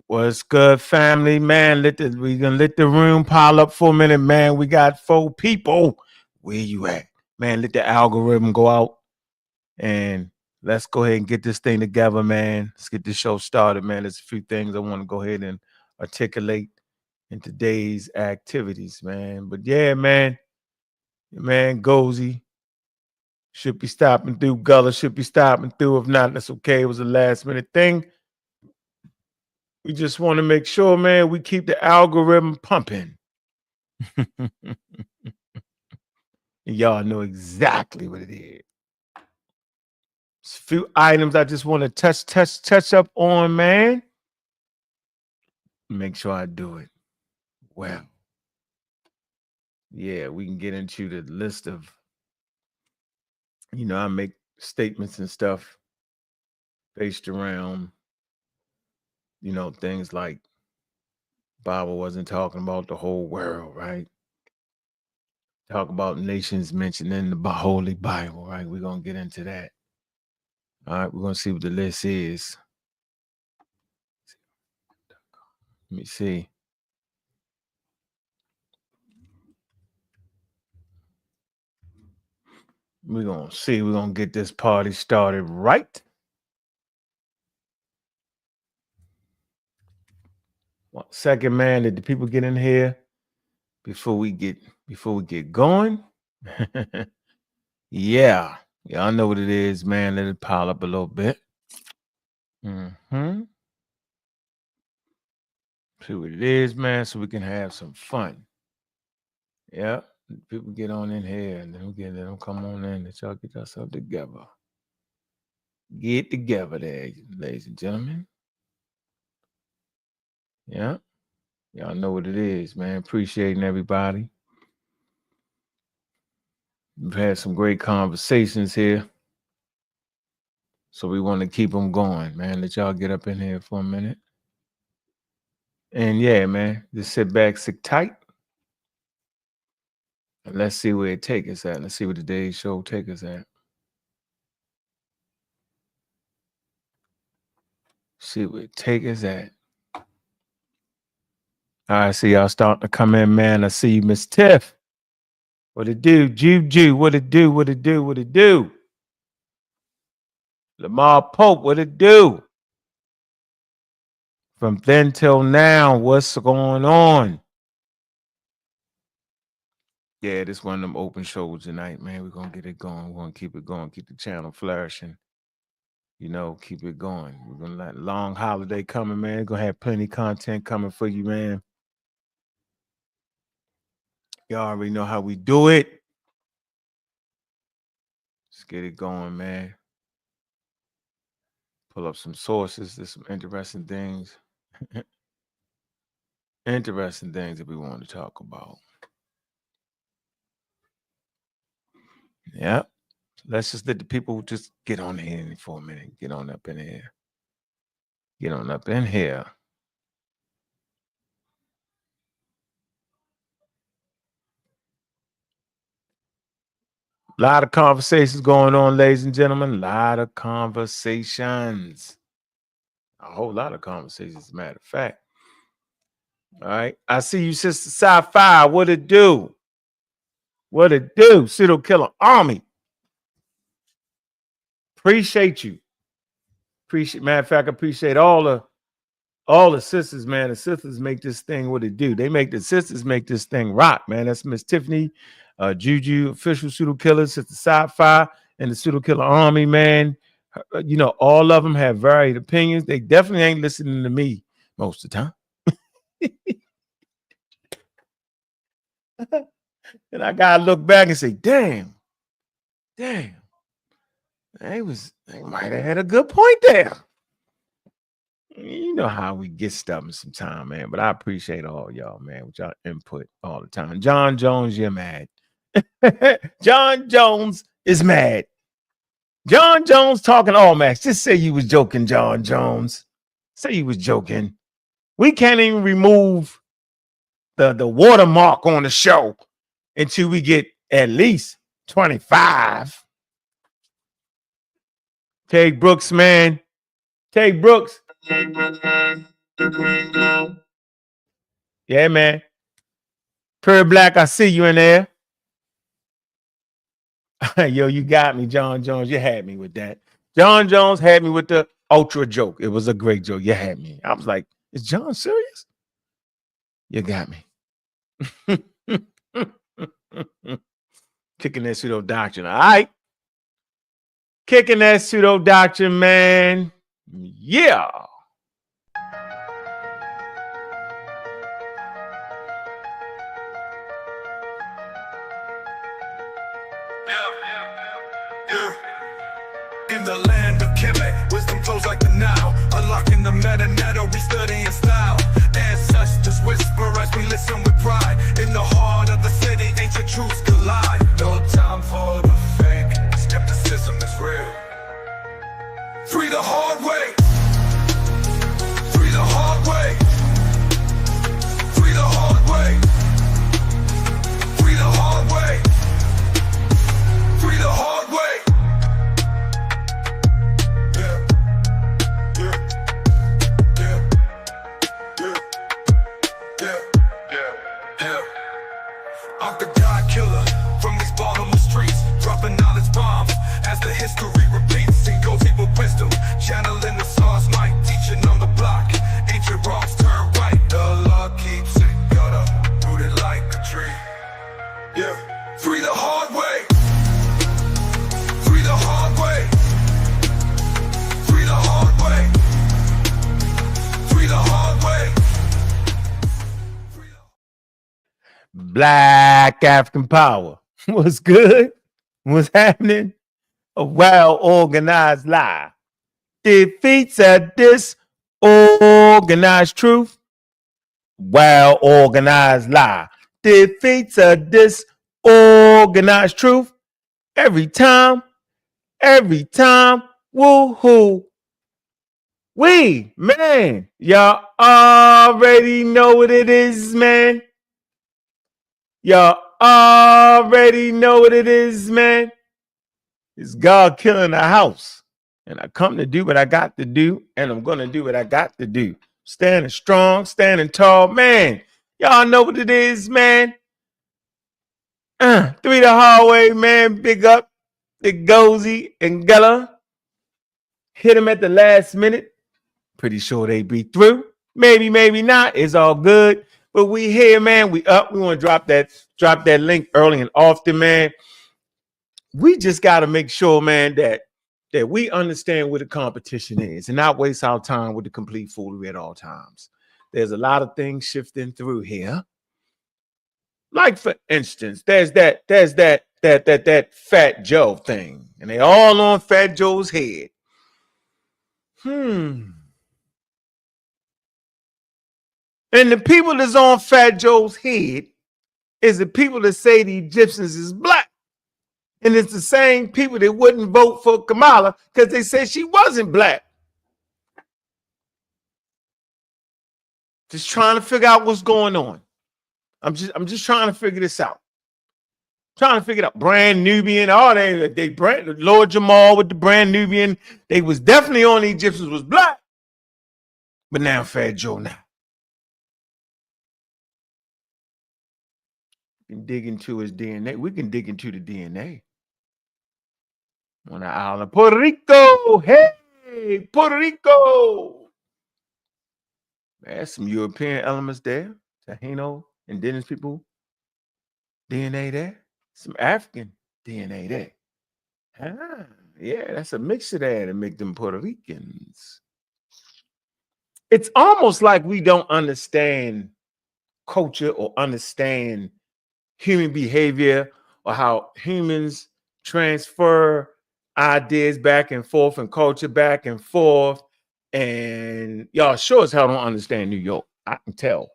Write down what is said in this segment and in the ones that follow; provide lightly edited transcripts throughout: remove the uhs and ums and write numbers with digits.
What's good, family? Man, we gonna let the room pile up for a minute, man. We got 4 people. Where you at? Man, let the algorithm go out and let's go ahead and get this thing together, man. Let's get this show started, man. There's a few things I want to go ahead and articulate in today's activities, man. But yeah, man, Gozy should be stopping through. Gullah should be stopping through. If not, that's okay. It was a last minute thing. We just want to make sure, man, we keep the algorithm pumping. Y'all know exactly what it is. There's a few items I just want to touch up on, man. Make sure I do it well. Yeah, we can get into the list of, I make statements and stuff based around, things like Bible wasn't talking about the whole world, right? Talk about nations mentioned in the Holy Bible, right? We're going to get into that. All right, we're going to see what the list is. Let me see. We're going to see. We're going to get this party started right. One second, man. Did the people get in here before we get going? Yeah. Y'all know what it is, man. Let it pile up a little bit. See what it is, man, so we can have some fun. Yeah. People get on in here and then let them come on in and y'all get yourself together. Get together there, ladies and gentlemen. Yeah. Y'all know what it is, man. Appreciating everybody. We've had some great conversations here. So we want to keep them going, man. Let y'all get up in here for a minute. And yeah, man, just sit back, sit tight. And let's see where it take us at. Let's see what today's show take us at. See where it take us at. All right, see y'all starting to come in, man. I see you, Miss Tiff. What it do? Juju, what it do? What it do? What it do? Lamar Pope, what it do? From then till now, what's going on? Yeah, this one of them open shows tonight, man. We're going to get it going. We're going to keep it going. Keep the channel flourishing. Keep it going. We're going to let long holiday coming, man. Going to have plenty of content coming for you, man. Y'all already know how we do it. Let's get it going, man. Pull up some sources. There's some interesting things. Interesting things that we want to talk about. Yep. Let's just let the people just get on here for a minute. Get on up in here. Get on up in here. A lot of conversations going on, ladies and gentlemen. A lot of conversations. A whole lot of conversations, as a matter of fact. All right. I see you, Sister Sci-Fi. What it do? What it do? Pseudo Killer Army. Appreciate you. Matter of fact, I appreciate all the sisters, man. The sisters make this thing what it do. The sisters make this thing rock, man. That's Miss Tiffany, Juju, official Pseudo Killer, Sister Sci-Fi, and the Pseudo Killer Army, man. All of them have varied opinions. They definitely ain't listening to me most of the time. And I gotta look back and say, damn, they might have had a good point there. You know how we get stubborn sometime, man. But I appreciate all y'all, man, with y'all input all the time. John Jones, you're mad. John Jones is mad. John Jones talking all Max. Just say you was joking, John Jones. Say you was joking. We can't even remove the watermark on the show until we get at least 25. Tay Brooks, man. Tay Brooks. Yeah, man. Pure Black, I see you in there. Yo, you got me, John Jones. You had me with that. John Jones had me with the ultra joke. It was a great joke. You had me. I was like, is John serious? You got me. Kicking that pseudo doctrine. All right. Kicking that pseudo doctrine, man. Yeah. In the land of Kemet, wisdom flows like the Nile. Unlocking the meta, we study in style. Ancestors whisper as we listen with pride. In the heart of the city, ancient truths collide. No time for the fake, skepticism is real. Free the hard way. Free the hard way. Free the hard way. Free the hard way. Free the hard way. I'm the God killer from these Baltimore streets, dropping knowledge bombs as the history repeats. Engozi with wisdom, channeling the stars, might teaching on the block. Ancient wrongs turn right, the law keeps it gutter, rooted like a tree. Yeah, free the hard way. Free the hard way. Free the hard way. Free the hard way. Black African power. What's good? What's happening? A well-organized lie defeats a disorganized truth. Well-organized lie defeats a disorganized truth. Every time, woohoo. Man, y'all already know what it is, man. Y'all already know what it is, man. It's God killing the house. And I come to do what I got to do, and I'm going to do what I got to do. Standing strong, standing tall. Man, y'all know what it is, man. Through the hallway, man. Big up the Engozi and Gullah. Hit them at the last minute. Pretty sure they be through. Maybe, maybe not. It's all good. But we here, man. We up. We want to drop that link early and often, man. We just got to make sure, man, that we understand what the competition is and not waste our time with the complete foolery at all times. There's a lot of things shifting through here. Like, for instance, there's that Fat Joe thing, and they all on Fat Joe's head. And the people that's on Fat Joe's head is the people that say the Egyptians is black. And it's the same people that wouldn't vote for Kamala because they said she wasn't black. Just trying to figure out what's going on. I'm just trying to figure this out. Trying to figure it out. Brand Nubian, all they brand Lord Jamal with the Brand Nubian. They was definitely on the Egyptians was black. But now Fat Joe now. We can dig into his DNA. We can dig into the DNA. On the island of Puerto Rico. Hey, Puerto Rico. There's some European elements there. Taino, indigenous people. DNA there. Some African DNA there. Yeah, that's a mixture there to make them Puerto Ricans. It's almost like we don't understand culture or understand human behavior or how humans transfer ideas back and forth and culture back and forth. And y'all sure as hell don't understand New York. I can tell.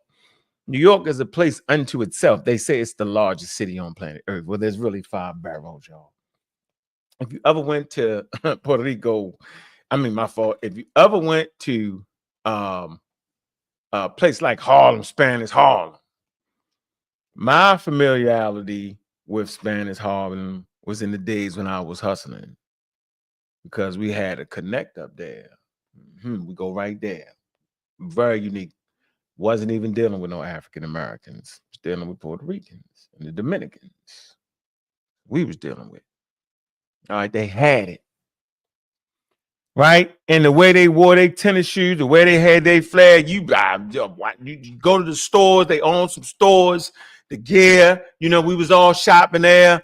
New York is a place unto itself. They say it's the largest city on planet Earth. Well, there's really 5 boroughs, y'all. If you ever went to Puerto Rico, I mean, my fault. If you ever went to a place like Harlem, Spanish Harlem, my familiarity with Spanish Harlem was in the days when I was hustling because we had a connect up there. We go right there. Very unique. Wasn't even dealing with no African Americans. Was dealing with Puerto Ricans and the Dominicans. We was dealing with. All right, they had it. Right? And the way they wore their tennis shoes, the way they had their flag, you go to the stores, they own some stores, the gear, we was all shopping there.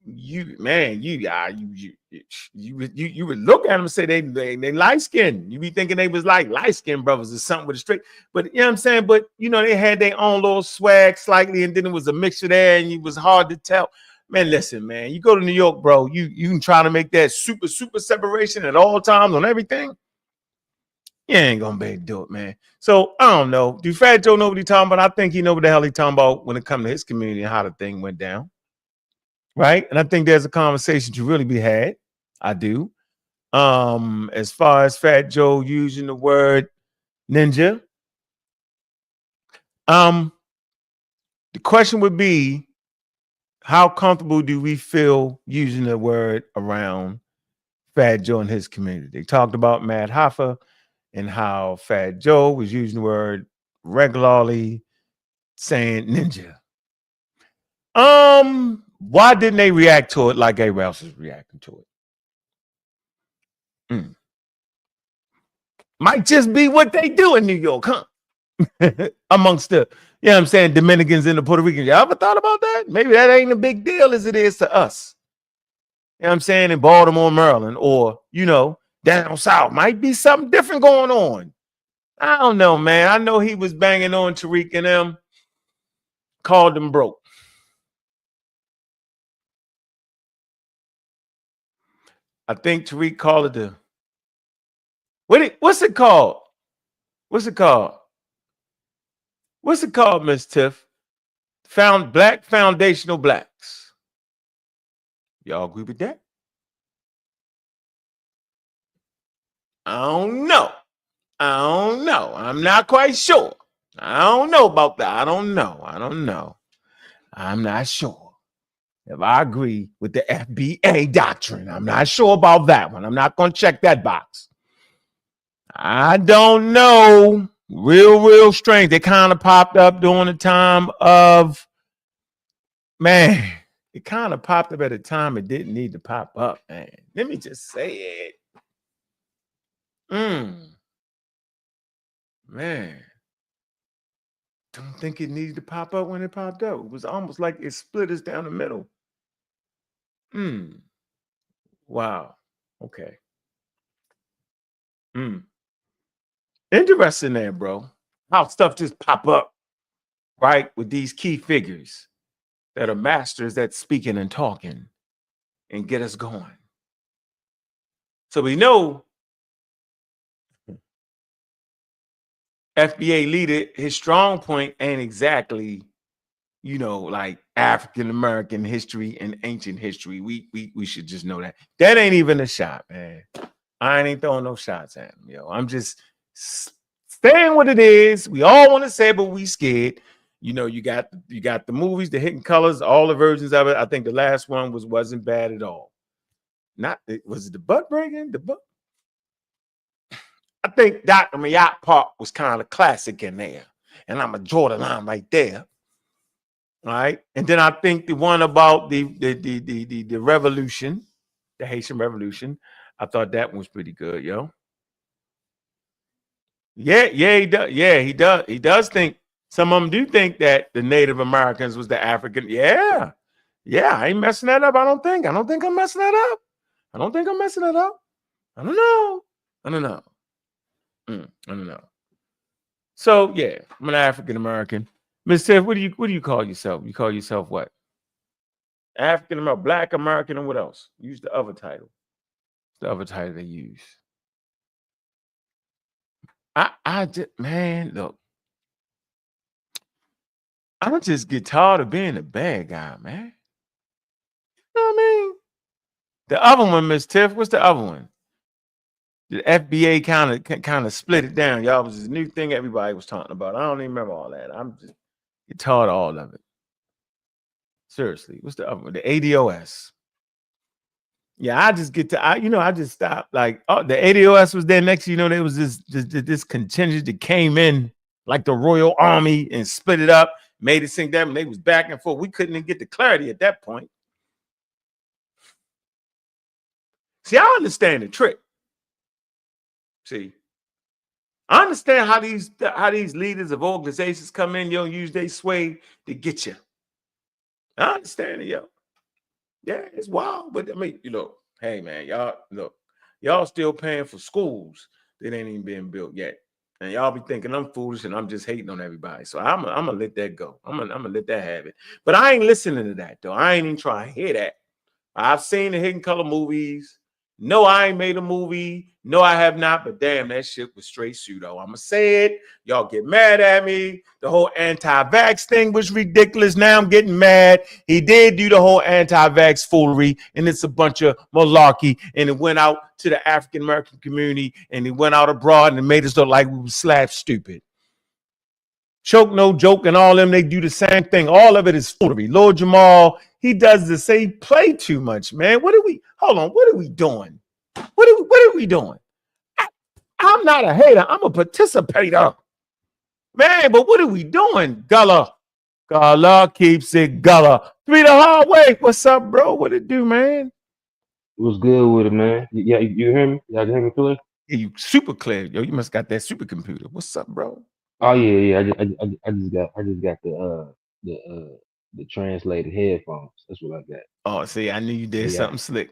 You would look at them and say they light skinned. You be thinking they was like light skinned brothers or something with a straight, but you know what I'm saying? But they had their own little swag slightly, and then it was a mixture there, and it was hard to tell. Man, listen, man, you go to New York, bro, you can try to make that super separation at all times on everything. You ain't gonna be able to do it, man. So I don't know. Do Fat Joe know what he's talking about? I think he know what the hell he's talking about when it comes to his community and how the thing went down. Right? And I think there's a conversation to really be had. I do. As far as Fat Joe using the word ninja. The question would be, how comfortable do we feel using the word around Fat Joe and his community? They talked about Matt Hoffa and how Fat Joe was using the word regularly, saying ninja. Why didn't they react to it like everybody else is reacting to it? Might just be what they do in New York, huh? Amongst the, Dominicans and the Puerto Ricans. You ever thought about that? Maybe that ain't a big deal as it is to us. In Baltimore, Maryland, or, down south. Might be something different going on. I don't know, man. I know he was banging on Tariq and them, called them broke. I think Tariq called it the, what's it called? What's it called? What's it called, Miss Tiff? Black foundational blacks. Y'all agree with that? I don't know. I'm not quite sure. I don't know about that. I don't know. I'm not sure if I agree with the FBA doctrine. I'm not sure about that one. I'm not going to check that box. I don't know. Real strange. They kind of popped up during the time of, man, it kind of popped up at a time it didn't need to pop up, man. Let me just say it. Man. Don't think it needed to pop up when it popped up. It was almost like it split us down the middle. Wow. Okay. Interesting there, bro. How stuff just pop up, right? With these key figures that are masters at speaking and talking and get us going. So we know FBA leader, his strong point ain't exactly, like African American history and ancient history. We should just know that. That ain't even a shot, man. I ain't throwing no shots at him, yo. I'm just saying what it is. We all want to say, but we scared. You got the movies, the Hidden Colors, all the versions of it. I think the last one wasn't bad at all. Was it the butt breaking? The butt. I think Dr. Mayat Park was kind of classic in there, and I'm a Jordan line right there. All right, and then I think the one about the revolution, the Haitian Revolution, I thought that one was pretty good, yo. Yeah, he does. Yeah, he does. He does think, some of them do think that the Native Americans was the African. Yeah, I ain't messing that up. I don't think I'm messing that up. I don't know. I don't know. So yeah, I'm an African American. Miss Tiff, what do you call yourself? You call yourself what? African American, Black American, and what else? Use the other title. The other title they use. I just, man, look. I don't just get tired of being a bad guy, man. You know what I mean? The other one, Miss Tiff, what's the other one? The FBA kind of split it down. Y'all, was this new thing everybody was talking about. I don't even remember all that. I'm just get tired of all of it. Seriously, what's the other one? The ADOS. Yeah, I just get to I just stopped. Like, oh, the ADOS was there next. There was this contingent that came in like the Royal Army and split it up, made it sink them, and they was back and forth. We couldn't even get the clarity at that point. See, I understand the trick. See, I understand how these leaders of organizations come in, use their sway to get you. I understand it, yo. Yeah, it's wild, but I mean, hey man, y'all still paying for schools that ain't even been built yet, and y'all be thinking I'm foolish and I'm just hating on everybody. So I'm gonna let that go. I'm gonna let that have it. But I ain't listening to that though. I ain't even trying to hear that. I've seen the Hidden Color movies. No, I ain't made a movie. No, I have not. But damn, that shit was straight pseudo. I'ma say it. Y'all get mad at me. The whole anti-vax thing was ridiculous. Now I'm getting mad. He did do the whole anti-vax foolery, and it's a bunch of malarkey. And it went out to the African American community, and it went out abroad, and it made us look like we were slap stupid. Choke No Joke and all them, they do the same thing. All of it is foolery. Lord Jamal, he does the same. Play too much, man. What are we doing? What are we doing? I'm not a hater. I'm a participator. Man, but what are we doing? Gullah keeps it Gullah. Three the hard way. What's up, bro? What it do, man? What's good with it, man? Yeah, you hear me? Y'all can hear me clear? Yeah, you super clear. Yo, you must got that supercomputer. What's up, bro? Oh yeah, yeah. I just got the translated headphones. That's what I got. Oh, see, I knew you did Yeah. something slick.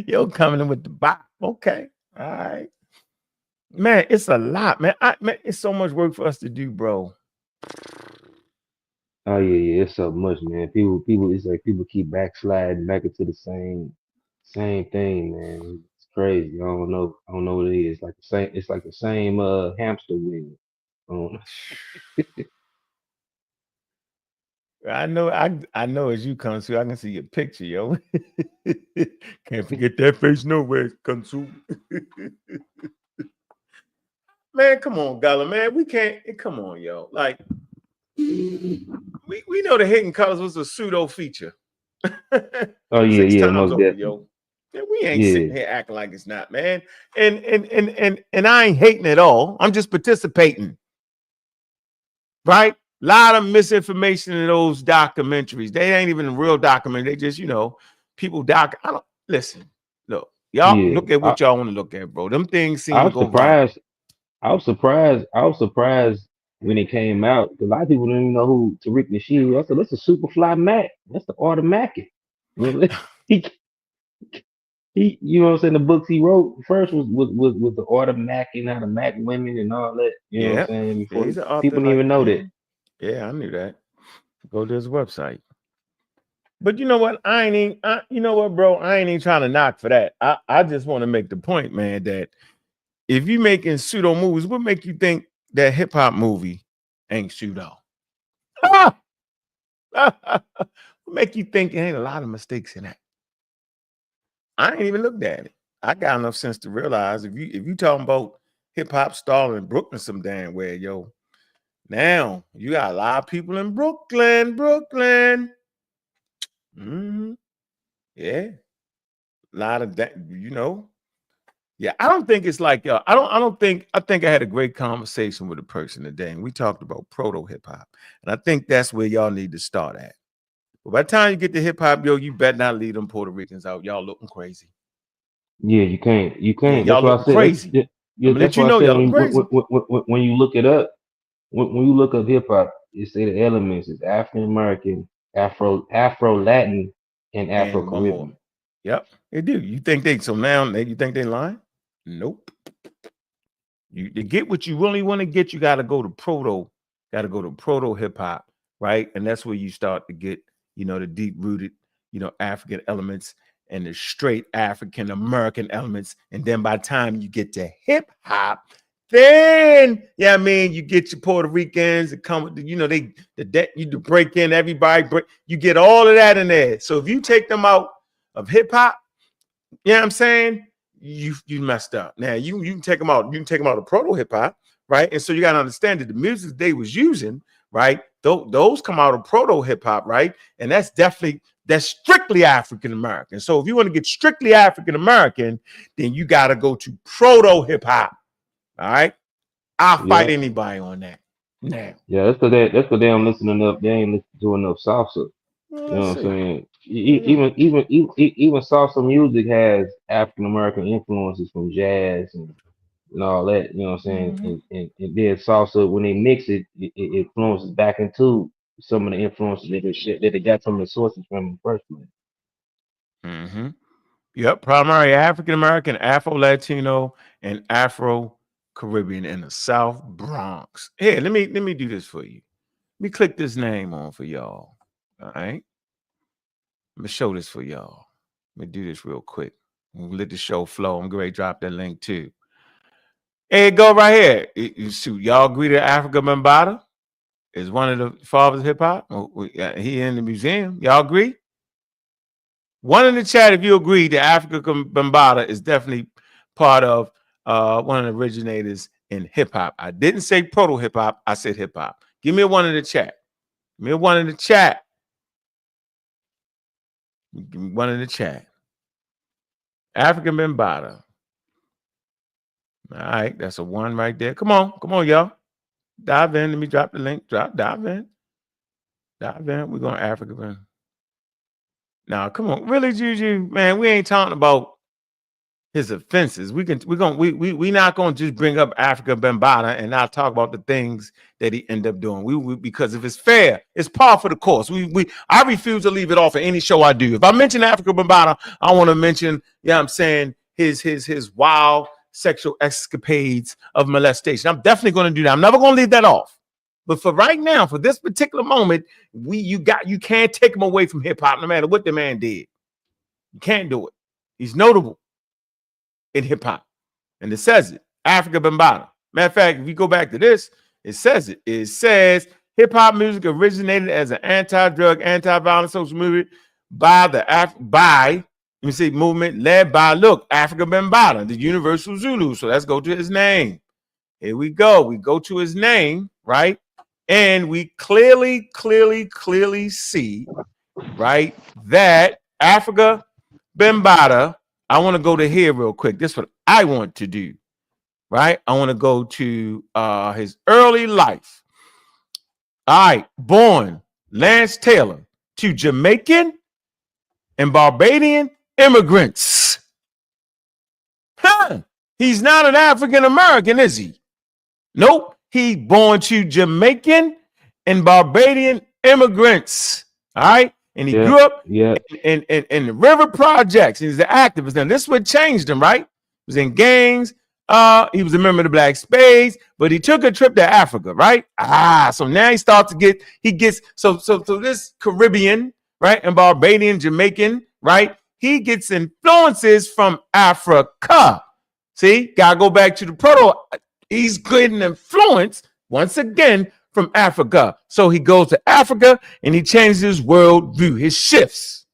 Yo, coming in with the bop. Okay. All right. Man, it's a lot, man. Man, it's so much work for us to do, bro. Oh yeah. It's so much, man. People. It's like people keep backsliding back into the same thing, man. It's crazy. I don't know what it is. Like the same. It's like the same hamster wheel. Um, I know as you come through, I can see your picture, yo. Can't forget that face nowhere, come through. Man, come on, Gullah, man. We can't come on, yo. Like we know the Hidden Colors was a pseudo feature. oh yeah, 6 times most over, definitely. yo. And we ain't Yeah, sitting here acting like it's not, man. And I ain't hating at all. I'm just participating. Right? A lot of misinformation in those documentaries. They ain't even real documentary. They just, people I don't listen. Look, y'all yeah. look at what y'all want to look at, bro. Them things seem I to was go viral. surprised. I was surprised when it came out because a lot of people didn't even know who Tariq Nasheed was. I said, "That's a Superfly Mac. That's the automatic." He, you know what I'm saying? The books he wrote first was the automatic and how to Mac women and all that. You know what I'm Yeah. saying? Yeah, Before he's an author people didn't like, even know that. yeah, I knew that. Go to his website. But you know what? You know what, bro? I ain't even trying to knock for that. I just want to make the point, man, that if you making pseudo movies, what make you think that hip hop movie ain't pseudo? What make you think there ain't a lot of mistakes in that? I ain't even looked at it. I got enough sense to realize if you talking about hip hop star in Brooklyn some damn way, yo. Now you got a lot of people in Brooklyn. Mm-hmm. Yeah, a lot of that, Yeah, I don't think it's like I think I had a great conversation with a person today, and we talked about proto hip hop, and I think that's where y'all need to start at. But by the time you get to hip hop, yo, you better not leave them Puerto Ricans out. Y'all looking crazy. Yeah, you can't. You Yeah, can't. y'all That's why I looking said. crazy. I'm gonna let That's you why I know said y'all looking crazy. when you look it up, when you look up hip hop, it say the elements is African American, Afro Latin, and Afro And one more. Caribbean. Yep, they do. You think they so now you think they lying? Nope. You to get what you really want to get, you got to go to proto hip hop, right? And that's where you start to get, the deep rooted, African elements and the straight African American elements. And then by the time you get to hip hop, then you get your Puerto Ricans that come with you to break in everybody, you get all of that in there. So if you take them out of hip hop, you know what I'm saying? You messed up. Now you can take them out. You can take them out of proto hip hop, right? And so you got to understand that the music they was using, right? Those come out of proto hip hop, right? And that's definitely that's strictly African American. So if you want to get strictly African American, then you got to go to proto hip hop. All right, I'll fight anybody on that. Now, Yeah, that's because they don't listen enough. They ain't listen to enough salsa. You know let's what I'm see. saying? Even salsa music has African American influences from jazz and all that. You know what I'm saying? Mm-hmm. And then salsa, when they mix it, it influences back into some of the influences that they got from the sources from the first place. Mm-hmm. Yep, primary African American, Afro Latino, and Afro Caribbean in the South Bronx. Here, let me do this for you. Let me click this name on for y'all. All right. Let me show this for y'all. Let me do this real quick. We'll let the show flow. I'm going to drop that link too. Hey, go right here. Shoot, y'all agree that Africa Bambaataa is one of the fathers of hip hop? He in the museum. Y'all agree? One in the chat if you agree that Africa Bambaataa is definitely part of one of the originators in hip hop. I didn't say proto hip hop. I said hip hop. Give me a one in the chat. Give me a one in the chat. Give me one in the chat. African Bambaataa. All right, that's a one right there. Come on, y'all. Dive in. Let me drop the link. Dive in. We're going to Africa. Now, come on. Really, Juju? Man, we ain't talking about his offenses. We not going to just bring up Africa Bambaataa and not talk about the things that he ended up doing. We because if it's fair, it's par for the course. I refuse to leave it off of any show I do. If I mention Africa Bambaataa, I want to mention, I'm saying his wild sexual escapades of molestation. I'm definitely going to do that. I'm never going to leave that off. But for right now, for this particular moment, you can't take him away from hip hop no matter what the man did. You can't do it. He's notable in hip hop. And it says it. Africa Bambaataa. Matter of fact, if you go back to this, it says it. It says hip hop music originated as an anti-drug, anti-violence social movement movement led by Africa Bambaataa, the Universal Zulu. So let's go to his name. Here we go. We go to his name, right? And we clearly see, right, that Africa Bambaataa. I want to go to here real quick. This is what I want to do, right? I want to go to his early life. All right, born Lance Taylor to Jamaican and Barbadian immigrants. Huh? He's not an African American, is he? Nope. He born to Jamaican and Barbadian immigrants. All right. And he grew up in the River Projects. He's an activist. Now, this is what changed him, right? He was in gangs. He was a member of the Black Spades, but he took a trip to Africa, right? So now he starts to get this Caribbean, right? And Barbadian, Jamaican, right? He gets influences from Africa. See, gotta go back to the proto. He's getting influence once again from Africa. So he goes to Africa and he changes his worldview, his shifts,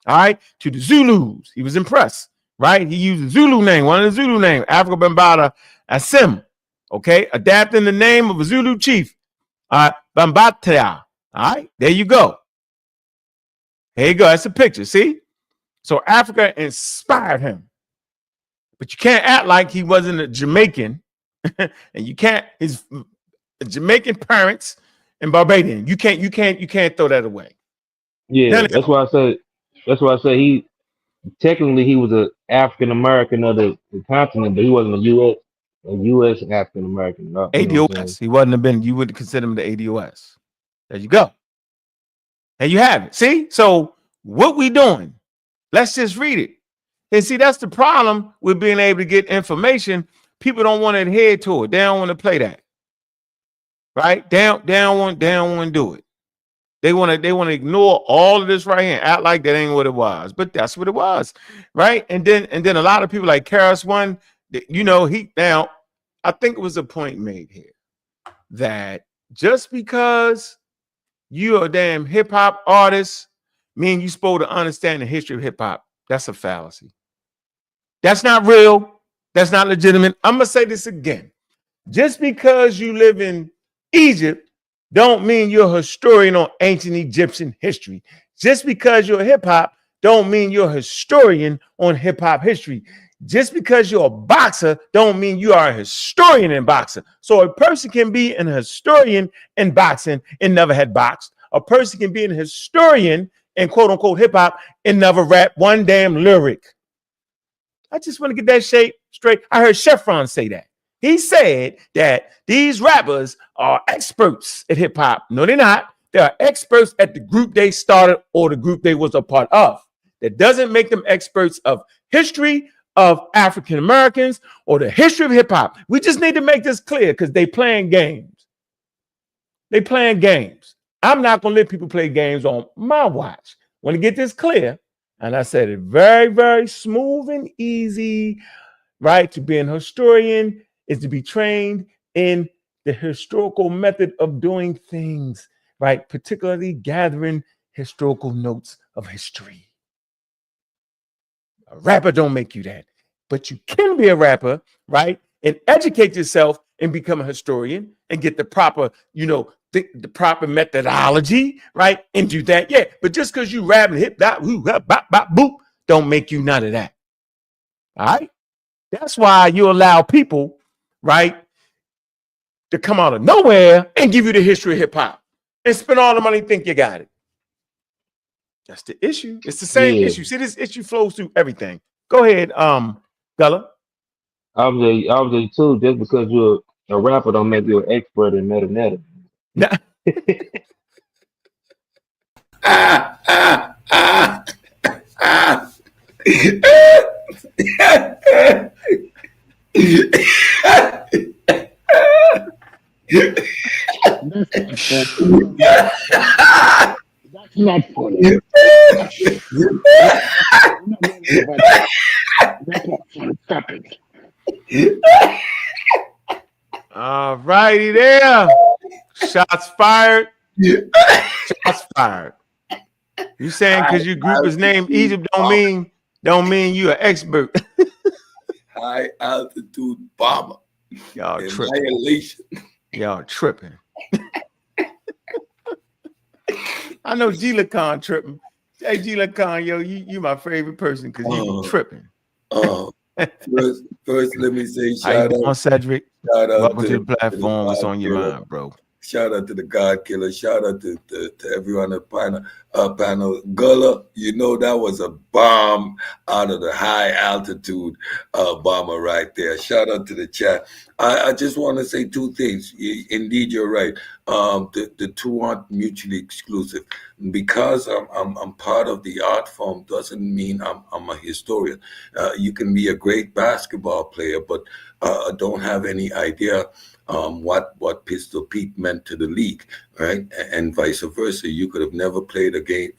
all right, to the Zulus. He was impressed, right? He used the Zulu name, one of the Zulu names, Africa Bambaataa Asim, okay, adapting the name of a Zulu chief, Bambaataa. All right, there you go. There you go. That's a picture, see? So Africa inspired him. But you can't act like he wasn't a Jamaican. And you can't, his Jamaican parents and Barbadian. You can't throw that away. Yeah, that's why I say he was an African American of the continent, but he wasn't a US African American. ADOS. He wouldn't have been, you would consider him the ADOS. There you go. And you have it. See? So what we doing? Let's just read it. And see, that's the problem with being able to get information. People don't want to adhere to it. They don't want to play that. Right? They don't want to do it. They want to ignore all of this right here and act like that ain't what it was. But that's what it was. Right? And then a lot of people like Karis One, I think it was a point made here that just because you're a damn hip hop artist, mean you're supposed to understand the history of hip hop. That's a fallacy. That's not real. That's not legitimate. I'm going to say this again. Just because you live in Egypt don't mean you're a historian on ancient Egyptian history. Just because you're hip hop don't mean you're a historian on hip hop history. Just because you're a boxer don't mean you are a historian in boxing. So a person can be an historian in boxing and never had boxed. A person can be an historian in quote unquote hip hop and never rap one damn lyric. I just want to get that shape straight. I heard Chevron say that. He said that these rappers are experts at hip hop. No, they're not. They are experts at the group they started or the group they was a part of. That doesn't make them experts of history of African Americans or the history of hip hop. We just need to make this clear because they playing games. They playing games. I'm not going to let people play games on my watch. Want to get this clear. And I said it very, very smooth and easy, right? To be an historian is to be trained in the historical method of doing things, right? Particularly gathering historical notes of history. A rapper don't make you that, but you can be a rapper, right? And educate yourself and become a historian and get the proper, the proper methodology, right? And do that. Yeah, but just because you rap and hip that, bop, bop, boop, don't make you none of that. All right? That's why you allow people, right, to come out of nowhere and give you the history of hip hop and spend all the money and think you got it. That's the issue. It's the same issue. See, this issue flows through everything. Go ahead, Gullah. Obviously, too, just because you're a rapper don't make you an expert in meta. Nah. That's not funny. That's not funny. Stop it. All righty there. Shots fired. Shots fired. You saying because your group is named Egypt don't mean you an expert. High altitude bomber. Y'all tripping. Annihilation. Y'all tripping. I know G Lacan tripping. Hey G Lacan, yo, you my favorite person because you tripping. First, let me say shout out, Cedric. Shout out Welcome to the platform. What's on your mind, bro? Shout out to the God Killer. Shout out to everyone at panel. Gullah, that was a bomb out of the high altitude bomber right there. Shout out to the chat. I just want to say two things. Indeed, you're right. The two aren't mutually exclusive. Because I'm part of the art form doesn't mean I'm a historian. You can be a great basketball player, but don't have any idea what Pistol Pete meant to the league, right? And vice versa. You could have never played a game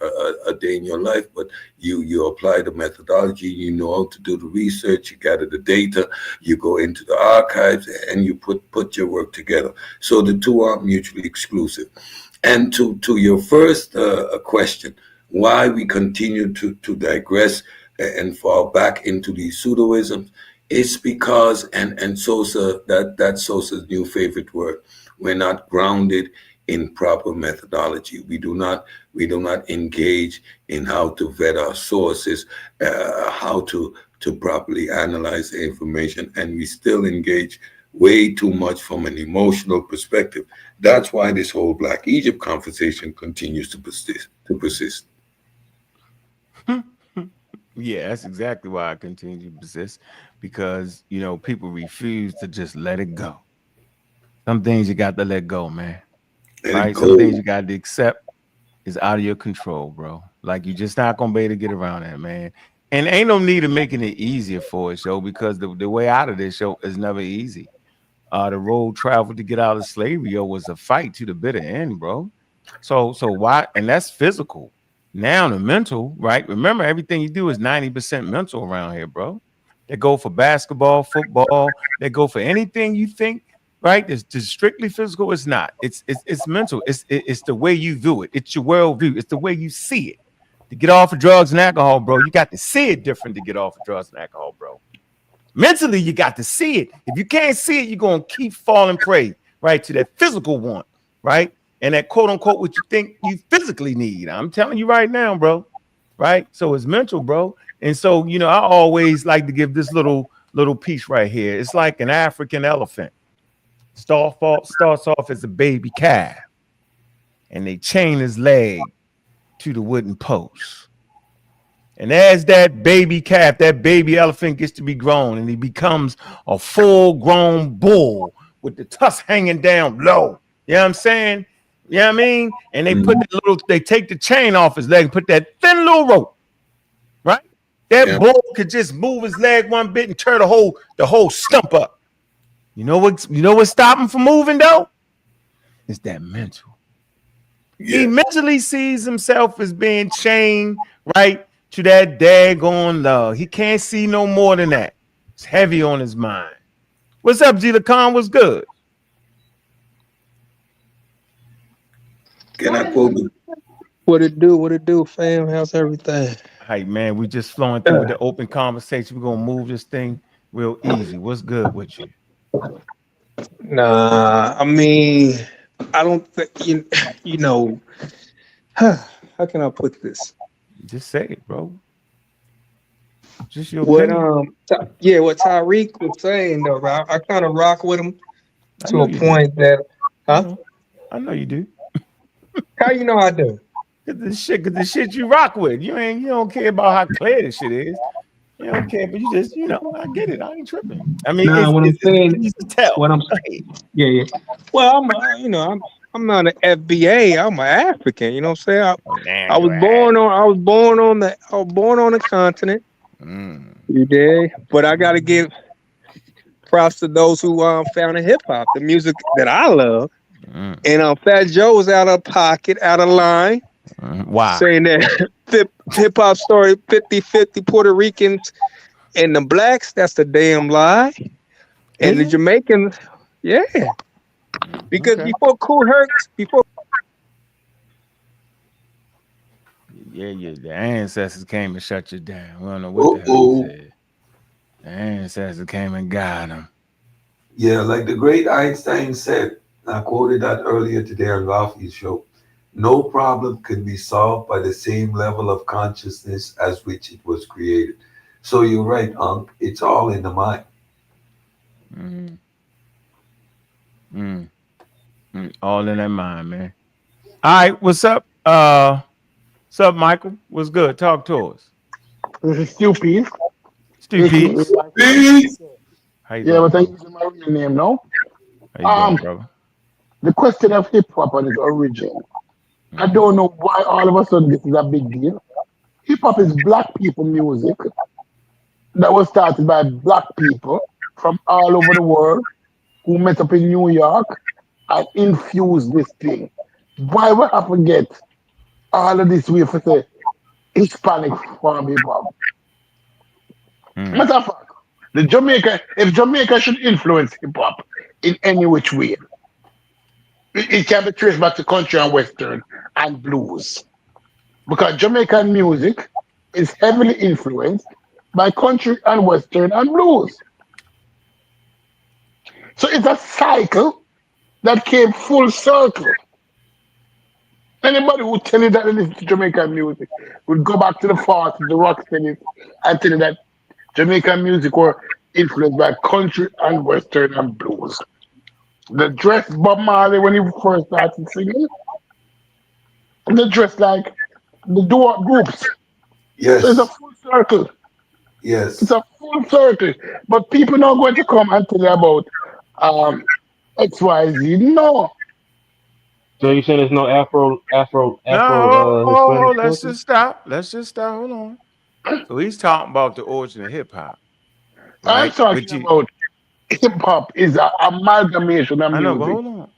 a day in your life, but you apply the methodology, you know how to do the research, you gather the data, you go into the archives, and you put your work together. So the two aren't mutually exclusive. And to your first question, why we continue to digress and fall back into these pseudoisms, it's because, and Sosa, that's Sosa's new favorite word, we're not grounded in proper methodology. We do not engage in how to vet our sources, how to properly analyze the information, and we still engage way too much from an emotional perspective. That's why this whole Black Egypt conversation continues to persist. Yeah, that's exactly why I continue to persist, because people refuse to just let it go. Some things you got to let go, man. Right? Some things you got to accept is out of your control, bro. Like you're just not gonna be able to get around that, man. And ain't no need of making it easier for us, yo, because the way out of this show is never easy. The road traveled to get out of slavery, yo, was a fight to the bitter end, bro. So why? And that's physical. Now the mental, right? Remember, everything you do is 90% mental around here, bro. They go for basketball, football. They go for anything you think, right? It's just strictly physical. It's not. It's mental. It's the way you view it. It's your worldview. It's the way you see it. To get off of drugs and alcohol, bro, you got to see it different to get off of drugs and alcohol, bro. Mentally, you got to see it. If you can't see it, you're going to keep falling prey, right, to that physical want, right? and that quote unquote what you think you physically need. I'm telling you right now, bro. Right? So it's mental, bro. And so, you know, I always like to give this little piece right here. It's like an African elephant. Starts off as a baby calf, and they chain his leg to the wooden post. And as that baby calf, that baby elephant gets to be grown, and he becomes a full-grown bull with the tusks hanging down low. You know what I'm saying? You know what I mean? And they put they take the chain off his leg and put that thin little rope, right? That bull could just move his leg one bit and turn the whole stump up. You know what's stopping from moving though? It's that mental. He mentally sees himself as being chained, right, to that daggone love. He can't see no more than that. It's heavy on his mind. What's up, G Khan? What's good? Can I quote it? What it do, fam? How's everything? Hey man, we just flowing through with the open conversation. We're gonna move this thing real easy. What's good with you? Nah, I mean, I don't think you know. How can I put this? Just say it, bro. Just your What opinion. what Tyreek was saying though, I kind of rock with him I to know a you point that, huh? I know you do. How you know I do? Cause the shit you rock with. You don't care about how clear this shit is. You don't care, but you just, I get it. I ain't tripping. I mean, Nah, what I'm saying, it's easy to tell. what I'm yeah. Well, I'm not an FBA. I'm an African. You know what I'm saying? I was born on the continent. You did, but I gotta give props to those who founded hip hop, the music that I love. And Fat Joe was out of pocket, out of line. Wow. Saying that hip hop story 50-50 Puerto Ricans and the blacks, that's the damn lie. And the Jamaicans, yeah. Because before Cool Herc, the ancestors came and shut you down. We don't know what the hell he said. The ancestors came and got him. Yeah, like the great Einstein said, I quoted that earlier today on Rafi's show. No problem can be solved by the same level of consciousness as which it was created. So you're right, Unc. It's all in the mind. All in that mind, man. All right, what's up? What's up, Michael? What's good? Talk to us. This is Stu Peace. Stu Peace. How you doing? But I use my real name now. How you doing, brother? The question of hip hop and its origin. I don't know why all of a sudden this is a big deal. Hip hop is black people music that was started by black people from all over the world who met up in New York and infused this thing. Why would I forget all of this way for say Hispanic form hip hop? Matter of fact, if Jamaica should influence hip hop in any which way, it can be traced back to country and western and blues. Because Jamaican music is heavily influenced by country and western and blues. So it's a cycle that came full circle. Anybody who tell you that they listen to Jamaican music would go back to the 40s, the rock steady, and tell you that Jamaican music were influenced by country and western and blues. The dress Bob Marley when he first started singing, the dress like the duo groups. Yes. So it's a full circle. Yes. It's a full circle. But people not going to come and tell you about XYZ. No. So you saying there's no Afro? No, let's just stop. Hold on. So he's talking about the origin of hip hop. Right? I'm talking about hip hop is an amalgamation of music.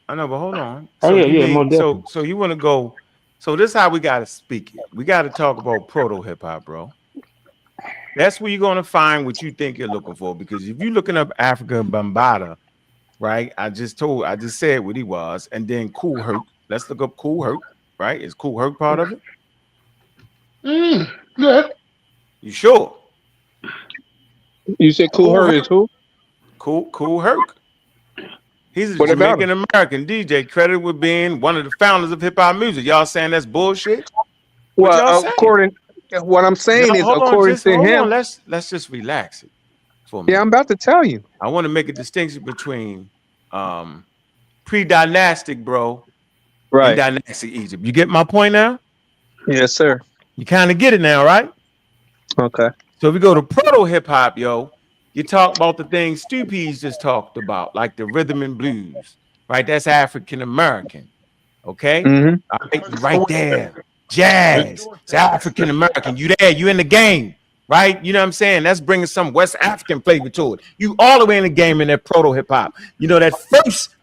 I know, but hold on. So so you want to go? So this is how we got to speak it. We got to talk about proto hip hop, bro. That's where you're gonna find what you think you're looking for. Because if you're looking up Africa Bambaataa, right? I just said what he was, and then Kool Herc. Let's look up Kool Herc, right? Is Kool Herc part of it? Yeah. You sure? You said Kool Herc is who? Kool Herc. He's a What about him? Jamaican American DJ, credited with being one of the founders of hip hop music. Y'all saying that's bullshit? What y'all Well, saying? what I'm saying is, Hold on, according to hold him. on. Let's just relax it for me. Yeah, I'm about to tell you. I want to make a distinction between pre-dynastic, bro, and Right. dynastic Egypt. You get my point now? Yes, sir. You kind of get it now, right? Okay. So if we go to proto hip hop, yo, you talk about the things Stu P's just talked about, like the rhythm and blues, right? That's African American. Okay, Mm-hmm. all right, right there. Jazz, it's African American. You there? You in the game, right? You know what I'm saying? That's bringing some West African flavor to it. You all the way in the game in that proto hip hop. You know that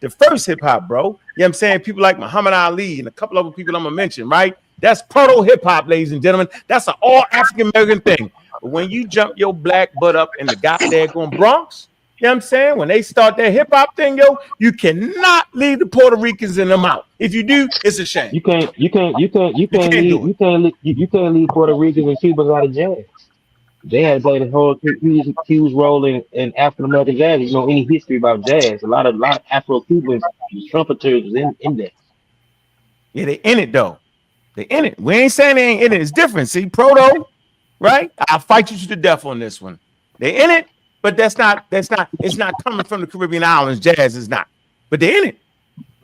the first hip hop, bro. You know what I'm saying? People like Muhammad Ali and a couple other people I'm gonna mention, right? That's proto hip hop, ladies and gentlemen. That's an all African American thing. But when you jump your black butt up in the goddamn Bronx, you know what I'm saying? When they start that hip hop thing, yo, you cannot leave the Puerto Ricans in them out. If you do, it's a shame. You can't do leave Puerto Ricans and Cubans out of jazz. They had played a whole huge role in African American jazz. You know any history about jazz? A lot of Afro Cubans, trumpeters was in there. Yeah, they in it though. They in it. We ain't saying they ain't in it. It's different. See, proto, right? I'll fight you to the death on this one. They in it, but it's not coming from the Caribbean islands. Jazz is not. But they in it.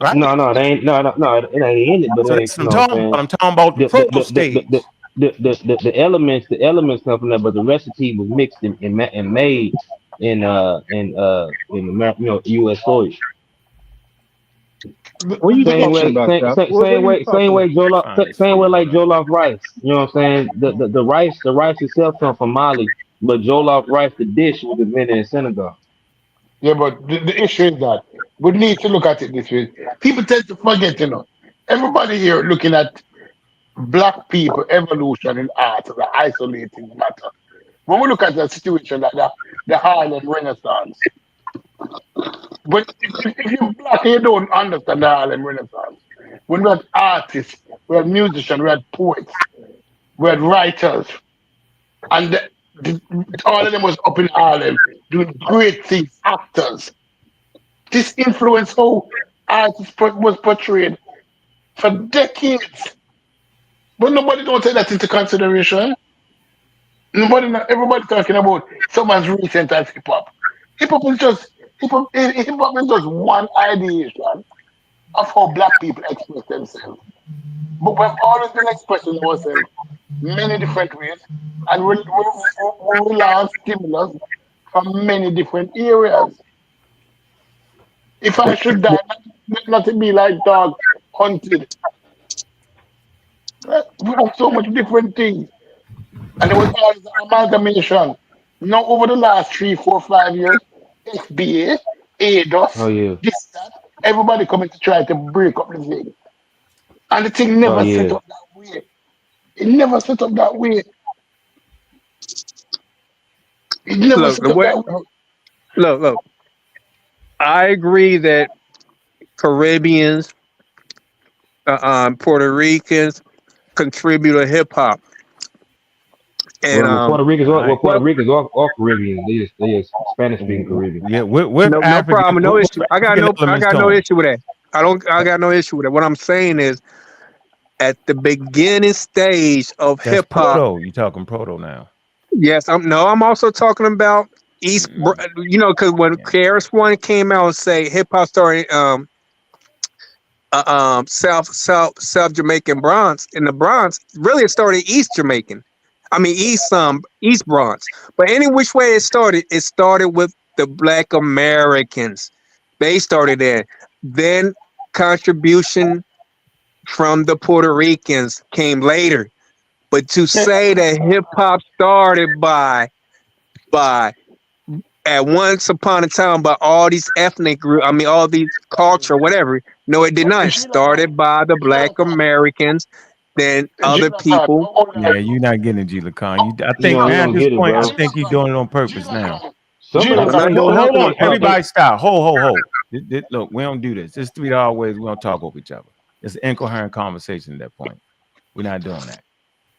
Right? No, they ain't. No, it ain't in it. But So it that's ain't. what I'm talking about. I'm talking about the proto stage. The elements come from that, but the recipe was mixed and made in America, U.S. soil. What are you talking about, Doc? Same way like jollof rice. You know what I'm saying? The rice itself comes from Mali, but jollof rice, the dish, was invented in Senegal. Yeah, but the issue is that we need to look at it this way. People tend to forget, everybody here looking at black people evolution in art as an isolating matter. When we look at the situation like the Harlem Renaissance, but if you're black and you don't understand the Harlem Renaissance, when we had artists, we had musicians, we had poets, we had writers, and all of them was up in Harlem doing great things, actors. This influenced how art was portrayed for decades. But nobody don't take that into consideration. Everybody talking about someone's recent as hip hop. Hip hop is just one ideation of how black people express themselves. But we've always been expressing ourselves many different ways, and we learn stimulus from many different areas. If I should die, not to be like dog hunted. We have so much different things. And there was always an amalgamation. Now, over the last 3, 4, 5 years, FBA, Oh ADOS, yeah. this, that, everybody coming to try to break up the thing. And the thing Oh never set yeah. up that way. It never set up that way. It never Look, set up that way. look. I agree that Caribbeans, Puerto Ricans contribute to hip hop, and Puerto Ricans are Right. Caribbean. They just Spanish speaking Caribbean. Yeah, with no African, problem, no with issue. I got elements to no 'em. issue with that. I got no issue with it. What I'm saying is, at the beginning stage of That's hip hop, proto. You talking proto now? yes, I'm also talking about because when Yeah. KRS-One came out and say hip hop started South Jamaican Bronx in the Bronx, really it started East Jamaican. I mean East Bronx. But any which way it started with the Black Americans. They started there. Then contribution from the Puerto Ricans came later. But to say that hip hop started by at once upon a time by all these ethnic groups, I mean all these culture, whatever. No, it did not. It started by the Black Americans, then other people. Yeah, you're not getting it, G. Lacan. I You think now at don't this get it, point, I bro. think you're doing it on purpose now. Some of them Not doing Hold nothing on, on purpose. everybody stop. Hold. Look, we don't do this. There's $3 ways we don't talk over each other. It's an incoherent conversation at that point. We're not doing that.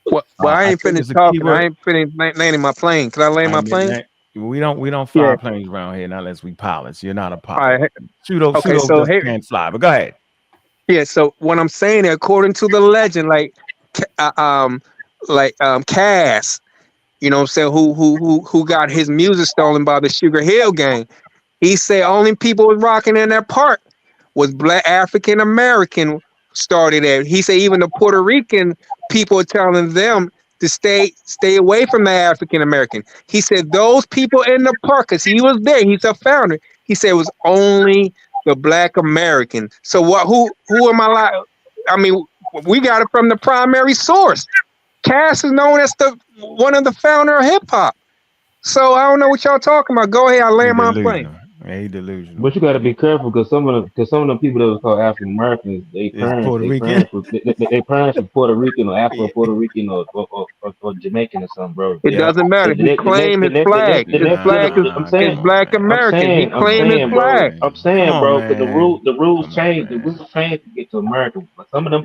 Well, I ain't think finished it's a talking. keyword. I ain't finished landing my plane. Can I land my plane? We don't fly planes around here unless we pilots. You're not a pilot. Right. Pseudo just can't fly. But go ahead. Yeah. So what I'm saying, according to the legend, Cass, you know what I'm saying, who got his music stolen by the Sugar Hill Gang. He said only people was rocking in that park was Black African American started there. He said even the Puerto Rican people are telling them to stay away from the African American. He said those people in the park, because he was there, he's a founder. He said it was only the Black American. So what? Who am I like? I mean, we got it from the primary source. Cass is known as one of the founder of hip hop. So I don't know what y'all talking about. Go ahead, I land my plane. He delusional. But you got to be careful because some of the people that was called African Americans, they parents were Puerto Rican or Afro Puerto Rican or Jamaican or something, bro. It doesn't matter. He claimed his flag. His flag is Black American. He claimed his flag. I'm saying, bro, because the rules changed. The rules changed to get to America. But some of them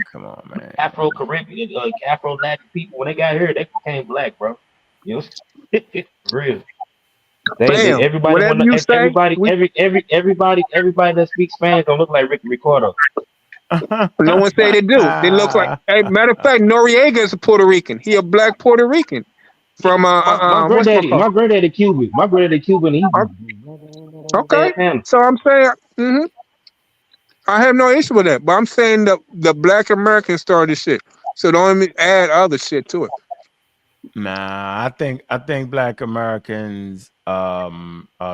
Afro Caribbean, Afro Latin people, when they got here, they became black, bro. You know, real. Everybody that speaks Spanish don't look like Ricky Ricardo. No one say they do. They look like. Hey, matter of fact, Noriega is a Puerto Rican. He a black Puerto Rican from my granddaddy Cuban. My granddaddy Cuban. Okay, so I'm saying, I have no issue with that, but I'm saying the Black Americans started shit. So don't even add other shit to it. Nah, I think Black Americans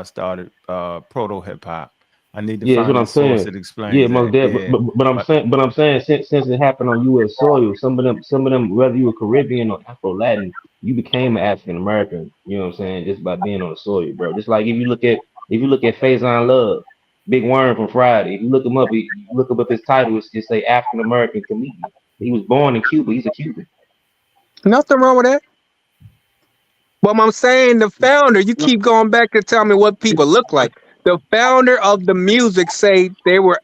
started proto hip hop. I need to find a source that explains. Yeah, most definitely. But I'm saying since it happened on U.S. soil, some of them, whether you were Caribbean or Afro Latin, you became an African American. You know what I'm saying? Just by being on the soil, bro. Just like if you look at Faison Love, Big Worm from Friday. If you look him up, his title. It's say African American comedian. He was born in Cuba. He's a Cuban. Nothing wrong with that. But I'm saying the founder, you keep going back to tell me what people look like. The founder of the music say they were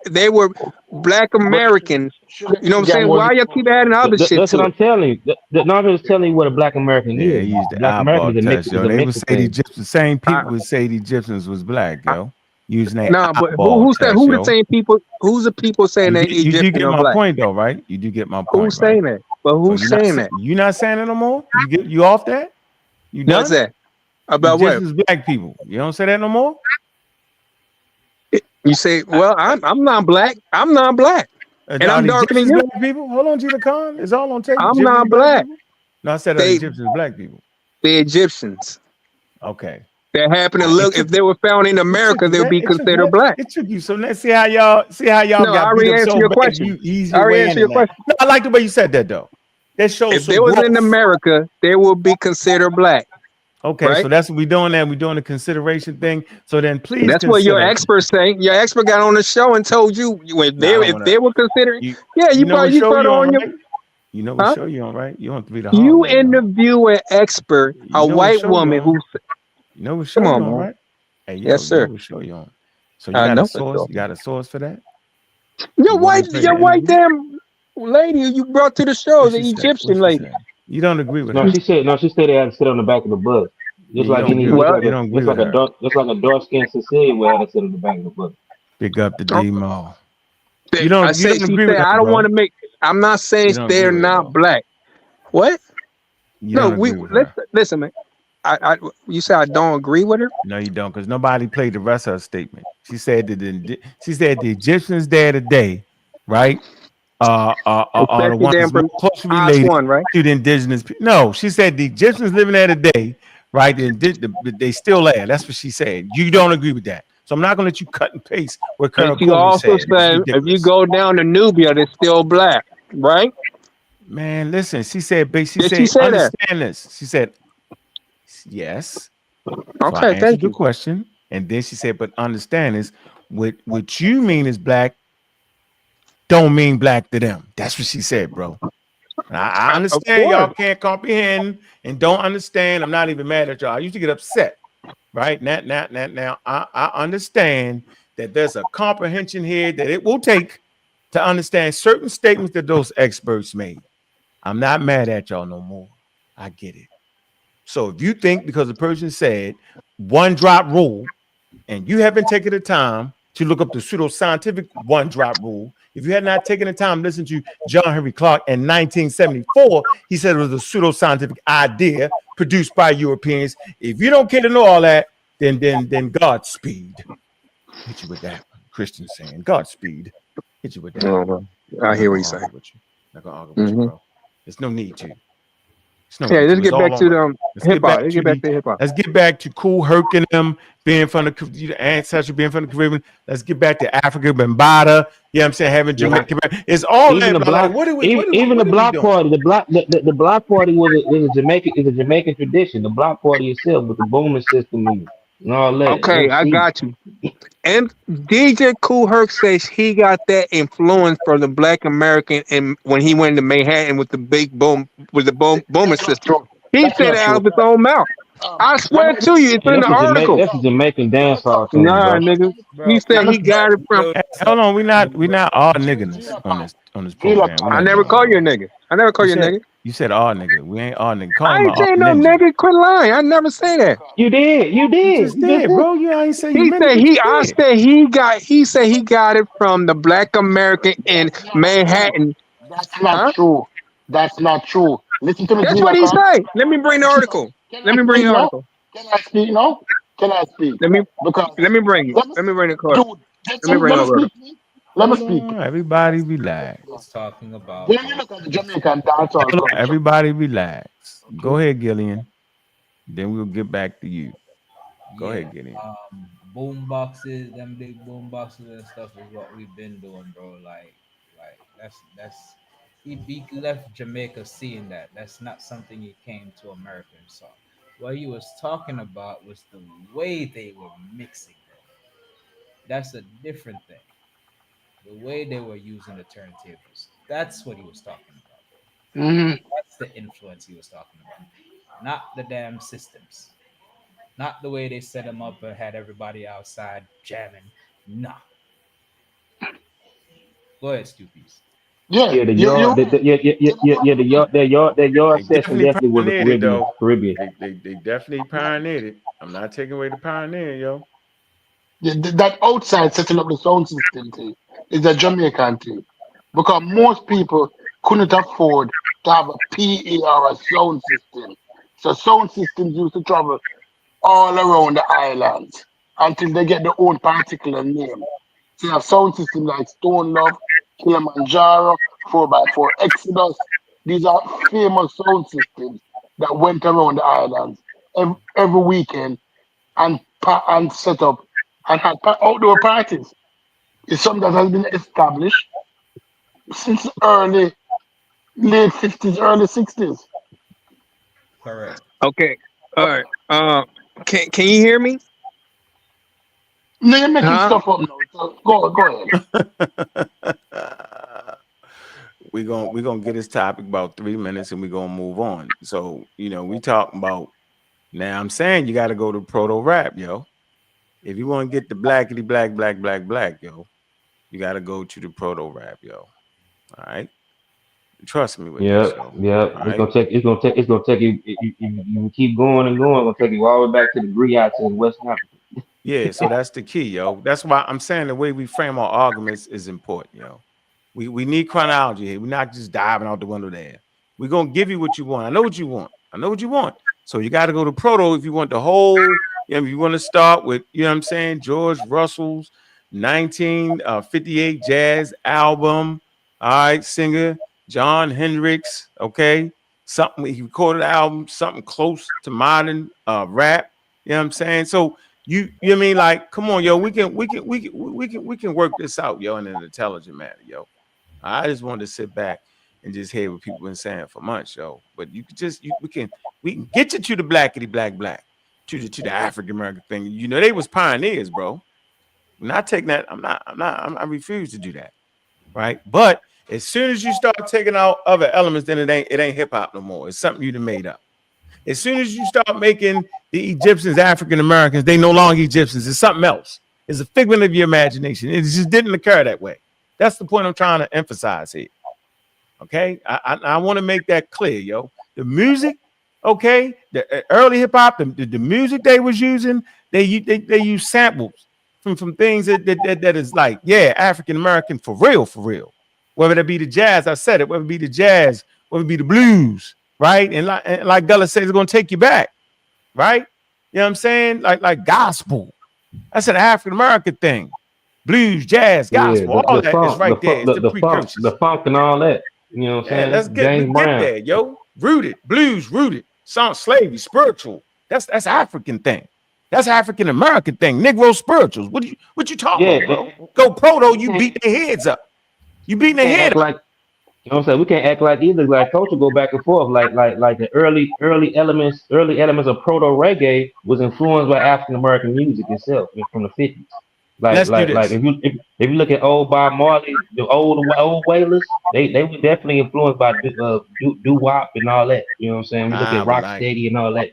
they were Black Americans. You know what I'm saying? Why y'all keep adding other shit That's what I'm telling you. I'm just telling you what a Black American is. He used the Black eyeball American test, yo. They would say the Egyptians, same people would say the Egyptians was black, yo. Using that but who said who the same people? Who's the people saying that Egyptians you do get my black? point though, right? You do get my point. Who's saying that? But who's saying that? You not saying it no more? You off that? You done? What's that? About what? Black people. You don't say that no more? You say, well, I'm not black. I'm not black. And I'm darker than you. Black people? Hold on, Gina Khan. It's all on tape. I'm not black. No, I said the Egyptians black people. The Egyptians. Okay. That happen to look, if they were found in America, they would be considered black. It took you. So let's see how y'all no, got I already answered your question. I already answered your question. No, I like the way you said that though. That shows if they was in America, they would be considered black. Okay, right? So that's what we're doing. We're doing the consideration thing. So then, please. That's what your experts say. Your expert got on the show and told you if they were considered. You brought on your. You know what show you on, right? You on to be the. You interview an expert, a white woman who. You know what show you on, right? Hey, yes, sir. You know what show you on. So you got a source. You got a source for that. Your white damn lady you brought to the show, the Egyptian lady. You don't agree with her? No, she said they had to sit on the back of the bus. Just like a dark skinned Sicilian would have to sit on the back of the bus. Pick up the demo. You don't agree with her, I don't want to make. I'm not saying they're not black. What? No, listen, man. You say I don't agree with her? No, you don't, because nobody played the rest of her statement. She said that the Egyptians there today, right? Are the ones closely related to the indigenous people. No, she said the Egyptians living there today, right? They still there. That's what she said. You don't agree with that. So I'm not going to let you cut and paste what Colonel She also said if you go down to Nubia, they're still black, right? Man, listen, she said understand this. She said, yes. Okay, so I answered the question. And then she said, but understand this. What you mean is black don't mean black to them. That's what she said, bro. I understand y'all can't comprehend and don't understand. I'm not even mad at y'all. I used to get upset, right? Now I understand that there's a comprehension here that it will take to understand certain statements that those experts made. I'm not mad at y'all no more. I get it. So if you think because the person said one drop rule, and you haven't taken the time to look up the pseudoscientific one drop rule, if you had not taken the time to listen to John Henry Clark in 1974, he said it was a pseudoscientific idea produced by Europeans. If you don't care to know all that, then Godspeed. Hit you with that. Christian saying Godspeed. Hit you with that. I hear what you're saying. Not gonna argue with you, bro. There's no need to. Yeah, let's get back to the hip hop. Let's get back to hip hop. Let's get back to Kool Herc and them being from the ancestry, being from the Caribbean. Let's get back to Africa, Bambaataa. You know what I'm saying? Having Jamaica. It's all even that. The block, like, even the block party. The block party was a Jamaican tradition. The block party itself with the booming system and all that. Okay, I got you. And DJ Kool Herc says he got that influence from the Black American, and when he went to Manhattan with the big boom, with the booming system, he said it out of his own mouth. I swear to you, it's in the article. That's a Jamaican dance hall. Nah, nigga. He said he got it from. Hold on, we not all niggas on this program. I never call you a nigga. I never call you a nigga. You said all nigga. We ain't all nigga. I ain't saying no nigga. Quit lying. I never say that. You did. You just did, bro. You ain't say he said he said he got it from the Black American in Manhattan. That's not true. That's not true. Listen to me. That's what he said. Let me bring the article. Let me bring the article. Can I speak now? Can I speak? Let me bring it. Let me bring the article. Let me speak. Everybody relax. Talking about. When you look at the Jamaican dancehall, everybody relax. Go ahead, Gillian. Then we'll get back to you. Go ahead, Gillian. Boom boxes, them big boom boxes and stuff is what we've been doing, bro. Like that's he left Jamaica seeing that. That's not something he came to America and saw. What he was talking about was the way they were mixing, bro. That's a different thing. The way they were using the turntables. That's what he was talking about. Mm-hmm. That's the influence he was talking about. Not the damn systems. Not the way they set them up and had everybody outside jamming. Nah. Go ahead, Stupies. The yard session definitely was the Caribbean. They definitely pioneered it. I'm not taking away the pioneer, yo. That outside setting up the sound system thing is a Jamaican thing, because most people couldn't afford to have a PA or a sound system. So sound systems used to travel all around the islands until they get their own particular name. So you have sound systems like Stone Love, Kilimanjaro, 4x4 Exodus. These are famous sound systems that went around the islands every weekend and set up and had outdoor parties. It's something that has been established since late 50s, early 60s. Correct. Okay. All right. Can you hear me? No, you're making stuff up now. So go ahead. We're gonna get this topic about 3 minutes and we're gonna move on. So, we talking about now. I'm saying you gotta go to proto rap, yo. If you want to get the blackity black, yo, you gotta go to the proto rap, yo. All right. Trust me with this. Yeah. It's gonna take you. You keep going and going. It's gonna take you all the way back to the griots in West Africa. Yeah, so that's the key, yo. That's why I'm saying the way we frame our arguments is important, yo. We need chronology here. We're not just diving out the window there. We're gonna give you what you want. I know what you want. So you got to go to proto if you want the whole. If you want to start with, George Russell's 1958 jazz album. All right, singer John Hendricks. Okay, something he recorded an album, something close to modern rap. You know what I'm saying? So you mean like, come on, yo, we can work this out, yo, in an intelligent manner, yo. I just wanted to sit back and just hear what people been saying for months, yo. But you could just we can get you to the blackity black. To the African American thing, they was pioneers, bro. I'm not taking that. I refuse to do that, right? But as soon as you start taking out other elements, then it ain't hip hop no more. It's something you done made up. As soon as you start making the Egyptians African Americans, they no longer Egyptians. It's something else. It's a figment of your imagination. It just didn't occur that way. That's the point I'm trying to emphasize here. Okay, I want to make that clear, yo. The music Okay, the early hip hop, the music they was using, they use samples from things that is like, yeah, African American for real, for real. Whether it be the jazz, I said it, whether it be the jazz, whether it be the blues, right? And like Gullah says, it's gonna take you back, right? You know what I'm saying? Like gospel. That's an African American thing. Blues, jazz, Yeah, gospel, all the that is funk, right there. It's the the precursors. funk and all that. You know what Yeah, I'm saying? let's James get Brown. there, yo. Rooted, blues, rooted, song, slavery, spiritual. That's African thing. That's African American thing. Negro spirituals. What you talking Yeah, about, bro? Go proto, we you can't beat their heads up. You we beating their can't head act up. like you know what I'm saying. We can't act like either. Like culture go back and forth. Like the early elements of proto reggae was influenced by African American music itself from the 50s. Let's do Like this. if you look at old Bob Marley, the old Wailers, they were definitely influenced by doo wop and all that. You know what I'm saying? We look at Well, like Rocksteady and all that.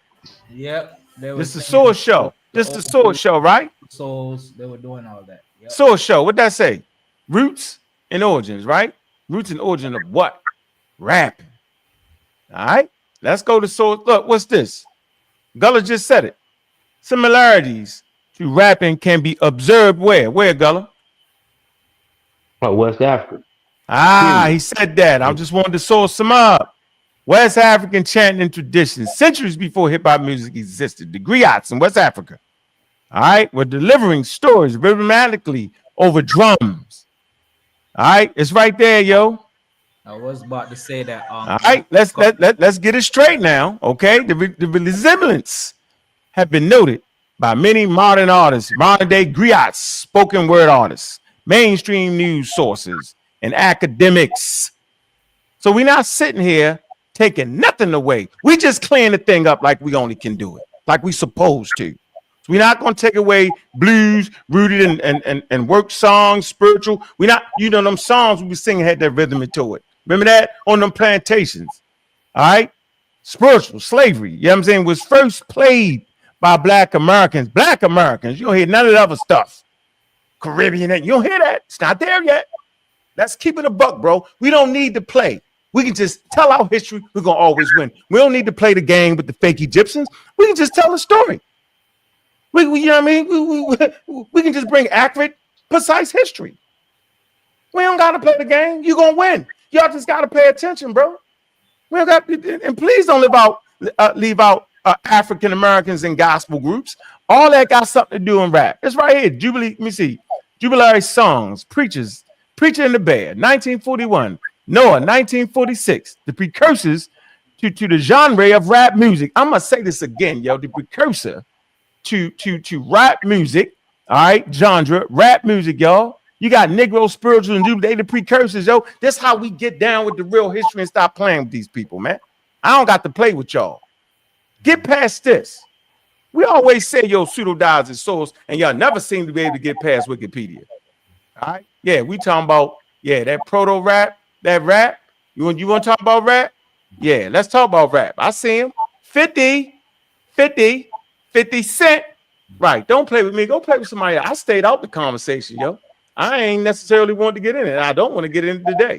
Yep, they were this the singing sword show. the This the old sword school show, right? souls. They were doing all that. Yep. Sword show. What that say? Roots and origins, right? Roots and origin of what? Rapping. All right. Let's go to sword. Look, what's this? Gullah just said it. Similarities to rapping can be observed where? Where, Gullah? Oh, West Africa. Ah, Period. he said that. I just wanted to source some up. West African chanting traditions, centuries before hip hop music existed. The griots in West Africa, all right, were delivering stories rhythmically over drums. All right, it's right there, yo. I was about to say that. All right, let's get it straight now. Okay, the resemblance have been noted by many modern artists, modern day griots, spoken word artists, mainstream news sources, and academics. So we're not sitting here taking nothing away. We just clearing the thing up like we only can do it, like we supposed to. So we're not going to take away blues, rooted and work songs, spiritual. We're not, them songs we were singing had that rhythm to it. Remember that on them plantations? All right. Spiritual slavery, you know what I'm saying, was first played by Black Americans. Black Americans. You don't hear none of the other stuff. Caribbean, you don't hear that. It's not there yet. Let's keep it a buck, bro. We don't need to play. We can just tell our history. We're going to always win. We don't need to play the game with the fake Egyptians. We can just tell the story. You know what I mean? We can just bring accurate, precise history. We don't got to play the game. You're going to win. Y'all just got to pay attention, bro. We don't got, and please don't leave out African Americans and gospel groups. All that got something to do in rap. It's right here. Jubilee, let me see. Jubilary songs, preachers, Preacher in the Bear, 1941. Noah, 1946. The precursors to the genre of rap music. I'm gonna say this again, yo. The precursor to rap music. All right, genre, rap music, y'all. You got Negro spirituals and Jubilee, they the precursors, yo. This how we get down with the real history and stop playing with these people, man. I don't got to play with y'all. Get past this. We always say yo pseudo dies and souls, and y'all never seem to be able to get past Wikipedia. All right, yeah, we talking about that proto rap, that rap. You want to talk about rap? Yeah, let's talk about rap. I see him 50 Cent. Right, don't play with me. Go play with somebody else. I stayed out the conversation, yo. I ain't necessarily want to get in it. I don't want to get in it today.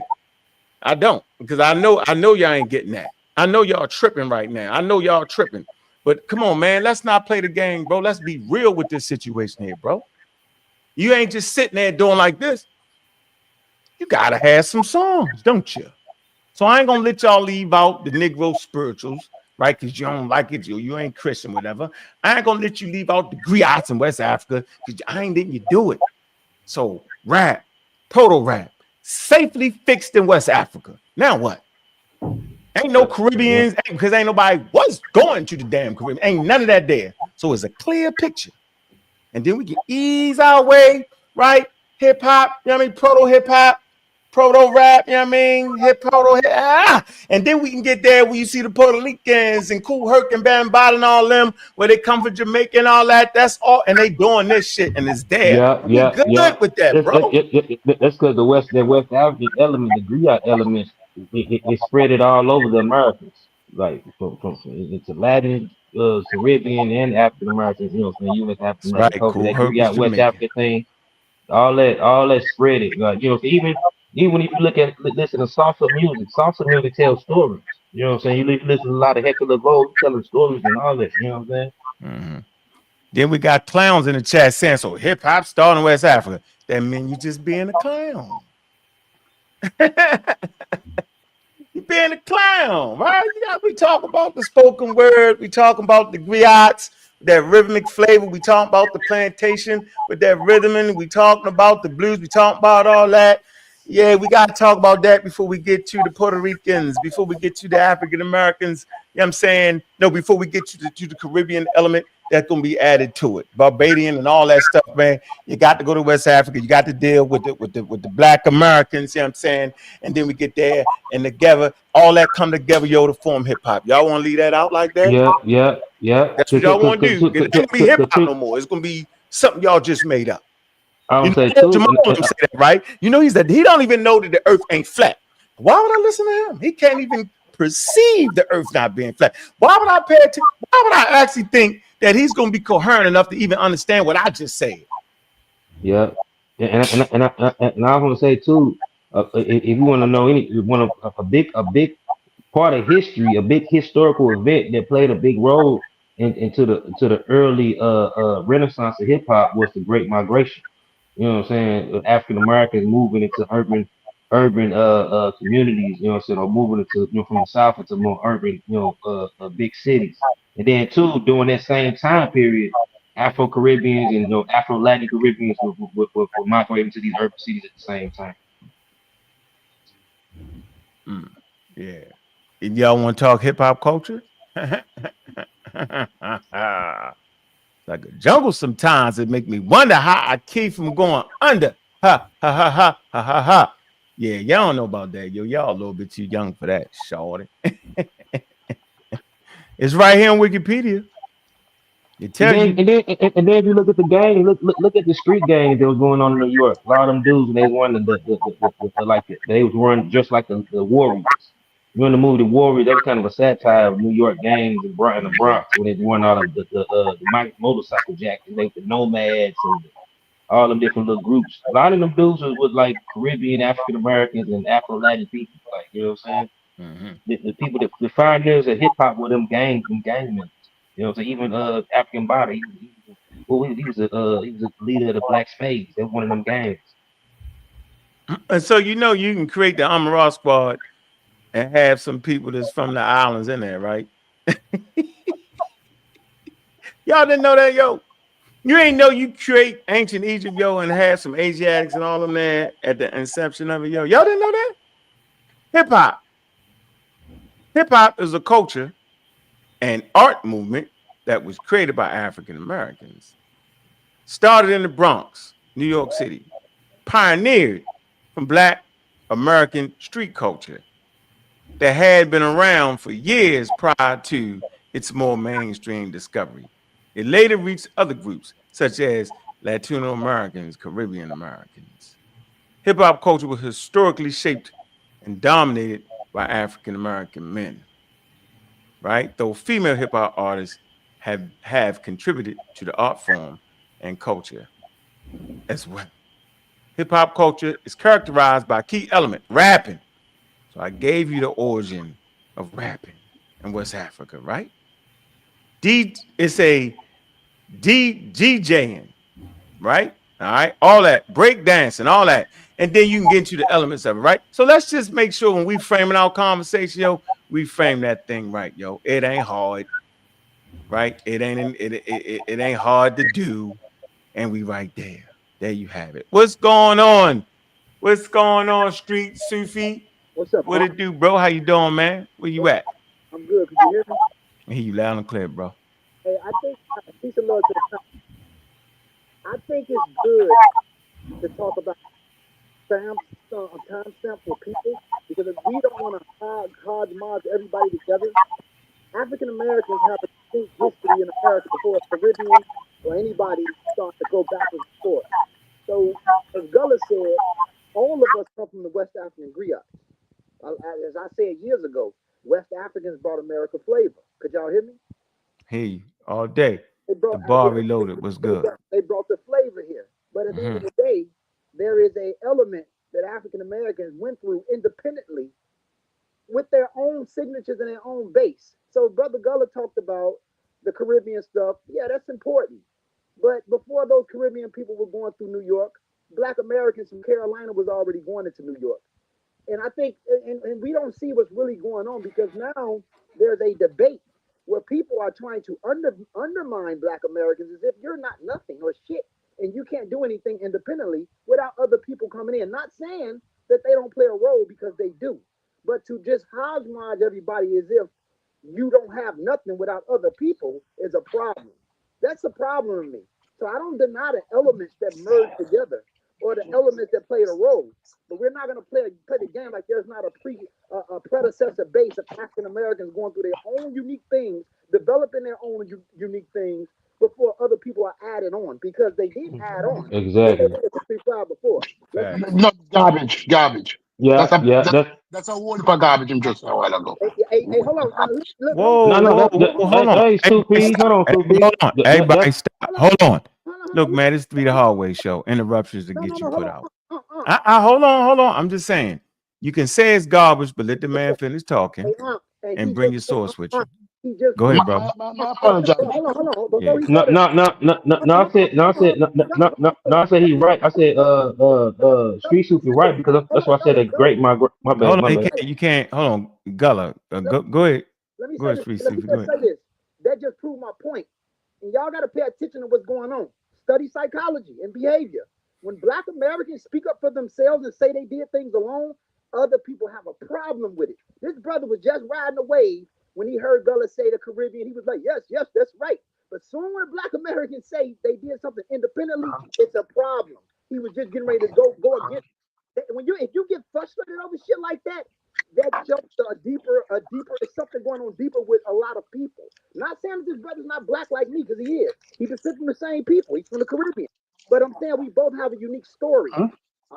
I don't, because I know y'all ain't getting that. I know y'all tripping right now. I know y'all tripping. But come on, man, let's not play the game, bro. Let's be real with this situation here, bro. You ain't just sitting there doing like this. You gotta have some songs, don't you? So I ain't gonna let y'all leave out the Negro spirituals, right? Because you don't like it, you ain't Christian, whatever. I ain't gonna let you leave out the griots in West Africa because I ain't letting you do it. So rap, proto rap, safely fixed in West Africa. Now what? Ain't no Caribbeans, because ain't nobody was going to the damn Caribbean. Ain't none of that there. So it's a clear picture. And then we can ease our way, right? Hip hop, you know what I mean? Proto hip hop, proto rap, you know what I mean? And then we can get there where you see the Puerto Ricans and Kool Herc and Bambaataa and all them, where they come from Jamaica and all that. That's all, and they doing this shit and it's there. We good with that, bro. That's because the West African element, the griot elements, it spread it all over the Americas. Like from it's Latin, Caribbean, and African Americans. You know, what I'm saying, U.S. African That's American right. culture, Kool that Herc was griot West Jamaican. African thing, all that spread it. Like, you know, even if you listen to salsa music tells stories. You know what I'm saying? You listen to a lot of Heckler LeVeaux telling stories and all that. You know what I'm saying? Then we got clowns in the chat saying, so hip hop starting in West Africa. That mean you just being a clown. You being a clown, right? We talk about the spoken word. We talking about the griots, that rhythmic flavor. We talking about the plantation with that rhythm. And we talking about the blues. We talking about all that. Yeah, we got to talk about that before we get to the Puerto Ricans, before we get to the African Americans. You know what I'm saying? No, before we get to the Caribbean element that's going to be added to it. Barbadian and all that stuff, man. You got to go to West Africa. You got to deal with the Black Americans, you know what I'm saying? And then we get there and together, all that come together, yo, to form hip hop. Y'all want to leave that out like that? Yeah. That's what y'all want to do. It ain't going to be hip hop no more. It's going to be something y'all just made up. I You would say know, too. Jamal say that, right? You know, he don't even know that the earth ain't flat. Why would I listen to him? He can't even perceive the earth not being flat. Why would I pay attention? Why would I actually think that he's going to be coherent enough to even understand what I just said? Yeah, and I want to say too. If you want to know a big part of history, a big historical event that played a big role into the early renaissance of hip hop was the Great Migration. You know what I'm saying? African Americans moving into urban communities, you know what I'm saying, or moving into, from the south into more urban, big cities. And then too, during that same time period, Afro Caribbeans and Afro Latin Caribbeans were migrating to these urban cities at the same time. Yeah. And y'all want to talk hip hop culture? Like a jungle sometimes. It make me wonder how I keep from going under. Ha ha ha ha ha ha ha. Yeah, y'all don't know about that, yo. Y'all a little bit too young for that, shorty. It's right here on Wikipedia. It And tell then, you. and then, and then, if you look at the gang, look at the street gangs that was going on in New York. A lot of them dudes, and they won they was run just like the Warriors. You know, in the movie The Warriors, that was kind of a satire of New York gangs and the Bronx when they won all of the motorcycle jacks and they the nomads and all them different little groups. A lot of them dudes was like Caribbean, African Americans, and Afro Latin people. Like, you know what I'm saying? The people that the pioneers of hip hop were them gang members. You know, so even African Body, he was a leader of the Black Spades. They were one of them gangs. And so you know you can create the Amara squad and have some people that's from the islands in there, right? Y'all didn't know that, yo. You ain't know you create ancient Egypt, yo, and have some Asiatics and all them there at the inception of it, yo. Y'all didn't know that? Hip hop. Hip hop is a culture and art movement that was created by African Americans. Started in the Bronx, New York City. Pioneered from Black American street culture that had been around for years prior to its more mainstream discovery. It later reached other groups such as Latino Americans, Caribbean Americans. Hip hop culture was historically shaped and dominated by African American men, right? Though female hip hop artists have contributed to the art form and culture as well. Hip hop culture is characterized by a key element, rapping. So I gave you the origin of rapping in West Africa, right? It's a DJing, right? All right, all that break dancing, all that, and then you can get into the elements of it, right? So let's just make sure when we framing our conversation, yo, we frame that thing right, yo. It ain't hard, right? It ain't hard to do, and we right there. There you have it. What's going on? What's going on, Street Sufi? What's up, What Pop? it do, bro? How you doing, man? Where you at? I'm good. Could you hear me? I hear you loud and clear, bro. Hey, I think peace and love to the top. I think it's good to talk about time stamp for people because if we don't want to hodgepodge everybody together, African Americans have a distinct history in America before Caribbean or anybody start to go backwards and forth. So, as Gullah said, all of us come from the West African griot. As I said years ago, West Africans brought America flavor. Could y'all hear me? Hear you all day. They The brought bar reloaded. What's good? they brought the flavor here. But at the end of the day, there is a element that African Americans went through independently with their own signatures and their own base. So Brother Gullah talked about the Caribbean stuff. Yeah, that's important. But before those Caribbean people were going through New York, Black Americans from Carolina was already going into New York. And I think, and we don't see what's really going on because now there's a debate where people are trying to undermine Black Americans as if you're not nothing or shit and you can't do anything independently without other people coming in. Not saying that they don't play a role because they do, but to just hodgepodge everybody as if you don't have nothing without other people is a problem. That's a problem to me. So I don't deny the elements that merge together or the elements that played a role. But we're not going to play the game like there's not a predecessor base of African Americans going through their own unique things, developing their own unique things before other people are added on because they did add on, but they Exactly. were specified before. Facts. No, garbage. Yeah, That's a yeah. that's a whole heap of garbage him just a while ago. Hey, hold on. Now, look, Whoa, No, whoa, that, whoa, hold hey, on. hey, Everybody Sufi, hold stop. on, Hey, Sufi. hold on. Everybody stop. hold on, Hold on. hold Look, on. man, this be the hallway show. Interruptions to No, get no, you no, hold put on. out. I hold on. I'm just saying. You can say it's garbage, but let the man finish talking And and bring your source with you. he just Go proved ahead, My, brother. my, my apologies. hold on. Before Yeah. he No, go there, no, no, no, no, no. I said he right. I said, Street Sufi right because that's why I said a great. My bad, Hold my on. bad. You can't. Hold on. Gullah. Go ahead. let me Go say ahead, this. Street Let me Sufi. Go just ahead. say this. That just proved my point. And y'all got to pay attention to what's going on. Study psychology and behavior. When Black Americans speak up for themselves and say they did things alone, other people have a problem with it. This brother was just riding a wave when he heard Gullah say the Caribbean. He was like, yes, yes, that's right. But soon when Black Americans say they did something independently, it's a problem. He was just getting ready to go against. When you if you get frustrated over shit like that, that shows a deeper it's something going on deeper with a lot of people. Not saying that this brother's not black like me, because he is. He descends from the same people. He's from the Caribbean. But I'm saying we both have a unique story. Huh?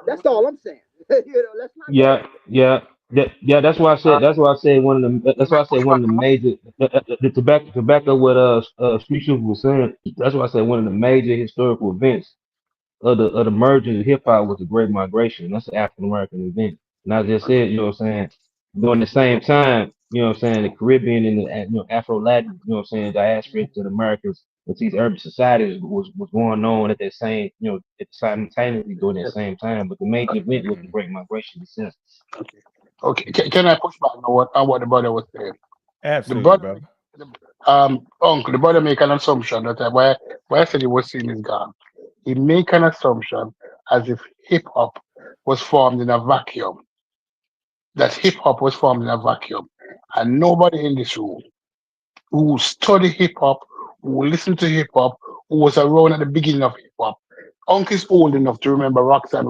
That's all I'm saying. Let's not go Yeah, yeah, yeah. That's why I said. That's why I said one of the. That's why I said one of the major. The tobacco. What Street Shooter was saying. That's why I said one of the major historical events of the merging of hip hop was the Great Migration. That's an African American event. And I just said, you know what I'm saying, during the same time, you know what I'm saying, the Caribbean and the Afro Latin, you know what I'm saying, diaspora to the Americas with these urban societies was going on at that same, at simultaneously during that same time. But the major event was the Great Migration itself. Okay. Can I push back on what the brother was saying? The Absolutely, brother make brother. uncle, the brother make an assumption that why I said he was seeing his God. He make an assumption as if hip hop was formed in a vacuum. That hip hop was formed in a vacuum. And nobody in this room who study hip hop, who listen to hip hop, who was around at the beginning of hip hop. Uncle is old enough to remember Roxanne,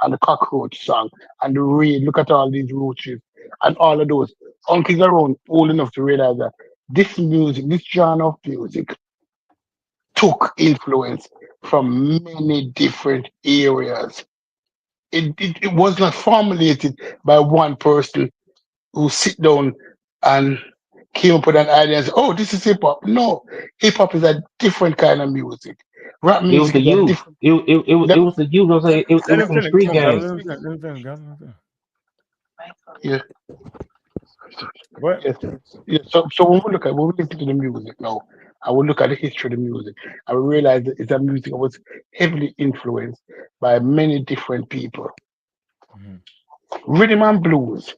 and the Cockroach song, and the Raid. Look at all these roaches and all of those. Uncle is around old enough to realize that this music, this genre of music, took influence from many different areas. It was not formulated by one person who sit down and came up with an idea and say, oh, this is hip hop. No, hip hop is a different kind of music. Rap It was music the is a youth. different. It Let me was the youth. I was let saying me it Let was him let me from finish. street Come on, Gullah. gangs. Let him finish. Let him finish, Gullah. Let him finish. yeah What? yes yeah. So when we listen to the music now, I will look at the history of the music. I will realize that it's a music that was heavily influenced by many different people. Mhm. Rhythm and blues,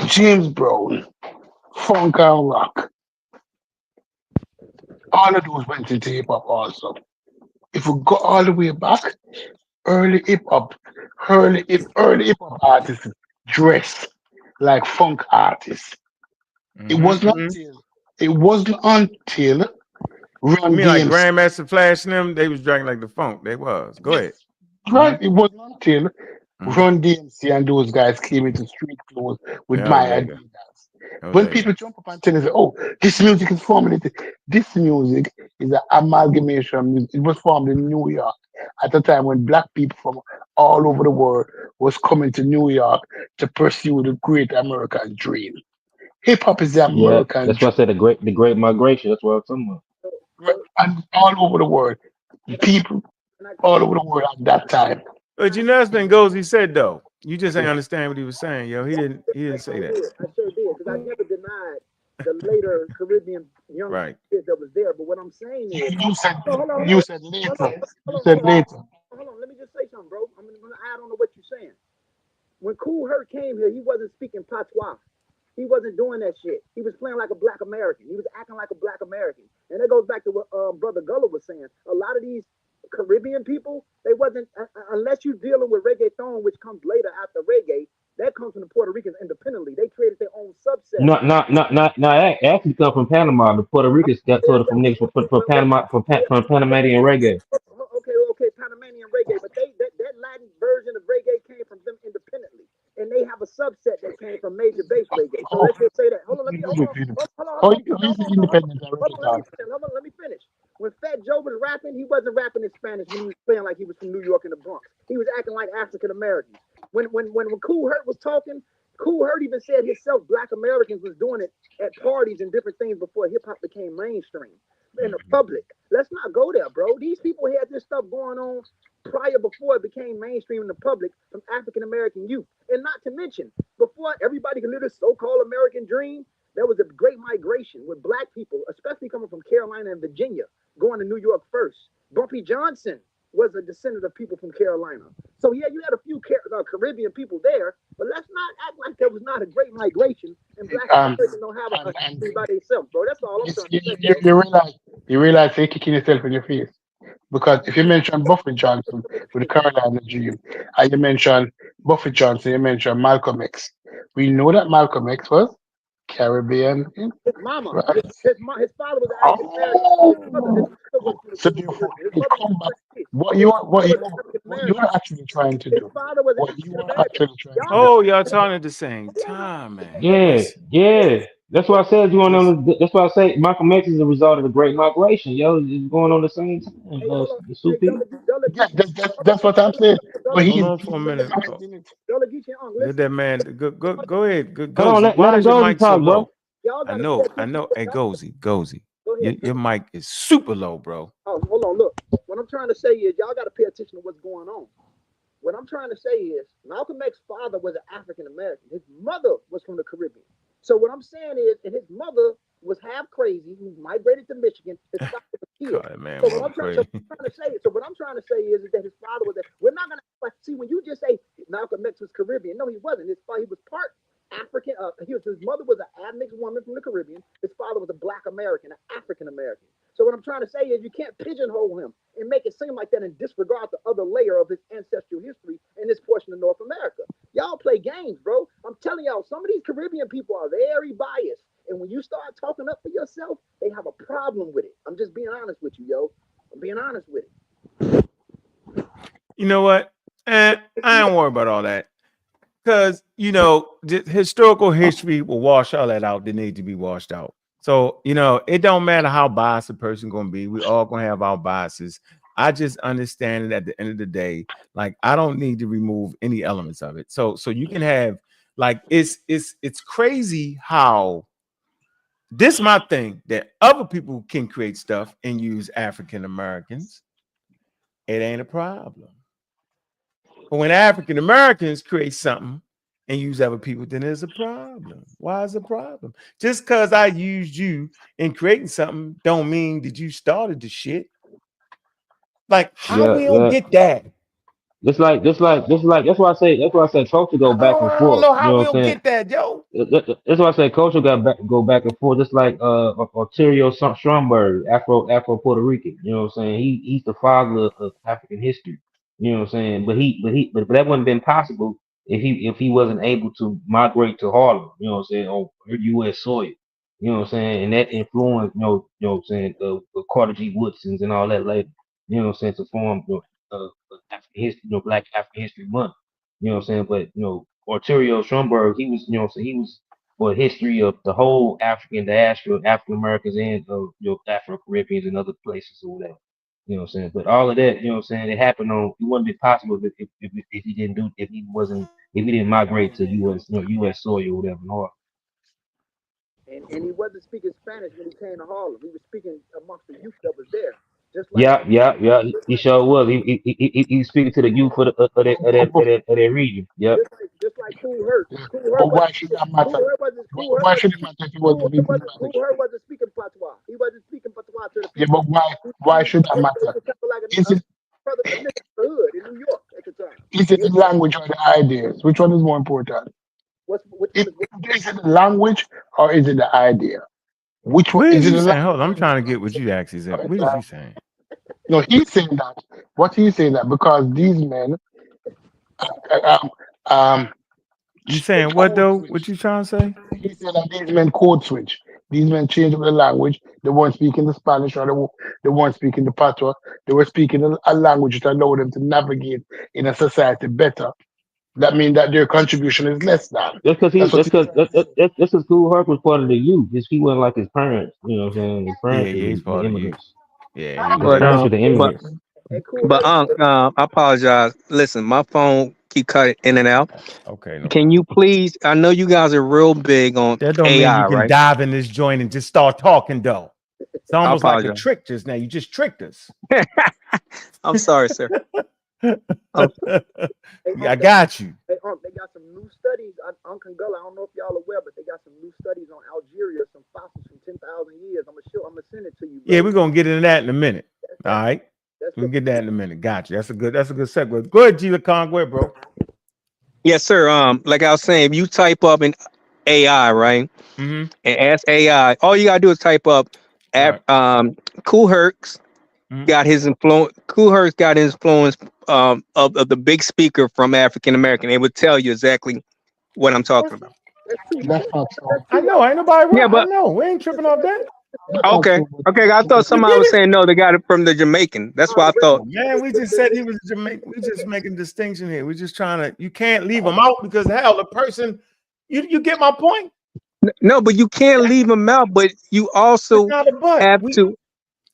James Brown, funk and rock, all of those went into hip hop also. If we go all the way back, early hip hop, early hip hop artists dress like funk artists. It wasn't Mm-hmm. until it wasn't until You Run mean like DMC. Grandmaster Flash and them? They was drinking like the funk. They was. Go Yes, ahead. right. It wasn't until Mm-hmm. Run DMC and those guys came into street clothes with That was my later. Adidas. That was When later. people jump up and tell us, "Oh, this music is formulated," this music is an amalgamation of music. It was formed in New York at the time when black people from all over the world was coming to New York to pursue the great American dream. Hip hop is the Yeah, American that's why I dream, said the Great Migration. That's what I was talking about. right? And all over the world, can I, people can I all comment? over the world at that time. But you know, that's been goes. He said though. You just ain't understand what he was saying, yo. He didn't say that. I sure did, because I never denied the later Caribbean young Right. kid that was there. But what I'm saying is, You said hold on, hold you on, said hold later. on, You hold on, said hold on, later. hold on. Let me just say something, bro. I'm gonna add on to what you're saying. When Cool Herc came here, he wasn't speaking patois. He wasn't doing that shit. He was playing like a black American. He was acting like a black American. And that goes back to what Brother Gullah was saying. A lot of these Caribbean people, they wasn't, unless you're dealing with reggaeton, which comes later after reggae, that comes from the Puerto Ricans independently. They created their own subset. Not actually come from Panama. The Puerto Ricans got Yeah, sort of from yeah, niggas from Panama from Panamanian reggae. okay, Panamanian reggae, but that Latin version of reggae came from them independently, and they have a subset that came from major bass reggae. So Oh, let's just say that. Hold on, let me hold on, independent. hold on, hold How on, you is hold it on, hold on, independent hold on, let me reggaeton? finish. Hold on, let me finish. When Fat Joe was rapping, he wasn't rapping in Spanish when he was playing like he was from New York and the Bronx. He was acting like African Americans. When Cool Herc was talking, Cool Herc even said himself, Black Americans was doing it at parties and different things before hip hop became mainstream in the public. Let's not go there, bro. These people had this stuff going on prior before it became mainstream in the public from African American youth. And not to mention, before everybody could live this so-called American dream, there was a great migration with black people, especially coming from Carolina and Virginia, going to New York first. Bumpy Johnson was a descendant of people from Carolina. So yeah, you had a few Caribbean people there, but let's not act like there was not a great migration and black Um, Americans don't have a and history by themselves, bro. That's all I'm it's, trying to say, bro. you realize you're kicking yourself in your face because if you mention Buffett Johnson with the Carolina Dream, and you mention Buffett Johnson, you mention Malcolm X. We know that Malcolm X was Caribbean, His mama, right? his father was African American. His Oh, mother was so therefore his it mother was come back. French. What His you are, father was African what you American. are actually trying to His do, father was what you African are American. actually trying to Y'all do. got Oh, y'all talking at the same time, man. Yeah, Listen, yeah. That's why I said you want just on. That's why I say Malcolm X is a result of the Great Migration. Yo, it's going on the same time. hey, hold on. The Hey, Sufi. Gullah Yeah, Geechee. that's what I'm saying. But Gullah hold he's on Geechee. for a he's the minute. master Oh, in it. Gullah Geechee, let listen. that man go ahead. Hold on, Gozy. let Why him is your go and mic so talk, bro. low? Y'all I got to pay know, I attention. know. Hey, Gozy. Go ahead. Your mic is super low, bro. Oh, hold on. Look, what I'm trying to say is y'all got to pay attention to what's going on. What I'm trying to say is Malcolm X's father was an African American. His mother was from the Caribbean. So what I'm saying is, and his mother was half crazy, who migrated to Michigan. His father was God, killed. that man So what mother I'm trying, so crazy. what I'm trying to say, so what I'm trying to say is that his father was. We're not gonna like see when you just say Malcolm X was Caribbean. No, he wasn't. He was part African. His mother was an admixed woman from the Caribbean. His father was a Black American, an African American. So what I'm trying to say is you can't pigeonhole him and make it seem like that and disregard the other layer of his ancestral history in this portion of North America. Y'all play games, bro. I'm telling y'all, some of these Caribbean people are very biased. And when you start talking up for yourself, they have a problem with it. I'm just being honest with you, yo. I'm being honest with You know what? I don't worry about all that. Because, historical history will wash all that out that need to be washed out. So, it don't matter how biased a person gonna be. We all gonna have our biases. I just understand it at the end of the day. Like, I don't need to remove any elements of it. So you can have like it's crazy how this my thing that other people can create stuff and use African Americans. It ain't a problem. But when African Americans create something and use other people, then there's a problem. Why is a problem? Just because I used you in creating something don't mean that you started the shit. Like, how Yeah, we don't yeah. get that? Just like. That's why I say culture go I back and don't forth. know You how know we what I'm don't saying? get that, yo. That's why I say culture go back and forth, just like Arterio Stromberg, Afro Puerto Rican. You know what I'm saying? He's the father of African history. You know what I'm saying? But that wouldn't have been possible if he wasn't able to migrate to Harlem. You know what I'm saying? On U.S. soil. You know what I'm saying? And that influenced what I'm saying the Carter G. Woodsons and all that later. You know what I'm saying? To form African history, Black African History Month. You know what I'm saying? But Arterio Schomburg, he was, so he was for history of the whole African diaspora, African Americans and Afro Caribbeans and other places or whatever. You know what I'm saying? But all of that, you know what I'm saying, it happened it wouldn't be possible if he didn't do if he didn't migrate to US, US soil or whatever. No. you. And he wasn't speaking Spanish when he came to Harlem. He was speaking amongst the youth that was there. Just like Yeah. He sure was. He speaking to the youth of that region. Yep. just like Cool Herc. But why should that matter? Why should it matter if he wasn't speaking the language? Cool Herc wasn't speaking patois. He wasn't speaking patois to the Yeah, people. but why should that matter? Is it Brother from the hood in New York at the time. is it the language or the ideas? Which one is more important? Which one Is, is is it the language or is it the idea? Which one What is is it? you The saying? language? Hold on, I'm trying to get what you actually said. What is you saying? No, he's saying that. What he's saying that because these men, um, um, You saying what code though? switch. What you trying to say? He said that these men code switch. These men changed the language. They weren't speaking the Spanish or they weren't speaking the patois. They were speaking a language that allowed them to navigate in a society better. That means that their contribution is less than. That's because That's what he's trying to say. that's because Cool Herc was part of the youth. He wasn't like his parents. You know what I'm saying? His Yeah, parents yeah, he's were part of you. immigrants. Yeah, he His But was. parents were the immigrants. Cool but Herc? I apologize. Listen, my phone keep cutting in and out. Okay, no. Can you please? I know you guys are real big on That don't mean AI, you can right? dive in this joint and just start talking though. It's almost like a apologize. trick just now. You just tricked us. I'm sorry, sir. I got you. They got some new studies on Ankh Engozi. I don't know if y'all aware, but they got some new studies on Algeria, some fossils from 10,000 years. I'm gonna send it to you. Yeah, we're gonna get into that in a minute. All right. That's We can get that in a minute. Got you. That's a good segue. Go ahead, Gila Khan. Go ahead, bro. Yes, sir. Like I was saying, if you type up in AI, right, Mm-hmm. and ask AI, all you gotta do is type up, Cool Herc's Mhm. got his influence. Cool Herc's got his influence of the big speaker from African American. It would tell you exactly what I'm talking about. That's true. That's not so. I know. Ain't nobody right. Yeah, but I know. We ain't tripping off that. That's not okay. so. I thought somebody was saying no, they got it from the Jamaican. That's why I thought. Man, we just said he was Jamaican. We just making distinction here. We're just trying to. You can't leave him out because hell, the person. You get my point. No, but you can't leave them out. But you also It's not a but. have to.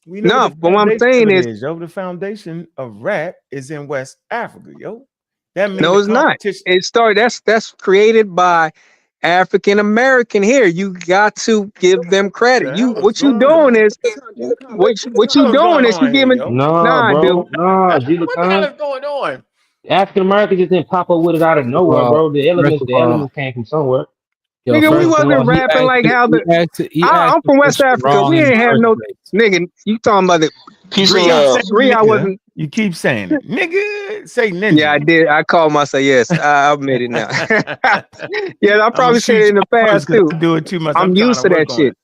We know No, what the but what I'm foundation saying of it is, yo, the foundation of rap is in West Africa, yo. That means no, the it's not. competition. It started. That's created by African American here. You got to give them credit. The You hell is what you going on? doing is what you Hell is doing going is you on here, giving yo? Nah, dude. bro. Nah, Gila What the hell Khan. is going on? African Americans just didn't pop up with it out of nowhere, Well, bro. The first of all, elements came from somewhere. yo, Nigga, we first of all, wasn't rapping like how the he asked I'm the from West question Africa. wrong We in the ain't have first no place. nigga. You talking about the Peace You and keep love. saying Gree? I nigga. wasn't. You keep saying it. Nigga, say ninja. Yeah, I did. I called myself. Yes, I admit it now. Yeah, I I'm probably gonna said shoot it you in the first past because too. I do it too much. I'm I'm trying used to to that work on shit. it.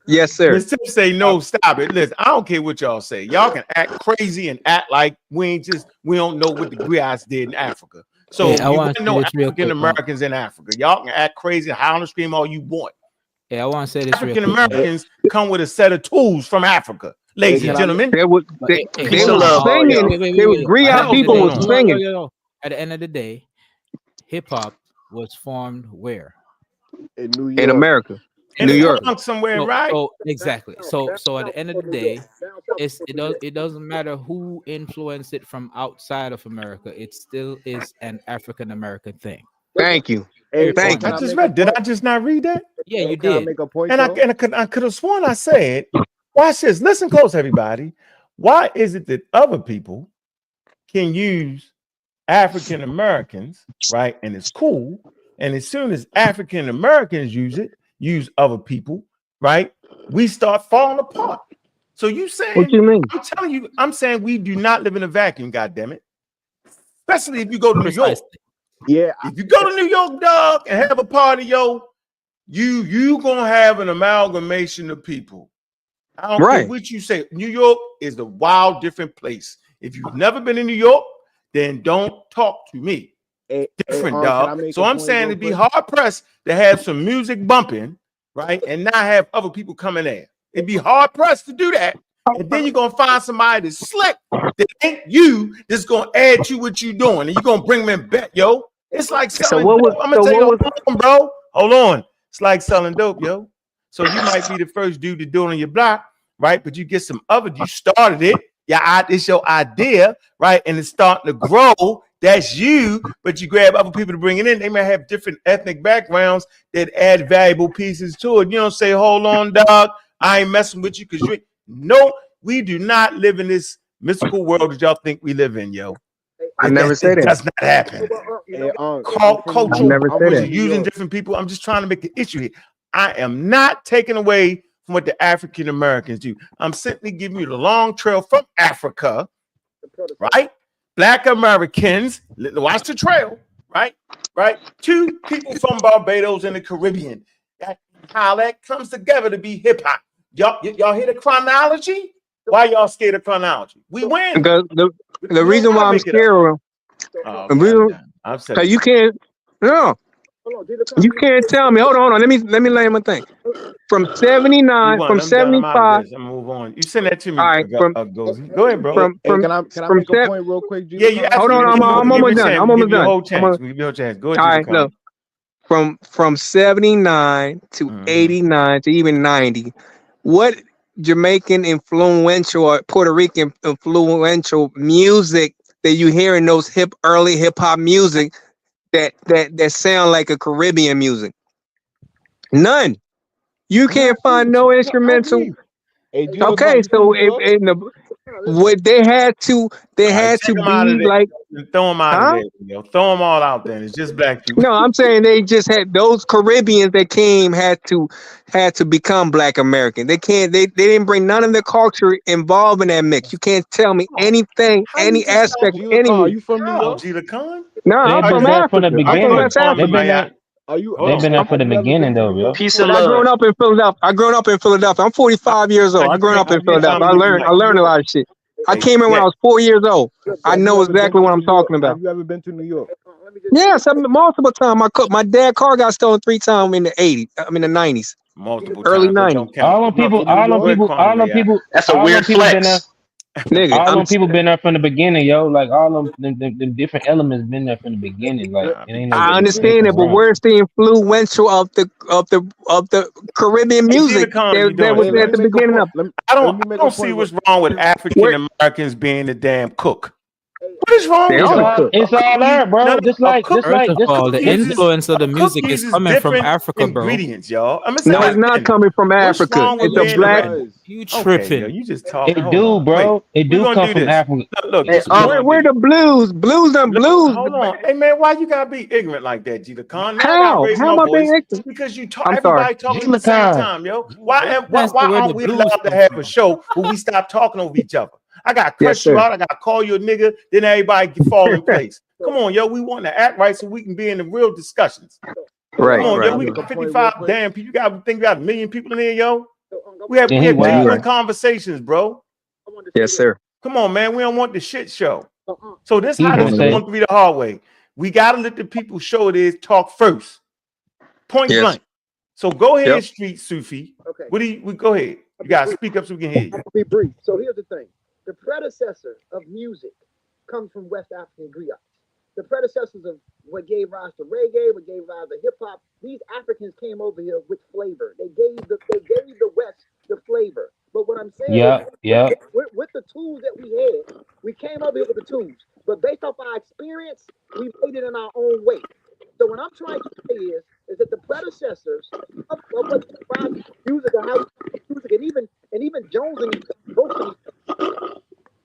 Yes, sir. Miss Tip say no, stop it. Listen, I don't care what y'all say. Y'all can act crazy and act like we don't know what the griots did in Africa. So Hey, I you want want to to say know this real African quick. Americans in Africa. Y'all can act crazy, howl and scream all you want. Yeah, I want to say this real African quick. Americans come with a set of tools from Africa, ladies and gentlemen. They would. But, They, hey, they Peace hold and was on. love, all singing. y'all. They were At the griot end of the people day, was going on? singing. At the end of the day, hip hop was formed where? in New In York. America, In New the York. Bronx somewhere, So, right? so exactly. So at the end of the day, down south. it doesn't matter who influenced it from outside of America. It still is an African American thing. Thank you. Hey, Thank I you. just read. Did I just not read that? Yeah, you Can I did. make a point? And though? I could have sworn I said, watch this. Listen close, everybody. Why is it that other people can use African Americans, right? And it's cool. And as soon as African Americans use other people, right? We start falling apart. So you What saying, you mean? I'm telling you, I'm saying we do not live in a vacuum, goddammit. Especially if you go to New York. Precisely. Yeah, If you go to New York, dog, and have a party, yo, you gonna have an amalgamation of people. I don't care Right. what you say. New York is a wild, different place. If you've never been in New York, then don't talk to me. hey, Different, can I dog. make So a I'm point saying real it'd be quick? hard pressed to have some music bumping, right, and not have other people coming there. It'd be hard pressed to do that, and then you're gonna find somebody that's slick that ain't you that's gonna add to what you're doing, and you're gonna bring them in bet, yo. It's like So selling what dope. was? I'm gonna So tell you, what was? hold on, bro. Hold on. It's like selling dope, yo. So you might be the first dude to do it on your block, right? But you get some other, you started it. Yeah, it's your idea, right? And it's starting to grow. That's you, but you grab other people to bring it in. They may have different ethnic backgrounds that add valuable pieces to it. You don't say, hold on, dog. I ain't messing with you because you no, We do not live in this mystical world that y'all think we live in, yo. I never said It that. does not happen. Hey, Cultural never said was that. using different people. I'm just trying to make an issue here. I am not taking away from what the African Americans do. I'm simply giving you the long trail from Africa, right? Black Americans, watch the trail, right? Right? Two people from Barbados and the Caribbean. How that comes together to be hip hop. Y'all hear the chronology? Why y'all scared of chronology? We win. The reason why I'm scared of I'm because you can't you can't tell me. Hold on. Let me lay my thing. From 79, from 75. I'm gonna move on. You send that to me. All right, Go ahead, bro. Can I make a point real quick, G? Yeah, you hold on. I'm almost done. I'm almost done. Give you a chance. Go ahead. All right, look. From 79 to 89 to even 90, what Jamaican influential or Puerto Rican influential music that you hear in those early hip hop music that sound like a Caribbean music? None. You can't find no instrumental. Okay, so what they had to be like. Throw them out of there, yo. Throw them all out there. It's just black people. No, I'm saying they just had those Caribbeans that came had to become Black American. They didn't bring none of the culture involved in that mix. You can't tell me anything, any aspect, any. Are you from New York? No, I'm from Africa. I'm from West Africa. They've been there for the beginning, though, bro. I grown up in Philadelphia. I'm 45 years old. I grew up in Philadelphia. I learned a lot of shit. I came in when I was 4 years old. I know exactly what I'm talking about. Have you ever been to New York? Yes, multiple times. My dad's car got stolen 3 times in the 80s. I mean the 90s. Multiple early times. 90s. All them people. That's a weird flex. Nigga, all them people been there from the beginning, yo. Like all them different elements been there from the beginning. Like it ain't no I understand it, but where's the influential of the Caribbean music that was at the beginning of? I don't see what's wrong with African Americans being the damn cook. What is wrong with it's all there, bro. Just like the influence of the music is coming from Africa, bro. Ingredients, y'all. No, it's not coming from Africa. It's a black. You tripping? You just talking. It do, bro. It do come from Africa. Look, where the blues? Blues. Hold on, hey man, why you gotta be ignorant like that, G Khan? How am I being ignorant? Because you talk. Everybody talking at the same time, yo. Why aren't we allowed to have a show where we stop talking over each other? I got to cuss you out. I got to call you a nigga. Then everybody can fall in place. Come on, yo. We want to act right so we can be in the real discussions. Right. Come on, yo. We got 55 damn people. You got to think we got 1 million people in here, yo. We have genuine conversations, bro. Yes, sir. Come on, man. We don't want the shit show. So this how this is going to be the hard way. We got to let the people show it is talk first. Point blank. So go ahead, Street Sufi. Okay. What do you go ahead? You got to speak up so we can hear you. I'll be brief. So here's the thing. The predecessor of music comes from West African griots. The predecessors of what gave rise to reggae, what gave rise to hip hop, these Africans came over here with flavor. They gave the West the flavor. But what I'm saying is, with the tools that we had, we came over here with the tools. But based off our experience, we made it in our own way. So what I'm trying to say is that the predecessors of what describes music and how music and even Jones and roasting.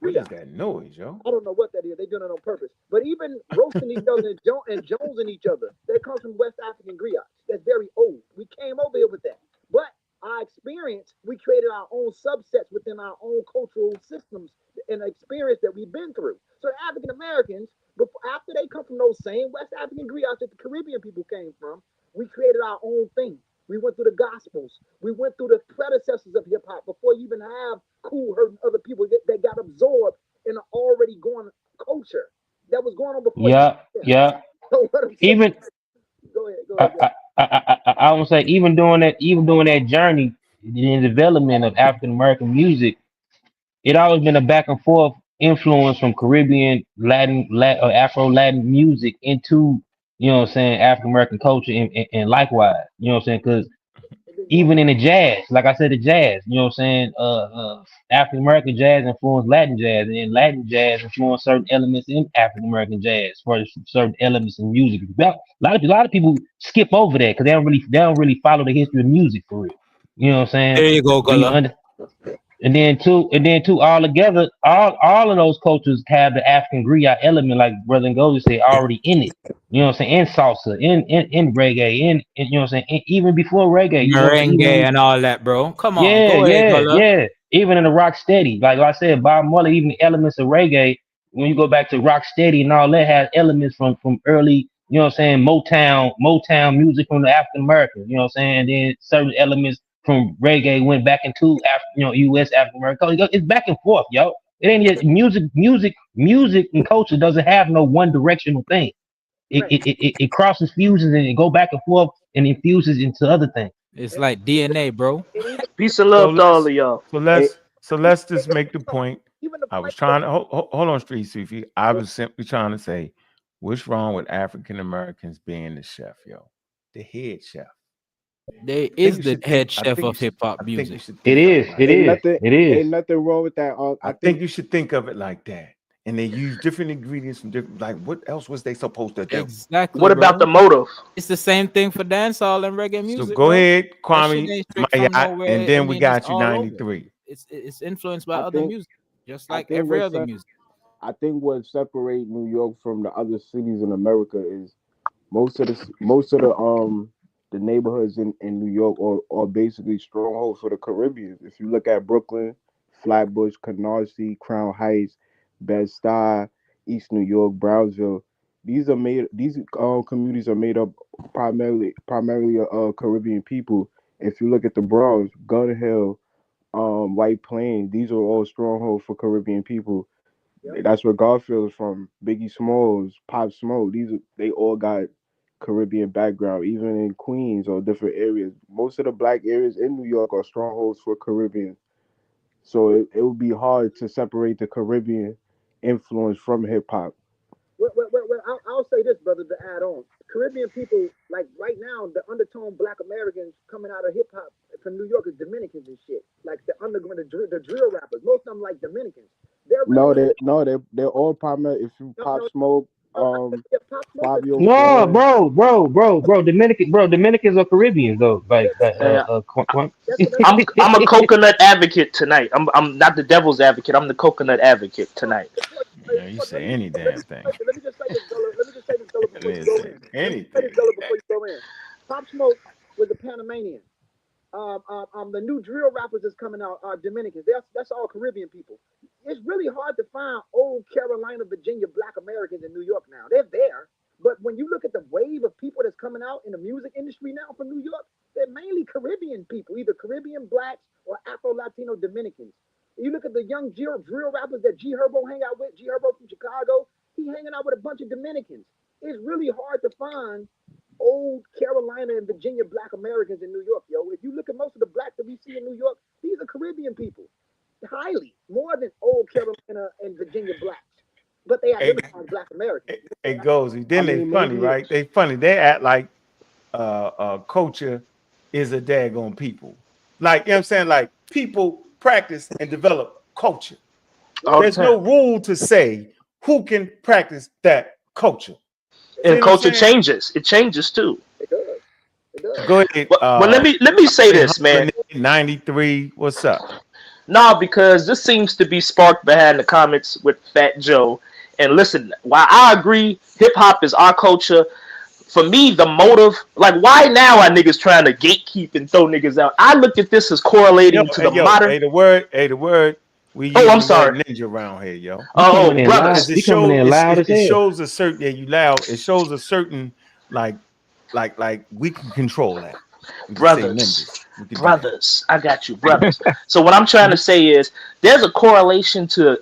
What is that noise, yo? I don't know what that is. They're doing it on purpose. But even roasting each other and Jones and each other, that comes from West African griots. That's very old. We came over here with that. But our experience, we created our own subsets within our own cultural systems and experience that we've been through. So the African Americans, after they come from those same West African griots that the Caribbean people came from, we created our own thing. We went through the Gospels. We went through the predecessors of hip hop before you even have Cool Herc and other people that got absorbed in an already going culture that was going on before. Yeah. So even go ahead. I would say even doing that journey in the development of African American music, it always been a back and forth influence from Caribbean, Latin or Afro Latin music into, you know what I'm saying, African American culture and likewise, you know what I'm saying, because even in the jazz, like I said, the jazz, you know what I'm saying, African American jazz influenced Latin jazz, and Latin jazz influenced certain elements in African American jazz, for certain elements in music. A lot of people skip over that because they don't really follow the history of music for real. You know what I'm saying? There you go, Gullah. and then two all together, all of those cultures have the African griot element, like Brother Ngozi said, already in it. You know what I'm saying? In salsa, in reggae, in you know what I'm saying? Even before reggae, you know what I'm saying? Merengue Even and all that, bro. Come on, yeah, go ahead, yeah, Gullah. yeah. Even in the rock steady, like I said, Bob Marley, even the elements of reggae, when you go back to rock steady and all that, has elements from early, you know what I'm saying, Motown music from the African Americans, you know what I'm saying? And then certain elements from reggae went back into US African American. It's back and forth, yo. It ain't yet music and culture doesn't have no one directional thing. It crosses fusions and it go back and forth and infuses into other things. It's like DNA, bro. Peace and So love to all let's of y'all. so let's just make the point. Even the I was flavor. trying to hold on, Street Sufi. I was simply trying to say, what's wrong with African Americans being the chef, yo, the head chef? They I think is you the should think. head I chef think you of should. hip hop I think you music. should It think of it is, like it that. Ain't is, nothing it is. ain't nothing wrong with that. I think you should think of it like that. And they use different ingredients from different. Like, what else was they supposed to do? Exactly, What about the bro. motive? It's the same thing for dancehall and reggae So music, go bro. ahead, That shit Kwame ain't straight from Mayat, and nowhere. I then we mean, it's got you all over. 93. It's influenced by I other think music, just I like think every what other sep- music. I think what separate New York from the other cities in America is most of the neighborhoods in New York are basically strongholds for the Caribbean. If you look at Brooklyn, Flatbush, Canarsie, Crown Heights, Bed-Stuy, East New York, Brownsville, these communities are made up primarily of Caribbean people. If you look at the Bronx, Gun Hill, White Plains, these are all strongholds for Caribbean people. That's where Garfield is from. Biggie Smalls, Pop Smoke. They all got Caribbean background. Even in Queens or different areas, most of the black areas in New York are strongholds for Caribbean. So it would be hard to separate the Caribbean influence from hip hop. I'll say this, brother, to add on. Caribbean people, like right now, the undertone Black Americans coming out of hip hop from New York is Dominicans and shit. Like the underground, the drill rappers. Most of them like Dominicans. They're really, really They're all primary. If you no, Pop no, Smoke, yeah, Pop Smoke is Fabio No, Flair. Dominicans are Caribbeans though. yeah, that's what that's I'm a coconut advocate tonight. I'm not the devil's advocate. I'm the coconut advocate tonight. the point. Yeah, you say any damn thing. Let me just say this, Gullah. Let me just say this, Gullah, And before you they go say in. Let me just say anything. this, Gullah, before you go in. Pop Smoke was a Panamanian. The new drill rappers that's coming out are Dominicans. That's all Caribbean people. It's really hard to find old Carolina, Virginia, Black Americans in New York now. They're there, but when you look at the wave of people that's coming out in the music industry now from New York, they're mainly Caribbean people, either Caribbean blacks or Afro Latino Dominicans. You look at the young drill rappers that G Herbo hang out with. G Herbo from Chicago, he hanging out with a bunch of Dominicans. It's really hard to find old Carolina and Virginia Black Americans in New York, yo. If you look at most of the blacks that we see in New York, these are Caribbean people, highly more than old Carolina and Virginia blacks. But they It, identify as Black Americans. it goes. I Then they mean, funny, maybe right? They funny. They act like culture is a daggone people. Like, you know what I'm saying? Like, people practice and develop culture. All the There's no time. rule to say who can practice that culture. See And what I'm culture saying? changes. It changes too. It does. It does. Go ahead. But let me say this, man. 93. What's up? No, because this seems to be sparked behind the comments with Fat Joe. And listen, while I agree, hip hop is our culture. For me, the motive, like, why now are niggas trying to gatekeep and throw niggas out? I look at this as correlating to the modern. Hey, the word. We Oh, using I'm the word sorry. ninja around here, yo. coming Oh, in loud. Because brothers, it We coming shows in loud as it hell. shows a certain you loud. It shows a certain like we can control that. We can say brothers, ninjas. We can do that. brothers. I got you, brothers. So what I'm trying to say is there's a correlation to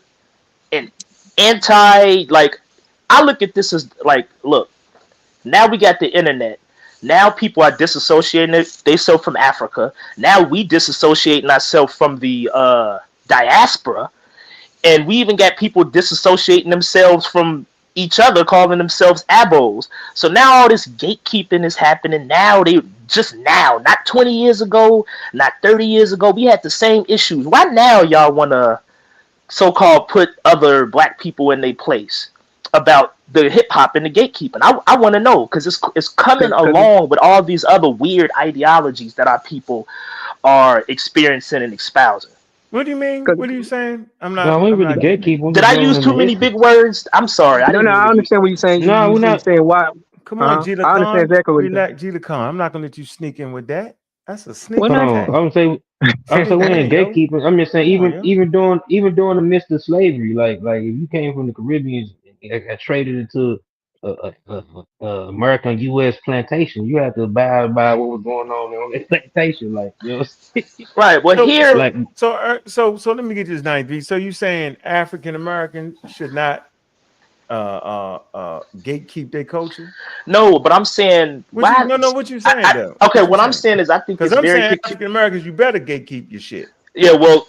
an anti, like, I look at this as like, look, now we got the internet. Now people are disassociating themselves from Africa. Now we disassociating ourselves from the diaspora, and we even got people disassociating themselves from each other, calling themselves abos. So now all this gatekeeping is happening now. They just now, not 20 years ago, not 30 years ago. We had the same issues. Why now y'all want to so-called put other black people in their place about the hip hop and the gatekeeping? I want to know because it's coming Because along with all these other weird ideologies that our people are experiencing and espousing. What do you mean? What are you saying? I'm No, we ain't really not getting it. gatekeeping. We Did just I going use on too the many history. big words? I'm sorry. I No, didn't no, mean I to be. understand what you're saying. No, we're You not. saying why? Come on, Gila I Khan. understand exactly what you're saying. Relax, Gila Khan. I'm not gonna let you sneak in with that. That's a We're sneak Hold not. on. attack. I'm Get saying it we ain't in, yo. gatekeeping. I'm just saying Come on, yo. even during the midst of slavery, like if you came from the Caribbean and got traded into a American U.S. plantation, you had to abide by what was going on that plantation. Like you know, Right. Well, So here, so like so let me get this 93. So you saying African Americans should not gatekeep their culture? no, but I'm saying What you why? no what you saying though? Okay, What you what I'm saying? saying is I think Because it's I'm very saying peculiar. African Americans, you better gatekeep your shit. Yeah. Well,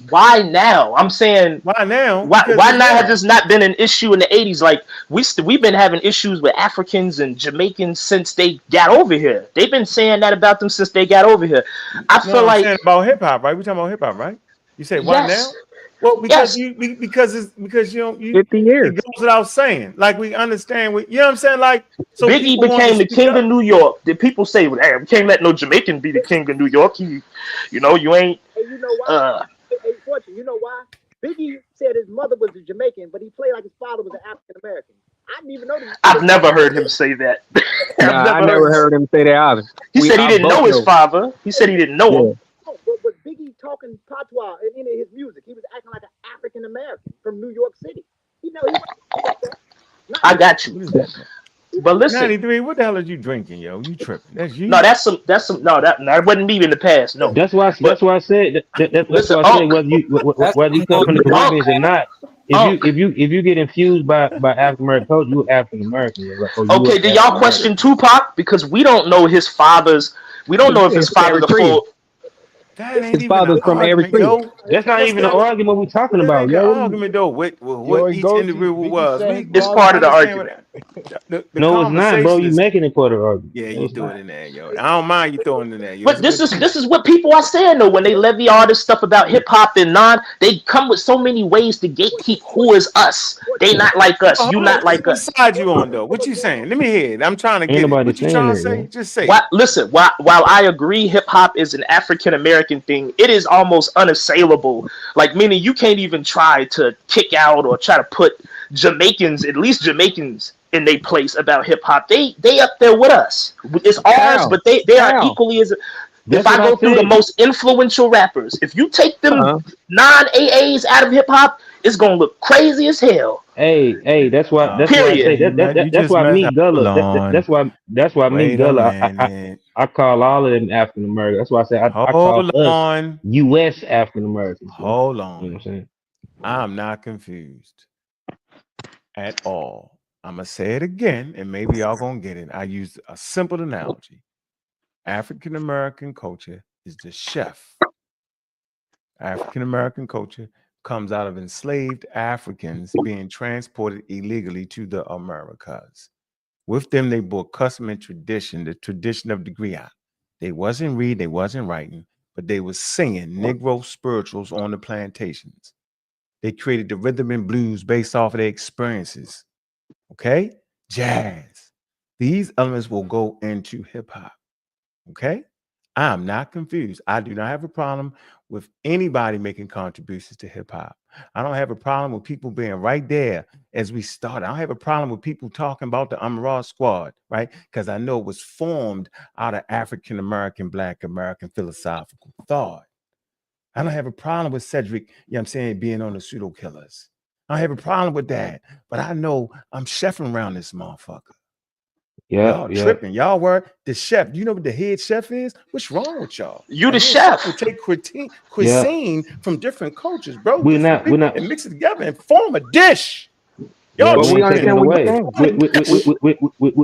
why now? I'm saying Why now? why Because why it's not has now. this not been an issue in the 80s? Like we've been having issues with Africans and Jamaicans since they got over here. They've been saying that about them since they got over here. I No, feel I'm like saying about hip hop, right? We talking about hip hop, right? You say why yes, now? Well, because yes. you because it's because you know you 50 it years. goes without saying. Like we understand what you know what I'm saying? Like so Biggie people want to became the speak king of up. New York. The people say, well, hey, we can't let no Jamaican be the king of New York. You ain't. And you know why? Uh, Hey, Fortune, you know why? Biggie said his mother was a Jamaican, but he played like his father was an African American. I didn't even know this. I've never heard him say that. I've Nah, I never never heard. heard him say that either. He said he I didn't both know his know. father. He said he didn't know Yeah. him. But was Biggie talking patois in any of his music? He was acting like an African American from New York City. He wasn't like that. Not I in his. got you. What is that? He But wasn't. listen, 93, what the hell are you drinking, yo? You tripping. That's no, you. that's some. No, that wasn't me in the past. No, that's but why I said that's listen, why I said Unc, That's whether you come from the Uncle Unc, Caribbean or not, Unc. if you get infused by African American culture, you African American, or Okay, U.S. do African y'all American. question Tupac because we don't know his father's. We don't know if his It's father's a Eritrean. full. That ain't His even an father's from argument, Eritrea. yo. That's not That's even an not argument we're talking that about, ain't the yo. argument though. Yo, What each Ngozi, individual Biggie was. said his It's mom. part of the Understand argument. what the No, it's not, bro. conversation You is. making it part of the argument. Yeah, No, you it's throw it not. in there, yo. I don't mind you throwing it in there, yo. It's But a good this point. is what people are saying though when they levy all this stuff about hip hop and non. They come with so many ways to gatekeep who is us. They not like us. Oh, You hold on. not like What us. side you on though? What you saying? Let me hear it. I'm trying to Ain't get it. nobody What you saying trying to that, say? yo. Just say Why, it. listen, while I agree hip hop is an African American thing, it is almost unassailable. Like meaning you can't even try to kick out or try to put Jamaicans, at least Jamaicans, in their place about hip hop. They up there with us. It's ours, How? but they are How? equally as. If That's I what I go through the said. most influential rappers, if you take them Uh-huh. non AAs out of hip hop, it's gonna look crazy as hell. Hey, that's why I say Period. You that's just why mess. me Hold Gullah on. that's why me Wait a Gullah minute. I call all of them African American. That's why I say I call Hold us on. U.S. African Americans, bro. Hold You know what I'm on. saying? I'm not confused at all. I'm gonna say it again, and maybe y'all gonna get it. I used a simple analogy. African American culture is the chef. African American culture comes out of enslaved Africans being transported illegally to the Americas. With them, they brought custom and tradition, the tradition of the griot. They wasn't reading, they wasn't writing, but they was singing Negro spirituals on the plantations. They created the rhythm and blues based off of their experiences. Okay? Jazz. These elements will go into hip hop. Okay? I'm not confused. I do not have a problem with anybody making contributions to hip hop. I don't have a problem with people being right there as we start. I don't have a problem with people talking about the Amara Squad, right? Because I know it was formed out of African American, Black American philosophical thought. I don't have a problem with Cedric, you know what I'm saying, being on the pseudo killers. I don't have a problem with that. But I know I'm chefing around this motherfucker. Yeah, Y'all yeah. tripping. Y'all were the chef. Do you know what the head chef is? What's wrong with y'all? You A the head chef will chef. take Yeah, cuisine from different cultures, bro, we're different not, we're people, not, and mix it together and form a dish. yeah, Y'all But we we ain't taking tripping. it understand what you're away. saying.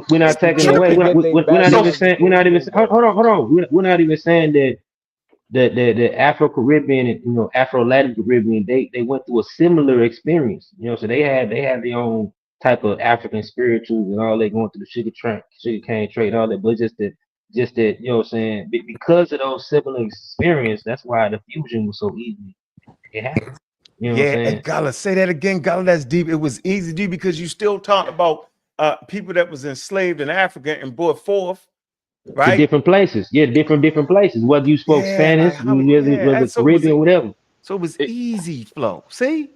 We're not Y'all taking it Yo, away. tripping. forget they We're not bashing even So the saying, we're not even, Jamaican though. hold on. We're not even saying that the Afro Caribbean and Afro Latin Caribbean they went through a similar experience. So they had their own type of African spirituals and all they going through the sugar cane trade, all that. But just that you know what I'm saying because of those similar experience, that's why the fusion was so easy. It happened. You know what I'm Yeah, saying? and Gala, say that again. Gala, that's deep. It was easy to do because you still talk about people that was enslaved in Africa and brought forth, To right? different places, yeah, different places. Whether you spoke Yeah, like Spanish, how whether yeah. whether So was Caribbean, it whatever. So it was easy flow. See?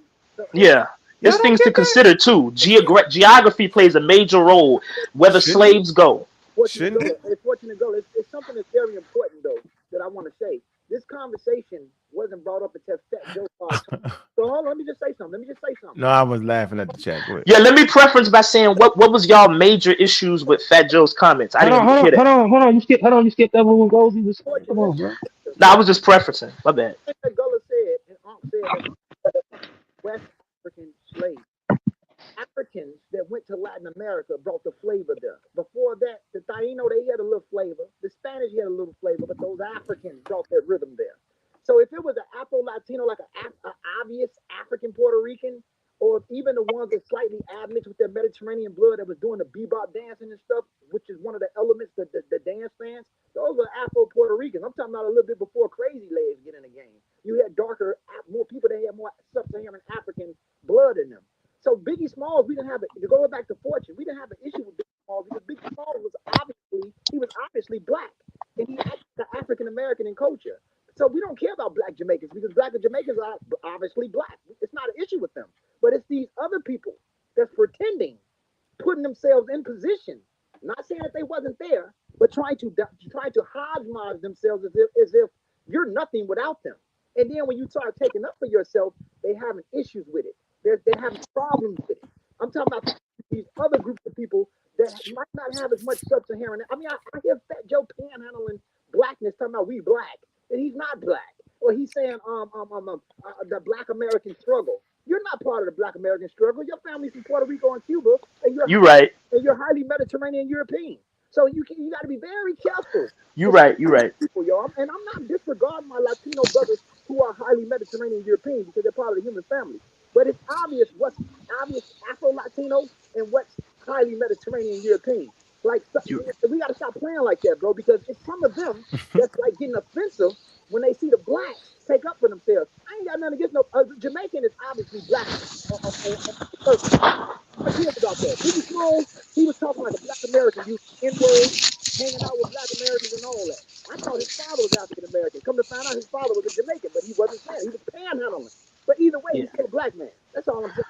Yeah. Y'all There's don't things to get that? consider too. Geography plays a major role where the Shouldn't it? slaves go. Fortunate Shouldn't Gullah, it? it's Fortunate Gullah. It's something that's very important though that I want to say. This conversation wasn't brought up until Fat Joe started talking. So hold on, let me just say something. No, I was laughing at the chat. Go ahead. Yeah, let me preference by saying what was y'all major issues with Fat Joe's comments? I Hold on, didn't hold on, hear that. hold on. You skipped that one when Goldie was. Come Fortunate, on, bro. No, I was just preferencing. My bad. that Gullah said, and Ankh said that West African slaves. Africans that went to Latin America brought the flavor there. Before that, the Taino, they had a little flavor. The Spanish had a little flavor, but those Africans brought that rhythm there. So if it was an Afro-Latino, like an obvious African Puerto Rican, or even the ones that slightly admixed with their Mediterranean blood that was doing the bebop dancing and stuff, which is one of the elements, the dance fans, those were Afro-Puerto Ricans. I'm talking about a little bit before Crazy Legs get in the game. You had darker, more people that had more sub-Saharan African blood in them. So Biggie Smalls, we didn't have to go back to Fortune. We didn't have an issue with Biggie Smalls because Biggie Smalls was obviously black, and he acted like African American in culture. So we don't care about black Jamaicans because black Jamaicans are obviously black. It's not an issue with them, but it's these other people that's pretending, putting themselves in position, not saying that they wasn't there, but trying to hodgepodge themselves as if you're nothing without them. And then when you start taking up for yourself, they having issues with it. They're having problems with it. I'm talking about these other groups of people that might not have as much sub-Saharan. I mean, I hear Fat Joe panhandling blackness, talking about we black, and he's not black. Or he's saying the Black American struggle. You're not part of the Black American struggle. Your family's from Puerto Rico and Cuba, and You right. you're highly Mediterranean European. So you got to be very careful. You right. You right. People, yo. And I'm not disregarding my Latino brothers who are highly Mediterranean European because they're part of the human family. But it's obvious what's obvious Afro Latino and what's highly Mediterranean European. Like we got to stop playing like that, bro, because it's some of them that's like getting offensive when they see the blacks take up for themselves. I ain't got nothing against no Jamaican is obviously black on the surface. I care about that. Biggie Smalls, he was talking like a black American, using N-word, hanging out with black Americans and all that. I thought his father was African American. Come to find out his father was a Jamaican, but he wasn't saying. He was panhandling. But either way, Yeah. he's still a black man. That's all I'm saying.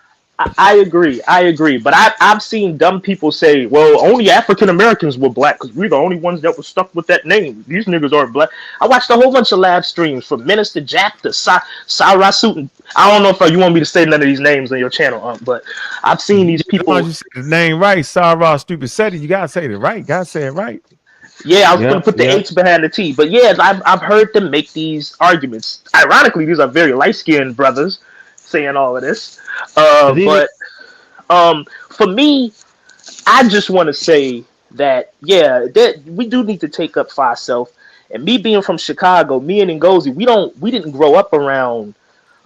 I agree. I agree. But I've seen dumb people say, well, only African Americans were black because we're the only ones that were stuck with that name. These niggas aren't black. I watched a whole bunch of live streams from Minister Jack to Sarah Suit. I don't know if you want me to say none of these names on your channel, but I've seen these people. You say the name right, Sarah Stupid Seti. You gotta say it right. Gotta say it right. Yeah, I was going to put the H behind the T. But yeah, I've heard them make these arguments. Ironically, these are very light-skinned brothers saying all of this. But for me, I just want to say that, yeah, that we do need to take up for ourselves. And me being from Chicago, me and Ngozi, we didn't grow up around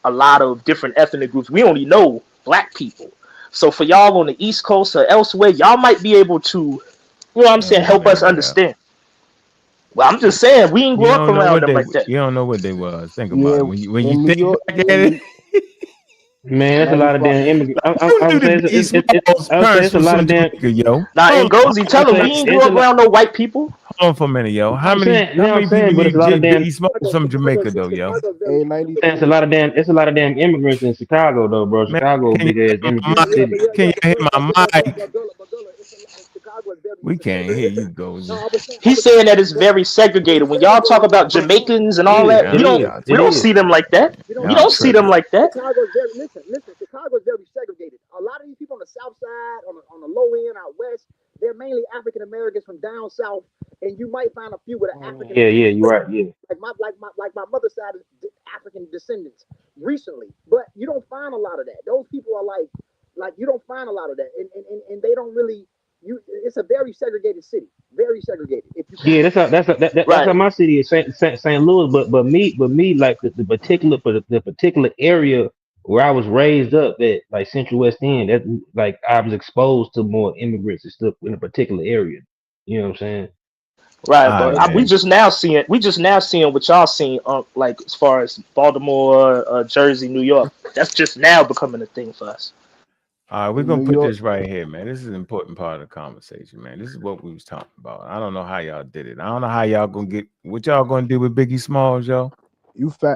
a lot of different ethnic groups. We only know black people. So for y'all on the East Coast or elsewhere, y'all might be able to, you know what I'm saying, help us understand. Well, I'm just saying, we didn't grow up around them like that. You don't know what they was. Think Yeah, about it. When you in New think York, back at it. Man, that's a lot of 95. damn immigrants. I would say it's a lot of damn. Yo. Now, Ngozi, tell them we ain't grew up around no white people. Hold on for a minute, yo. How I'm many saying, you know what I'm saying, people but it's a lot of damn. Biggie Smalls from Jamaica though, yo? It's a lot of damn. It's a lot of damn immigrants in Chicago though, bro. Chicago, big ass immigrant city. Can you hear my mic? Chicago is very We can't hear you, Gozy. He's saying that it's very segregated. When y'all talk about Jamaicans and all that, we don't see them like that. We don't see them like that. Chicago is very listen. Chicago is very segregated. A lot of these people on the south side, on the low end, out west, they're mainly African Americans from down south, and you might find a few with an African. Yeah, you're right. Yeah. Like my mother's side is African descendants recently, but you don't find a lot of that. Those people are like you don't find a lot of that, and they don't really. It's a very segregated city, very segregated. Yeah, that's how my city is, St. Louis. But me, like the particular area where I was raised up, that like Central West End, that like I was exposed to more immigrants and stuff in a particular area. You know what I'm saying? Right, but we just now seeing what y'all seeing, like as far as Baltimore, Jersey, New York. That's just now becoming a thing for us. All right, we're gonna put this right here, man. This is an important part of the conversation, man. This is what we was talking about. I don't know how y'all did it. I don't know how y'all gonna get what y'all gonna do with Biggie Smalls, yo.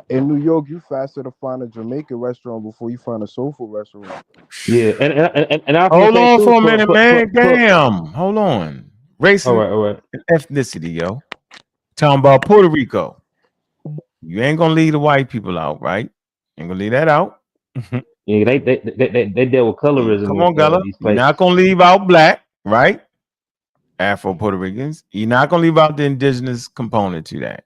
in New York, you faster to find a Jamaican restaurant before you find a soul food restaurant. Yeah, and I was gonna Hold say on too for a for minute, for for, man. for Damn. Hold on. Race and all right. ethnicity, yo. Talking about Puerto Rico. You ain't gonna leave the white people out, right? Ain't gonna leave that out. Yeah, they deal with colorism Come in on, Gullah. these You're not places. gonna leave out black, right? Afro Puerto Ricans. You're not gonna leave out the indigenous component to that.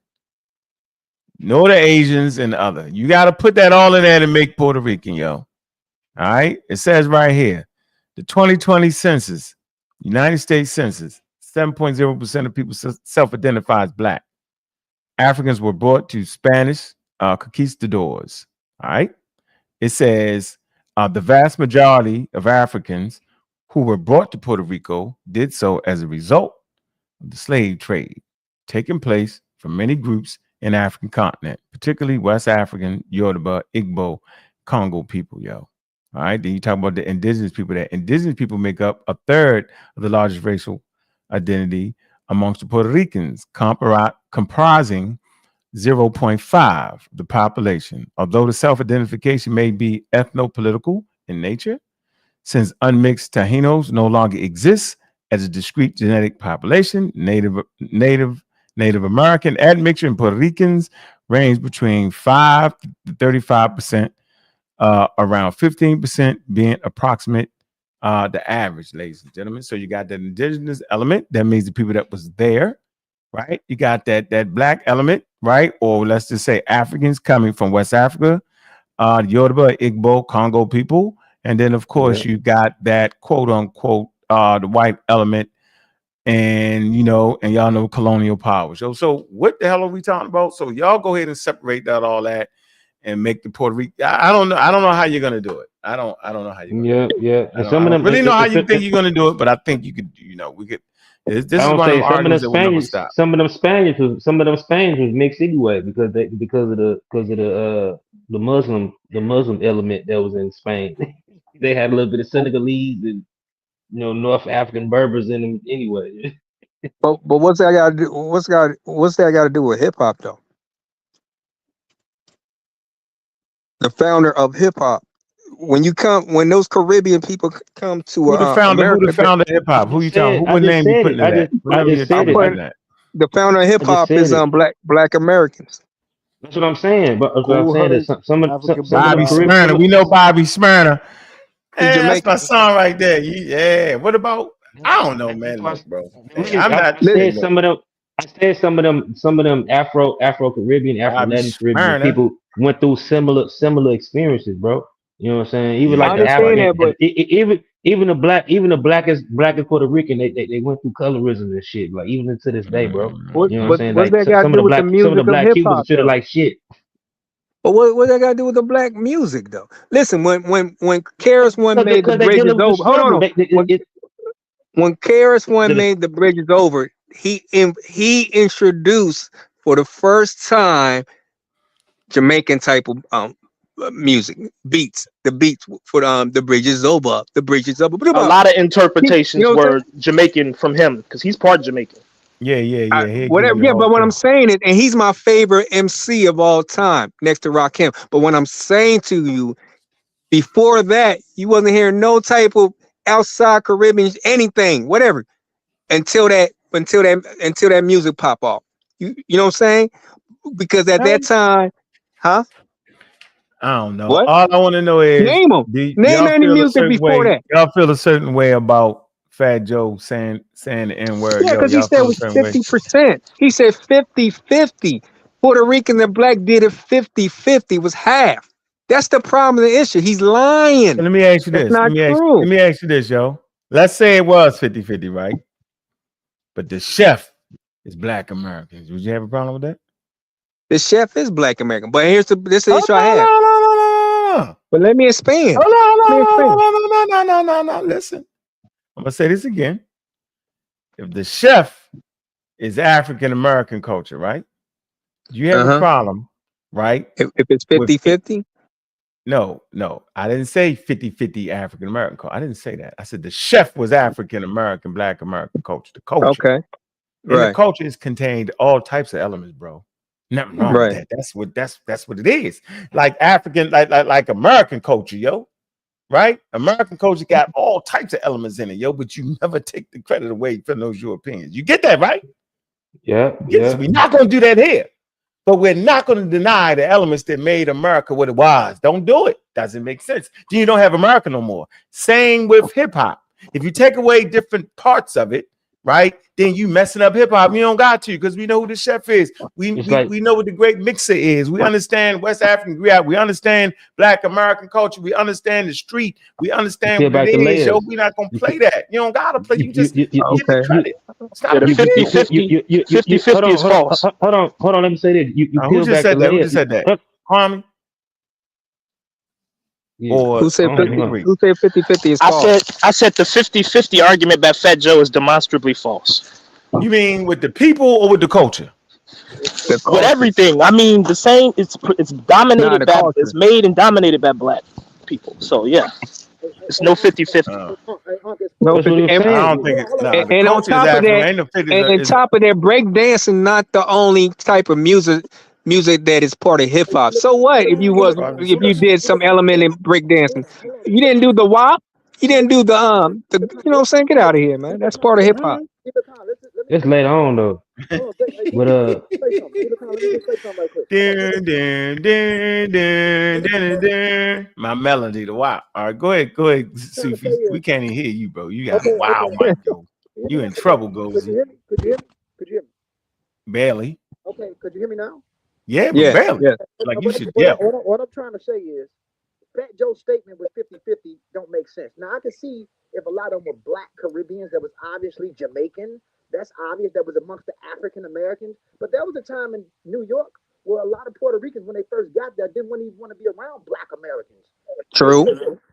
Nor the Asians and the other. You got to put that all in there to make Puerto Rican, yo. All right. It says right here, the 2020 census, United States Census, 7.0% of people self-identify as black. Africans were brought to Spanish conquistadors. All right. It says the vast majority of Africans who were brought to Puerto Rico did so as a result of the slave trade taking place for many groups in the African continent, particularly West African, Yoruba, Igbo, Congo people, yo. All right. Then you talk about the indigenous people. That indigenous people make up a third of the largest racial identity amongst the Puerto Ricans, comprising 0.5 of the population. Although the self-identification may be ethno-political in nature, since unmixed Taínos no longer exist as a discrete genetic population, Native American admixture in Puerto Ricans range between 5 to 35%, around 15% being approximate the average, ladies and gentlemen. So you got that indigenous element. That means the people that was there, right? You got that black element, right? Or let's just say Africans coming from West Africa, Yoruba, Igbo, Congo people. And then, of Yeah. course, you got that quote unquote the white element, and and y'all know colonial powers. So what the hell are we talking about? So y'all go ahead and separate that all that and make the Puerto Rico. I don't know. I don't know how you're gonna do it. I don't know how you're gonna do it. Yeah. I And don't, I some of don't them, really know how you think you're gonna do it, but I think you could. We could. This I is don't one of say them arguments that will never stop. some of them Spaniards was mixed anyway because of the Muslim element that was in Spain. They had a little bit of Senegalese and North African Berbers in them anyway. But what's that got to do? What's that got to do with hip hop though? The founder of hip hop. When those Caribbean people come to Who the founder America, of hip hop? Who you talking? Who I would just name you said putting it. it at? What I name you just said attributing it. that? the founder of hip I just hop is said it. black Americans. That's what I'm saying. But what I'm Cool saying is Herc, African some of them Bobby Boulevard. Caribbean. Smyrna. We know Bobby Smyrna. He's Hey, that's my Jamaican. song right there. Yeah. What about? I don't know, man. That's Look, bro. Hey, why I'm I not. Hey, said look, some of them. I said some of them Afro Caribbean, Afro Bobby Latin Caribbean Smyrna. people went through similar experiences, bro. You know what I'm saying? Even Yeah, I like the that's understand right. that, but even the blackest Puerto Rican, they went through colorism and shit. Like even to this day, bro. what You know what I'm but saying? what's Like that got to do with the some of the music of black hip Cubans are hop treated though? like shit. But what that got to do with the black music though? Listen, when Karis One made the Because they bridges dealing with the over, hold struggle. on. When Karis One The, made the bridges over, he introduced for the first time Jamaican type of music beats. The beats for the bridges over, the bridges over. A lot of You interpretations know what I'm were Jamaican from him because he's part Jamaican. Yeah. saying? He'll give Whatever, you the yeah, whole but what I'm thing. saying is, and he's my favorite MC of all time, next to Rakim. But what I'm saying to you, before that, you wasn't hearing no type of outside Caribbean anything, whatever, until that music pop off. You know what I'm saying? Because at that time, huh? I don't know. What? All I want to know is, Name them. do Name y'all any feel a music certain before way? that. Y'all feel a certain way about Fat Joe saying the N word? Yeah, Yo, because he y'all said it feel a was certain way? 50%. He said 50-50. Puerto Rican and black did it 50-50. Was half. That's the problem, the issue. He's So lying. let me ask you That's this. not true. Let me ask you this, yo. Let's say it was 50-50, right? But the chef is black Americans. Would you have a problem with that? The chef is black American. But this is the Oh, issue I no, have. no, no, no, no, no. But let me expand. Oh, no, Let me no, expand. no, no, no, no, no, no, no, no. Listen, I'm gonna say this again. If the chef is African American culture, right? Do you have a Uh-huh. problem, right? If it's With it? 50-50, No. I didn't say 50-50 African American culture. I didn't say that. I said the chef was African American, black American culture. The culture. okay. In the Right. culture is contained all types of elements, bro. Nothing wrong with that. That's what it is. Like African, like American culture, yo. Right? American culture got all types of elements in it, yo, but you never take the credit away from those Europeans. You get that, right? Yeah. We're not going to do that here, but we're not going to deny the elements that made America what it was. Don't do it. Doesn't make sense. Then you don't have America no more. Same with hip hop. If you take away different parts of it, right, then you messing up hip hop. You don't got to, because we know who the chef is. We know what the great mixer is. We understand West African griot. We understand Black American culture. We understand the street. We understand what it is. Yo, we're not gonna play that. You don't gotta play. You just give the credit. It's not the 50-50 is false. Hold on. Let me say this. You peel back the layers. Who just said that? Kwame? Or who said 50-50 is false? I said the 50-50 argument by Fat Joe is demonstrably false. You mean with the people or with the culture? With everything. I mean, the same. It's dominated by. Culture. It's made and dominated by Black people. So yeah, it's no 50-50. No, I don't think it's. And on top of that, breakdancing not the only type of music that is part of hip hop. So what if you did some element in breakdancing? You didn't do the WAP. You didn't do the you know what I'm saying? Get out of here, man. That's part of hip hop. It's later on though. But my melody, the WAP. All right, go ahead, Sufi. We can't even hear you, bro. You got a wild mic, yo. You in trouble, Gozy. Could you hear me? Barely. Okay, could you hear me now? Yeah, barely. Yeah. Like you should yell. What I'm trying to say is, Fat Joe's statement with 50-50 don't make sense. Now, I can see if a lot of them were Black Caribbeans that was obviously Jamaican. That's obvious. That was amongst the African Americans. But there was a time in New York where a lot of Puerto Ricans, when they first got there, didn't even want to be around Black Americans. True.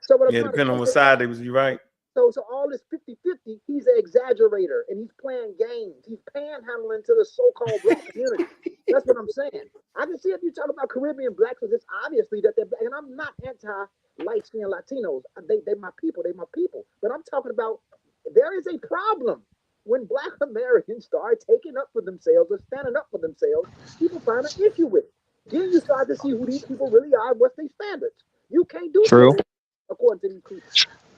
So what depending on what side they was, you right. So all this 50-50, he's an exaggerator and he's playing games. He's panhandling to the so-called Black community. That's what I'm saying. I can see if you talk about Caribbean Blacks, because it's obviously that they're Black. And I'm not anti-light-skinned Latinos. They my people. They my people. But I'm talking about there is a problem when Black Americans start taking up for themselves or standing up for themselves. People find an issue with it. Then you start to see who these people really are, what's their standards. You can't do that according to these people.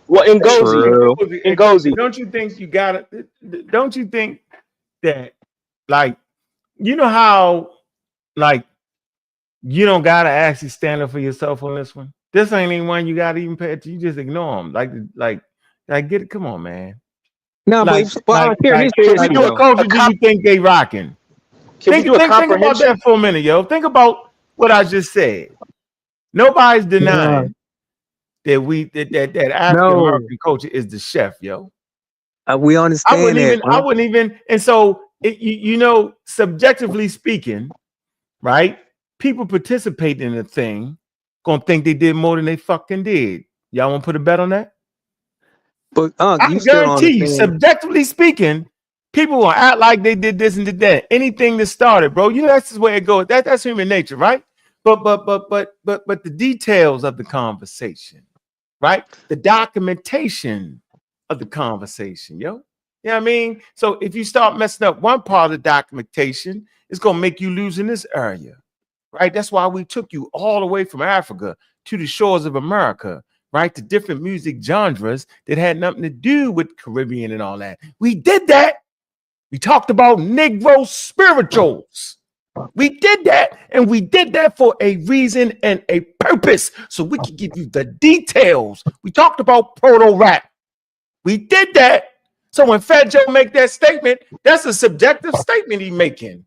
Well, Engozi. Don't you think you got it? Don't you think that, like, you know how, like, you don't gotta actually stand up for yourself on this one? This ain't even one you gotta even pay attention. You just ignore them. Like, get it. Come on, man. No, like, but do you think they rocking? Think about that for a minute, yo. Think about what I just said. Nobody's denying that African American culture is the chef, yo. We understand I wouldn't even, and so you know, subjectively speaking, right? People participating in a thing gonna think they did more than they fucking did. Y'all want to put a bet on that? But I can guarantee you, subjectively speaking, people will act like they did this and did that. Anything that started, bro. You know, that's the way it goes. That's human nature, right? But the details of the conversation, right? The documentation of the conversation, yo. You know what I mean? So if you start messing up one part of the documentation, it's gonna make you lose in this area, right? That's why we took you all the way from Africa to the shores of America, right? To different music genres that had nothing to do with Caribbean and all that. We did that. We talked about Negro spirituals. We did that, and we did that for a reason and a purpose, so we could give you the details. We talked about proto-rap. We did that. So when Fat Joe make that statement, that's a subjective statement he's making.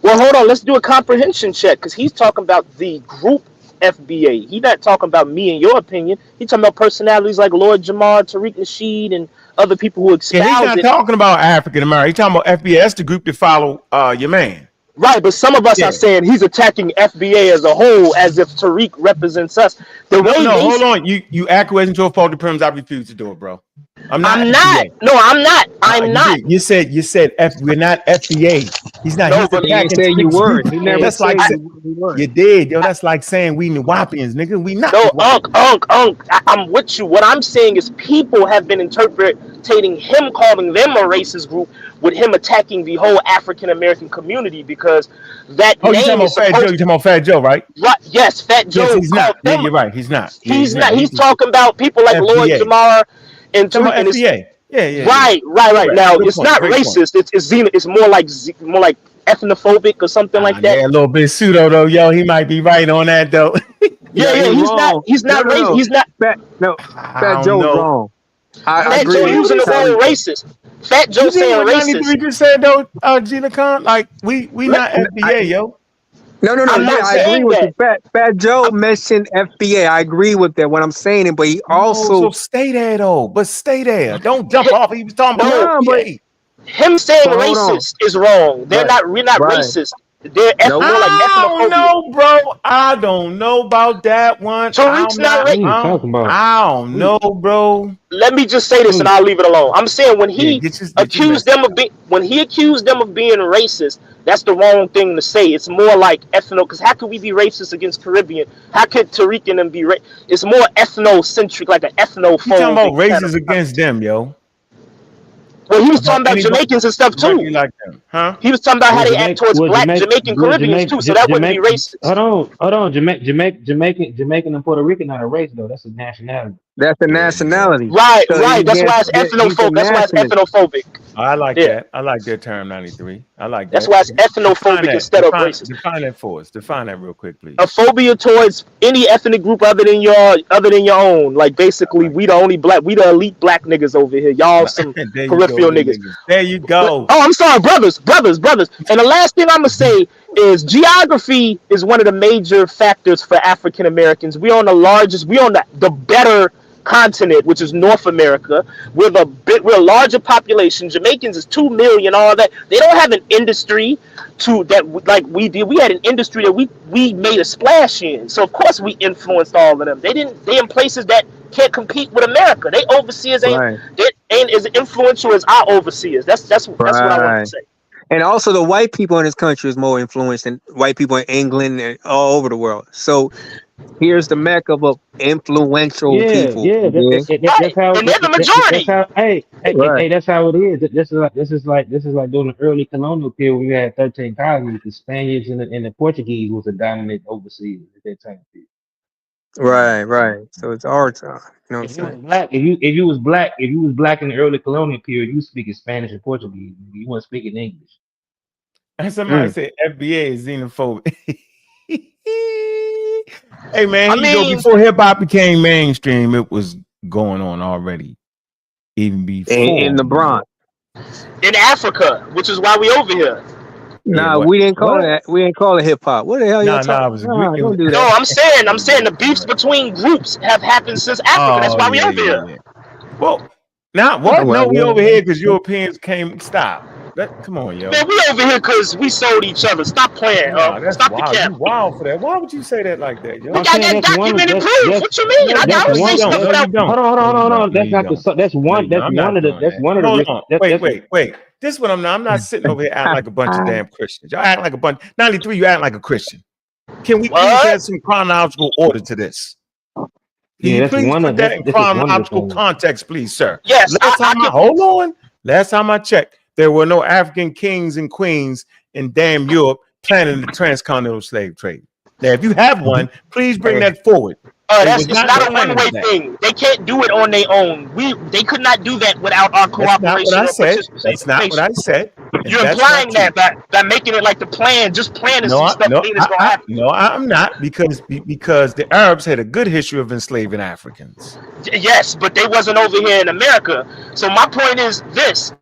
Well, hold on. Let's do a comprehension check, because he's talking about the group FBA. He's not talking about me and your opinion. He's talking about personalities like Lord Jamar, Tariq Nasheed, and other people who espouse he's not talking about African American. He's talking about FBA. That's the group that follow your man. Right, but some of us are saying he's attacking FBA as a whole, as if Tariq represents us. Hold on. You acquiescing to a faulty premise. I refuse to do it, bro. I'm not. I'm not. FBA. No, I'm not. I'm not. You said we're not FBA. He's not. No, He's but He didn't attacking say you 6 were. groups. He never That's said like you were. you did, yo. That's like saying we Nuwapians, nigga. We not No, Nuwapians. I'm with you. What I'm saying is people have been interpreting him calling them a racist group with him attacking the whole African American community because that Oh, you talking name about is Fat Joe? You supposed talking about Fat Joe, right? right. Yes, Fat Yes, Joe he's called not. Yeah, them. you're right. He's not. Yeah, He's he's not. not. He's talking about people like Lloyd FBA. Jamar and Talking Tariq, about and it's FBA. Yeah. right. Correct. Now Good it's point. not Great point. racist. It's more like ethnophobic or something like that. Yeah, a little bit pseudo though, yo. He might be right on that though. Yeah, No, yeah. he He's not. wrong. He's No, not no, racist. no. He's not. I Fat don't Joe's know. wrong. I Fat agree Joe with What using he the say? word racist. Fat Joe You see saying what 93 racist. just said though, Gina Khan? Like we not FBA, yo. No. I'm Yeah, not I agree saying with that. you. Fat Joe mentioned FBA. I agree with that when I'm saying it, but he No, also so stay there though. But stay there. Don't jump off. He was talking about No, no, but FBA. him saying hold on. racist is wrong. Right, We're not right. racist. They're Nope. more like I don't ethnophobia. know, bro. I don't know about that one. Tariq's not What are you talking about? I don't know, bro. Let me just say this and I'll leave it alone. I'm saying when Yeah, he get your accused message. them of being racist, that's the wrong thing to say. It's more like ethno because how could we be racist against Caribbean? How could Tariq and them be it's more ethnocentric, like an He talking about ethnophobic kind of races against them, yo. well he was About talking about anybody Jamaicans and stuff directly too. like them, huh? He was talking about how Well, they act towards black Jamaican Caribbeans too, so that wouldn't be racist. hold on. Jamaican and Puerto Rican not a race though. That's a nationality. That's a Yeah. nationality. Right, So right. That's why it's he's a ethnophobic. That's why it's nationalist. ethnophobic. I like Yeah, that. I like that term 93. I like that's that. why it's Define ethnophobic that. instead of racist. Define that for us. Define that real quick, please. A phobia towards any ethnic group other than your own. Like I basically, like we the that. only black, we the elite black niggas over here. Y'all some There you go, peripheral you niggas. niggas. There you But go. oh, I'm sorry, brothers. And the last thing I'm gonna say is geography is one of the major factors for African Americans. We on the better continent, which is North America. We're a larger population. Jamaicans is 2 million, all that. They don't have an industry like we did. We had an industry that we made a splash in. So of course we influenced all of them. They in places that can't compete with America. They overseers Right, ain't as influential as our overseers. That's what I wanted to right. say. And also, the white people in this country is more influenced than white people in England and all over the world. So here's the mecca of influential Yeah, people. yeah. Yeah. That's Right. how. And they're the That's majority. how. Right, That's how it is. This is like during the early colonial period when we had 13 colonies. The Spaniards and the Portuguese was the dominant overseers at that time period. right. So it's our time. You know what I'm If you was saying? black, if you was black in the early colonial period, you was speaking Spanish and Portuguese. You weren't speaking English. And somebody Mm. said FBA is xenophobic. Hey man, I here you go. mean, Before hip hop became mainstream, it was going on already. Even In before, the man. Bronx. in Africa, which is why we over here. Yeah, Nah, what? we didn't call What? it. We didn't call it hip hop. What the hell y'all Nah, talking? it was Nah, it was don't do No, that. I'm saying the beefs between groups have happened since Africa. That's Oh why we over here. yeah. Well, now Oh, what? well, No, we over yeah. here because Europeans came. Stop. Come on, yo. Man, we over here because we sold each other. Stop playing. Nah, that's Stop the wild. cap. You wild for that. Why would you say that like that, We yo? I'm got saying that that's one of documented proof. What you mean? No, I no, don't you say don't. stuff No, you without. don't. hold No, you don't. on. No, That's you not don't. the that's No, one you don't. I'm not doing that. that's one of the Hold risk on. that's Wait. This what I'm not. I'm not sitting over here acting like a bunch of damn Christians. Y'all act like a bunch. 93, you act like a Christian. Can we please What? have some chronological order to this? Can yeah you that's please one put of that in that's just one of the chronological things. context, please, sir? Yes, I can. Hold on. Last time I checked, there were no African kings and queens in damn Europe planning the transcontinental slave trade. Now, if you have one, please bring that forward. They was It's not not a planning one-way that. thing. They can't do it on their own. They could not do that without our That's not what cooperation I or said. That's not what participation. I said. And You're that's not implying true. that by making it like the plan, just plan to see stuff ain't it's gonna happen. No, I'm not because the Arabs had a good history of enslaving Africans. Yes, but they wasn't over here in America. So my point is this: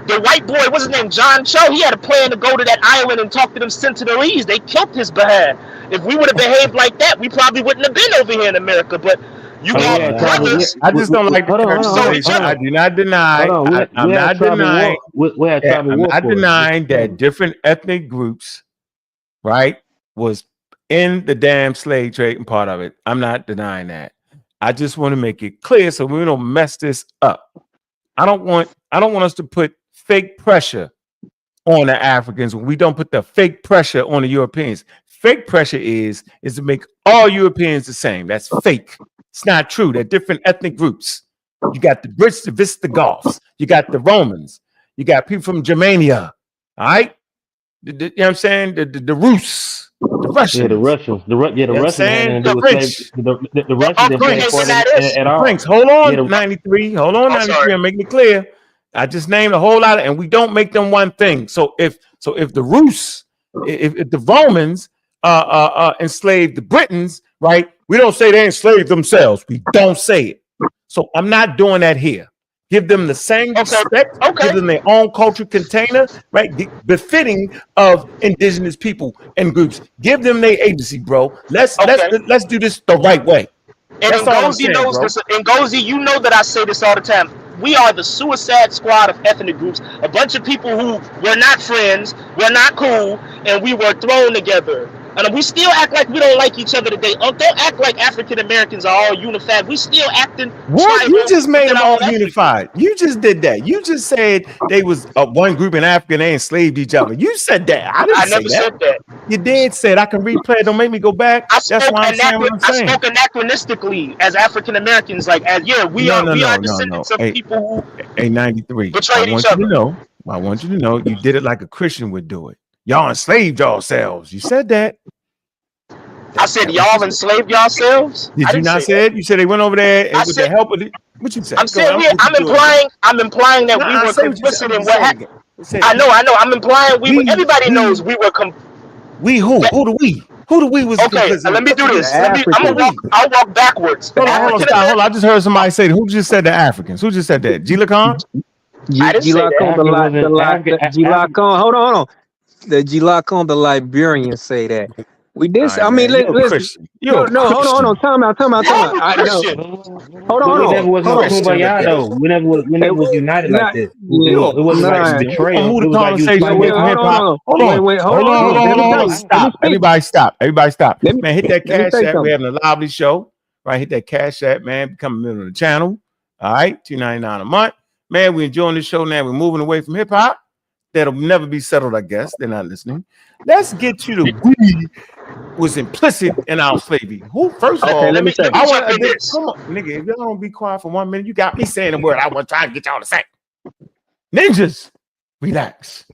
the white boy, what's his name, John Cho, he had a plan to go to that island and talk to them Sentinelese. They killed his behind. If we would have behaved like that, we probably wouldn't have been over here in America. But you Oh, we got had tribal. brothers I just don't like the Hold on, hold on, sold hold each on, conversation. hold other. I on. do not deny. Hold on. We I'm had not tribal denying. war. We had Yeah, tribal I'm not warfare. denying that different ethnic groups, right, was in the damn slave trade and part of it. I'm not denying that. I just want to make it clear so we don't mess this up. I don't want us to put fake pressure on the Africans when we don't put the fake pressure on the Europeans. Fake pressure is to make all Europeans the same. That's fake. It's not true. They're different ethnic groups. You got the Brits, the Visigoths. You got the Romans. You got people from Germania. All right? You know what I'm saying? The Rus, the Russians. Yeah, the Russians. The Russians had the French. The Russians didn't play a part at all. Franks, hold on, 93. Hold on, 93. I'm making it clear. I just named a whole lot, and we don't make them one thing. So if the Rus, if the Romans enslaved the Britons, right? We don't say they enslaved themselves. We don't say it. So I'm not doing that here. Give them the same respect. Give them their own culture container, right? Befitting of indigenous people and groups. Give them their agency, bro. Let's do this the right way. And Ngozi knows this. Ngozi, you know that I say this all the time. We are the Suicide Squad of ethnic groups. A bunch of people who were not friends, we're not cool, and we were thrown together. And we still act like we don't like each other today. Don't act like African Americans are all unified. We still acting. What? You just made them all unified. You just did that. You just said they was one group in Africa and they enslaved each other. You said that. I never said that. You did say it. I can replay it. Don't make me go back. That's why I'm saying what I'm saying. I spoke anachronistically as African Americans. Like, we are descendants of people who. Hey, 93. Betrayed each other. I want you to know you did it like a Christian would do it. Y'all enslaved yourselves. You said that. I said y'all enslaved yourselves. Did you not say it? You said they went over there and with the help of it. What you said? I'm saying I'm implying that we were complicit in what happened. I know. I'm implying everybody knows we were we who? Who do we? Who do we was complicit? Let me do this. I'll walk backwards. Hold on. I just heard somebody say who just said the Africans? Who just said that? G Lacan? Hold on. The G-Lacan, the Liberians say that. We did. Right, I mean, listen. Hold on. Time out. Hold on. We never was kumbaya though. We never was united like this. It wasn't like betrayal. It was like hold on. Stop. Everybody stop. Man, hit that cash app. We're having a lively show. Right, hit that cash app, man. Become a member of the channel. All right, $2.99 a month. Man, we're enjoying the show now. We're moving away from hip hop. That'll never be settled, I guess. They're not listening. Let's get to the we was implicit in our slavery. Who, first of all, let me say, I want to this. Come on, nigga, if y'all don't be quiet for 1 minute, you got me saying the word. I want to try to get y'all to say. Ninjas, relax.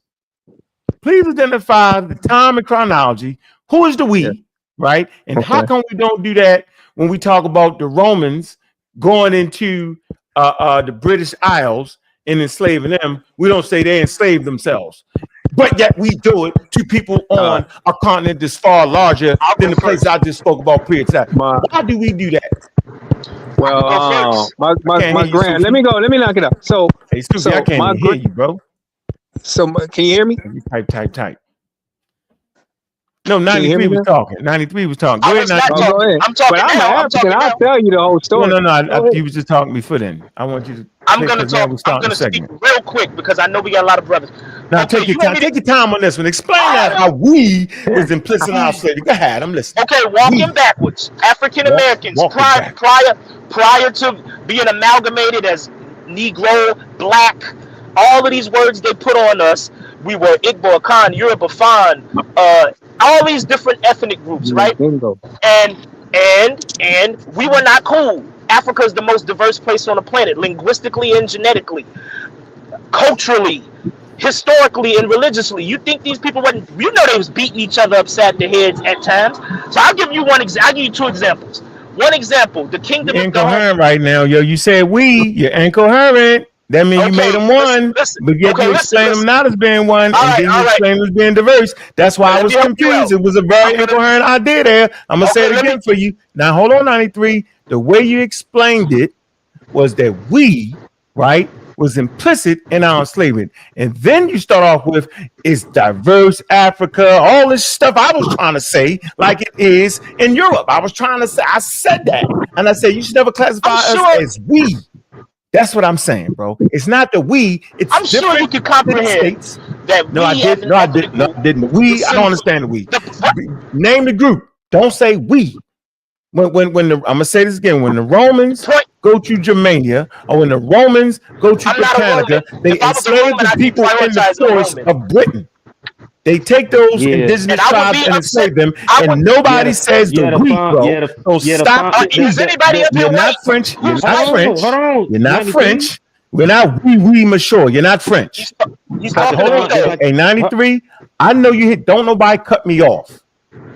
Please identify the time and chronology. Who is the we, right? And how come we don't do that when we talk about the Romans going into the British Isles and enslaving them? We don't say they enslaved themselves, but yet we do it to people on a continent that's far larger than the place I just spoke about pre-attack. Why do we do that? Well, my grand. Let me knock it up. So, hey, Susie, I can't even hear you, bro. So, can you hear me? Type. No, 93 was talking. 93 was talking. Go ahead, 93. I'm talking. But I'm African. I'll tell you the whole story. No. You was just talking before then. I want you to. I'm gonna speak real quick because I know we got a lot of brothers. Now take your time. Take your time on this one. Explain how we was implicit in our slavery. Go ahead. I'm listening. Okay, walking backwards. African Americans prior to being amalgamated as Negro, Black, all of these words they put on us. We were Igbo, Akan, Yoruba, Fan, all these different ethnic groups, right? And we were not cool. Africa is the most diverse place on the planet, linguistically and genetically, culturally, historically, and religiously. You think these people wasn't? You know they was beating each other upside their heads at times. So I'll give you I'll give you two examples. One example: the kingdom. You're incoherent right now, yo. You said we. You're incoherent. That means you made them one, but yet you explain them not as being one, and then you explain them as being diverse. That's why I was confused. It was a very incoherent idea there. I'm going to say it again for you. Now, hold on, 93. The way you explained it was that we, right, was implicit in our enslavement. And then you start off with, it's diverse Africa, all this stuff I was trying to say, like it is in Europe. I said that. And I said, you should never classify us as we. That's what I'm saying, bro. It's not the we. It's I'm sure you can comprehend that. No, I didn't. We. I don't understand the we. Name the group. Don't say we. When I'm gonna say this again. When the Romans go to Germania, or when the Romans go to I'm not a Britannica, Roman. they If I was a enslave Roman, the I'd be people in the prioritizing a forests Roman. of Britain. They take those Yeah. indigenous And I would tribes be and upset. enslave them, I and would. nobody says the we, bro. So stop the we. Is anybody up here You're not white? French. You're Who's not white? French. Hold on. You're not 93. French. We're not we monsieur. You're not French. He's talking to me though. Hey, 93. I know you hit. Don't nobody cut me off.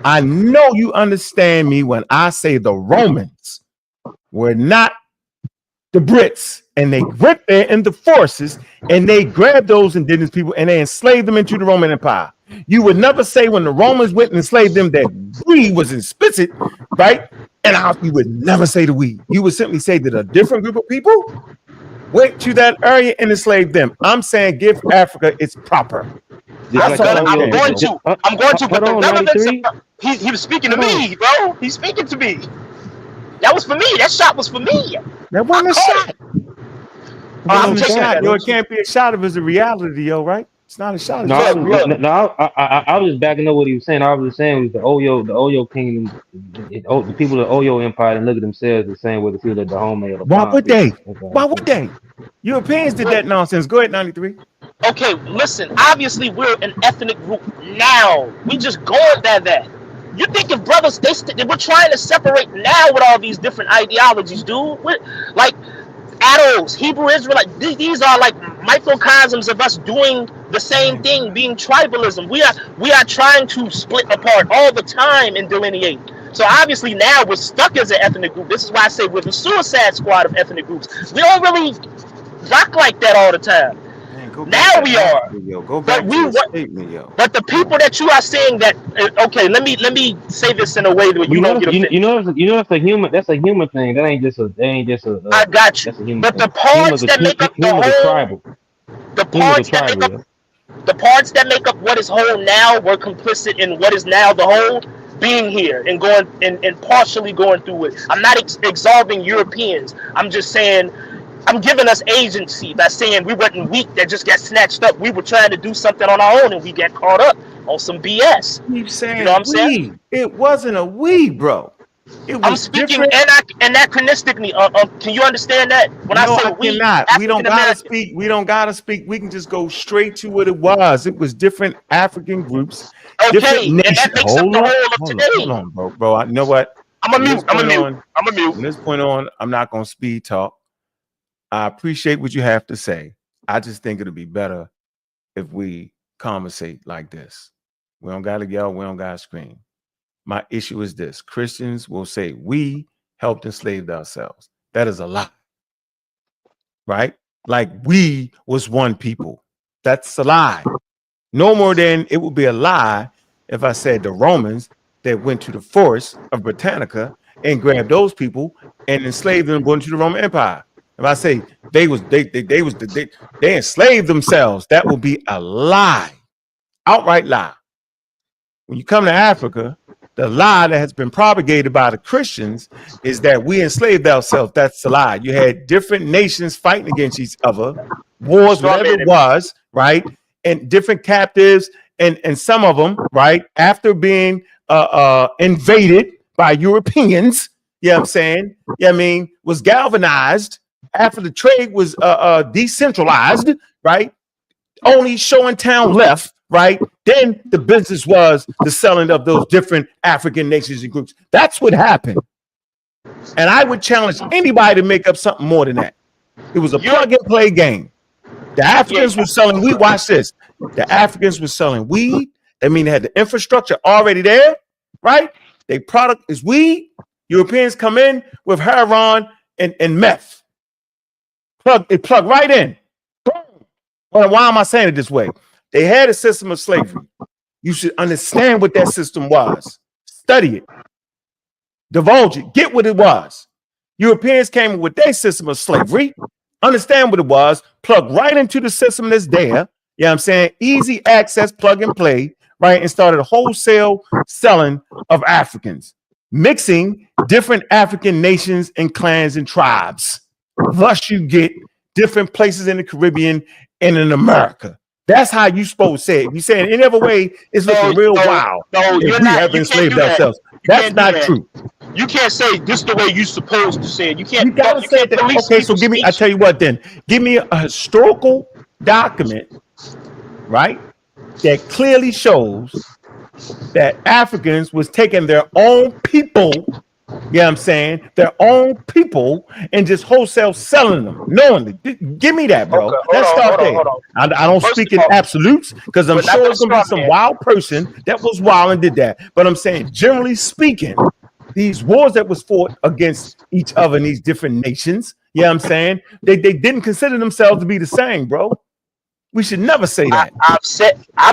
I know you understand me when I say the Romans were not the Brits, and they went there in the forces and they grabbed those indigenous people and they enslaved them into the Roman Empire. You would never say when the Romans went and enslaved them that we was explicit, right? And you would never say the we. You would simply say that a different group of people went to that area and enslaved them. I'm saying give Africa its proper. I'm going to. But the relevance of he was speaking to me, bro. He's speaking to me. That was for me. That shot was for me. That wasn't a shot. I'm taking that. Yo, it can't be a shot if it's a reality, yo, right? It's not a shot. No, I was just backing up what he was saying. I was just saying was the Oyo kingdom, the people of the Oyo Empire, and look at themselves the same way they feel that the homemade. Why would they? Why would they? Europeans did that nonsense. Go ahead, 93. Okay, listen. Obviously, we're an ethnic group now. We just going by that. You think if brothers, we're trying to separate now with all these different ideologies, dude? Like Adults, Hebrew Israelite, these are like microcosms of us doing the same thing, being tribalism. We are trying to split apart all the time and delineate. So obviously now we're stuck as an ethnic group. This is why I say we're the Suicide Squad of ethnic groups. We don't really rock like that all the time. Now we are. But but the people that you are saying that okay, let me say this in a way that you don't get offended. You know that's a human thing. That ain't just a I got you. But the parts that make up the whole, the parts that make up what is whole now were complicit in what is now the whole being here and going and partially going through it. I'm not exalting Europeans. I'm just saying I'm giving us agency by saying we wasn't weak that just got snatched up. We were trying to do something on our own and we got caught up on some BS. Keep saying you know what I'm saying? It wasn't a we, bro. I'm speaking anachronistically. Can you understand that? When I say we, we don't gotta speak. We don't gotta speak. We can just go straight to what it was. It was different African groups, different nations. And that makes up the whole of today. Hold on, bro. You know what? I'm a mute. From this point on, I'm not gonna speed talk. I appreciate what you have to say. I just think it'll be better if we conversate like this. We don't gotta yell. We don't gotta scream. My issue is this. Christians will say we helped enslave ourselves. That is a lie. Right? Like we was one people. That's a lie. No more than it would be a lie if I said the Romans that went to the forest of Britannica and grabbed those people and enslaved them going to the Roman Empire. If I say they enslaved themselves, that would be a lie. Outright lie. When you come to Africa, the lie that has been propagated by the Christians is that we enslaved ourselves. That's a lie. You had different nations fighting against each other, wars, whatever it was, right? And different captives, and some of them, right, after being invaded by Europeans, you know what I'm saying? Yeah, I mean, was galvanized after the trade was decentralized, right? Only show in town left. Right? Then the business was the selling of those different African nations and groups. That's what happened. And I would challenge anybody to make up something more than that. It was a plug and play game. The Africans were selling weed. Watch this. The Africans were selling weed. I mean, they had the infrastructure already there, right? Their product is weed. Europeans come in with heroin and meth. It plugged right in. Boom. Well, why am I saying it this way? They had a system of slavery. You should understand what that system was. Study it. Divulge it. Get what it was. Europeans came with their system of slavery. Understand what it was. Plug right into the system that's there. You know what I'm saying? Easy access, plug and play, right? And started wholesale selling of Africans, mixing different African nations and clans and tribes. Thus, you get different places in the Caribbean and in America. That's how you supposed to say it. If you say it any other way, it's looking real wild. No, If you're we not. have You can't enslaved do that. ourselves. You That's can't do not that. true. You can't say this the way you supposed to say it. You can't. You gotta You say can't that. police Okay, so people's give me. I speech. tell you what. Then give me a historical document, right, that clearly shows that Africans was taking their own people. You know what I'm saying? Their own people and just wholesale selling them knowingly. Give me that, bro. Okay, Let's start there. hold on. I don't First speak of in all, absolutes because I'm we're not sure gonna it's going to be straw some man. wild person that was wild and did that. But I'm saying, generally speaking, these wars that was fought against each other in these different nations, you know what I'm saying? They didn't consider themselves to be the same, bro. We should never say that. I've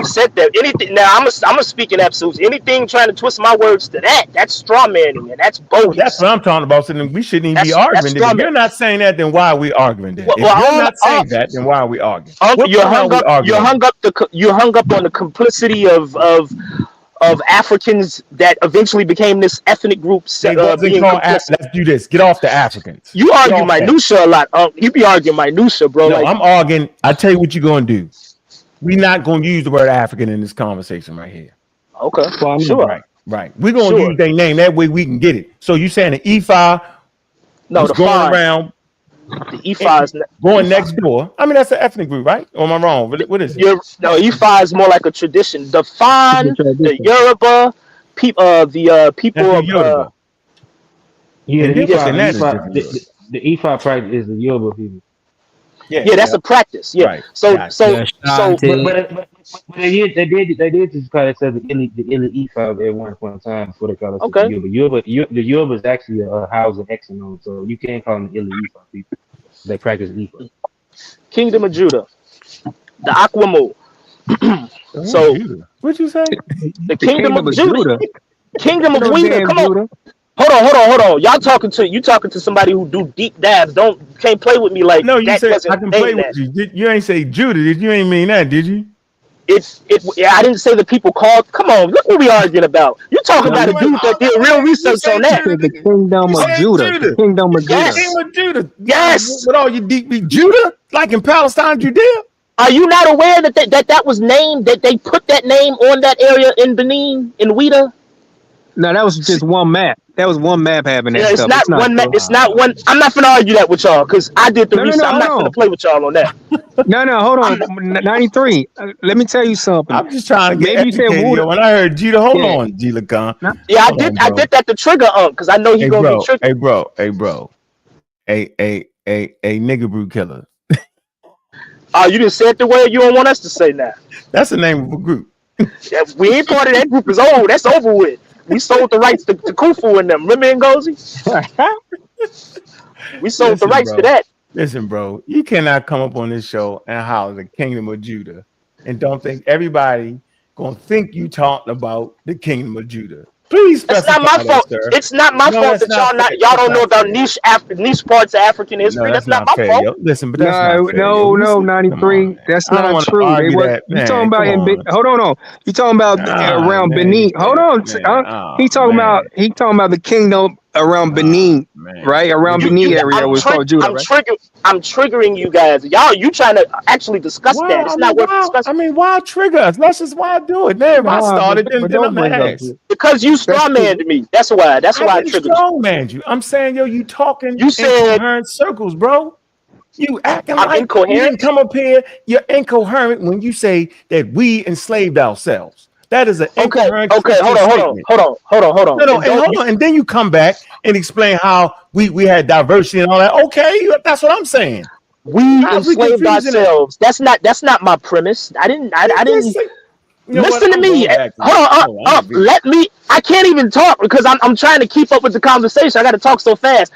said that anything. Now I'm speak in absolutes. Anything trying to twist my words to that's straw manning and that's Well, that's bogus. what I'm talking about. So then we shouldn't even be That's arguing. Then straw if you're man. not saying that, then why are we arguing then? If you're Well, not saying that, then why are we arguing? What you point are hung we up. You arguing on? hung up you hung up on the complicity of Africans that eventually became this ethnic group They wasn't being called. complicit. Let's do this. Get off the Africans. You Get argue off that. minutia a lot. You be arguing minutia, bro. No, Like I'm arguing. I tell you what you're gonna do. We're not gonna use the word African in this conversation right here. okay, Well, I mean, sure, Right. We're gonna sure. use their name that way we can get it. So you saying the E5 No, was the going fine. around The E5 is going next door? I mean, that's an ethnic group, right? Or am I wrong? What is it? No, E5 is more like a tradition. The Fan, the Yoruba, people, the people That's the of Yoruba. yeah, And the then what's the E5, that is E5, different. the E5 practice is the Yoruba people. yeah, that's a practice. Yeah. Right. So Gotcha. so Yeah, so they did just kind of said the E5 at one point in time before they call us the okay. Yoruba. The Yoruba is actually a house of exonome, so you can't call them Illy E5 people. They practice E5. Kingdom of Judah, the Aquamo. Oh, So Judah. What'd you say? the Kingdom of Judah, Kingdom of No Weeda. damn Come on. Judah. Hold on. Y'all talking to somebody who do deep dives. Can't play with me like No, you that. said I Doesn't can name play with that. you. You ain't say Judah, did you? Ain't mean that, did you? Yeah, I didn't say the people called. Come on, look what we arguing about. You talking No, about you a dude that did real research say on that. Judah, Said the nigga. kingdom You of said Judah. The Judah. kingdom of The Judah. Yes. king of Judah. Yes. With all your deep Judah, like in Palestine, Judea. Are you not aware that was named, that they put that name on that area in Benin, in Ouida? No, that was just one map. That was one map having that Yeah, it's stuff. not It's not one. true. It's not one. I'm not gonna argue that with y'all because I did the No, no, research. no. I'm Hold not gonna on. play with y'all on that. No, hold I'm on. not. 93. Let me tell you something. I'm just trying to get Maybe you said educated. Wuda. Yo, when I heard Judah, hold Yeah. on, Gila Khan. No, Yeah, Hold on, I bro. did that to trigger because I know he Hey, gonna be bro. triggered. Hey, bro. A nigga brew killer. Oh, you didn't say it the way you don't want us to say now. That's the name of a group. Yeah, we ain't part of that group. Is old. That's over with. We sold the rights to Kufu and them. Remember Ngozi? We sold the Listen, rights to bro. that. Listen, bro. You cannot come up on this show and holler the kingdom of Judah and don't think everybody gonna think you talking about the kingdom of Judah. Please It's specify not my that, fault. sir. It's not my No, fault that's that not fair. y'all That's don't know not about fair. niche parts of African No, history. that's That's not not my fair, fault. yo. Listen, but that's not fair, yo. no, Listen, come 93. on, man. That's I don't not want to true. They argue was that, you man. talking about Come in on. hold on. You talking about around Man, Benin. Hold on. man. He Oh, talking man. about the kingdom around Benin, Man. right? Around Listen, Benin You area I'm was called Judah, right? I'm triggering you guys. You trying to actually discuss that. It's not worth discussing. why trigger us? Let's just why do it. Then if I Nah, started, but then don't I'm the bring up ass. Because you that's cool. strawmanned me. That's why. That's I why I didn't triggered you. strong man you. I'm saying, yo, you talking You in said coherent circles, bro. You acting I'm like you didn't incoherent. come up here. You're incoherent when you say that we enslaved ourselves. That is an Okay, incoherent okay, Christian statement. hold on. No, And and don't hold you on, and then you come back and explain how we had diversity and all that. Okay, that's what I'm saying. we How's we enslaved confusing it? ourselves. That's not my premise. I didn't Listen, you know what? listen to I'm me. going back to Hold on, I'm gonna be. let me. I can't even talk because I'm trying to keep up with the conversation. I got to talk so fast.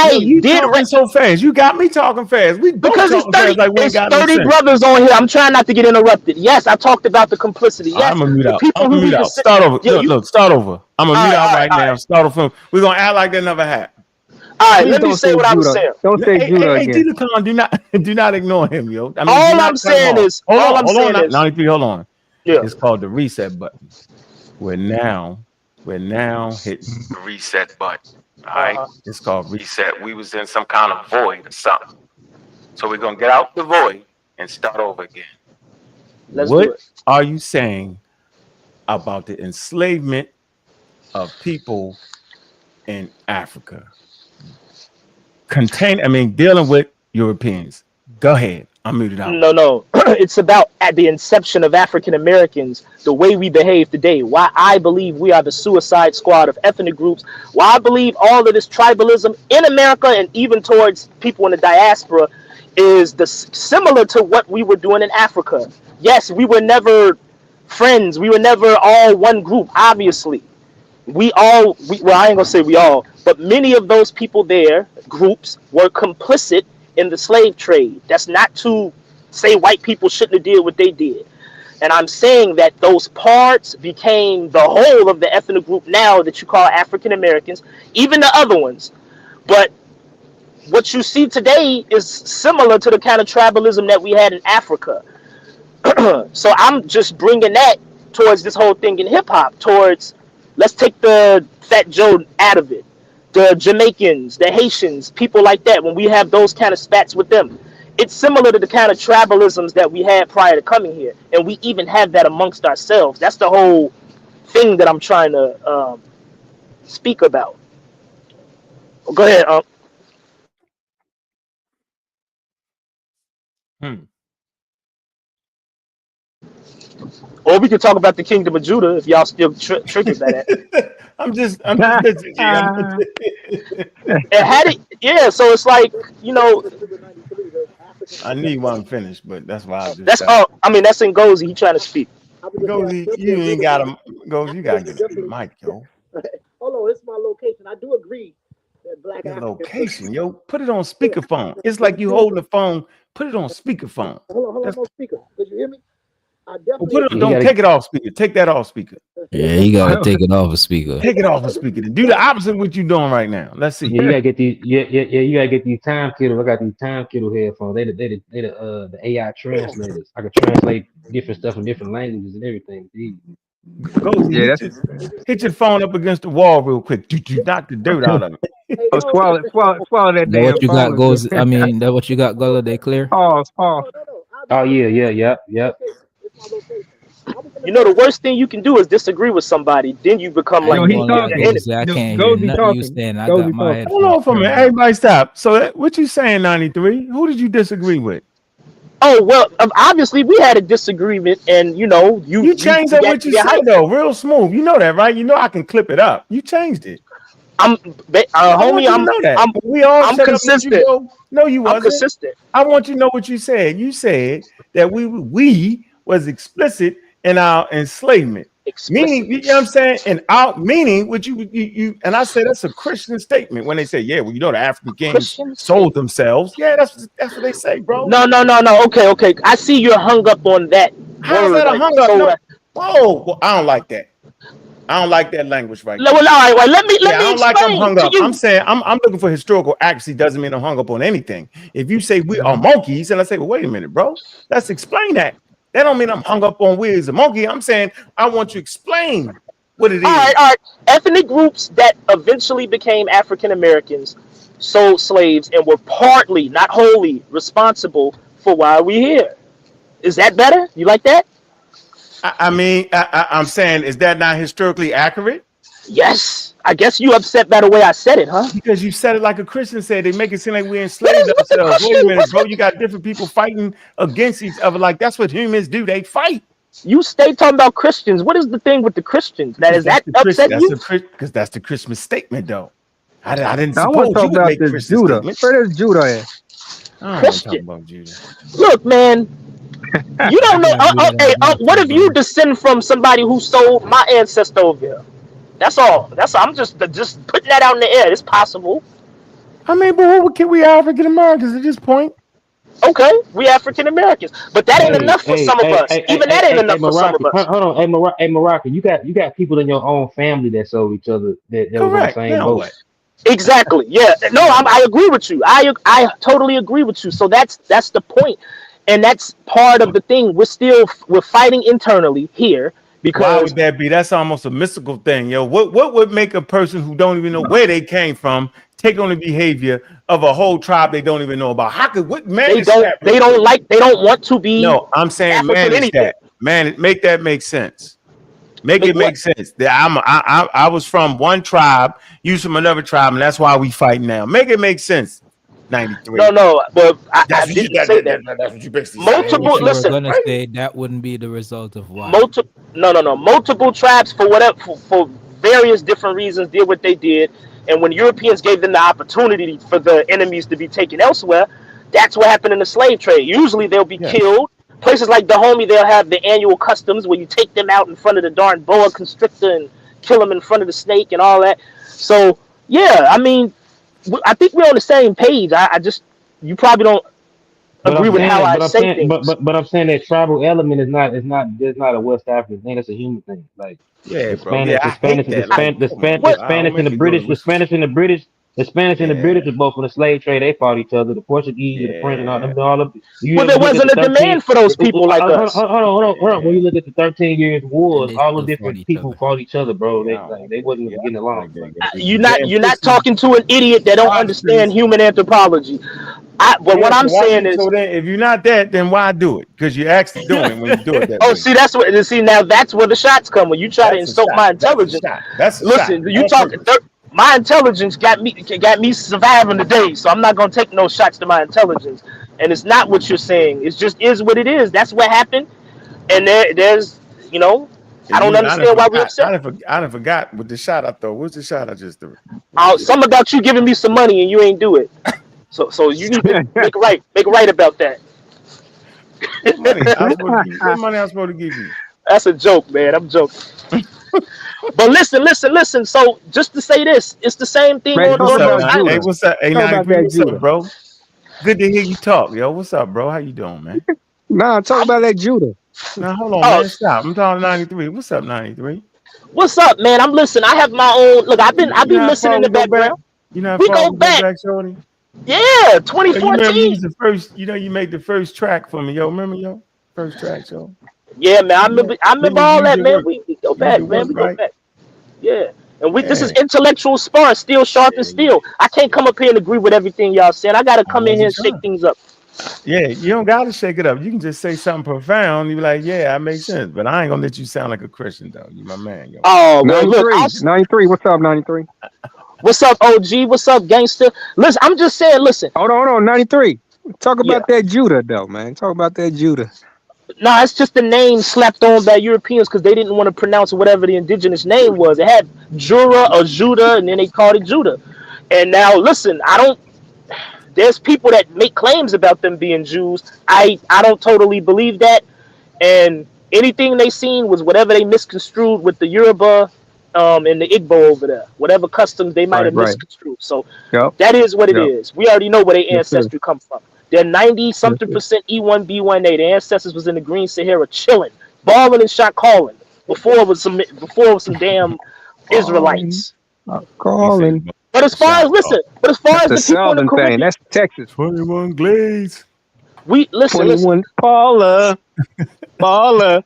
No, I you did talking so fast. You got me talking fast. We both because talking fast like we ain't it's got no 30 sense. brothers on here. I'm trying not to get interrupted. Yes, I talked about the complicity. All right, I'm Yes, gonna mute the out. I'm people gonna who mute we out. consider. Start over. Yeah, Look, start over. I'm gonna mute out right all now. right. Start over. We're gonna act like that never happened. All right, Please let me don't say say what I was Judah. saying. Don't say Judah Hey, again. Tita Khan, do not ignore him, yo. I mean, do All not I'm cut him saying off. is, all I'm Hold saying on, is, 93. Hold on. yeah. It's called the reset button. We're now hitting the reset button. All right. It's called reset. We was in some kind of void or something. So we're gonna get out the void and start over again. Let's do What it. are you saying about the enslavement of people in Africa? Dealing with Europeans. Go ahead. I'm muted out. No. It's about at the inception of African Americans, the way we behave today. Why I believe we are the suicide squad of ethnic groups. Why I believe all of this tribalism in America and even towards people in the diaspora is similar to what we were doing in Africa. Yes, we were never friends. We were never all one group, obviously. Well, I ain't gonna say we all, but many of those people there, groups, were complicit in the slave trade. That's not to say white people shouldn't have did what they did. And I'm saying that those parts became the whole of the ethnic group now that you call African Americans, even the other ones. But what you see today is similar to the kind of tribalism that we had in Africa. So I'm just bringing that towards this whole thing in hip hop, towards let's take the Fat Joe out of it. The Jamaicans, the Haitians, people like that, when we have those kind of spats with them, it's similar to the kind of tribalisms that we had prior to coming here. And we even have that amongst ourselves. That's the whole thing that I'm trying to speak about. Go ahead. Or we could talk about the Kingdom of Judah if y'all still triggered by that. I'm just listening. And had it, yeah. So it's like, you know, I need one finished, but that's why I just. that's all. I mean, that's Ngozi. He trying to speak. Ngozi, you ain't got him. Ngozi, you gotta get the mic, yo. Hold on, it's my location. I do agree that black Your Africans. location, yo. Put it on speakerphone. It's like you holding the phone. Put it on speakerphone. Hold on, no speaker. Did you hear me? I definitely. Put it, don't take it off speaker. Take that off speaker. Yeah, you gotta take it off a speaker. Take it off a speaker. Do the opposite of what you're doing right now. Let's see. Yeah, you gotta get these. Yeah, you gotta get these time killers. I got these time killer headphones. They the AI translators. I can translate different stuff in different languages and everything. Hit your phone up against the wall real quick. Do knock the dirt out of it. Oh, swallow that damn. What you got goes. I mean, that what you got, Gullah. They clear. Oh. Oh yeah, yep. You know, the worst thing you can do is disagree with somebody. Then you become like, he's talking. I can't hear nothing you saying. I got my head. Hold on for a minute. Everybody stop. So what you saying, 93? Who did you disagree with? Oh, well, obviously we had a disagreement, and you know, you changed up what you said though, real smooth. You know that, right? You know I can clip it up. You changed it. I'm homie. I'm consistent. No, you wasn't. I'm consistent. I want you to know what you said. You said that we was explicit in our enslavement. Meaning, you know what I'm saying? And out meaning what you and I say that's a Christian statement when they say, yeah, well, you know, the African kings sold themselves. Yeah, that's what they say, bro. No. Okay. I see you're hung up on that. How's that a hung up? No. Whoa, well, I don't like that. I don't like that language right now. Well, all right, let me I don't explain like I'm hung up. you. I'm saying I'm looking for historical accuracy. Doesn't mean I'm hung up on anything. If you say we are monkeys, and I say, well, wait a minute, bro, let's explain that. That don't mean I'm hung up on we as a monkey. I'm saying I want you to explain what it is. All right. Ethnic groups that eventually became African Americans sold slaves and were partly, not wholly, responsible for why we're here. Is that better? You like that? I'm saying, is that not historically accurate? Yes. I guess you upset by the way I said it, huh? Because you said it like a Christian said. They make it seem like we enslaved ourselves. Wait a minute, bro. You got different people fighting against each other. Like that's what humans do. They fight. You stay talking about Christians. What is the thing with the Christians? That upset you? Because that's the Christmas statement, though. I didn't I suppose want to talk you would about make this Christmas Judah. statements. Where does Judah at? I don't Christian. talk about Judah. Look, man. You don't know. What if you descend from somebody who sold my ancestor over here? That's all. I'm just putting that out in the air. It's possible. I mean, but can we African Americans at this point? Okay, we African Americans, but that ain't enough for some of us. Even that ain't enough for some of us. Hold on, hey, Morocco, you got people in your own family that sold each other that was on the same boat. Exactly. Yeah. No, I agree with you. I totally agree with you. So that's the point, and that's part of the thing. We're fighting internally here Because would that be? That's almost a mystical thing, yo. What would make a person who don't even know where they came from take on the behavior of a whole tribe they don't even know about? How could what manage that? they don't want to be No, I'm saying African manage anything. that. Make that make sense. Make Make it what? make sense. That I was from one tribe, you from another tribe, and that's why we fight now. Make it make sense. 93. No, but I That's what you didn't say that. that's what you basically So saying. what Multiple you were listen, gonna say that wouldn't be the result of why? multiple tribes for whatever for various different reasons did what they did, and when Europeans gave them the opportunity for the enemies to be taken elsewhere, that's what happened in the slave trade. Usually they'll be Yeah. killed. Places like Dahomey, they'll have the annual customs where you take them out in front of the darn boa constrictor and kill them in front of the snake and all that. So yeah, I mean, I think we're on the same page. I just you probably don't But agree I'm with how saying, I but I'm say saying, things. but I'm saying that tribal element is not a West African thing. That's a human thing. Like Yeah, the bro. Yeah, Spanish, the I hate Spanish, the that. Span, Like, the come on, Span, the bro. What? I don't Spanish and make the you go to British, listen. the Spanish and the Yeah, British are both from the slave trade. They fought each other. The Portuguese and the French and yeah. all of. You Well, there ever look at wasn't the a 13? demand for those people like us. Hold on. When you look at the 13 years And wars, they all the still fought different each people other. fought each other, bro. Yeah, I They don't like like they that. wasn't Yeah, getting I don't along. like that. Like Damn You're not pussy. talking to an idiot that don't understand Monsters. human anthropology. But what Yeah, I'm so why saying you is, so then if you're not that, then why do it? Because you're actually doing it when you do it that oh, way. see, now that's where the shots come when you try to That's a insult my shot. That's a intelligence. shot. That's a shot. Listen, you On talk. purpose. My intelligence got me surviving the day, so I'm not gonna take no shots to my intelligence. And it's not what you're saying. It's just is what it is. That's what happened. And there's, Yeah, I don't I done understand why we forgot. upset. I done forgot what the shot I thought. What's the shot I just threw? Some about you giving me some money and you ain't do it. So you need to make right about that. What money I was supposed to give you? What money I was supposed to give you? That's a joke, man. I'm joking. But listen. So just to say this, it's the same thing Man, on, What's talk on up, these about man? Hey, Judah. islands. what's up? Hey, Talk about 93, that what's up, Judah. bro? Good to hear you talk, yo. What's up, bro? How you doing, man? Nah, talk about that Judah. Now hold on, Oh, man. Stop. I'm talking 93. What's up, 93? what's up, man? I'm listening. I have my own. Look, I You be know how listening far in we the go back? background. You know how We far go we go back. back, Shorty? Yeah, Yo, you remember you was 2014. the first, you made the first track for me, yo. Remember, yo? First track, yo. Yeah, man. I Yeah. remember. I remember Niggas all use that, your man. work. We go Use back, your man. work, We go right? back. Yeah. And this is Yeah. intellectual sparring, still sharp and Yeah. steel. I can't come up here and agree with everything y'all saying. I gotta I come in here wasn't and shake trying. things up. Yeah, you don't gotta shake it up. You can just say something profound. You be like, yeah, that makes sense. But I ain't gonna let you sound like a Christian though. You my man, yo. Oh well, look, 93. 93. What's up, 93? what's up, OG? What's up, gangster? Listen, I'm just saying. Listen, Hold on, 93. Talk yeah. about that Judah, though, man. Talk about that Judah. No, it's just the name slapped on by Europeans because they didn't want to pronounce whatever the indigenous name was. It had Jura or Judah, and then they called it Judah. And now, listen, I don't. There's people that make claims about them being Jews. I don't totally believe that. And anything they seen was whatever they misconstrued with the Yoruba, and the Igbo over there. Whatever customs they might have Right. misconstrued. So Yep. that is what it Yep. is. We already know where their Yes, sir. ancestry come from. They're 90 Yes, something sir. percent E1B1A. Their ancestors was in the Green Sahara chilling, balling and shot calling before it was some damn Calling. Israelites. He said, Calling. But as far shot as call. listen, but as far That's as the the people in the Southern thing. Caribbean, That's Texas. 21 Glades. we listen. 21 Paula. Paula.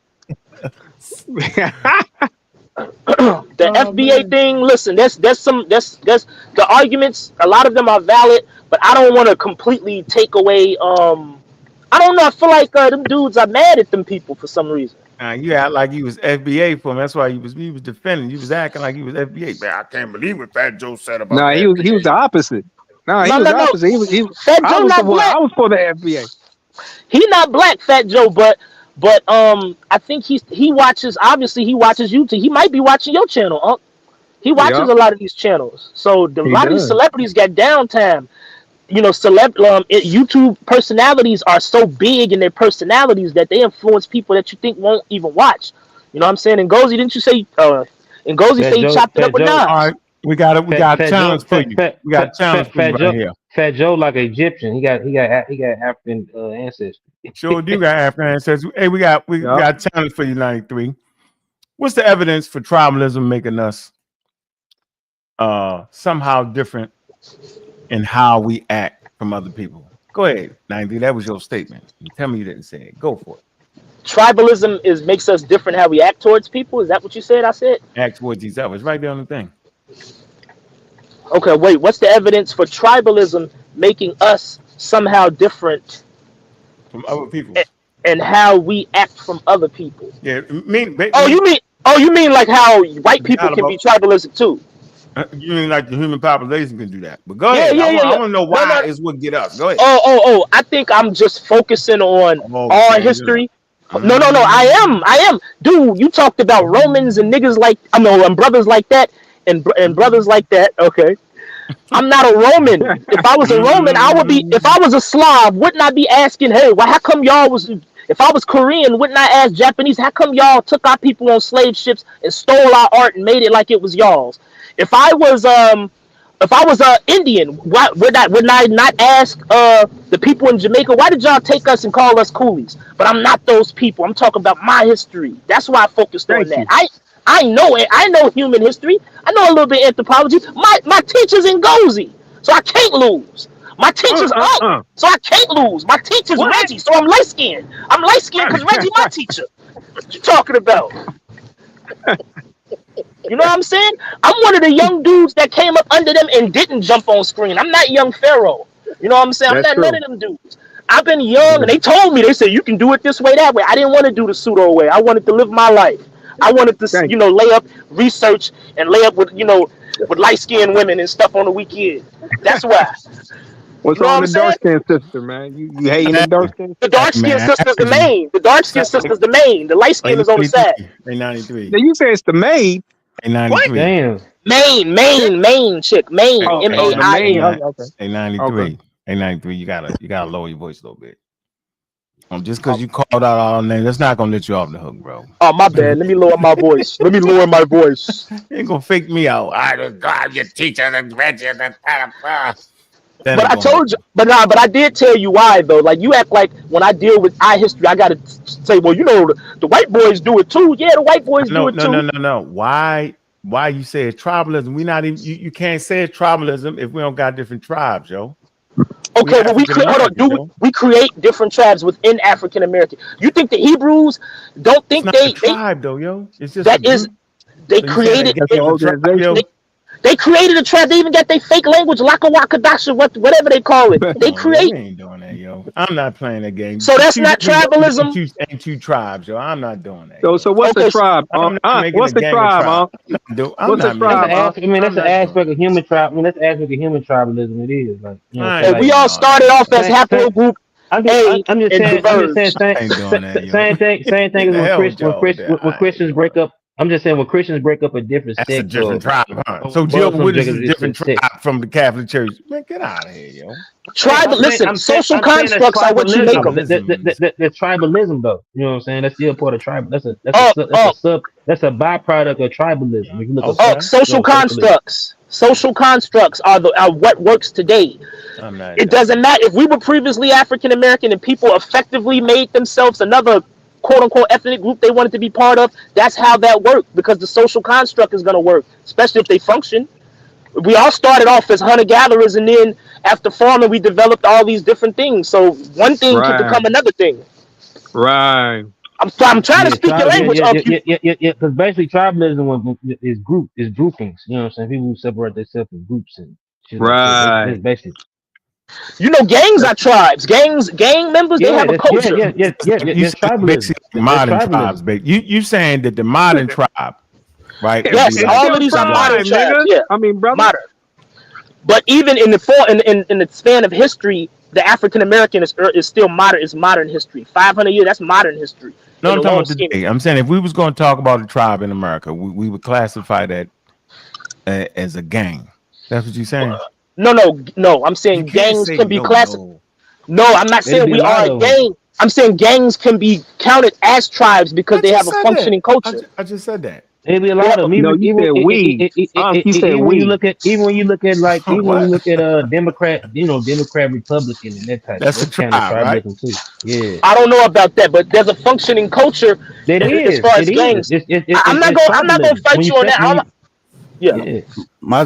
The Oh FBA man. thing, listen, that's the arguments, a lot of them are valid, but I don't want to completely take away I don't know, I feel like them dudes are mad at them people for some reason. You act like you was FBA for him. That's why he was defending. You was acting like he was FBA. Man, I can't believe what Fat Joe said about Nah, the he was FBA. the opposite. Nah, he No, was no, the no. opposite. Fat I Joe was the not one. black. I was for the FBA. He not black, Fat Joe, but I think he watches, obviously he watches YouTube. He might be watching your channel, huh? He watches Yep, a lot of these channels. So a he lot of these does. celebrities got downtime. YouTube personalities are so big in their personalities that they influence people that you think won't even watch. You know what I'm saying? And Ngozi, didn't you say? And Ngozi say he chopped it up Fat with Joe, All right, knives. we got it. We Fat got a Fat challenge Joe, for you. We got a challenge for you Fat right Joe, here. Fat Joe like Egyptian. He got African ancestry. Sure do got African ancestors. Hey, we Yep. got a challenge for you, 93. What's the evidence for tribalism making us somehow different in how we act from other people? Go ahead, 93. That was your statement. You tell me you didn't say it. Go for it. tribalism makes us different how we act towards people. Is that what you said? I said. Act towards each other. It's right there on the thing. Okay, wait. What's the evidence for tribalism making us somehow different From other people. and how we act from other people? Yeah, You mean like how white people can be tribalistic too? You mean like the human population can do that? But go Yeah, ahead. yeah, I yeah. want to know why is what get us. Go ahead. Oh! I think I'm just focusing on our history. No. I am, dude. You talked about Romans and niggas like and brothers like that, and brothers like that. Okay, I'm not a Roman. If I was a Roman, I would be. If I was a Slav, wouldn't I be asking, hey, well, how come y'all was? If I was Korean, wouldn't I ask Japanese, how come y'all took our people on slave ships and stole our art and made it like it was y'all's? If I was Indian, why would I not ask the people in Jamaica, why did y'all take us and call us coolies? But I'm not those people. I'm talking about my history. That's why I focused on that. I know it. I know human history. I know a little bit of anthropology. My teacher's Ngozi, so I can't lose. My teacher's Ankh, so I can't lose. My teacher's Reggie, so I'm light skinned. I'm light skinned because Reggie my teacher. What you talking about? You know what I'm saying? I'm one of the young dudes that came up under them and didn't jump on screen. I'm not young Pharaoh. You know what I'm saying? I'm not none of them dudes. I've been young, and they told me, they said, you can do it this way, that way. I didn't want to do the pseudo way. I wanted to live my life. I wanted to, lay up research and lay up with, with light-skinned women and stuff on the weekend. That's why. What's on the dark-skinned sister, man? You hating the dark-skinned sister? The dark-skinned sister's the main. The dark-skinned sister's the main. The light-skinned is on the side. A 93. Now you say it's the maid. A 93. Damn. Main chick. Main. M-A-I-N. A 93. A 93. You gotta lower your voice a little bit. Just because you called out all names, that's not gonna let you off the hook, bro. Oh, my bad. Let me lower my voice. You ain't gonna fake me out. I don't drive your teacher and Reggie and But I told you, but I did tell you why though. Like you act like when I deal with eye history, I gotta say, well, the white boys do it too. Yeah, the white boys do it too. No. Why you say it's tribalism? We not even you can't say it's tribalism if we don't got different tribes, yo. Okay, well we create different tribes within African American. You think the Hebrews don't think it's not a tribe though, yo? It's just they created They created a tribe. They even got their fake language, Laka Waka Dasha, whatever they call it. They create. ain't doing that, yo. I'm not playing that game. So that's not tribalism. Ain't two tribes, yo. I'm not doing that. So what's the tribe? What's the tribe? What's the tribe? I mean, that's an aspect of human tribe. I mean, that's an aspect of human tribalism. It is like we all started off as haplogroup. I'm just saying. Same thing as when Christians break up. I'm just saying when Christians break up a different sect. That's a different tribe, huh? So Jehovah's Witness is a different tribe from the Catholic Church. Man, get out of here, yo. Social constructs are what you make them. The tribalism, though. You know what I'm saying? That's still part of tribal. That's a byproduct of tribalism. If you look up social constructs. Social constructs are what works today. It doesn't matter if we were previously African American and people effectively made themselves another quote unquote ethnic group they wanted to be part of. That's how that worked because the social construct is going to work, especially if they function. We all started off as hunter gatherers, and then after farming, we developed all these different things. So one thing can become another thing. Right. I'm trying to speak your language. Yeah. Because basically, tribalism is groupings. You know what I'm saying? People who separate themselves in groups and shit. Right. That's basically. Gangs are tribes. Gang members, they have a culture. Yeah. Tribalism. Modern tribes, baby. You saying that the modern tribe, right? Yes, all of these are modern tribes. Yeah, I mean, brother. Modern. But even in the span of history, the African American is still modern. Is modern history. 500 years. That's modern history. No, I'm talking about today. I'm saying if we was going to talk about a tribe in America, we would classify that as a gang. That's what you're saying. No. I'm saying gangs can be classified. No, I'm not saying we are a gang. I'm saying gangs can be counted as tribes because they have a functioning culture. I just said that. It'd be a lot of them. No, you said we. You said we. Even when you look at Democrat, Democrat, Republican, and that type. That's a tribe, right? Too. Yeah. I don't know about that, but there's a functioning culture as far as gangs. I'm not going to fight you on that. Yeah. My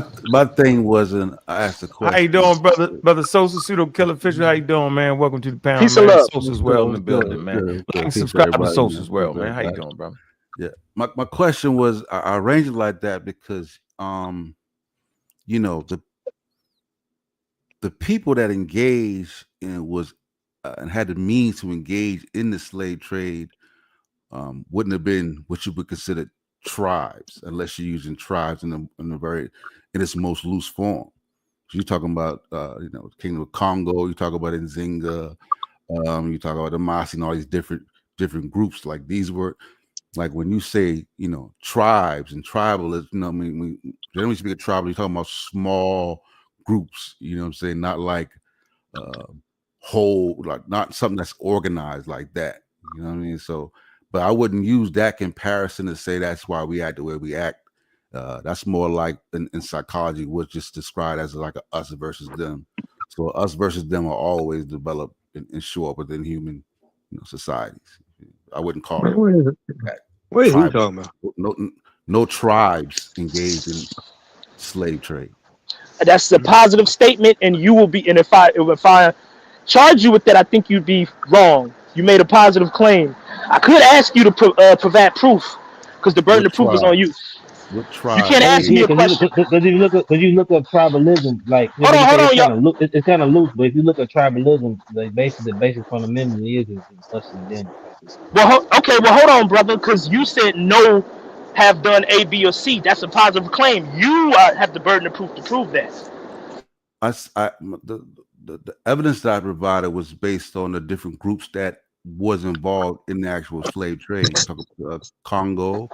thing wasn't. I asked the question. How you doing, brother Sosa, pseudo killer fisher? How you doing, man? Welcome to the panel, Peace and man. love. Sosa's well in the building, man. Like and subscribe to Sosa's well, man. How you doing, bro? Yeah. My question was, I arranged it like that because, you know, the people that engaged and was and had the means to engage in the slave trade wouldn't have been what you would consider tribes, unless you're using tribes in its most loose form. So you're talking about you know, Kingdom of Congo. You talk about Nzinga. You talk about the Masi and all these different groups. Like these were, like when you say, you know, tribes and tribalism, you know, I mean, when we speak of tribal, you're talking about small groups. You know what I'm saying? Not like whole, like not something that's organized like that. You know what I mean? So, but I wouldn't use that comparison to say that's why we act the way we act. That's more like in psychology, what's just described as like a us versus them. So us versus them are always developed and show up within human, you know, societies. I wouldn't call it. What are you talking about? No tribes engaged in slave trade. That's a positive statement, and you will be. And if I charge you with that, I think you'd be wrong. You made a positive claim. I could ask you to provide proof, because the burden of proof is on you. What tribe? You can't ask me a question. Because you look at tribalism, like hold on, y'all. It's kind of loose, but if you look at tribalism, like basically the basic fundamental is us and them. Well, okay. Well, hold on, brother, because you said no have done A, B, or C. That's a positive claim. You have the burden of proof to prove that. The evidence that I provided was based on the different groups that was involved in the actual slave trade. Talk about Congo,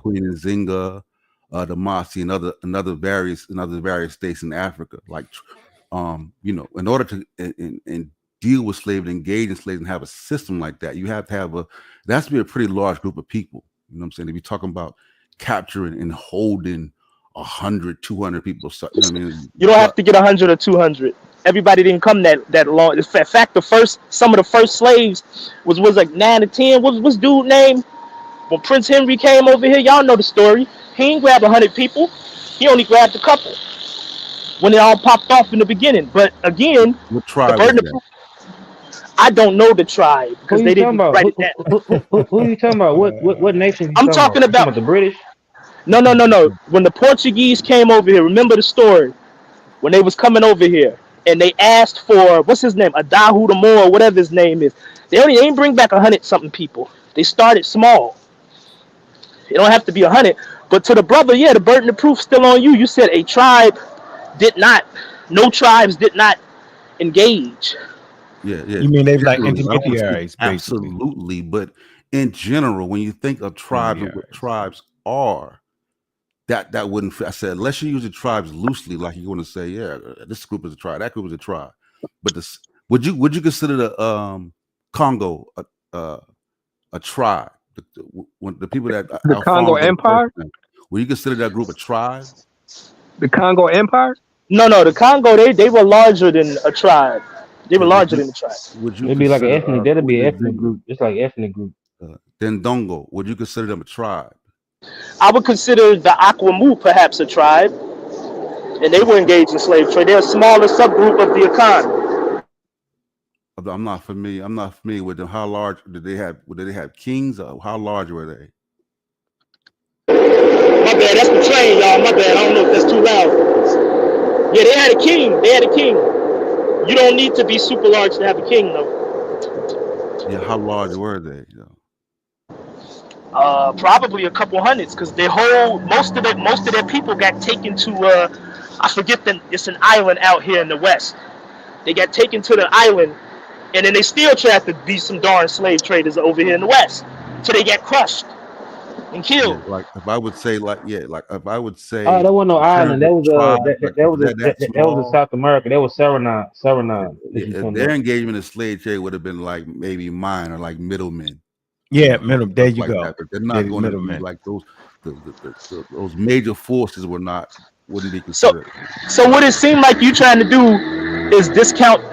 Queen Nzinga, the Masi, and other various states in Africa. Like, you know, in order to and deal with slavery, engage in slavery, and have a system like that, you have to have it has to be a pretty large group of people. You know what I'm saying? If you're talking about capturing and holding 100, 200 people, you know what I mean? You don't have to get 100 or 200. Everybody didn't come that long. In fact, some of the first slaves was like 9 or 10. What's dude name? When Prince Henry came over here, y'all know the story. He didn't grab 100 people. He only grabbed a couple when it all popped off in the beginning. But again, what tribe the burden of proof, I don't know the tribe because they didn't write it down. Who are you talking about? What nation? I'm talking about the British. No. When the Portuguese came over here, remember the story when they was coming over here and they asked for what's his name, Adahu the Moor, whatever his name is. They didn't bring back 100 something people. They started small. It don't have to be 100, but to the brother, yeah, the burden of proof still on you. You said no tribes did not engage. Yeah. You mean they like intermediaries, absolutely. But in general, when you think of tribes and what tribes are, that wouldn't fit. I said, unless you use the tribes loosely, like you're going to say, yeah, this group is a tribe, that group is a tribe. But would you consider the Congo a tribe? The people that the Congo Empire? Would you consider that group a tribe? The Congo Empire? No, the Congo they were larger than a tribe. They were larger than the tribe. It'd be like an ethnic. That'd be an ethnic group. It's like ethnic group. Then Dongo, would you consider them a tribe? I would consider the Akwamu perhaps a tribe, and they were engaged in slave trade. They're a smaller subgroup of the economy. I'm not familiar with them. How large did they have? Did they have kings? Or how large were they? My bad. That's the train, y'all. My bad. I don't know if that's too loud. Yeah, they had a king. You don't need to be super large to have a king, though. Yeah, how large were they? Probably a couple hundreds, because most of their people got taken to I forget it's an island out here in the west. They got taken to the island, and then they still tried to be some darn slave traders over here in the west, so they got crushed and killed. Yeah, like if I would say, that wasn't no island. That was in South America. That was Suriname. Yeah, their engagement in slave trade would have been like maybe mine or like middlemen. Yeah, middlemen. There you go. But they're not going to be like those. Those major forces wouldn't be considered. So what it seemed like you trying to do is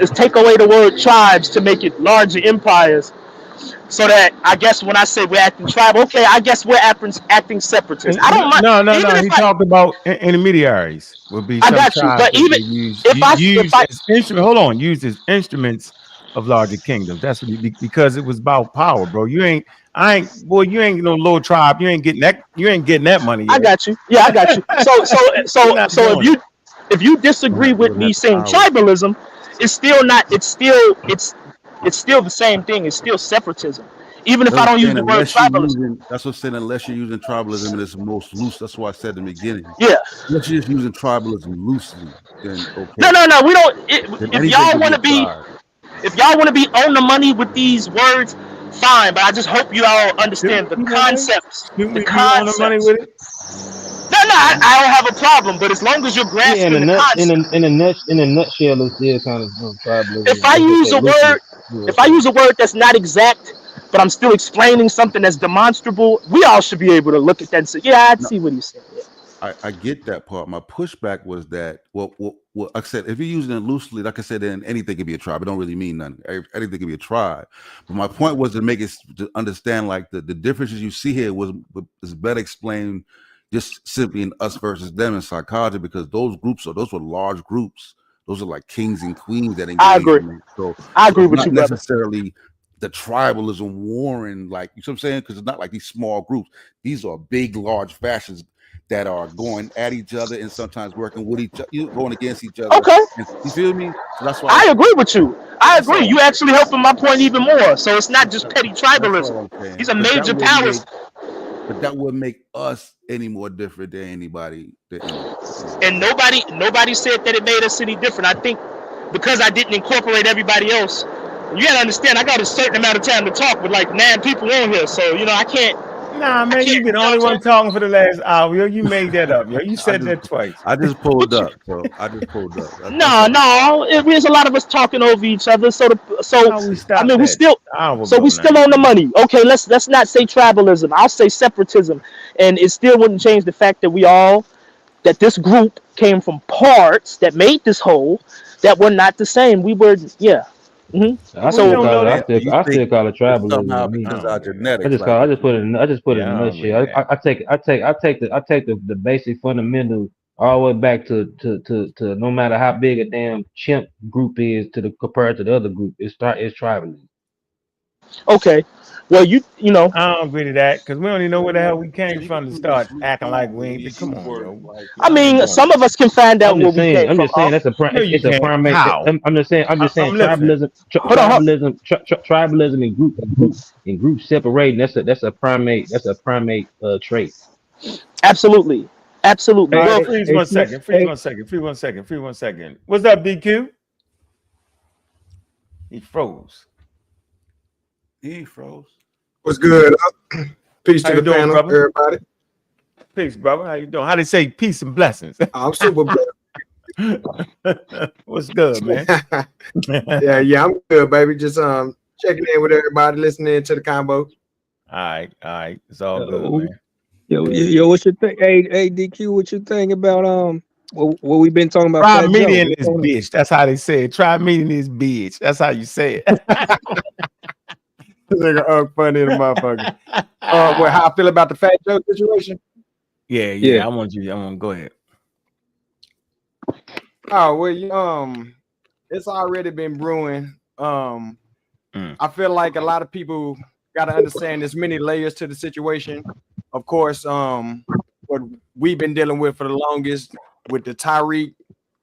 take away the word tribes to make it larger empires, So that I guess when I say we're acting tribal, okay, I guess we're acting separatist. I don't mind, even No. if He talked about intermediaries would be I some got you. tribes But that even they if use I as instrument. Hold on, used as instruments of larger kingdoms. That's what because it was about power, bro. You ain't no little tribe. You ain't getting that. You ain't getting that money I yet. got you. Yeah, I got you. You're not So doing it. if you disagree You with don't have me the saying power. tribalism, it's still not. It's still the same thing. It's still separatism. Even if That's I what I'm don't use saying. the word tribalism. That's what I'm saying. Unless you're using tribalism in its most loose. That's why I said in the beginning. Yeah. Unless you're just using tribalism loosely, then No, okay. no, no. We don't. Then If anything y'all could be want a to be, tribe. if y'all want to be on the money with these words, fine. But I just hope you all Should understand we be that way? Should The we be on the money concepts. with it? No, no, I don't have a problem. But as long as you're Yeah, grasping the concept. in a nutshell, it's still kind of tribalism. if I Let's just use say a loosely. word, You know what if I'm I saying? use a word that's not exact, but I'm still explaining something that's demonstrable, we all should be able to look at that and say, yeah, I'd No, see what he's saying. Yeah. I get that part. My pushback was that well, like I said, if you're using it loosely, like I said, then anything can be a tribe. It don't really mean nothing. Anything can be a tribe. But my point was to make it to understand like the differences you see here is better explained just simply in us versus them in psychology, because those were large groups. Those are like kings and queens that I engage agree. in it. So I so agree it's with not you, brother. necessarily the tribalism warring, like you know what I'm saying, because it's not like these small groups. These are big, large factions that are going at each other and sometimes working with each other, going against each other. Okay. And you feel me? So that's why I agree with you. I that's agree. all You I'm saying. actually helping my point even more. So it's not just petty That's tribalism. all I'm saying. These are major powers. But that would make us any more different than anybody. And nobody said that it made us any different. I think because I didn't incorporate everybody else, you gotta understand I got a certain amount of time to talk with like 9 people on here. So, I can't Nah, I man, can't, you've been the you know only what I'm one saying? talking for the last hour. Yo, you made that up. Yo, you I said just that twice. I just pulled What you, up. So I just pulled up. That's no, all. no, there's a lot of us talking over each other. How we I stopped mean, that hour we ago now. still on the money. Okay, let's not say tribalism. I'll say separatism, and it still wouldn't change the fact that this group came from parts that made this whole that were not the same. We were, yeah. I We still So don't call know it. that. So you I think still call it it's tribalism somehow to me. I because don't our believe that. genetics, like I just put it. I just put it Yeah, in I a don't believe nutshell. that. I take the basic fundamental all the way back to no matter how big a damn chimp group is to the compared to the other group, it's tribalism. okay, well you know I don't agree to that because we don't even know where the hell we so came you from to can just start acting like we ain't. Come on, yo. I I ain't mean doing some that. of us can find out where we came I'm from. just saying that's No, you it's a can't. primate. How? I'm just saying I'm listening. Hold on, tribalism and group separating. That's a primate trait. absolutely, absolutely. All right, Well, freeze 1 second. Freeze 1 second. Freeze 1 second. Freeze 1 second. What's up, DQ? He froze. he froze. What's good? Peace How to you the doing, panel, brother? everybody. Peace, brother. How you doing? How they say peace and blessings? I'm super blessed. What's good, man? Yeah, I'm good, baby. Just checking in with everybody, listening to the combo. All right. It's all good, man. Yo, what you think? Hey, DQ, what you think about what we been talking about? Try Fat Joe. meeting this bitch. That's how they say it. Try meeting this bitch. That's how you say it. Nigga, funny the motherfucker. Well, how I feel about the Fat Joe situation? Yeah. I want to go ahead. Oh well, it's already been brewing. I feel like a lot of people got to understand there's many layers to the situation. Of course, what we've been dealing with for the longest with the Tyreek,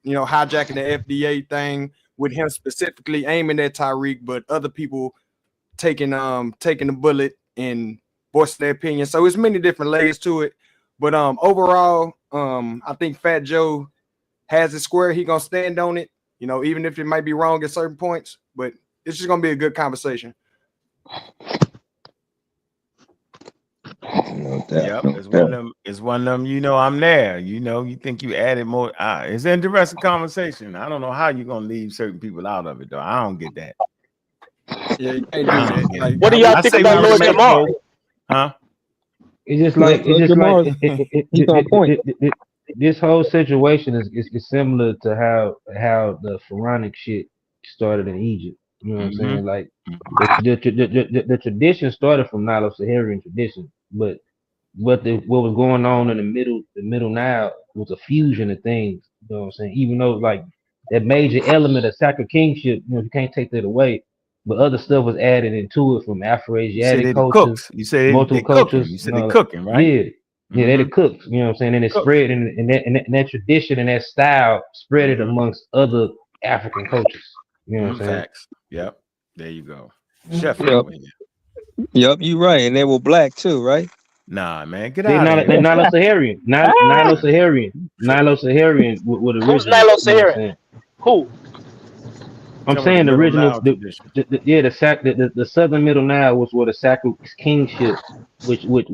hijacking the FDA thing, with him specifically aiming at Tyreek, but other people taking the bullet and voicing their opinion. So it's many different layers to it. But overall, I think Fat Joe has it square. He gonna stand on it, even if it might be wrong at certain points. But it's just gonna be a good conversation. Yep, it's one of them. It's one of them. I'm there. You think you added more. It's an interesting conversation. I don't know how you're gonna leave certain people out of it, though. I don't get that. Yeah, you can't do that. Like, what do y'all I think say about we Lord respect Jamar? both. Huh? It's just like He's on point. This whole situation is similar to how the pharaonic shit started in Egypt. You know what I'm saying? Like the tradition started from Nilo-Saharan tradition, but what was going on in the middle Nile was a fusion of things. You know what I'm saying? Even though like that major element of sacred kingship, you know, you can't take that away. But other stuff was added into it from You said Afro-Asiatic they the cultures, cooks. You said they multiple cooking. You cultures, said they cooking, right? yeah, yeah, they're the cooks. You know what I'm saying? And it Cook. spread, and that tradition and that style spread it amongst other African cultures. You know what I'm saying? Facts. Yep. There you go. Chef Yep. over here. Yep, you right. And they were black too, right? Nah, man, get They're out of not here. they're Nilo-Saharan, Nilo-Saharan would Who's originate. You know what I'm Nilo-Saharan? saying? Who? I'm Some of the saying the Middle original, Nile tradition. the southern Middle Nile was where the sacred kingship, which was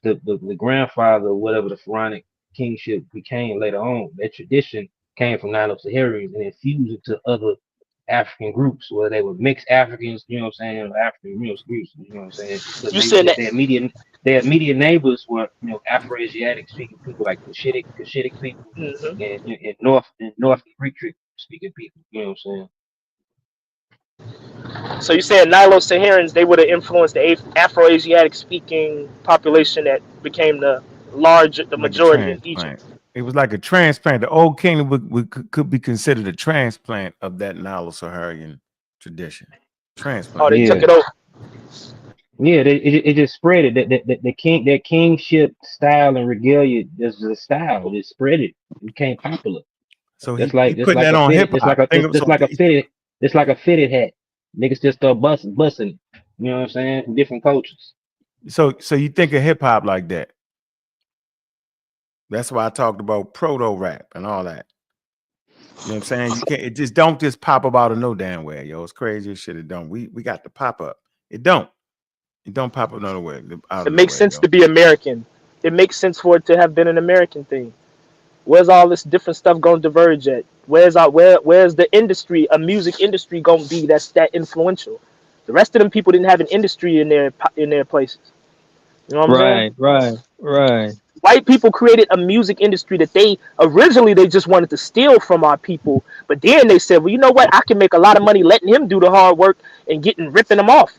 the grandfather of whatever the pharaonic kingship became later on. That tradition came from Nilo-Saharan and it fused into other African groups, whether they were mixed Africans, you know what I'm saying, or African groups, you know what I'm saying, because You said that. their immediate neighbors were, you know, Afro-Asiatic speaking people like Cushitic people Mhm. and North Greek speaking people, you know what I'm saying. So you said Nilo-Saharans, they would have influenced the Afro-Asiatic speaking population that became the Like a majority in Egypt. transplant. It was like a transplant. The old kingdom could be considered a transplant of that Nilo-Saharan tradition. Oh, Transplant. they took Yeah. it over. Yeah, it just spread it. That kingship style and regalia is the style. It spread it. It became popular. So Just he like putting that a on hip fitted, just hop. like a Think of just so like a fitted, just like a fitted hat. Niggas just start busting it. You know what I'm saying? From different cultures. so you think of hip hop like that. That's why I talked about proto rap and all that. You know what I'm saying? You can't. It just don't just pop up out of no damn way, yo. It's crazy as shit. It don't. We got the pop up. It don't. It don't pop up nowhere out It of makes nowhere, sense yo. to be American. It makes sense for it to have been an American thing. Where's all this different stuff going to diverge at? Where's the industry, a music industry going to be that's that influential? The rest of them people didn't have an industry in their places. You know what I'm saying? Right. White people created a music industry that they originally they just wanted to steal from our people, but then they said, well, you know what? I can make a lot of money letting him do the hard work and ripping them off.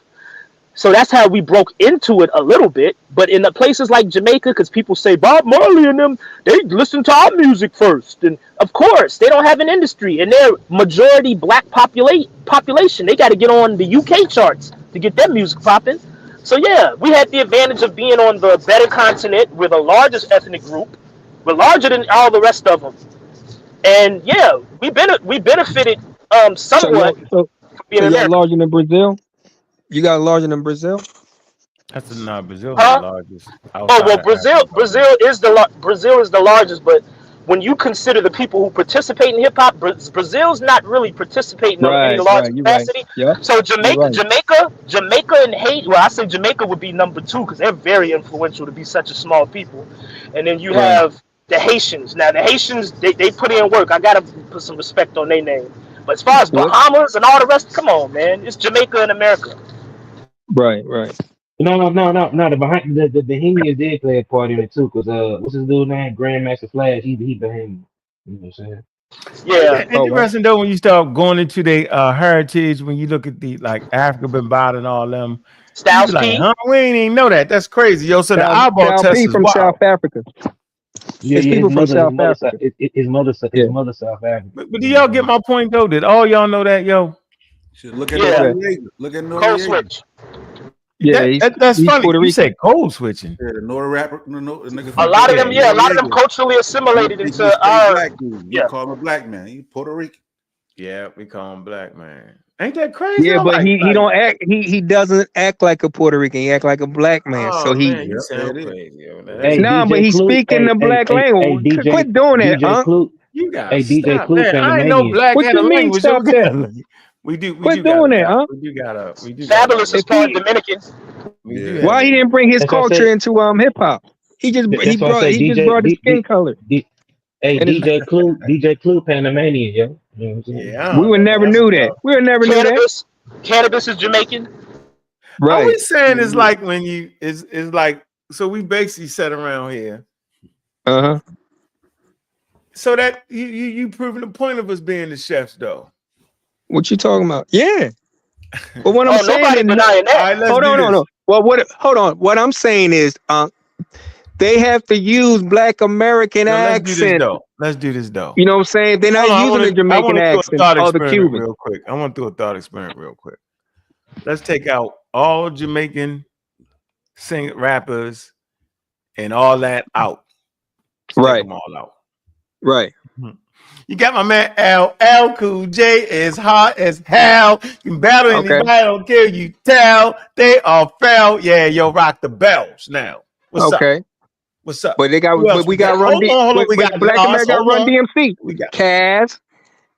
So that's how we broke into it a little bit. But in the places like Jamaica, because people say Bob Marley and them, they listen to our music first. And of course, they don't have an industry. And they're majority black population. They got to get on the UK charts to get their music popping. So yeah, we had the advantage of being on the better continent. We're the largest ethnic group. We're larger than all the rest of them. And yeah, we benefited So somewhat y'all from being so in y'all America. larger than Brazil? You got larger than Brazil? That's Brazil is the Huh? largest Oh outside well, of Africa by far. Brazil is the largest, but when you consider the people who participate in hip hop, Brazil's not really participating in any large Right. You're right. capacity. Yep. So You're right. Jamaica and Haiti. Well, I say Jamaica would be number two because they're very influential to be such a small people, and then you Right. have the Haitians. Now the Haitians they put in work. I gotta put some respect on their name. But as far as What? Bahamas and all the rest, come on, man, it's Jamaica and America. Right. No. The Bahamians did play a part in it too, cause what's his dude name? Grandmaster Flash. He Bahamian. You know what I'm saying? Ain't Yeah, that Oh wow. interesting though when you start going into the heritage, when you look at the like Africa Bambaataa and all them, you be Styles like, P. huh? We ain't even know that. That's crazy, yo. So the eyeball Style test P is from wild. South Africa. Yeah, It's yeah. people from South Africa. His Yeah. mother South African. But do You know what y'all I'm get saying? my point though? Did all y'all know that, yo? Shit, look at What's Yeah, that? Noriega. Look at code Noriega. switch. Yeah, That's he's funny. Puerto You say Rican. code switching. Yeah, the Nori rapper, the nigga A from lot of Puerto them, Yeah. Rico, yeah, a lot of them Noriega. culturally He assimilated think into he stay our, black dude. We yeah, call him a black man. He Puerto Rican. Yeah, we call him black man. Ain't that crazy? Yeah, I but he like don't act he doesn't act like a Puerto Rican. He act like a black man. oh So he man, you Yep, there sound it is. crazy, yo. Now, There it that's Hey is. nah, but DJ he's Clue. speaking the black Hey language. DJ Quit doing that, DJ huh? Clue. you gotta Hey DJ stop. Clue Man, I ain't know Panamanian. black What had a you mean language. So stop that? we Quit do got doing a that, huh? we do got a Fabulous is If part he Dominican. we do Yeah. have why a he didn't bring his That's what I culture say. into hip hop? That's why I say He just DJ brought his skin color Hey and his DJ Clue Panamanian, yo. You know what I'm saying? yeah. I we don't would know, never man. knew that. We would never knew that. Cannabis is Jamaican. Are we Right. saying it's like when you is like so we basically sat around here. Uh-huh. So that you proving the point of us being the chefs though. What you talking about? Yeah. But what I'm saying nobody is, denying that. All right, let's hold do on, this. no. Well, hold on. What I'm saying is, they have to use Black American No, let's do this accent. though. Let's do this though. You know what I'm saying? They're not using the I Jamaican want to do a accent thought or the experiment Cuban. real quick. I want to do a thought experiment real quick. Let's take out all Jamaican rappers and all that out. Let's take them all out. Right. You got my man L Cool J is hot as hell. You can battle anybody, don't care. You tell they are foul. Yeah, yo, rock the bells now. What's up? What's up? But they got, but we got Run DMC. We got Black America got Run DMC. We got Kaz.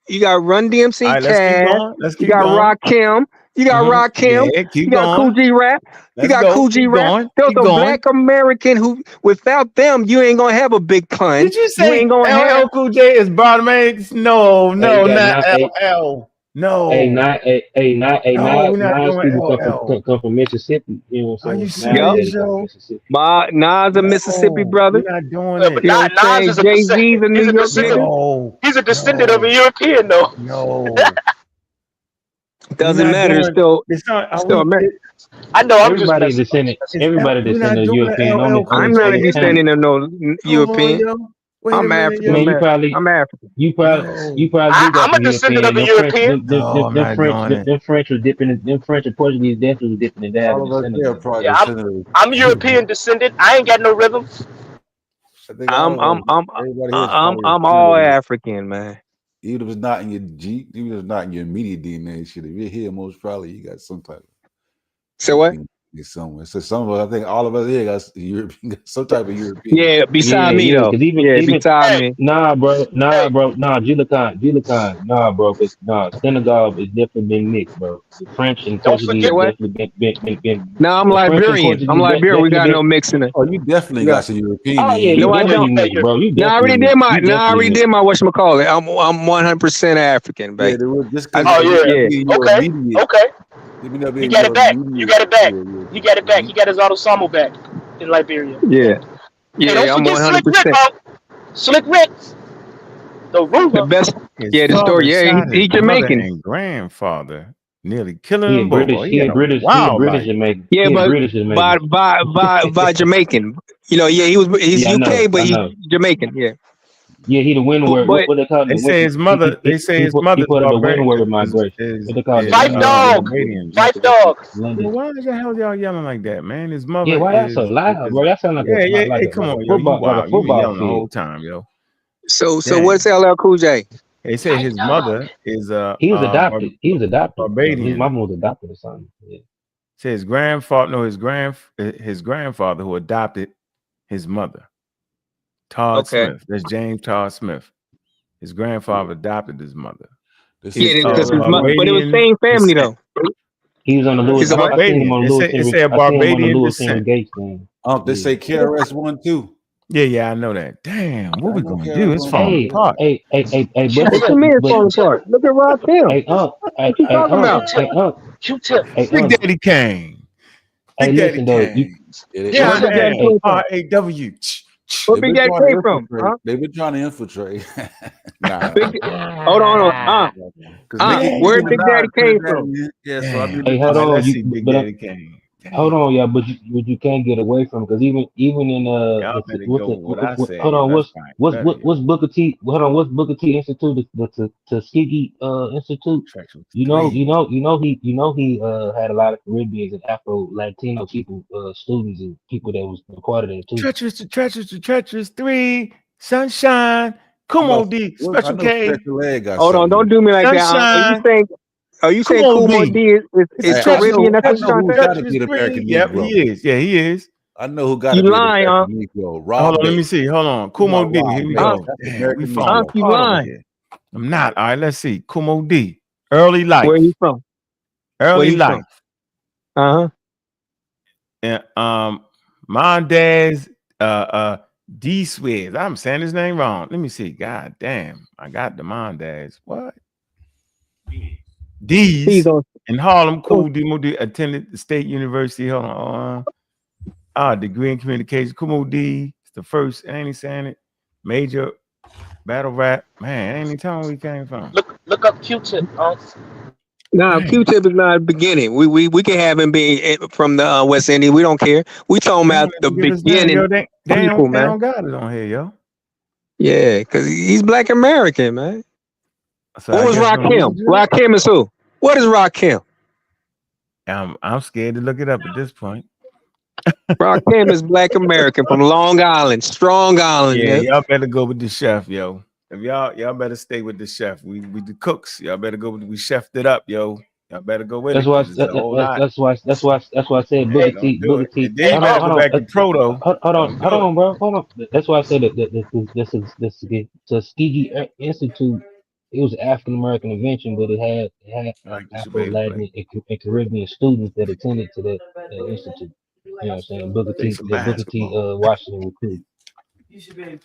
You got Run DMC. Right, Kaz. let's you got Rakim. You got Rakim. Yeah, you got Cool G Rap. You got Cool G Rap. There's a Black American who, without them, you ain't gonna have a big pun. Did you say ain't gonna LL Cool J is Bartimaeus? No, not LL. No. Hey, not we're not doing people LL. come from Mississippi. You know what I'm saying? Are you serious, yo? Nas a Mississippi brother. We're not doing But it. Nas is a Jay-Z's a New York nigga. He's a descendant of a European, though. No. Doesn't matter. It's still American. I know. I'm everybody just descendant. Everybody descendant of European. I'm not a descendant of no European. I'm African. I'm African. You probably do got I'm a descendant of a European. Them French were dipping. Them French and Portuguese definitely was dipping in that. Yeah, I'm European descendant. I ain't got no rhythm. I'm all African, man. Even if it's not in your even if it's not in your immediate DNA, shit. If you're here, most probably you got some type of. So what? Somewhere. So some of us, I think all of us here got European, some type of European. Yeah, beside me though. Beside me. Nah, bro. Nah, Julican. Nah, bro. Senegal is definitely been mixed, bro. The French and Portuguese definitely been. No, I'm Liberian. We got no mixing it. Oh, you definitely got some European. Oh yeah, no, I don't, bro. I already did my whatchamacallit. I'm 100% African, baby. Okay. You got it back. You got his autosomal back in Liberia. Yeah. Hey, don't I'm forget 100%. Slick Rick. The best. The story. Yeah, he's Jamaican. And grandfather nearly killing He him. British Jamaican. Yeah, but by Jamaican. You know, he's UK, but he's Jamaican. Yeah. Yeah, he the windward. What they call it? They say his mother. They say his mother's the windward migration. Five dog. Well, why the hell y'all yelling like that, man? His mother. Yeah, why y'all so loud, bro? Y'all sound like hey, come on, yo, you wild. You been yelling the whole time, yo. So what's LL Cool J? They say his mother is he was adopted. He was adopted. Barbadian. His mama was adopted or something. Yeah. Say his grandfather who adopted his mother. Todd Smith. That's James Todd Smith. His grandfather adopted his mother. But it was same family though. He was on the Lewis. It said Barbadian descent. They say KRS-One too. Yeah, I know that. Damn, what we gonna do? It's falling apart. Hey, what you mean it's falling apart? Look at Rob Hill. What you talking about? Q-Tip. Big Daddy Kane. Big Daddy Kane. R-A-W. Where Big Daddy came from? They've been trying to infiltrate. Hold on. Where Big Daddy came from? Yeah, so I mean, hey, hold on. Big Daddy Kane. Hold on, yeah, but you can't get away from it because even in what's Booker T? Hold on, what's Booker T Institute? The Tuskegee Institute. You know he had a lot of Caribbeans and Afro Latino people, students and people that was a part of that too. Treacherous 3, Sunshine. Come on, D. Special K. Hold on, don't do me like that. Are you saying Kumo D is Caribbean? That's what you're trying to say? Yep, he is. Yeah, he is. I know who got you lying, huh? Hold on, let me see. Hold on. Kumo D. Here we go. You lying. I'm not. All right, let's see. Kumo D. Early life. Where you from? Early life. And my dad's D Swiz. I'm saying his name wrong. Let me see. God damn. I got the Mondaz. What? D's in Harlem. Cool. D attended the State University. Hold on. Degree in communication. Kumo D. It's the first. Ain't he saying it? Major battle rap. Man, ain't he telling where he came from? Look up Q-Tip. No, Q-Tip is not the beginning. We can have him be from the West Indies. We don't care. We talking about the beginning Yo, they people, man. don't got it on here, yo. Yeah, because he's Black American, man. So What was Rakim? Rakim is who? What is Rakim? I'm scared to look it up at this point. Rakim is Black American from Long Island, Strong Island. Yeah, Yeah. y'all better go with the chef, yo. If y'all better stay with the chef. We the cooks. Y'all better go with we chefed it up, yo. Y'all better go with That's it why. because it's a whole lot. That's why I said Hey, Booker don't T. do Booker it. T. And then you better go back to proto. Hold on, bro. Hold on. That's why I said that the Tuskegee Institute. It was an African American invention, but it had Like the Afro Shabazz Latin and Caribbean students that attended to that institute. You know what I'm saying? Booker play T. some That Booker T. basketball. Washington recruit.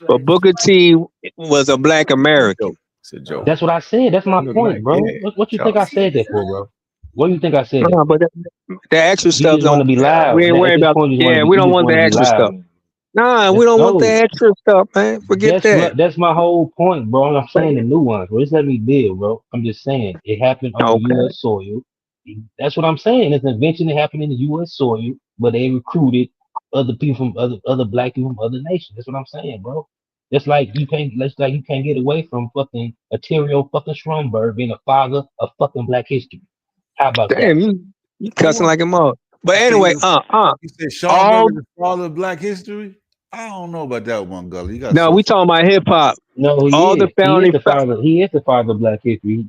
But Booker T was a Black American. It's a joke. That's what I said. That's my Look point, like, bro. yeah, What you think I said that for, bro? What do you think I said that No, for? but the extra You stuff just want to don't. be loud. We ain't At worried this about. point, Yeah, we you don't just want want the to be extra stuff. loud. Nah, we don't want the extra stuff, man. Forget that. That's my whole point, bro. I'm saying the nuance, bro. Just let me build, bro. I'm just saying it happened on Okay. U.S. soil. That's what I'm saying. It's an invention that happened in the U.S. soil, but they recruited other people from other black people from other nations. That's what I'm saying, bro. That's like you can't. That's like you can't get away from fucking Ontario fucking Stromberg being a father of fucking Black history. How about that? Damn, you cussing like a mother. But anyway, You said all Schomburg is the father of Black history? I don't know about that one, Gully. You got no, we talking about hip hop. No, All the he is founding the father. He is the father of Black history.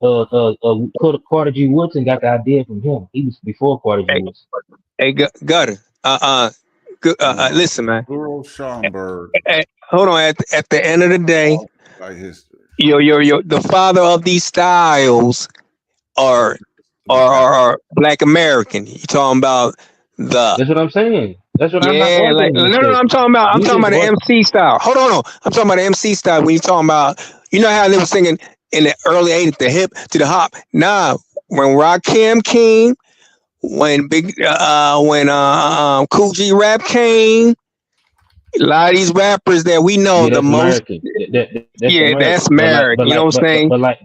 Carter G. Woodson got the idea from him. He was before Carter G. Woodson. Hey, Gutter. Listen, man. Earl Schomburg. Hey, hold on. At the end of the day, Black history. the father of these styles are Black American. You talking about the? That's what I'm saying. That's what I'm not Yeah, like arguing. no. I'm talking about the MC style. Hold on. I'm talking about the MC style. When you talking about, you know how they were singing in the early '80s, the hip to the hop. Nah, when Rakim came, when Cool G Rap came, a lot of these rappers that we know that's the most. American. That's American. That's American. You know what I'm saying? But like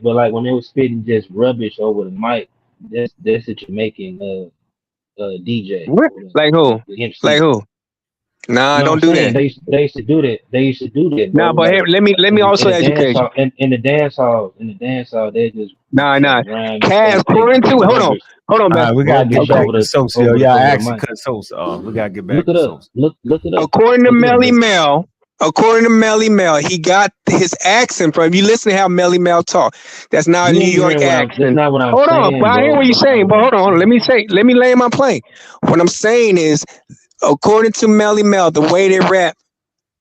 when they were spitting just rubbish over the mic, that's a Jamaican DJ. What? Like who? The MC. Like who? Nah, You know don't do that. They used to do that. They used to do that, bro. Nah, but here, let me also educate you. In the dance hall, they just Nah. Cass, according to hold on, we gotta get back to Sosa. Y'all actually cut Sosa off. We gotta get back to Sosa. Look it up. According to Melly Mel, he got his accent from. If you listen to how Melly Mel talk, that's not a New York accent. That's not what I'm hold saying. On, but I hear what you're saying. But hold on, let me lay my plane. What I'm saying is, according to Melly Mel, the way they rap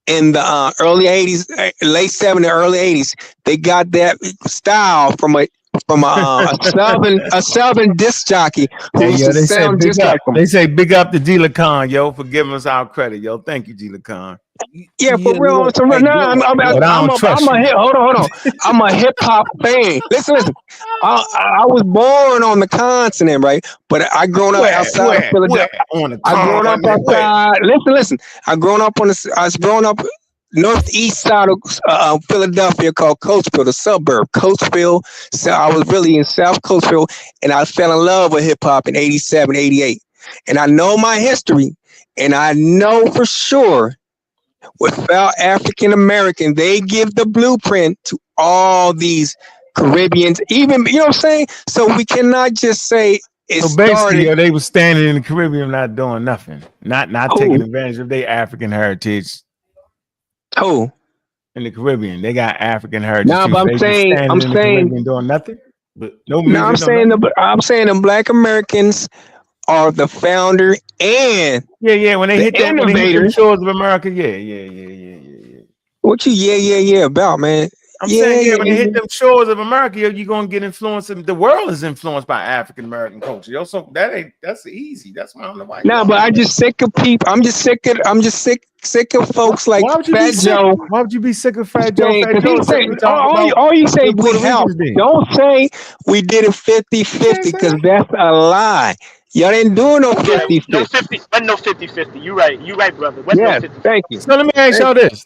in the early '80s, late '70s, early '80s, they got that style from a southern disc jockey who used to sound just like them. They say big up to Gila Khan, yo, for giving us our credit, yo. Thank you, Gila Khan. Yeah, for real. I'm a hip hop fan. Listen. I was born on the continent, right? But I grown up outside of Philadelphia. I grown up outside. Listen. I was grown up northeast side of Philadelphia called Coatesville, the suburb Coatesville. So I was really in South Coatesville, and I fell in love with hip hop in '87, '88. And I know my history, and I know for sure, without African American, they give the blueprint to all these Caribbeans, even, you know what I'm saying? So we cannot just say it basically, they were standing in the Caribbean not doing nothing, not taking advantage of their African heritage. Who? In the Caribbean, they got African heritage. Nah, but I'm saying doing nothing. But I'm saying the Black Americans are the founder and when they hit the shores of America, What you about, man? I'm saying when they hit them shores of America, you're gonna get influenced. The world is influenced by African American culture, yo. So that's easy. That's why I don't know why. But I'm just sick of people. I'm just sick of folks like Fat Joe. Why would you be sick of Fat Joe? All you say we help. Don't say we did it 50-50 because that's a lie. Y'all didn't do no 50-50. No 50-50. You right, brother. Yes, thank you. So let me ask y'all this.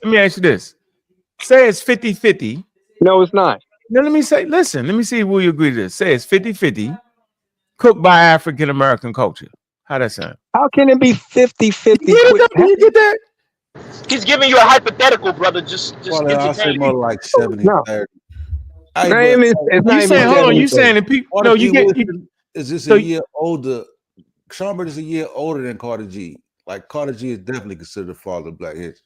Say it's 50-50. No, it's not. Now let me say, listen, let me see if we agree to this. Say it's 50-50, cooked by African American culture. How that sound? How can it be 50-50? You get that? He's giving you a hypothetical, brother. Just Well, I'll say entertain. more like 70-30. It's not You even saying, hold on, you 70-30. saying the people? No, you get. Is this so a year older? Schomburg is a year older than Carter G. Like Carter G is definitely considered the father of Black history.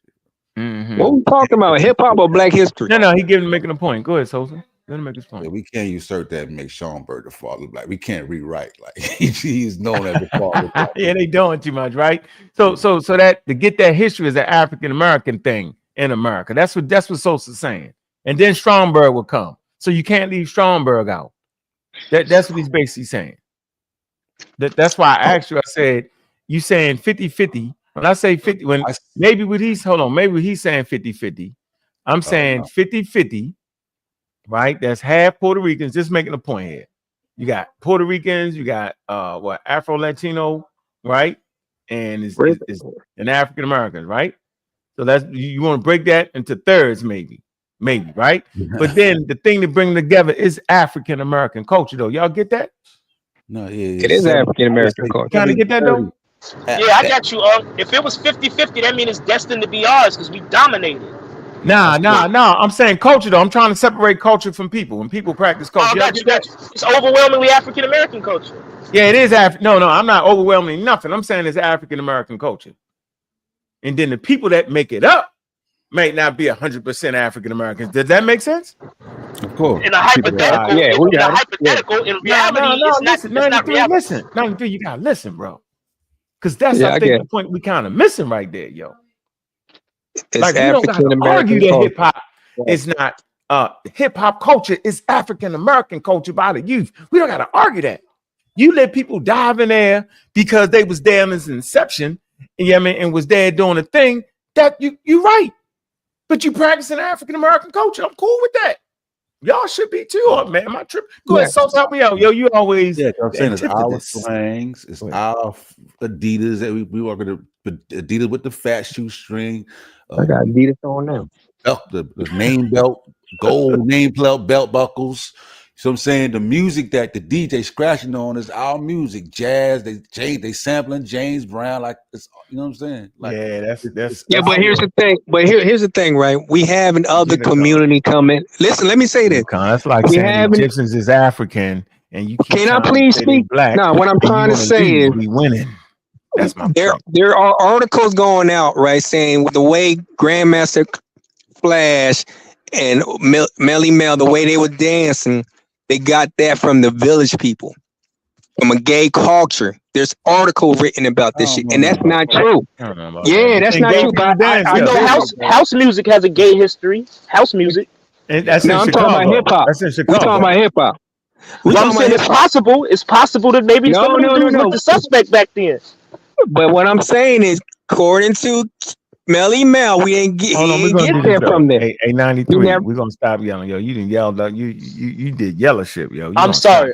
What we talking about? Hip hop or Black history? No, he making a point. Go ahead, Sosa. Let him make his point. Yeah, we can't usurp that and make Schomburg the father of Black. We can't rewrite. Like he's known as the father of Black. Yeah, they doing too much, right? So that to get that history is an African American thing in America. That's what Sosa's saying. And then Stromberg will come. So you can't leave Stromberg out. That's what he's basically saying. That's why I asked you. I said, you saying 50-50. When I say 50, maybe he's saying 50-50. I'm saying 50-50, right? That's half Puerto Ricans. Just making a point here. You got Puerto Ricans, you got Afro Latino, right? And it's an African Americans, right? So that's you want to break that into thirds, maybe, right? But then the thing to bring together is African American culture, though. Y'all get that? No, it is African American culture. Kind of get that though? Yeah, I got you. If it was 50-50, that means it's destined to be ours because we dominated. Nah. I'm saying culture though. I'm trying to separate culture from people. When people practice culture, got you. It's overwhelmingly African American culture. Yeah, it is. No, I'm not overwhelming nothing. I'm saying it's African American culture, and then the people that make it up might not be 100% African Americans. Does that make sense? Of course. In a hypothetical, in reality, it's not reality. Listen, 93, you gotta listen, bro. Because that's I think the point we kind of missing right there, yo. It's like we don't gotta argue that hip hop is not hip hop culture is African American culture by the youth. We don't gotta argue that. You let people dive in there because they was there in its inception, and was there doing a thing that you right. But you practicing African American culture. I'm cool with that. Y'all should be too, man. My trip. Go ahead, so help me out, yo. You always. Yeah, I'm saying it's our slangs, it's our Adidas that we are going to Adidas with the fat shoestring. I got Adidas on now. The name belt, gold name belt buckles. So I'm saying the music that the DJ scratching on is our music, jazz. They sampling James Brown, like it's, you know what I'm saying? Like, yeah, that's but here's the thing. But here's the thing, right? We have an other community coming. Listen, let me say this. It's like saying the Egyptians is African, and you can I please speak? Black. No, what I'm trying to say is we winning. That's my point. There are articles going out, right, saying the way Grandmaster Flash and Melly Mel, the way they were dancing. They got that from the village people, from a gay culture. There's article written about this shit, and that's not true. Yeah, that's not true. But I know house music has a gay history. House music. And that's I'm talking about hip hop. That's in Chicago. We're talking about hip hop. I'm saying it's possible. It's possible that maybe some of them dudes were the suspect back then. But what I'm saying is, according to Melly Mel, we ain't get there from there. Hey, 93. We're gonna stop yelling, yo. You didn't yell. You did yellow shit, yo. I'm sorry,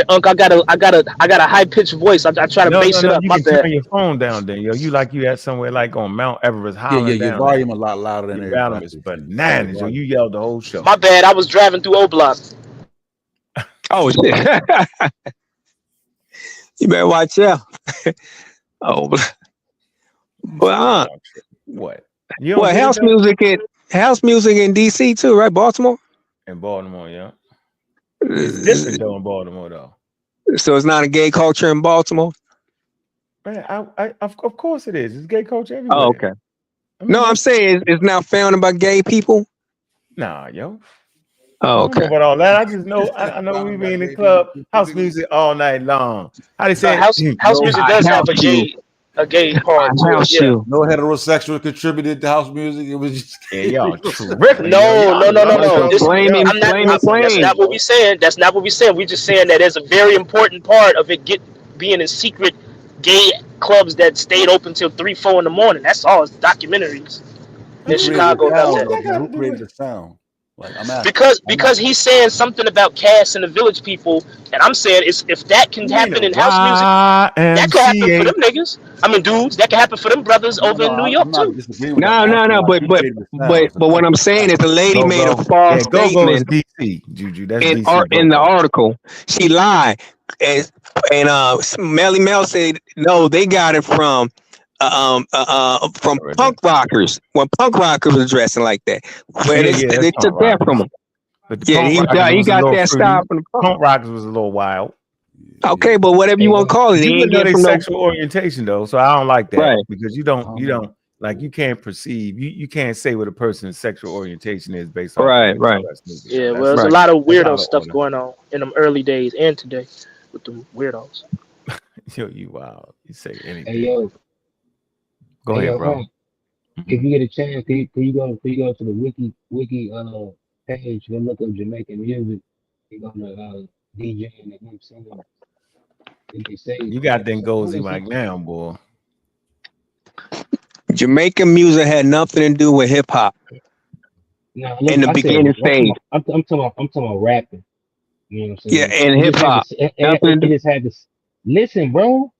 Unc. I got a high pitched voice. I try to bass it up. You can turn your phone down, then, yo. You at somewhere like on Mount Everest, hollering your volume a lot louder than your volume is bananas, yo. You yelled the whole show. My bad. I was driving through O Block. Oh shit! You better watch out. Oh, but what? Well, house music in DC too, right? Baltimore. In Baltimore, yeah. It's different though in Baltimore, though. So it's not a gay culture in Baltimore. Man, of course it is. It's gay culture everywhere. Oh, okay. I'm saying it's not founded by gay people. Nah, yo. Oh, okay. About all that, I just know. I know we be in the club, house music all night long. How they say house music does have a gay part. No heterosexual contributed to house music. It was just y'all tripping. No. That's not what we saying. That's not what we saying. We just saying that there's a very important part of it being in secret gay clubs that stayed open till 3-4 in the morning. That's all. It's documentaries in Chicago. Who created the sound? Like I'm asking. Because he's saying something about caste and the village people, and I'm saying if that can You mean happen a in house music, that could happen for YMCA? them niggas. I mean, dudes, that could happen for them brothers over in New I'm York not too. disagreeing with that. No, I'm no, asking no. like But who but created the but sounds? but what I'm saying is the lady made a false Yeah, go is statement DC, Juju. That's in DC in the go. article. She lied, and Melly Mel said no, they got it from punk rockers when punk rockers was dressing like that. Where Yeah, that's they punk took that from rockers. him. But the Yeah, punk rockers he was a got little that fruity. style from the punk. Punk rockers was a little wild. Okay, but whatever you want to call it, But they you ain't wouldn't know get their from no sexual orientation though, so I don't like that right. because you don't like you can't perceive you can't say what a person's sexual orientation is based off the way they Right. dress movie. Yeah, So well, there's a Right. lot of that's out weirdo of stuff order. going on in them early days and today with the weirdos. Yo, you wild. You say Hey anything. yo, Go hey ahead, yo, bro. if you get a chance, can you go to the wiki page and look up Jamaican music? You go to DJ and him singing, and they say You got that that what gozy was mic he? now, boy. Jamaican music had nothing to do with hip hop No, in look, the I said beginning stage. I'm talking about rapping. You know what I'm Yeah, saying? and It hip just had hop. this. Nothing to It do. just had this. Listen, bro,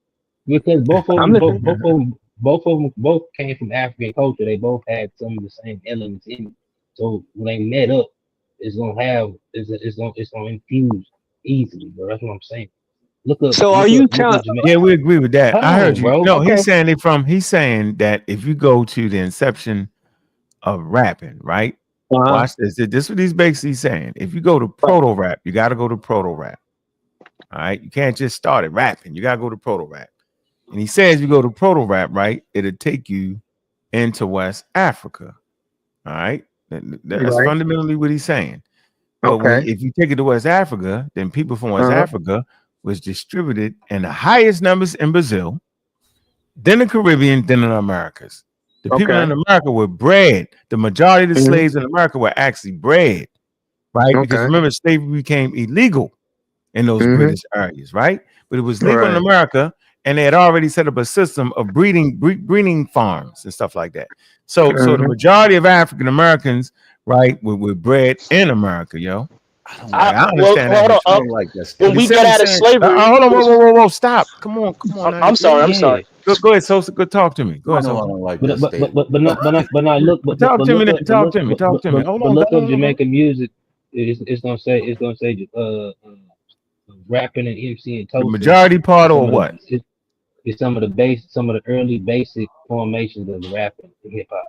because I'm listening. both came from African culture. They both had some of the same elements in it. So when they met up, it's gonna infuse easily, bro. That's what I'm saying. So are you Look telling? up Jamaica. Yeah, we agree with that. Hold I heard on, you. bro. No, Okay. he's saying that if you go to the inception of rapping, right? Uh-huh. Watch this. This is what he's basically saying. If you go to proto rap, you got to go to proto rap. All right. You can't just start it rapping. You got to go to proto rap. And he says you go to proto rap, right? It'll take you into West Africa. All right. That's Right. fundamentally what he's saying. But Okay. if you take it to West Africa, then people from West Uh-huh. Africa was distributed in the highest numbers in Brazil, then the Caribbean, then in the Americas. The people Okay. in America were bred. The majority of the Hmm. slaves in America were actually bred, right? Because Okay. remember, slavery became illegal in those Hmm. British areas, right? But it was legal in Right. America, and they had already set up a system of breeding farms and stuff like that. So the Hmm. majority of African Americans, right, were bred in America, yo. I don't Right? like I that. Well, understand that, hold but on. I don't like that When he we statement. got said he's out of saying, slavery, hold on, it was. whoa, stop. Come on now. I'm sorry. I'm Yeah, sorry. Go ahead, Sosa. Go talk to me. Go You ahead, know I Sosa. don't like that statement. but not look Talk to me then. Talk to me. Talk to me. Hold but on. look up Hold Jamaican music. It's gonna say rapping and MC and the toasting majority part is or what? some of the early basic formations of the rapping and hip hop.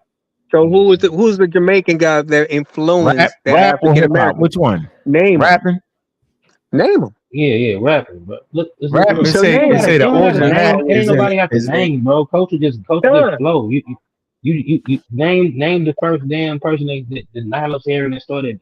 So You know what I'm saying? who's the Jamaican guy that influenced the Rap or African hip hop? American? Which one? Name them. Rapping? Name them. Yeah, rapping. But let's look it Rapping. up. So You name ain't them. Say the gotta have to origin of that name. Ain't nobody have to is in name, bro. Culture just Done. flow. You name the first damn person that the Nihilus area that started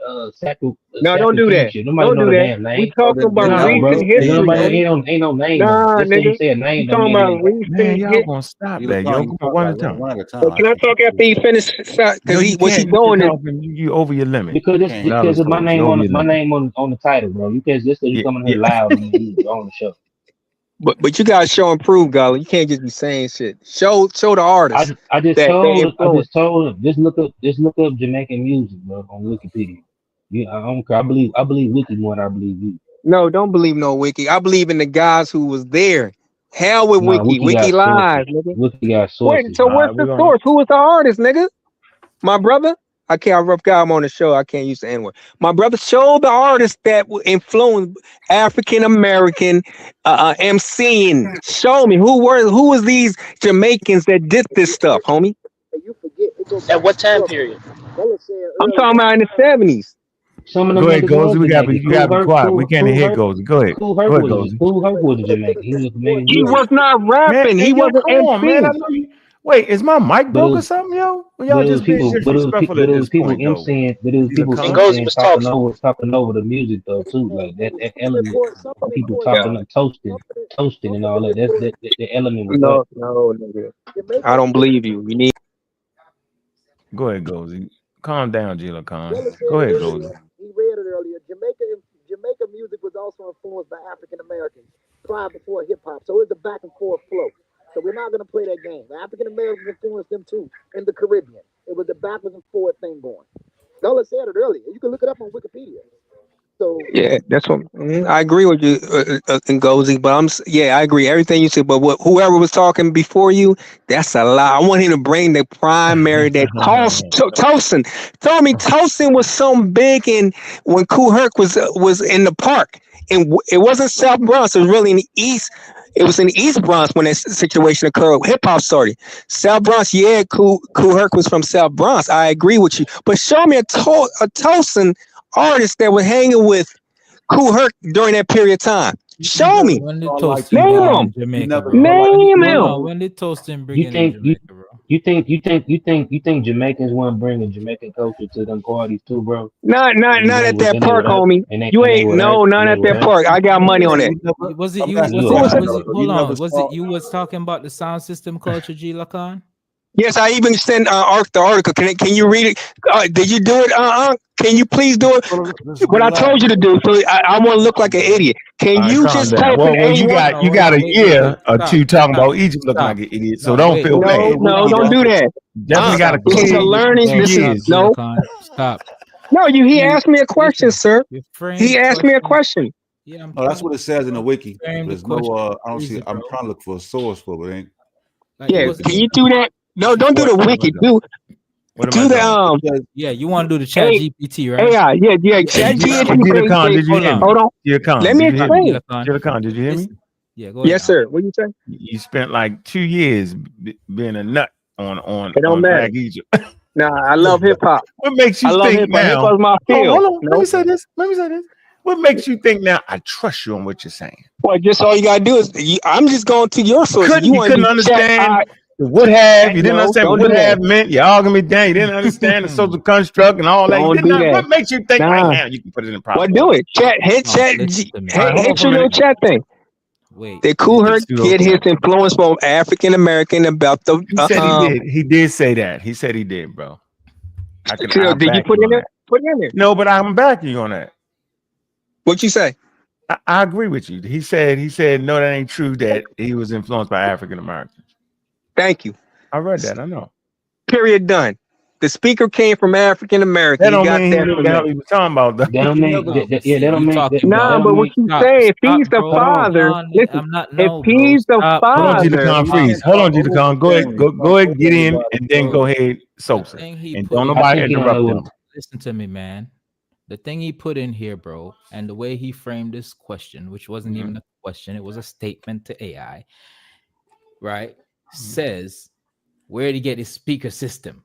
No, don't Sapu do King that. shit. Nobody Don't know do the that. damn We name. talking about Nah, recent bro. Cause history, nobody homie. ain't no name on it. Nah, Just say you nigga. say a name We don't talking mean it about ain't right. man, recent y'all hit. gonna stop You that, yo. Come on, talk one like at a time. one at a time. But I can I can't. talk after he finished? No, Because you what he can't. You doing is talking. You over your limit. Can't. No, Because let's of go. You over your my limit. name on the title, bro. You can't just you Yeah, coming yeah. here loud and you on the show. but you gotta show and prove, Gala. You can't just be saying shit. Show the artists I just that they influence. told him just look up Jamaican music, bro, on Wikipedia. Yeah, I don't care. I believe Wiki more than I believe you. No, don't believe no Wiki. I believe in the guys who was there. Hell with Nah, Wiki. Wiki Wiki got sources. lies, nigga. Wiki got Wait, sources, so All bro. right, what's we're the gonna. source? Who was the artist, nigga? My brother? I can't. I rough guy. I'm on the show. I can't use the N word. My brother showed the artists that influenced African American MCing. Show me who was these Jamaicans that did this stuff, homie. And you forget, it go At back what and time forth. period? Bella said I'm talking earlier, about in the '70s. Some of them Go ahead, niggas was Gozy. Jamaican. You gotta be quiet. We can't hear Gozy. Go ahead. Go ahead, Gozy. Cool Herc was a Jamaican. He was a Jamaican He music. was not Man, rapping. He yo, wasn't come on, man. I MC. know you. Wait, is my mic But it broke or was something, yo? Well, y'all just being disrespectful at this point, though. But it was Either people And con. Gozy MCing was talking. talking over the music though too. Like that element of something people important, talking and toasting and all that. important. The element was there. No, nigga. I Jamaica, don't believe you. You need. Go ahead, Gozy. Calm down, Gila Khan. Bella said Go it ahead, earlier. Gozy. He read it earlier. Jamaica music was also influenced by African Americans prior before hip hop. So it's a back and forth flow. So we're not gonna play that game. The African Americans influenced them too in the Caribbean. It was the backwards and forward thing going. Gullah said it earlier. You can look it up on Wikipedia. So Yeah, that's what I agree with you, Ngozi. But I agree everything you said. But whoever was talking before you, that's a lie. I want him to bring the primary that Tosin told me. Tosin was so big in when Kool Herc was in the park, and it wasn't South Bronx. It was really in the East. It was in the East Bronx when that situation occurred. Hip hop started. South Bronx, yeah, Kool Herc was from South Bronx. I agree with you. But show me a Tosin artists that were hanging with Kool Herc during that period of time. Show me. When did Toastin Name bring him. in Jamaica, bro? Name him. When did Toastin bring You in think Jamaica, bro? you think Jamaicans want to bring a Jamaican culture to them parties too, bro? Not at that park, homie. You ain't not at that park. I got money on it. Was it you? Hold on. Was it you was talking about the sound system culture, G Lacan? Yes, I even sent the article. Can you read it? Did you do it? Can you please do it? What I told you to do. So I want to look like an idiot. Can you just type well, in you got a year or two talking about Egypt looking like an idiot, so don't feel bad. No, don't do that. Definitely got a kid. This is a learning. This is no. Stop. No, he asked me a question, sir. He asked me a question. Yeah, no, that's what it says in the wiki. There's no. I don't see. I'm trying to look for a source for it. Yeah, can you do that? No, don't do the wiki. Do the Yeah, you want to do the Chat GPT, right? Yeah. Chat GPT. Did you hear me? Hold on. Let me explain. Did you hear me? Yeah, go ahead. Yes, sir. What you say? You spent like 2 years being a nut on Black Egypt. Nah, I love hip hop. What makes you think now? Hip hop is my field. Hold on. Let me say this. What makes you think now I trust you on what you're saying? Well, just all you gotta do is I'm just going to your source. You couldn't understand what have. You didn't understand what have meant. You're arguing me down. You didn't understand the social construct and all that. What makes you think right now you can put it in proper? Well, do it. Hit your little chat thing. Wait. Did Kool Herc get his influence from African American about the? He said he did. He did say that. He said he did, bro. Did you put it in there? Put it in there. No, but I'm backing you on that. What you say? I agree with you. He said no, that ain't true. That he was influenced by African Americans. Thank you. I read that. I know. Period. Done. The speaker came from African American. That don't mean he was talking about that. That don't mean that. Nah, but what you say? If he's the father, listen. If he's the father, hold on, G-Con. Go ahead, get in, and then go ahead, Sosa. And don't nobody interrupt him. Listen to me, man. The thing he put in here, bro, and the way he framed this question, which wasn't even a question, it was a statement to AI, right? Says, where did he get his speaker system?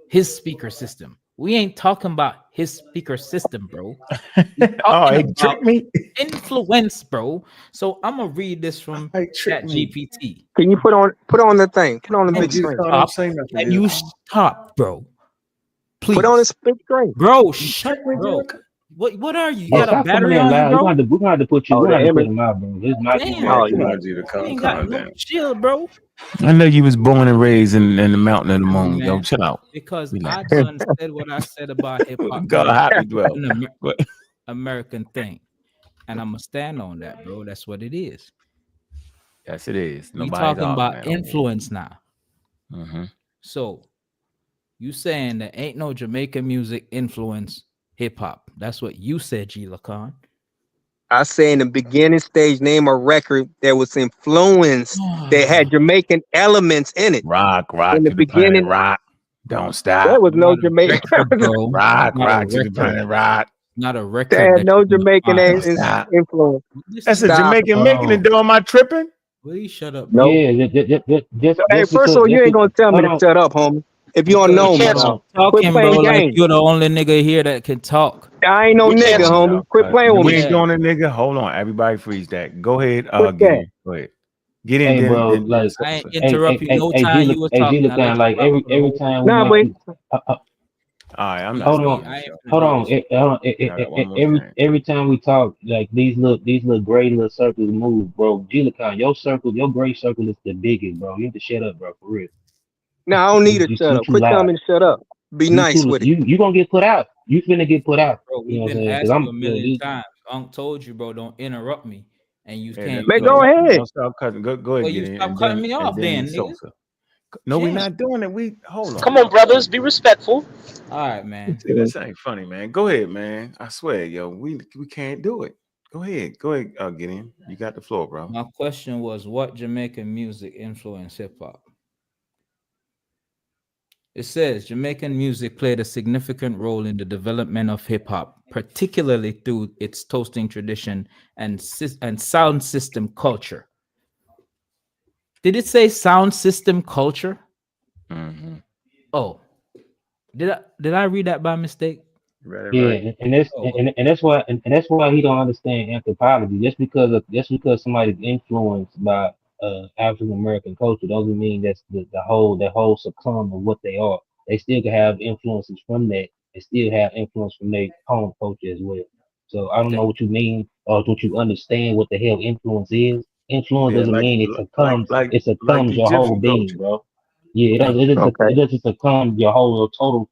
His speaker system. We ain't talking about his speaker system, bro. It tricked me. Influence, bro. So I'm gonna read this from Chat GPT. Can you put on the thing? Put on the big screen. And you stop, bro. Please. Put on the big screen, bro. Shut, bro. What are you? You got a battery on you, bro? We're gonna have to put you. We're gonna put him out, bro. This might be calm down. Chill, bro. I know you was born and raised in the mountain of the moon. Yo, chill out. Because I done said what I said about hip hop. American thing, and I'm gonna stand on that, bro. That's what it is. Yes, it is. We talking about influence now. So you saying that ain't no Jamaican music influence hip hop? That's what you said, G Lacan. I say in the beginning stage, name a record that was influenced that had Jamaican elements in it. Rock in the beginning. Rock, don't stop. There was no Jamaican. rock to the planet. Rock. Not a record. There had no Jamaican influence. That's a Jamaican making it. Though, am I tripping? Please shut up. No. Yeah, just hey, first of all, you ain't gonna tell me to shut up, homie. If you don't know, talking, bro, like you're the only nigga here that can talk. I ain't no nigga, homie. Quit playing with me. We ain't doing a nigga. Hold on, everybody, freeze that. Go ahead. Go ahead. Get in, hey, bro. Like, I ain't interrupt you no time. You was talking. Like every time. Nah, wait. All right, I'm not. Hold on. Every time we talk, like these little gray little circles move, bro. G-Lacan, your gray circle is the biggest, bro. You need to shut up, bro, for real. No, I don't need to shut up. Quit telling me to shut up. Be nice with it. You gonna get put out. You finna get put out. Bro, we've been asking a million times. Unc told you, bro, don't interrupt me. And you can't. Man, go ahead. Don't stop cutting. Go ahead. Well, you stop cutting me off then, nigga. No, we're not doing it. We hold on. Come on, brothers, be respectful. All right, man. This ain't funny, man. Go ahead, man. I swear, yo, we can't do it. Go ahead, Gideon. You got the floor, bro. My question was, what Jamaican music influenced hip hop? It says Jamaican music played a significant role in the development of hip hop, particularly through its toasting tradition and sound system culture. Did it say sound system culture? Mm-hmm. Oh, did I read that by mistake? Right, Yeah, right. and that's why he don't understand anthropology. Just because somebody's influenced by African American culture doesn't mean that's the whole succumb of what they are. They still can have influences from that. They still have influence from their home culture as well. So I don't know what you mean or what you understand what the hell influence is. Influence Yeah, doesn't mean it succumbs. It like succumbs your whole Egyptian being, culture. bro. Yeah, it does. Thank It doesn't succumb your total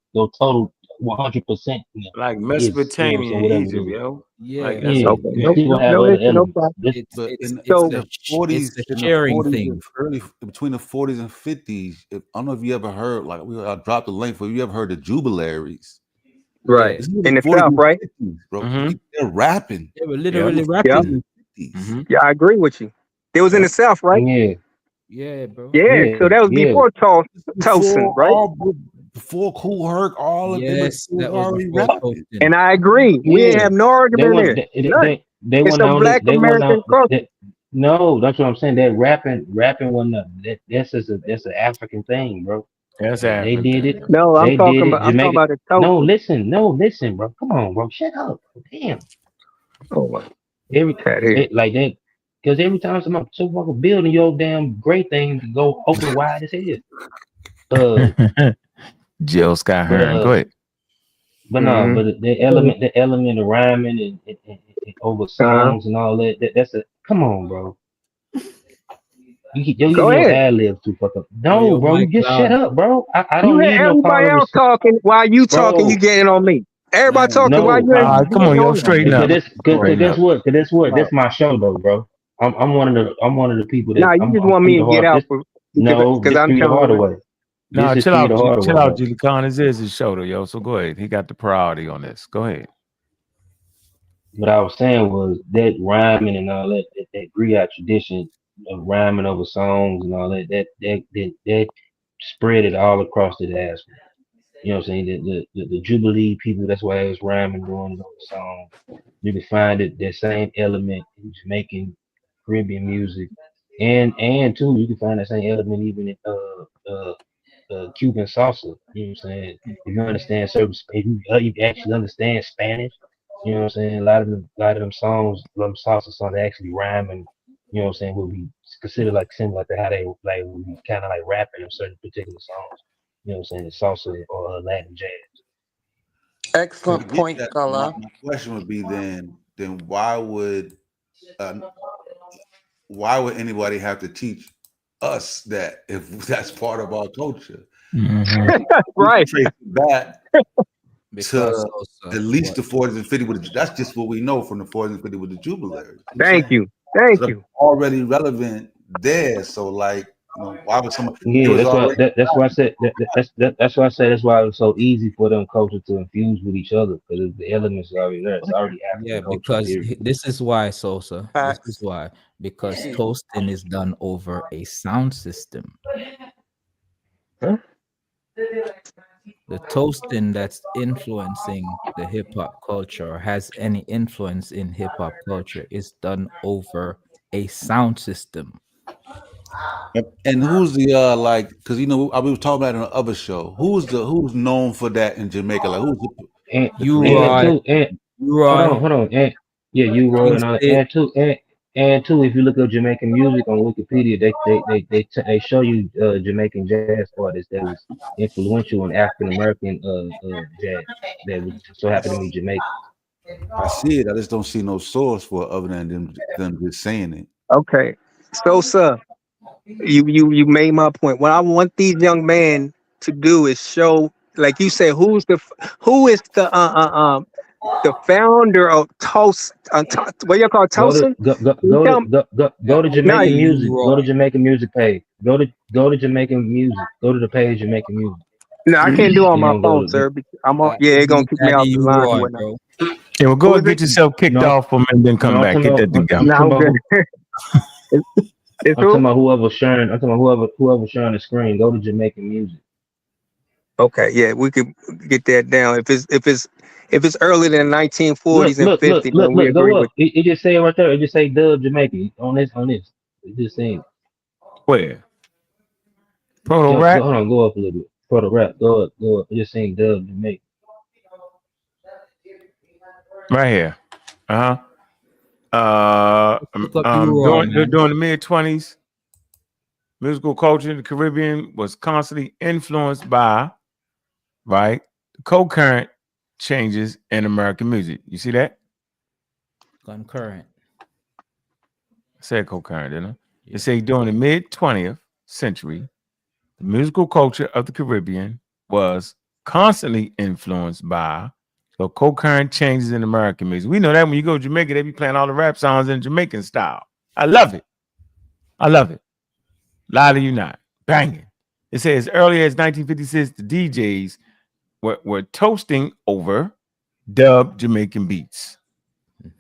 100%. Like Is Mesopotamian whatever it Egypt, is. yo. Yeah, Like that's Yeah, a Okay. you No, still no, gonna have no other issue, no elements. problem. it's But it's in So, the it's 40s, the in the sharing 40s thing. and early between the 40s and 50s, I don't know if you ever heard, like I dropped the link for you ever heard the Jubilaries. right. This is In the the 40s South, and right? 50s, bro. Mm-hmm. They're rapping. They were Yep. literally In the 40s Yeah. rapping. and 50s. Mm-hmm. Yeah, I agree with you. They was in the Yep. South, right? Yeah, Yeah, bro. Yeah. So that was yeah. before Tosin, right? Before Cool Herc, all of them was Yes, that was already before rapping. toasting. And I agree. We ain't Yeah, have no they argument want there. None. they It's want a only Black American culture. no, that's what I'm saying. That rapping wasn't that's an African thing, bro. That's They African did thing, it. bro. No, They did it. I'm talking Jamaica. about the No, toasting. listen, bro. Come on, bro. Shut up. Damn. Oh my Every God, here. like that, because every time somebody so fucking building your damn great thing to go open wide as hell. Jill Sky But Hearn. Go ahead. but no, Mm-hmm. but the element of rhyming and over songs and all that, that's a come on, bro. You're Go giving your ahead. ad libs too fuck up. Oh, No, yo, bro, you Mike just shut Loud. up, bro. I You don't had need no everybody call else and talking while you talking. You bro. getting on me. Everybody Man, talking while No, you ain't Come on, getting yo, on me. straighten cause up. this, cause, cause Straighten that's up. what, cause that's what, No, that's my show though, bro. I'm one of the people that nah, you just I'm want free me the to get heart. out This because this I'm free the telling heart you. away. No, This is free the heart chill away, out, bro. G. Khan. This is his shoulder, yo. So go ahead. He got the priority on this. Go ahead. What I was saying was that rhyming and all that griot tradition of rhyming over songs and all that spread it all across the diaspora. You know what I'm saying? The Jubilee people, that's why it was rhyming doing it over songs. You can find that same element in Jamaican Caribbean music. And too, you can find that same element even in Cuban salsa. You know what I'm saying? If you understand if you actually understand Spanish, you know what I'm saying. A lot of them songs, them salsa songs, they actually rhyme and you know what I'm saying will be considered like similar to how they like will be kind of like rapping in certain particular songs. You know what I'm saying? Salsa or Latin jazz. To Excellent get point, that, my Gullah. question would be then uh, why would anybody have to teach us that if that's part of our culture? Mm-hmm. We can Right. trace it back because to also at least what the 40s and 50s with that's just what we know from the 40s and 50s with the Jubilees. You know what I'm Thank saying? you. Thank So that's you. already relevant there. So like, why would someone it Yeah, was that's why already that's why I said that's why I said that's why it was so easy for them cultures to infuse with each other because the elements are already there. It's already yeah, African culture. because Period. this is why, Sosa. This is Facts. why. Because toasting is done over a sound system. Huh? The toasting that's influencing the hip hop culture or has any influence in hip hop culture is done over a sound system. and who's the like because I was talking about it on the other show. Who's known for that in Jamaica? Like who's And the You and creator? Roy, two and you hold Roy, on and yeah, you wrote King and all State. and two if you look up Jamaican music on Wikipedia, they show you Jamaican jazz artists that was influential in African American jazz that was so happened to be Jamaican. I see it. I just don't see no source for it other than them just saying it. Okay. So, sir, you made my point. What I want these young men to do is show, like you said, who is the the founder of Tulsa. What you call Go to Tulsa? go to No, Jamaican music. Go to Jamaican music page. Go to Jamaican music. Go to the page Jamaican music. no, I can't do it on Then my gonna go phone, to sir. I'm on. Yeah, it's gonna kick me off the line or whatnot. Yeah, well, go Who and is get it? yourself kicked no, off for a minute, then come no. I'm back. talking Get that about. I'm together. No, I'm talking good. about. It's I'm who? talking about whoever sharing. I'm talking about whoever sharing the screen. Go to Jamaican music. Okay, yeah, we could get that down. If it's earlier than Look, 1940s and look, look, 50s, look, then we look. agree Go with up. It just say it right there. It just say Dub Jamaican on this. It just saying. Where? Proto Go, rap? hold on. Go up a little bit. For the rap. Go up. Go up. It just saying Dub Jamaican. Right here. Uh-huh. Look up URL, man. During the mid-20s, musical culture in the Caribbean was constantly influenced by, right, concurrent changes in American music. You see that? Concurrent. I said concurrent, didn't I? It say during the mid-20th century, the musical culture of the Caribbean was constantly influenced by the concurrent changes in American music. We know that when you go to Jamaica, they be playing all the rap songs in Jamaican style. I love it. I love it. Lie to you not. Banging. It says as early as 1956, the DJs were toasting over dub Jamaican beats.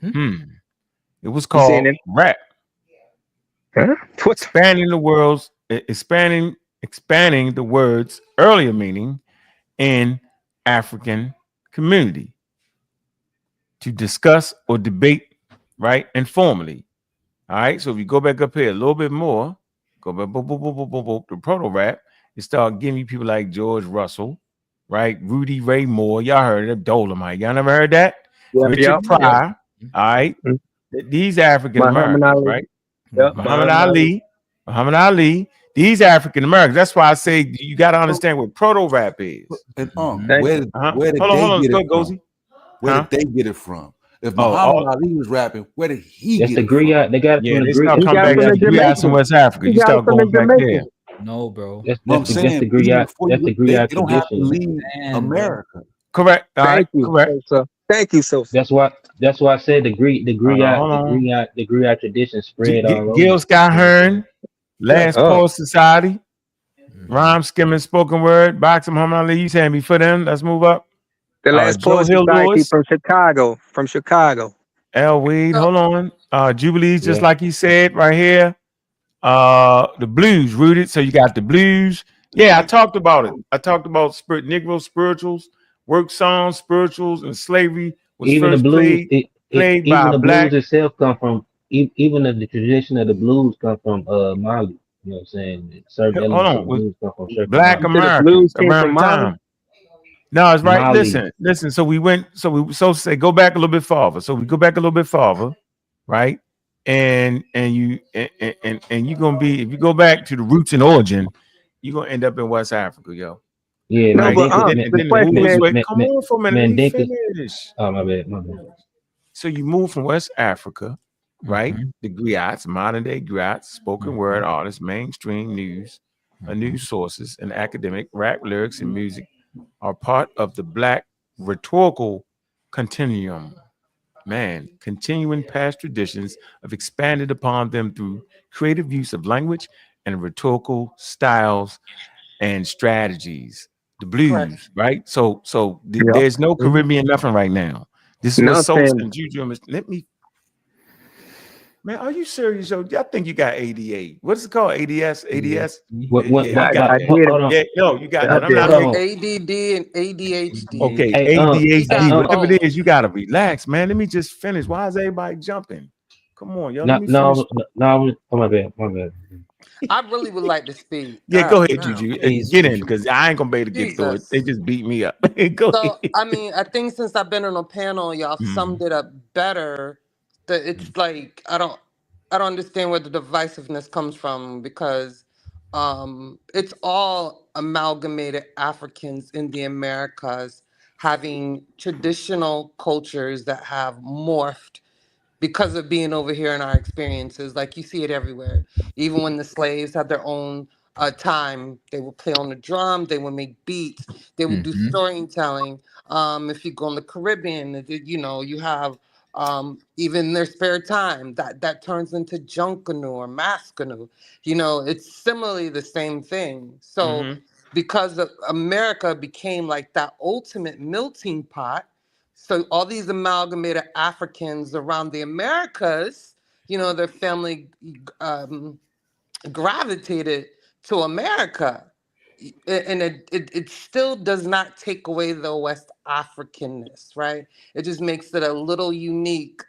It was you saying called it? rap. Huh? Expanding the words earlier meaning in African community to discuss or debate, right, informally. All right. So if you go back up here a little bit more, go back the proto rap, it start giving you people like George Russell, right? Rudy Ray Moore. Y'all heard of Dolomite. Y'all never heard that? Yep, Richard yep, Pryor. All right. yep. These African Muhammad Americans, Ali. right? Yep, Muhammad Ali. These African Americans. That's why I say you got to understand what proto rap is. And Thank where you. did Hold they on. get Go, it from? Gozy. Where did they get it from? If Oh, Muhammad Ali was rapping, where did he That's get the it from? griot. They got it yeah, from the they griot. start He That's the coming got it back from to the griot the griots in Jamaicans. West Africa. He You got it start from the going back there. Jamaicans. No, bro. No, I'm That's saying the even griot. before That's the they griot don't have to tradition. leave Man, bro. America. Correct. All right. Thank you, Correct. Sosa. Thank you, Sosa. That's why I said the Hold on. griot tradition spread all over. Gil Scott You know what I'm Hearn, saying? Shut Last up. Post Society, Rhyme Skimming Spoken Word, Boxing Muhammad Ali. You saying before them? Let's move up. The Last Joe Poet Hill Society Lewis, from Chicago. From Chicago. L Weed. Hold on. Jubilees, just Yeah. like he said right here. The blues rooted. So you got the blues. Yeah, I talked about it. I talked about Negro spirituals, work songs, spirituals, and slavery was Even the first blues, played by even a the blues black. itself come from even the tradition of the blues come from Mali. You know what I'm saying? Certain Hold elements of on, the with blues come from certain black You Mali. said the Americans blues came around from the Mali? time. No, it's right. Mali. Listen. So we went. So say go back a little bit farther. So we go back a little bit farther, right? And you're gonna be, if you go back to the roots and origin, you're gonna end up in West Africa, yo. Yeah, No, Right? but Mandinka, And the then the question movers is, went. Come on for a minute. Let me Mandinka. finish. Oh my bad, my bad. So you move from West Africa, right? The griots, modern day griots, spoken word artists, mainstream news, news sources, and academic rap lyrics and music are part of the black rhetorical continuum. Man, continuing past traditions have expanded upon them through creative use of language and rhetorical styles and strategies. The blues, right? yeah, There's no Caribbean nothing right now. This is what Sosa nothing. and Juju. Let me, man. Are you serious, yo? I think you got ADA. What is it called? ADS. ADS. What Yeah, you got I that. did it. hold on. Yeah, no, you got I that. I'm did not Hold it. making. on. ADD and ADHD. Okay, Hey, got ADHD, whatever it both. is, you gotta relax, man. Let me just finish. Why is everybody jumping? Come on, yo. Let no me finish. no no oh my bad, my bad. I really would like to speak. Yeah, go God ahead, damn. Juju. Please, Get in Juju. because I ain't gonna be able to get through it. They Jesus. just beat me up. Go So ahead. I mean, I think since I've been on a panel, y'all Mhm. summed it up better. That it's like I don't understand where the divisiveness comes from because it's all amalgamated Africans in the Americas having traditional cultures that have morphed because of being over here in our experiences. Like you see it everywhere. Even when the slaves had their own time. They would play on the drum, they would make beats, they would do storytelling. If you go in the Caribbean, you know, you have even their spare time that turns into junkanu or maskanu. You know, it's similarly the same thing. So because America became like that ultimate melting pot, so all these amalgamated Africans around the Americas, you know, their family gravitated to America. And it still does not take away the West Africanness, right? It just makes it a little unique,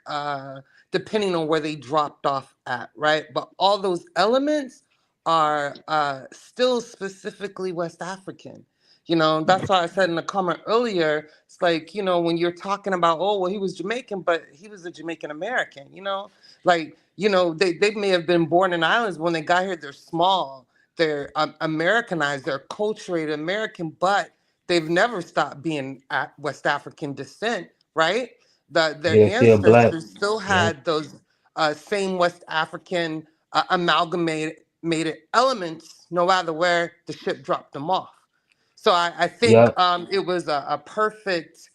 depending on where they dropped off at, right? But all those elements are still specifically West African. You know, that's why I said in the comment earlier, it's like, you know, when you're talking about, oh, well, he was Jamaican, but he was a Jamaican American, you know? Like, you know, they may have been born in islands. When they got here, they're small, they're Americanized, they're acculturated American, but they've never stopped being West African descent, right? Their They're still black. ancestors still Yeah. had those same West African amalgamated elements, no matter where the ship dropped them off. So I think Yeah. it was a perfect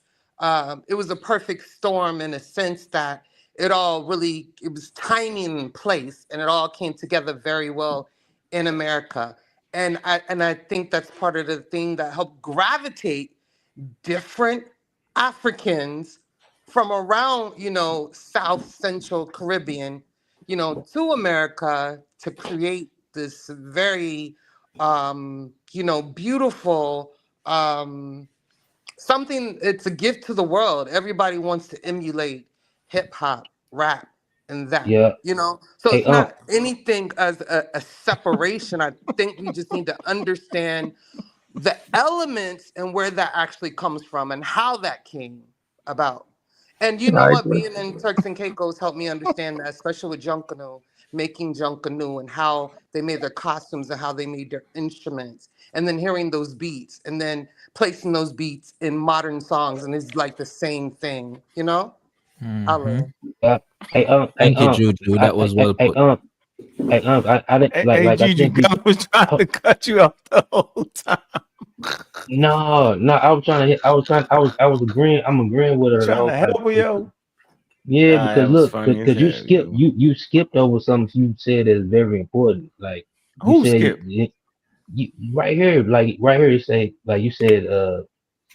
it was a perfect storm in a sense that it all really, it was timing in place, and it all came together very well in America. And I think that's part of the thing that helped gravitate different Africans from around, you know, South Central Caribbean, you know, to America to create this very you know, beautiful something. It's a gift to the world. Everybody wants to emulate hip hop, rap, and that, Yeah. you know. So Hey, it's not anything as a separation. I think we just need to understand the elements and where that actually comes from and how that came about. And you know I what? agree. Being in Turks and Caicos helped me understand that, especially with Junkano, making Junkano and how they made their costumes and how they made their instruments. And then hearing those beats and then placing those beats in modern songs. And it's like the same thing, you know? I learned. hey, Thank you, Juju. That was well put. I didn't Hey, like I Juju, think we. God was trying to cut you off the whole time. No, I was trying to hit, I was agreeing. I'm agreeing with her the Trying whole to time. help her, yo. Yeah, Nah, because that was look, funny as because hell, yo. you skipped over something you said is very important. Like you Who said, skipped? you right here, like right here, you say like you said,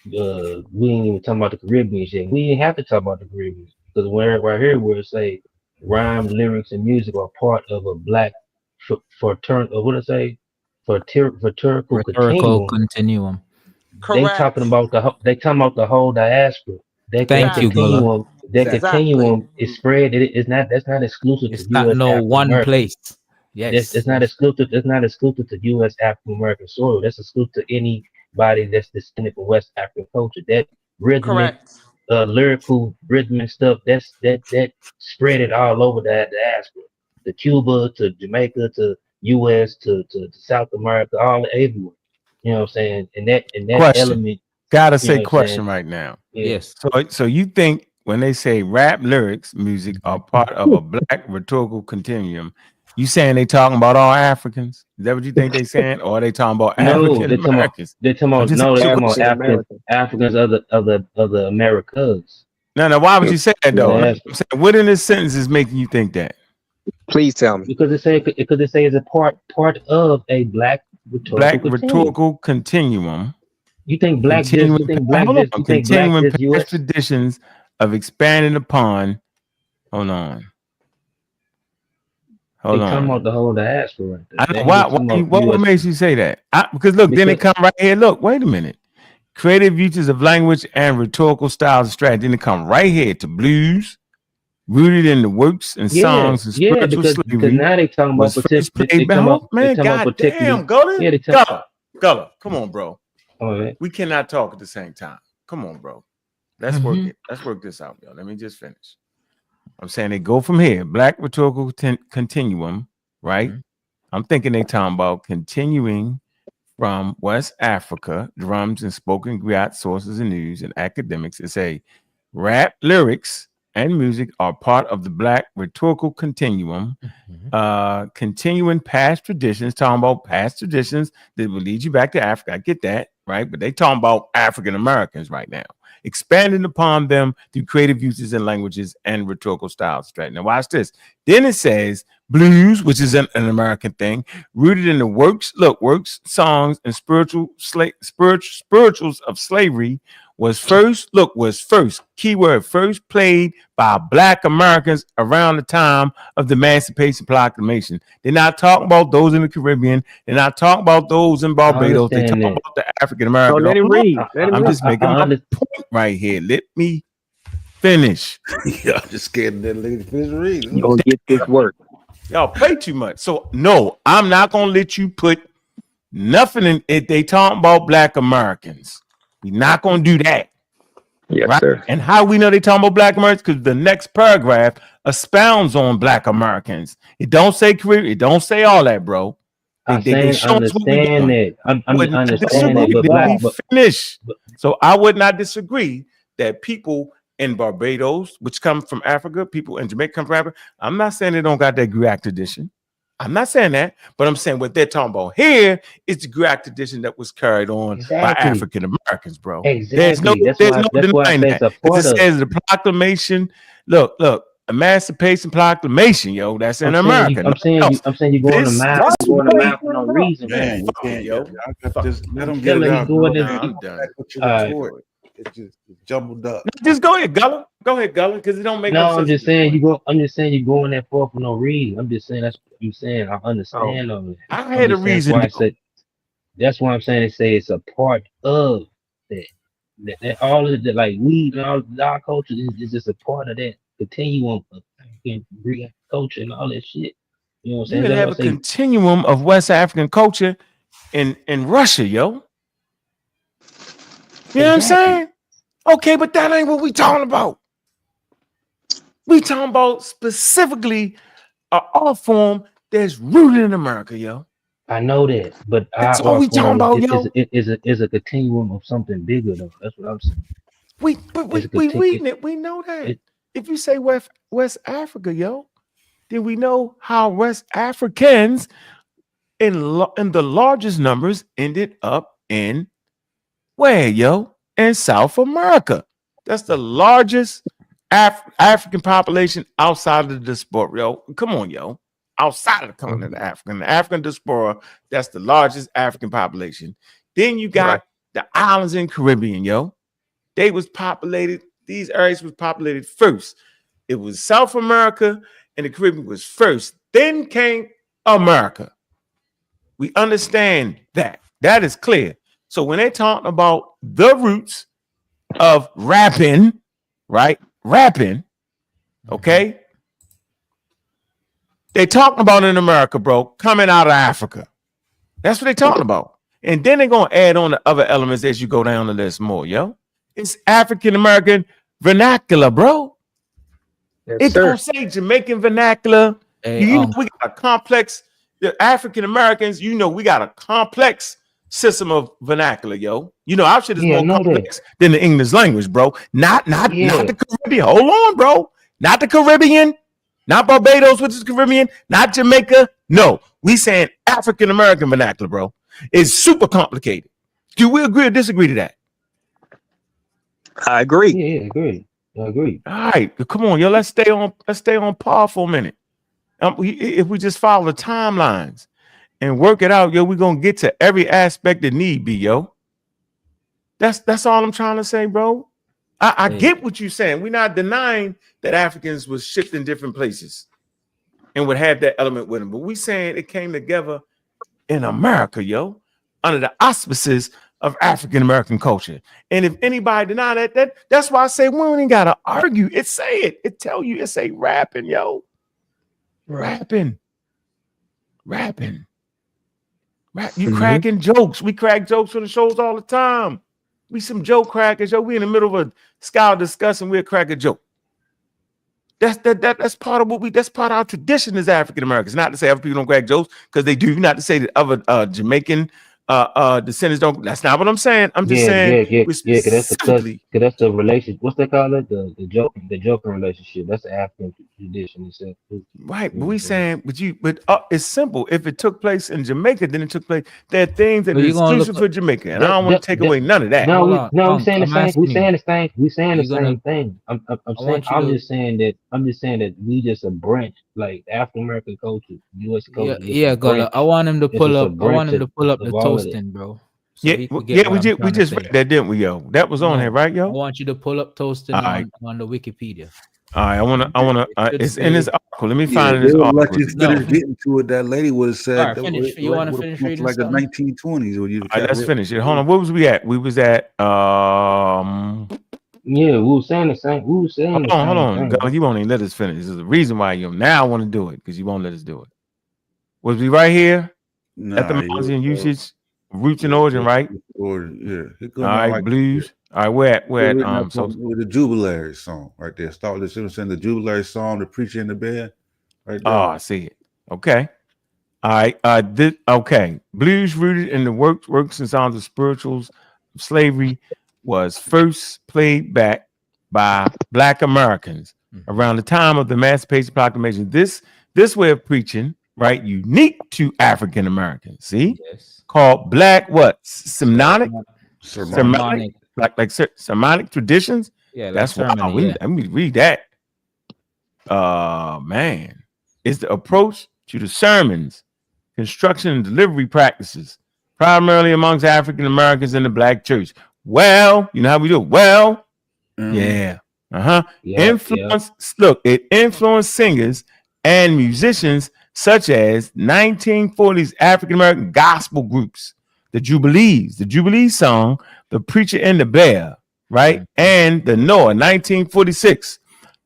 we ain't even talking about the Caribbean shit. We ain't have to talk about the Caribbean because where right here where it say rhyme, lyrics, and music are part of a black what did I say? Fraternical Rhetorical continuum. continuum. Correct. They talking about the whole diaspora. That Thank you, Exactly. Gullah. continuum, Exactly. is spread. It's not, that's not exclusive to It's not U.S. no African one American. place. Yes. It's not exclusive. It's not exclusive to U.S. African American soil. That's exclusive to anybody that's descended from West African culture. That rhythmic, Correct. lyrical rhythmic stuff. That spread it all over the diaspora, to Cuba, to Jamaica, to U.S., to South America, all everywhere. You know what I'm saying? And that Question. element. Gotta You know say what I'm saying? question right now. Yeah. Yes. So you think when they say rap lyrics, music are part of a black rhetorical continuum, you saying they talking about all Africans? Is that what you think they saying? Or are they talking about No, African Americans? they're talking I'm about just no, they're asking a talking about question. African American. Africans of the Americas. No, why would you say that The though? No, diaspora. I'm saying, what in this sentence is making you think that? Please tell me. Because it say it's a part of a black rhetorical Black continuum. rhetorical continuum, You think black just continuing you think black hold just on, you think black continuing just past US? traditions of expanding upon. Hold on. They Hold talking on. about the whole diaspora right there. I They know ain't why. just talking about What US makes you say that? Because look, then it because come right here. Look, wait a minute. Creative uses of language and rhetorical styles and strategy. Then it come right here to blues, rooted in the works and songs and spiritual because slavery, now they talking about was first they played by talking about hold man. God particularly damn, Gullah, they talk Gullah. Come on, bro. all right. We cannot talk at the same time. Come on, bro. Let's work it. Let's work this out, yo. Let me just finish. I'm saying they go from here. Black rhetorical continuum, right? I'm thinking they talking about continuing from West Africa, drums and spoken griot sources and news and academics. It's a rap lyrics and music are part of the Black rhetorical continuum, continuing past traditions, talking about past traditions that will lead you back to Africa. I get that, right? But they talking about African Americans right now, expanding upon them through creative uses and languages and rhetorical styles. Right now, watch this. Then it says blues, which is an American thing, rooted in the works, songs, and spirituals of slavery, was first keyword first played by Black Americans around the time of the Emancipation Proclamation. They're not talking about those in the Caribbean. They're not talking about those in Barbados. They're talking about the African American. So let him read. I'm just making my point right here. Let me finish. Y'all just scared that lady to finish reading. You'll get this work. Y'all play too much. So no, I'm not gonna let you put nothing in it. They talking about Black Americans. We're not gonna do that. Yes, right? sir. And how we know they talking about Black Americans? Because the next paragraph expounds on Black Americans. It don't say Caribbean. It don't say all that, bro. They show us what we doing. That. I understand that, but let me finish. So I would not disagree that people in Barbados, which come from Africa, people in Jamaica come from Africa. I'm not saying they don't got that Gruac tradition. I'm not saying that, but I'm saying what they're talking about here is the Gruac tradition that was carried on by African Americans, bro. Exactly. There's no denying that. It says the proclamation. Look, Emancipation Proclamation, yo. That's in America. I'm saying you're going to mouth for no reason, man. Yo. Just let them get it out. I'm done. It's just jumbled up. Just go ahead, Gullah. Go ahead, Gullah, because it don't make no sense. I'm just saying you're going that far for no reason. I'm just saying that's what you're saying. I understand all that. I had a reason. That's why I'm saying they say it's a part of that. That all of the like we and all our culture is just a part of that continuum of African culture and all that shit. You know what I'm saying? You have a continuum of West African culture in Russia, yo. You know what I'm saying? Okay, but that ain't what we talking about. We talking about specifically an art form that's rooted in America, yo. I know that, but that's all we talking about, yo. Is a continuum of something bigger, though. That's what I'm saying. We reading it. We know that. If you say West Africa, yo, then we know how West Africans in the largest numbers ended up in where, yo? In South America. That's the largest African population outside of the diaspora, yo. Come on, yo. Outside of the continent of Africa. The African diaspora, that's the largest African population. Then you got the islands in Caribbean, yo. They was populated, these areas was populated first. It was South America and the Caribbean was first. Then came America. We understand that. That is clear. So when they're talking about the roots of rapping, right? Rapping, okay? They're talking about in America, bro, coming out of Africa. That's what they're talking about. And then they're going to add on the other elements as you go down the list more, yo. It's African-American vernacular, bro. Yes, it don't say Jamaican vernacular. Hey, we got a complex, the African-Americans, we got a complex system of vernacular, yo. Our shit is more complex than the English language, bro. Not the Caribbean. Hold on, bro. Not the Caribbean. Not Barbados, which is Caribbean. Not Jamaica. No, we saying African American vernacular, bro. It's super complicated. Do we agree or disagree to that? I agree. Yeah, I agree. All right, come on, yo. Let's stay on par for a minute. If we just follow the timelines and work it out, yo, we're gonna get to every aspect that need be, yo. That's all I'm trying to say, bro. I get what you're saying. We're not denying that Africans was shipped in different places and would have that element with them, but we saying it came together in America, yo, under the auspices of African American culture. And if anybody deny that's why I say we ain't gotta argue. It say it. It tell you it say rapping, yo. Rapping. You cracking jokes. We crack jokes on the shows all the time. We some joke crackers, yo. We in the middle of a scholar discussion, we'll crack a joke. That's part of that's part of our tradition as African Americans. Not to say other people don't crack jokes, because they do. Not to say that other Jamaican descendants don't. That's not what I'm saying. I'm just Yeah, saying yeah, yeah, we yeah. Cause specifically that's the relation. What's they call it? The joking relationship. That's the African tradition. right. But we saying, but it's simple. If it took place in Jamaica, then it took place. There are things that So are you're gonna look exclusive up. for Jamaica, and I don't want to take away none of that. No, Hold we on, no, we Unc, saying the I'm same. We asking you. saying the same. We saying the You're gonna. same thing. I'm I saying. want you I'm to. just saying that. I'm just saying that we just a branch, like African American culture, U.S. Yeah, culture, just a yeah, Gullah. I branch. want him to It's pull just a up. I want branch him to pull up the of all of it. toasting, bro, so Yeah, he could get yeah. what I'm We trying to just say. read that, didn't we, yo? That was on here, No, right, I yo? want you to pull up toasting All right, on the Wikipedia. all right. I wanna. It should It's in this say article. Let me Yeah, find they this would let article. you no. finish getting to it. That lady would have All said right, that finish. You would want to have finish come to reading like the something? 1920s when you All right, got let's real. finish it. Hold on. What was we at? We was at Yeah, we were saying the same. We were saying the hold same on. thing. You won't even let us finish. There's a reason why you now want to do it because you won't let us do it. Was we right here? Nah, Etymology and usage, roots and yeah, origin, right? or yeah, it go All down right, like blues. All right, we're they're at written up so with the Jubilary song right there. Start listening to the Jubilary song, the preacher in the bed, right there. I see it. Okay. All right. Okay. Blues rooted in the works and sounds of spirituals of slavery was first played back by Black Americans around the time of the Emancipation Proclamation. This way of preaching, right, unique to African Americans. See, Yes. called Black what? Sermonic, Sermonic. like sermonic traditions. Yeah, like That's wow. sermon. Yeah. Let me read that. Man, it's the approach to the sermons, construction and delivery practices, primarily amongst African Americans in the Black church. Well, you know how we do. Well, yeah, Yeah, influence. Look, it influenced singers and musicians such as 1940s African American gospel groups, the Jubilee song, "The Preacher and the Bear," right, and the Noah, 1946,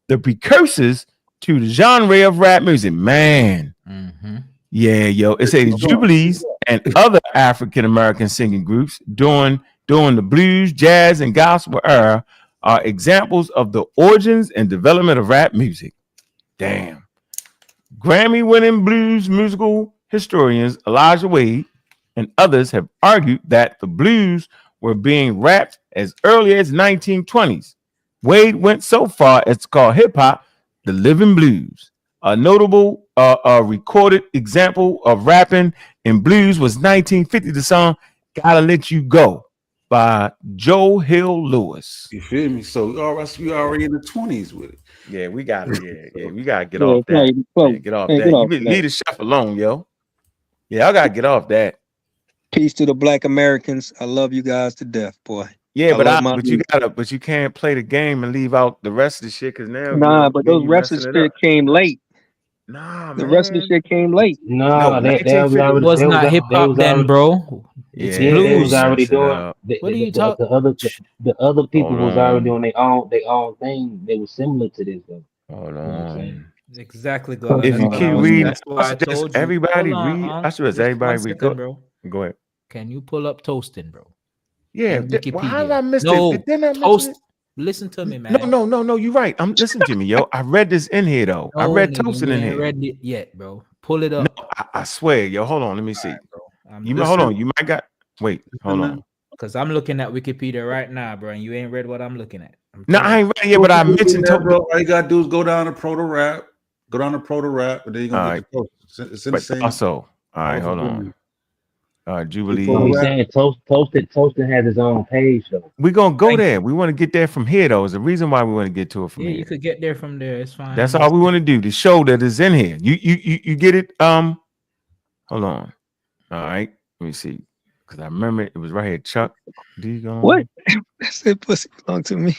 the precursors to the genre of rap music. Man, yeah, yo, it says the Jubilees and other African American singing groups during the blues, jazz, and gospel era are examples of the origins and development of rap music. Damn. Grammy-winning blues musical historians Elijah Wade and others have argued that the blues were being rapped as early as 1920s. Wade went so far as to call hip-hop the living blues. A notable recorded example of rapping in blues was 1950, the song "Gotta Let You Go" by Joe Hill Lewis. You feel me? So we already in the 20s with it. Yeah, we got it. Yeah, we gotta get Yeah, off that. hey, Yeah, get off hey, that. get You off leave that. the chef alone, yo. Yeah, I gotta get off that. Peace to the Black Americans. I love you guys to death, boy. Yeah, I love my but you can't play the game and leave out the rest of the shit because now but then those you rest of messing the it shit up. came late. Nah, The rest of the man. shit came late. No, No, they was 1950 already. Was not hip They hop was then, already. bro. It's Yeah, Yeah, they was blues. already mess it doing. up. What are you talking? The other people Hold was already on. doing their own thing. They was similar to this though. Hold You know what I'm saying? on. Exactly, Gullah. If That's you what I keep was. reading, That's I why I suggest told you. everybody Hold on, read. I Unc. suggest Just everybody 1 read. second, bro. Go ahead. Can you pull up toasting, bro? Yeah. In Well, how did Wikipedia. I miss it? No, Didn't I mention toast. it? Listen to me, man. No. You're right. Listen to me, yo. I read this in here though. I No, read nigga, toasting you in ain't here. read it yet, bro. Pull it No, up, I swear, yo. Hold on. Let me see. bro. Hold on. You might got. Wait. Hold on. Because I'm looking at Wikipedia right now, bro, and you ain't read what I'm looking at. No, I ain't read it yet, but I mentioned bro. All you gotta do is go down to Proto Rap, and then you're gonna get the post. It's in the But same. also, all right, hold on. Jubilee. But we saying Toasted has his own page though. We're gonna go there. We want to get there from here, though. Is the reason why we want to get to it from Yeah, here. you could get there from there. It's fine. That's all we want to do. To show that it's in here. You get it. Hold on. All right. Let me see. Because I remember it was right here. Chuck D. What? That said pussy belong to me.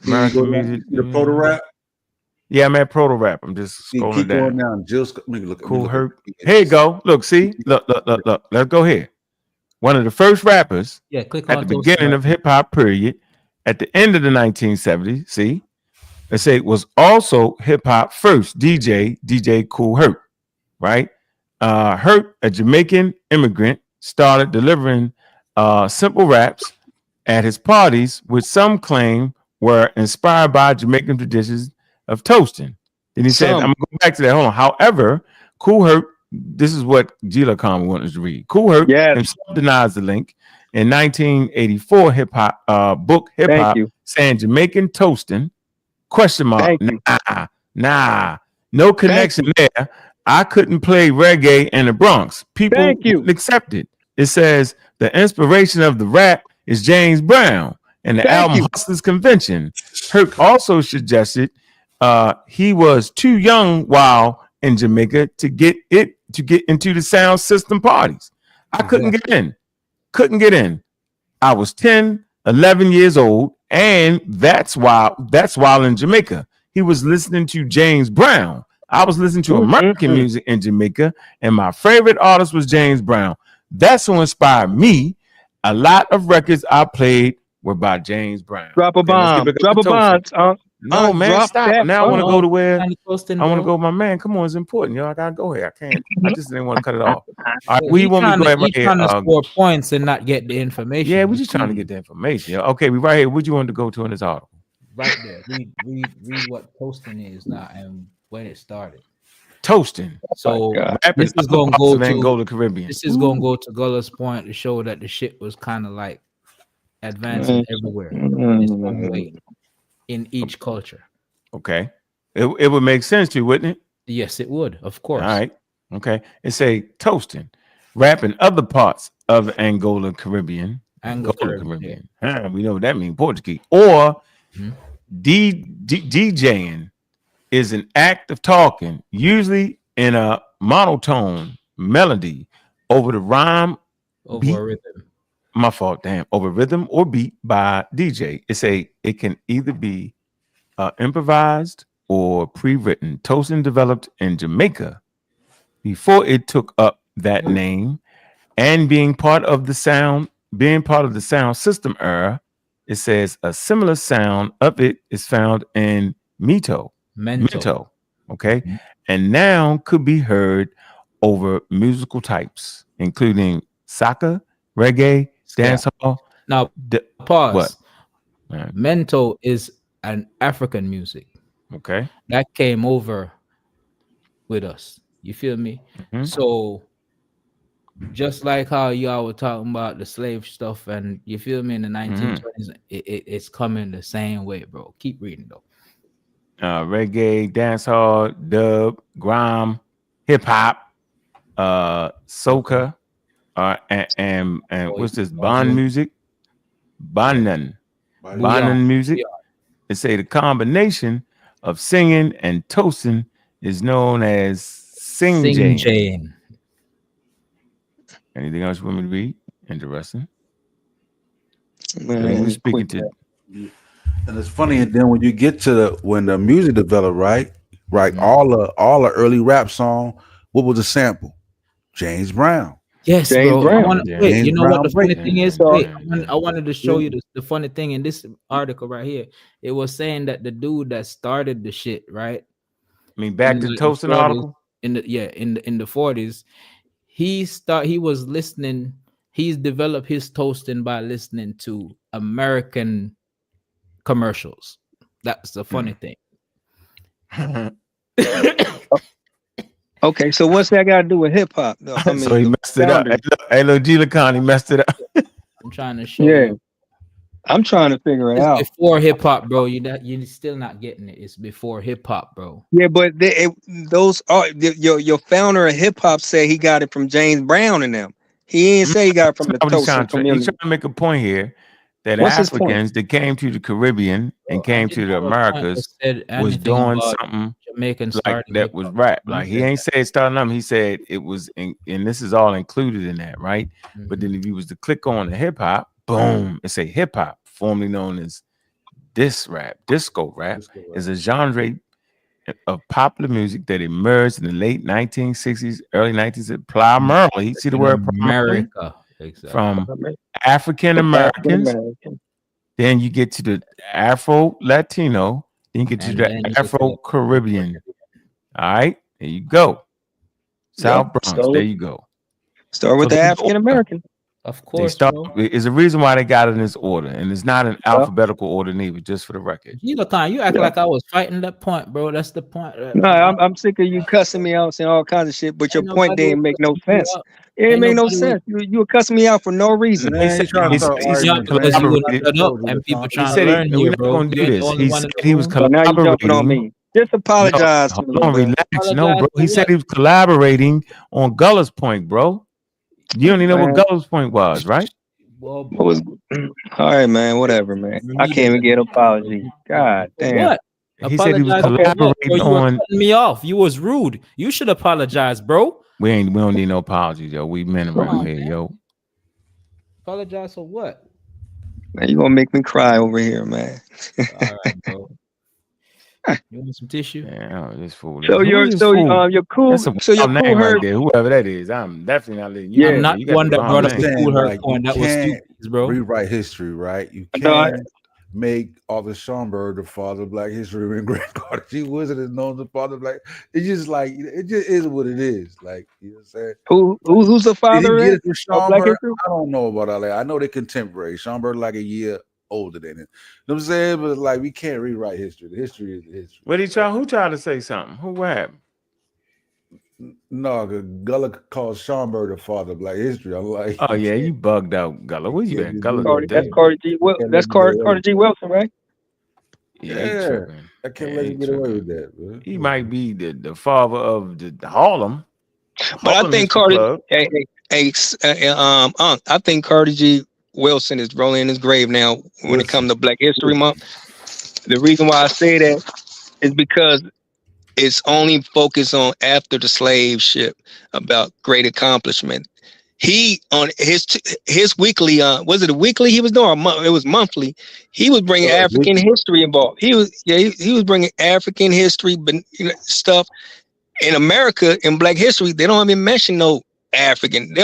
American music. The Proto Rap. Yeah, I'm at Proto Rap. I'm just scrolling Keep down. going down. Just look. Cool Herc. Here you go. Look, see? Look. Let's go here. One of the first rappers click at on the beginning of hip hop period, at the end of the 1970s, see? They say it was also hip hop first DJ Cool Herc, right? Herc, a Jamaican immigrant, started delivering simple raps at his parties, which some claim were inspired by Jamaican traditions of toasting. Then he said, I'm gonna go back to that. Hold on. However, Cool Herc this is what Gila Khan wanted us to read. Kool Herc himself denies the link. In 1984 hip hop book Hip Hop saying Jamaican toasting question mark. Nah, no connection there. I couldn't play reggae in the Bronx. People wouldn't accept it. It says the inspiration of the rap is James Brown and the album Hustlers Convention. Herc also suggested he was too young while in Jamaica to get into the sound system parties. I couldn't get in. Couldn't get in. I was 10, 11 years old, and that's while in Jamaica. He was listening to James Brown. I was listening to American music in Jamaica, and my favorite artist was James Brown. That's who inspired me. A lot of records I played were by James Brown. Drop a bomb. Drop a bomb. No, man, stop. Now I want to go to where I want to go with my man. Come on, it's important, yo. I gotta go here. I can't. I just didn't want to cut it off. All right, we want me to go ahead right here. Trying to score points and not get the information. Yeah, we're just trying to get the information. Yo. Okay, we right here. What you want to go to in this article? Right there. Read what toasting is now and when it started. Toasting. So this is gonna go to Angola, Caribbean. This is gonna go to Gullah's point to show that the shit was kind of like advancing everywhere. In some way. In each culture. Okay. It would make sense to you, wouldn't it? Yes, it would, of course. All right. Okay. It say toasting, rap in other parts of Angola, Caribbean. Angola, Caribbean. Yeah. We know what that means, Portuguese. Or DJing is an act of talking, usually in a monotone melody over the rhyme. Over a rhythm. My fault, damn. Over rhythm or beat by DJ. It can either be improvised or pre-written. Toasting developed in Jamaica before it took up that name, and being part of the sound system era. It says a similar sound of it is found in Mento. Okay, and now could be heard over musical types, including soca, reggae, dancehall. Now, pause. What? Mento is an African music. Okay. That came over with us. You feel me? So, just like how y'all were talking about the slave stuff, and you feel me in the 1920s, it's coming the same way, bro. Keep reading though. Reggae, dancehall, dub, grime, hip hop, soca. And what's this? Bond music, Bonan music. It say the combination of singing and toasting is known as sing-jane. Anything else you want me to read? Interesting. Man, speaking to, and it's funny. And then when you get to when the music developed, right, all the early rap song, what was the sample? James Brown. Yes, James Brown. You know what the funny thing is? I wanted to show you the funny thing in this article right here. It was saying that the dude that started the shit, right? I mean, back to the toasting article. In the 40s, he was listening. He's developed his toasting by listening to American commercials. That's the funny thing. Okay, so what's that got to do with hip hop? No, I mean, so he messed it up. Hey, look, Gila Khan, he messed it up. I'm trying to show you. I'm trying to figure it out. Before hip hop, bro. You're still not getting it. It's before hip hop, bro. Yeah, but those are your founder of hip hop said he got it from James Brown and them. He didn't say he got it from the toasting community. He's trying to make a point here that Africans that came to the Caribbean and came to the Americas was doing something like that was rap. Like he ain't said starting up. He said it was, and this is all included in that, right? But then if you was to click on the hip hop, boom, it say hip hop, formerly known as disco rap, is a genre of popular music that emerged in the late 1960s, early 1960s, primarily, see the word America, from African Americans. Then you get to the Afro Latino. Then you get to the Afro Caribbean. All right, there you go. South Bronx. There you go. Start with the African American. Of They course, start bro. is a reason why they got it in this order, and it's not an alphabetical order neither. Just for the record. You act like I was fighting that point, bro. That's the point. No, I'm sick of you cussing me out saying all kinds of shit, but your Ain't point nobody was didn't make no cussing you sense. out. It didn't Ain't make no nobody was sense. You were cussing me out for no reason. He Man, said you trying to start cussing you out arguments, because man. you You would got collaborated. shut up soldiers or and people something. He trying to said learn we're here, not bro. going to You do ain't the this. only He one said in the he was room. So now you jumping on collaborating. me. Just No, apologize to me, hold on, bro. relax. No, Apologize bro. for He said what? he was collaborating on Gullah's point, bro. You don't even know what Man, Gullah's point was, right? Well, what was all right, man. Whatever, man. I can't even get an apology. God for damn. what? He said he was Apologize Okay. for what, bro? collaborating You were on. cutting me off. You was rude. You should apologize, bro. We don't need no apologies, yo. We men Come around on, here, man. yo. Apologize for what? Man, you gonna make me cry over here, man. All right, bro. You want some tissue? Yeah, this fool. So Who you're is this so fool? you're cool. That's a So you're wild cool name right her. there. Whoever that is, I'm definitely not letting you Yeah. I'm know. not You the got one the that wild brought up I'm the name. saying, cool her like, you point. That was can't stupid, bro. rewrite history, right? You No, can't make Arthur Schomburg the father of Black history when Grant Carter G. Wizard is known as the father of Black. It's just like it just is what it is. Like, you know what I'm saying? who's the Did he father get of it from of Black Schomburg? history? I don't know about all that. I know they're contemporary. Schomburg like a year older than him. You know what I'm saying? But like, we can't rewrite history. The history is the history. What who tried to say something? What happened? No, Gullah calls Schomburg the father of Black history. I'm like, Oh yeah, you bugged out, Gullah. Where you can't at? just do Gullah that. That's dead. Carter G. Can't let That's me get away Carter with G. Wilson, right? Yeah, he Yeah, tripping. I can't Yeah, let he him get away tripping. with that, man. He might be the father of the Harlem But I think History Carter, Club. I think Carter G. Wilson is rolling in his grave now when it comes to Black History Month. The reason why I say that is because it's only focused on after the slave ship about great accomplishment. He on his weekly, was it a weekly he was doing? It was monthly. He was bringing African history involved. He was bringing African history, but stuff in America in Black history. They don't even mention no African. They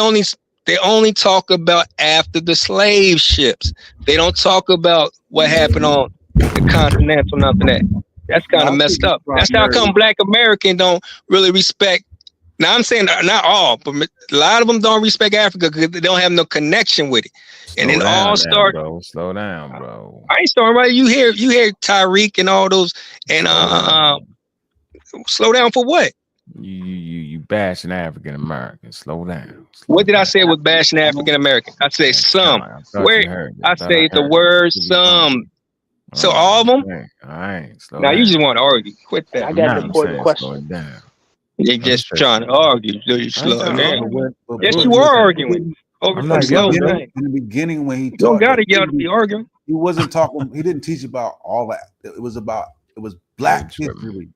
only talk about after the slave ships. They don't talk about what happened on the continental, nothing that. That's kind of I think messed it's up. That's how primarily come Black American don't really respect. Now I'm saying not all, but a lot of them don't respect Africa because they don't have no connection with it. And Slow then all down now, start. bro. Slow down, bro. I ain't starting right. You hear Tyreek and all those and slow down for what? You bashing African Americans. Slow down. What Slow did I down. say was bashing African American? I say some. I thought Where you heard me. I I thought I say the heard you. word some. So Oh, all of them. all right. Slow Now you down. just want to argue. Quit that. I I'm got not. an I'm important saying slow it question. down. You're I'm just trying to argue. So you I ain't slow trying to down. argue. Yes, What you you are saying? arguing over I'm some not slow yelling. thing. in the beginning when he You don't taught gotta that yell to be arguing. he wasn't talking. He didn't teach about all that. It was Black history,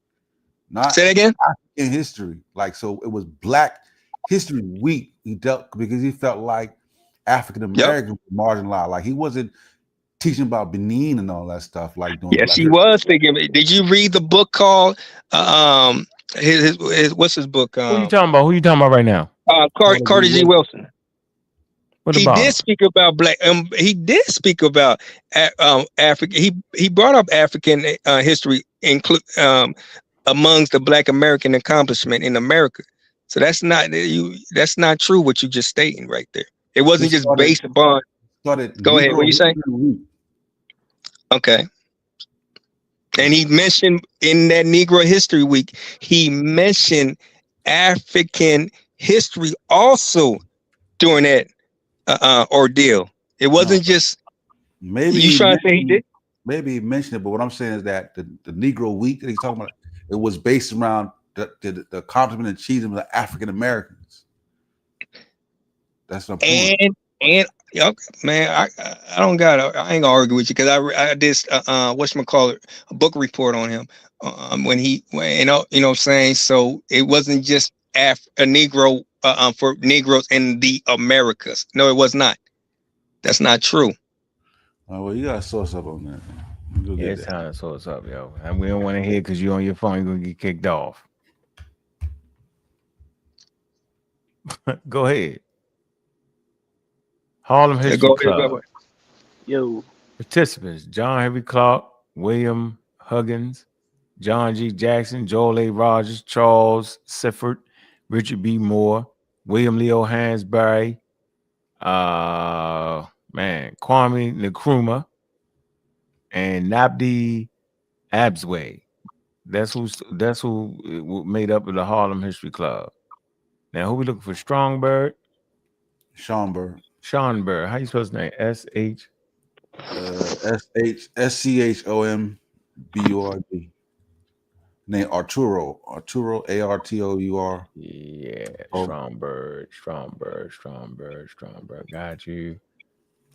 not Say that again. African history. Like, so it was Black History Week. He dealt because he felt like African Americans were marginalized. Like, he wasn't teaching about Benin and all that stuff. Like doing Yes, Black he was thinking. Did you read the book called his what's his book? Who you talking about? Who you talking about right now? Carter G. Wilson. What He about did him? speak about black. He did speak about Africa. He brought up African history, include amongst the Black American accomplishment in America. So that's not true what you just stating right there. It wasn't just based upon. Go ahead. What you say? Okay. And he mentioned in that Negro History Week, he mentioned African history also during that ordeal. It wasn't just maybe you trying to say he did. Maybe he mentioned it, but what I'm saying is that the Negro Week that he's talking about, it was based around the accomplishment and achievement of African Americans. That's my point. And man, I don't got I ain't gonna argue with you because I did whatchamacallit, a book report on him when you know what I'm saying. So it wasn't just a Negro for Negroes in the Americas. No, it was not. That's not true. Oh, well, you got to source up on that. You'll Yeah, get it's that. time to source up, yo. And we don't want to hear because you're on your phone, you're gonna get kicked off. Go ahead. Harlem History Club. Yo. Participants: John Henry Clark, William Huggins, John G. Jackson, Joel A. Rogers, Charles Sifford, Richard B. Moore, William Leo Hansberry, Kwame Nkrumah and Nabdi Absway. That's who made up of the Harlem History Club. Now, who we looking for? Strongbird? Schomburg. Schomburg. How you supposed to name? S-H? SCHOMBURD. Name Arturo. Artour. Yeah, Oh. Stromberg. Got you.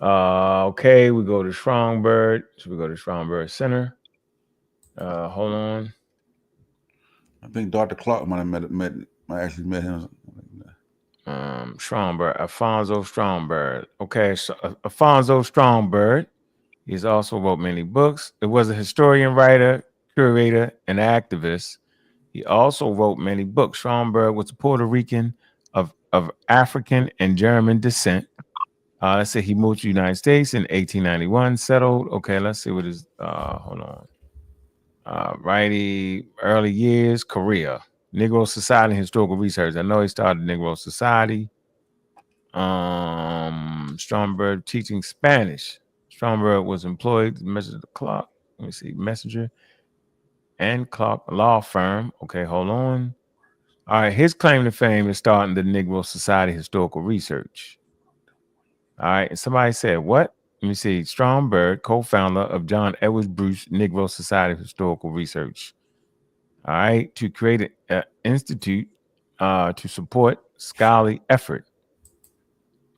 Okay, we go to Stromberg. So we go to Stromberg Center. Hold on. I think Dr. Clark might actually met him. Stromberg, Alfonso Stromberg. Okay, so Alfonso Stromberg. He's also wrote many books. It was a historian, writer, curator, and activist. He also wrote many books. Stromberg was a Puerto Rican of African and German descent. Let's say he moved to the United States in 1891, settled. Okay, let's see what his, hold on. Righty, early years, Korea, Negro Society and Historical Research. I know he started Negro Society. Stromberg teaching Spanish. Stromberg was employed to measure the clock. Let me see, Messenger and Clock Law Firm. Okay, hold on. All right, his claim to fame is starting the Negro Society Historical Research. All right, and somebody said, what? Let me see. Stromberg, co-founder of John Edwards Bruce Negro Society Historical Research. All right, to create an institute to support scholarly effort.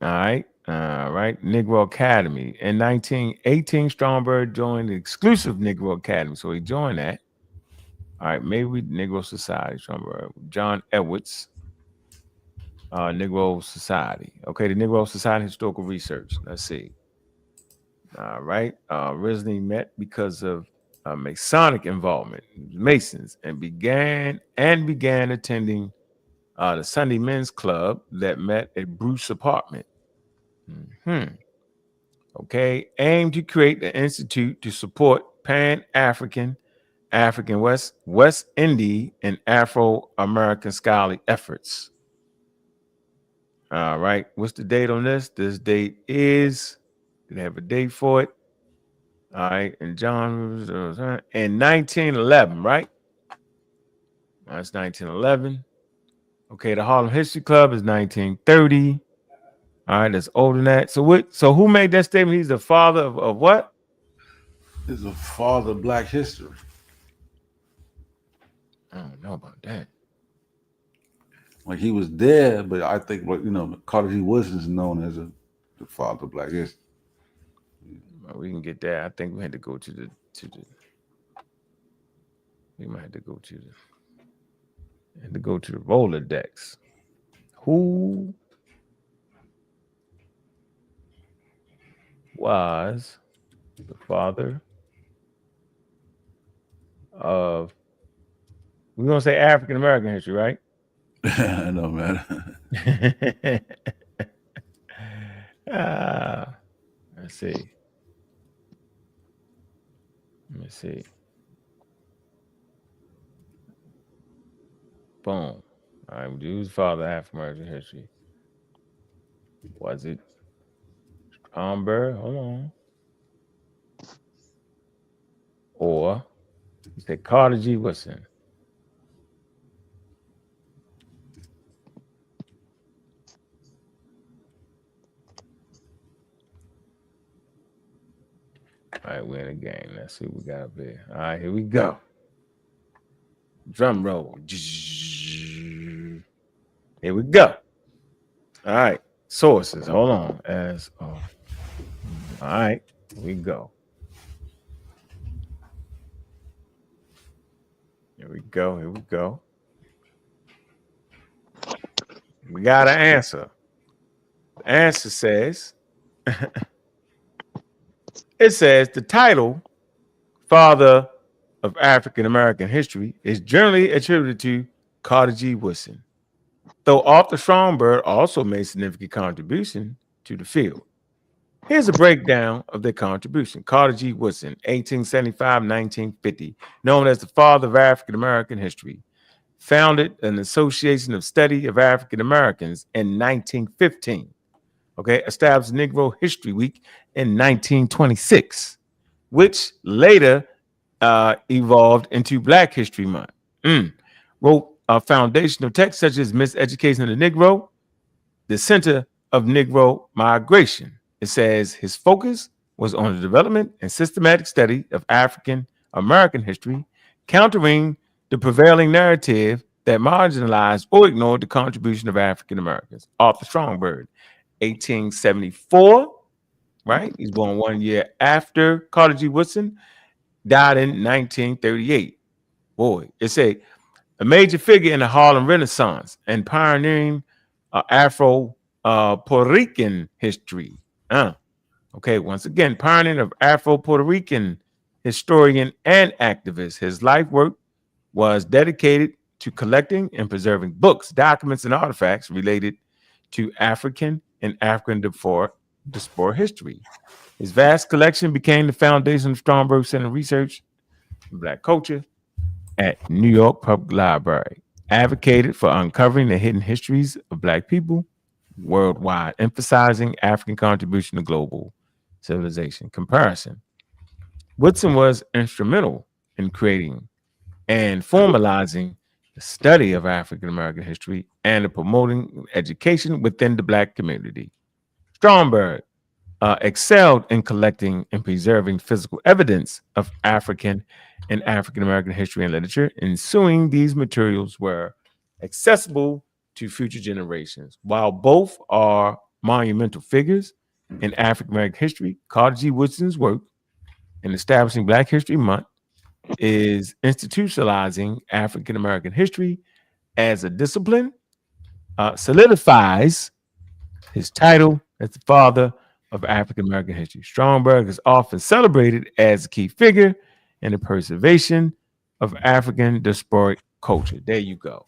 All right, Negro Academy. In 1918, Stromberg joined the exclusive Negro Academy. So he joined that. All right, maybe Negro Society, Stromberg. John Edwards, Negro Society. Okay, the Negro Society Historical Research. Let's see. All right, originally met because of Masonic involvement, Masons, and began attending the Sunday Men's Club that met at Bruce apartment. Okay, aimed to create the institute to support Pan-African, African West Indian, and Afro-American scholarly efforts. All right, what's the date on this? This date is, did they have a date for it? All right, and John in 1911, right? That's 1911. Okay, the Harlem History Club is 1930. All right, that's older than that. So who made that statement? He's the father of what? He's the father of Black history. I don't know about that. Like he was there, but I think Carter G. Woodson is known as the father of Black history. Well, we can get that. I think we had to go to the. We might have to go to the Rolodex. Who was the father of? We're gonna say African American history, right? I know, man. Let's see. Let me see. Boom. All right, who's father of African American history? Was it Stromberg? Hold on. Or you said Carter G. Woodson. All right, we're in the game. Let's see what we got up here. All right, here we go. Drum roll. Here we go. All right. Sources. Hold on. All right. Here we go. Here we go. We got an answer. The answer says, it says the title, Father of African American History, is generally attributed to Carter G. Woodson, though Arthur Stromberg also made significant contribution to the field. Here's a breakdown of their contribution. Carter G. Woodson, 1875-1950, known as the father of African American history, founded an Association of Study of African Americans in 1915. okay, established Negro History Week in 1926, which later evolved into Black History Month. Wrote foundational texts such as Miseducation of the Negro, the Center of Negro Migration. It says his focus was on the development and systematic study of African American history, countering the prevailing narrative that marginalized or ignored the contribution of African Americans. Arthur Strongberg, 1874, right? He's born 1 year after Carter G. Woodson, died in 1938. Boy, it's a major figure in the Harlem Renaissance and pioneering Afro Puerto Rican history. Okay, once again, pioneer of Afro Puerto Rican historian and activist. His life work was dedicated to collecting and preserving books, documents, and artifacts related to African and African diaspora history. His vast collection became the foundation of Stromberg Center Research in Black Culture at New York Public Library. Advocated for uncovering the hidden histories of Black people worldwide, emphasizing African contribution to global civilization. Comparison. Woodson was instrumental in creating and formalizing the study of African American history and promoting education within the Black community. Stromberg excelled in collecting and preserving physical evidence of African and African American history and literature. Ensuing these materials were accessible to future generations. While both are monumental figures in African American history, Carter G. Woodson's work in establishing Black History Month is institutionalizing African American history as a discipline, solidifies his title as the father of African American history. Stromberg is often celebrated as a key figure in the preservation of African diasporic culture. There you go.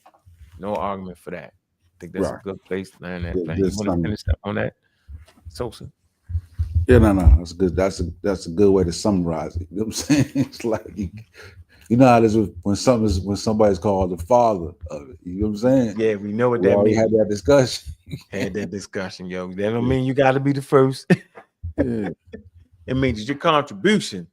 No argument for that. I think that's a good place to land that plane. You want to finish up on that, Sosa? Yeah, no, that's good. That's a good way to summarize it. You know what I'm saying? It's like you know how this is when somebody's called the father of it. You know what I'm saying? Yeah, we know what that means. Had that discussion. Had that discussion, yo. That don't mean you got to be the first. Yeah. It means it's your contribution,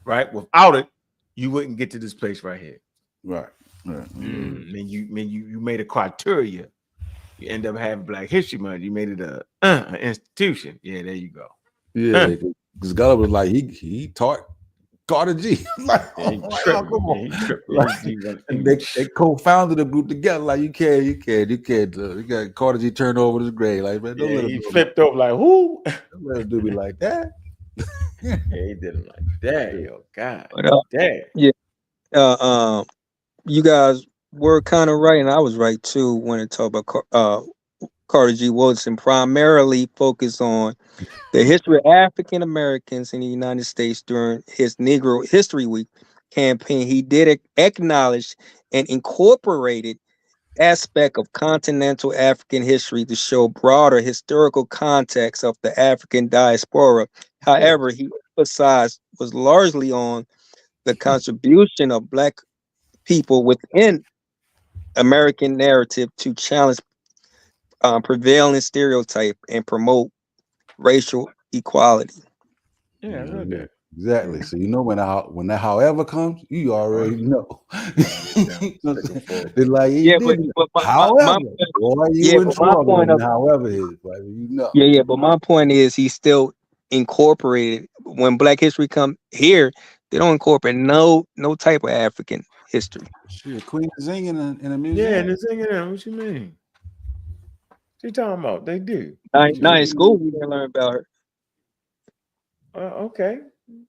right? Without it, you wouldn't get to this place right here. Right. Then you made a criteria. You end up having Black History Month. You made it an institution. Yeah, there you go. Yeah, because Gullah was like he taught Carter G. Like, come on. They co-founded the group together. Like you got Carter G turned over his grave. Like, man, don't let him he flipped over like who? Don't let him do me like that. Yeah, he did it like that. Yo, God, damn. Yeah. You guys were kind of right, and I was right too when it talked about Carter G. Woodson, primarily focused on the history of African Americans in the United States during his Negro History Week campaign. He did acknowledge and incorporated aspect of continental African history to show broader historical context of the African diaspora. However, he emphasized was largely on the contribution of Black people within American narrative to challenge prevailing stereotype and promote racial equality. Yeah, I read that. Exactly. So you know when that however comes, you already know. They're like, however is, like, you know. Yeah, but my point is he still incorporated when Black history come here, they don't incorporate no type of African history. Shit, Queen is singing in a museum. Yeah, they're singing. What you mean? What you talking about? They do. Not in school, we didn't learn about her. Okay.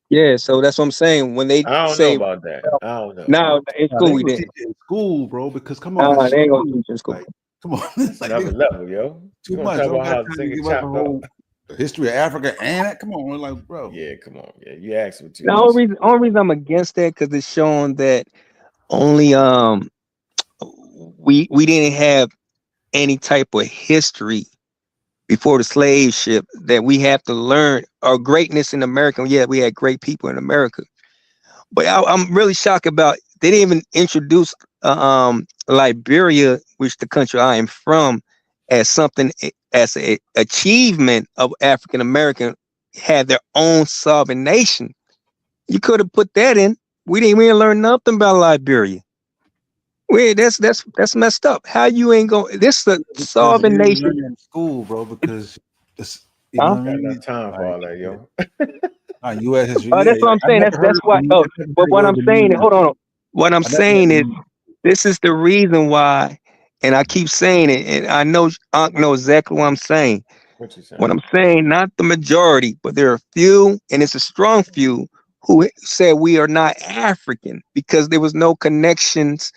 Yeah, so that's what I'm saying. When they I don't say know about that. I don't know. No, in school we didn't. In school, bro, because come on, they ain't gonna teach in school. Like, come on, it's like another level, yo. Too much. Talk about how to give up the whole history of Africa and that. Come on, we're like, bro. Yeah, come on. Yeah, you asked what you. The only reason I'm against that because it's showing that only we didn't have any type of history before the slave ship that we have to learn our greatness in America. Yeah, we had great people in America, but I'm really shocked about they didn't even introduce Liberia, which the country I am from, as something as a achievement of African American had their own sovereign nation. You could have put that in. We didn't learn nothing about Liberia. That's messed up. How you ain't going? This is a sovereign nation in school, bro. Because it's you know, got enough time for all that, yo. U.S. history. That's what I'm saying. That's why. Oh, but what I'm saying, hold on. What I'm saying is, this is the reason why, and I keep saying it, and I know Ankh knows exactly what I'm saying. What you saying? What I'm saying, not the majority, but there are few, and it's a strong few, who said we are not African because there was no connections.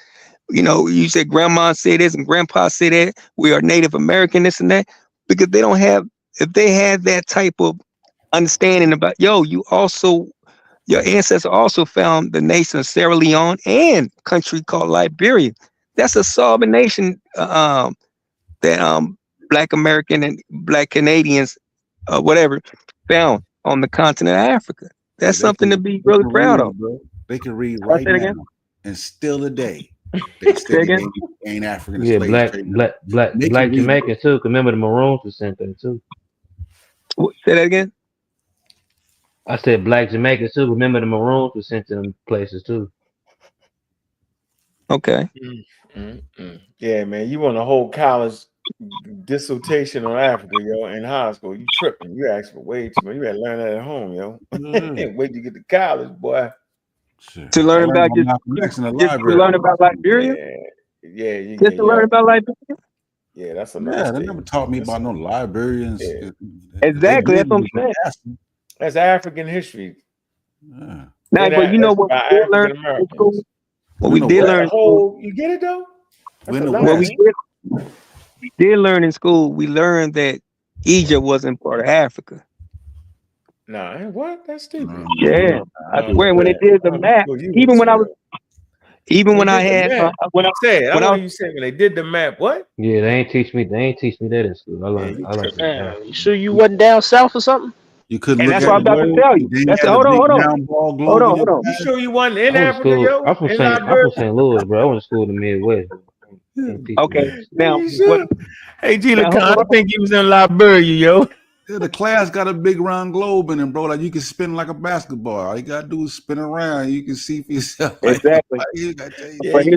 You know, you said grandma said this and grandpa said that. We are Native American, this and that, because they don't have. If they had that type of understanding about, your ancestors also found the nation of Sierra Leone and country called Liberia. That's a sovereign nation that Black American and Black Canadians, whatever, found on the continent of Africa. That's something to be really proud of. Bro. They can read right now and still today. They say they ain't African. Yeah, black Jamaicans too. Remember the Maroons were sent there too. Say that again. I said black Jamaicans too. Remember the Maroons were sent to them places too. Okay. Yeah, man. You want a whole college dissertation on Africa, yo, in high school. You tripping. You ask for way too much. You gotta learn that at home, yo. Wait till you get to college, boy. Sure. To learn about just to learn about Liberia? Yeah. Just to learn about Liberia? Yeah, that's a they never taught me about no librarians. Yeah. Exactly, that's what I'm saying. That's African history. Yeah. Now, but you know what we did learn in school? What we did learn in school. You get it though? What we did learn in school, we learned that Egypt wasn't part of Africa. Nah, what? That's stupid. Yeah, I swear when they did the map, even when you said when they did the map, what? Yeah, they ain't teach me that in school. I learned. You sure you wasn't down south or something? You couldn't. And that's what I'm about to tell you. Hold on. You sure you wasn't in Africa, yo? I'm from St. Louis, bro. I went to school in the Midwest. Okay, now hey, G Lacan, I think he was in Liberia, yo. Yeah, the class got a big round globe in it, bro. Like you can spin like a basketball. All you gotta do is spin around. You can see for yourself. Exactly. You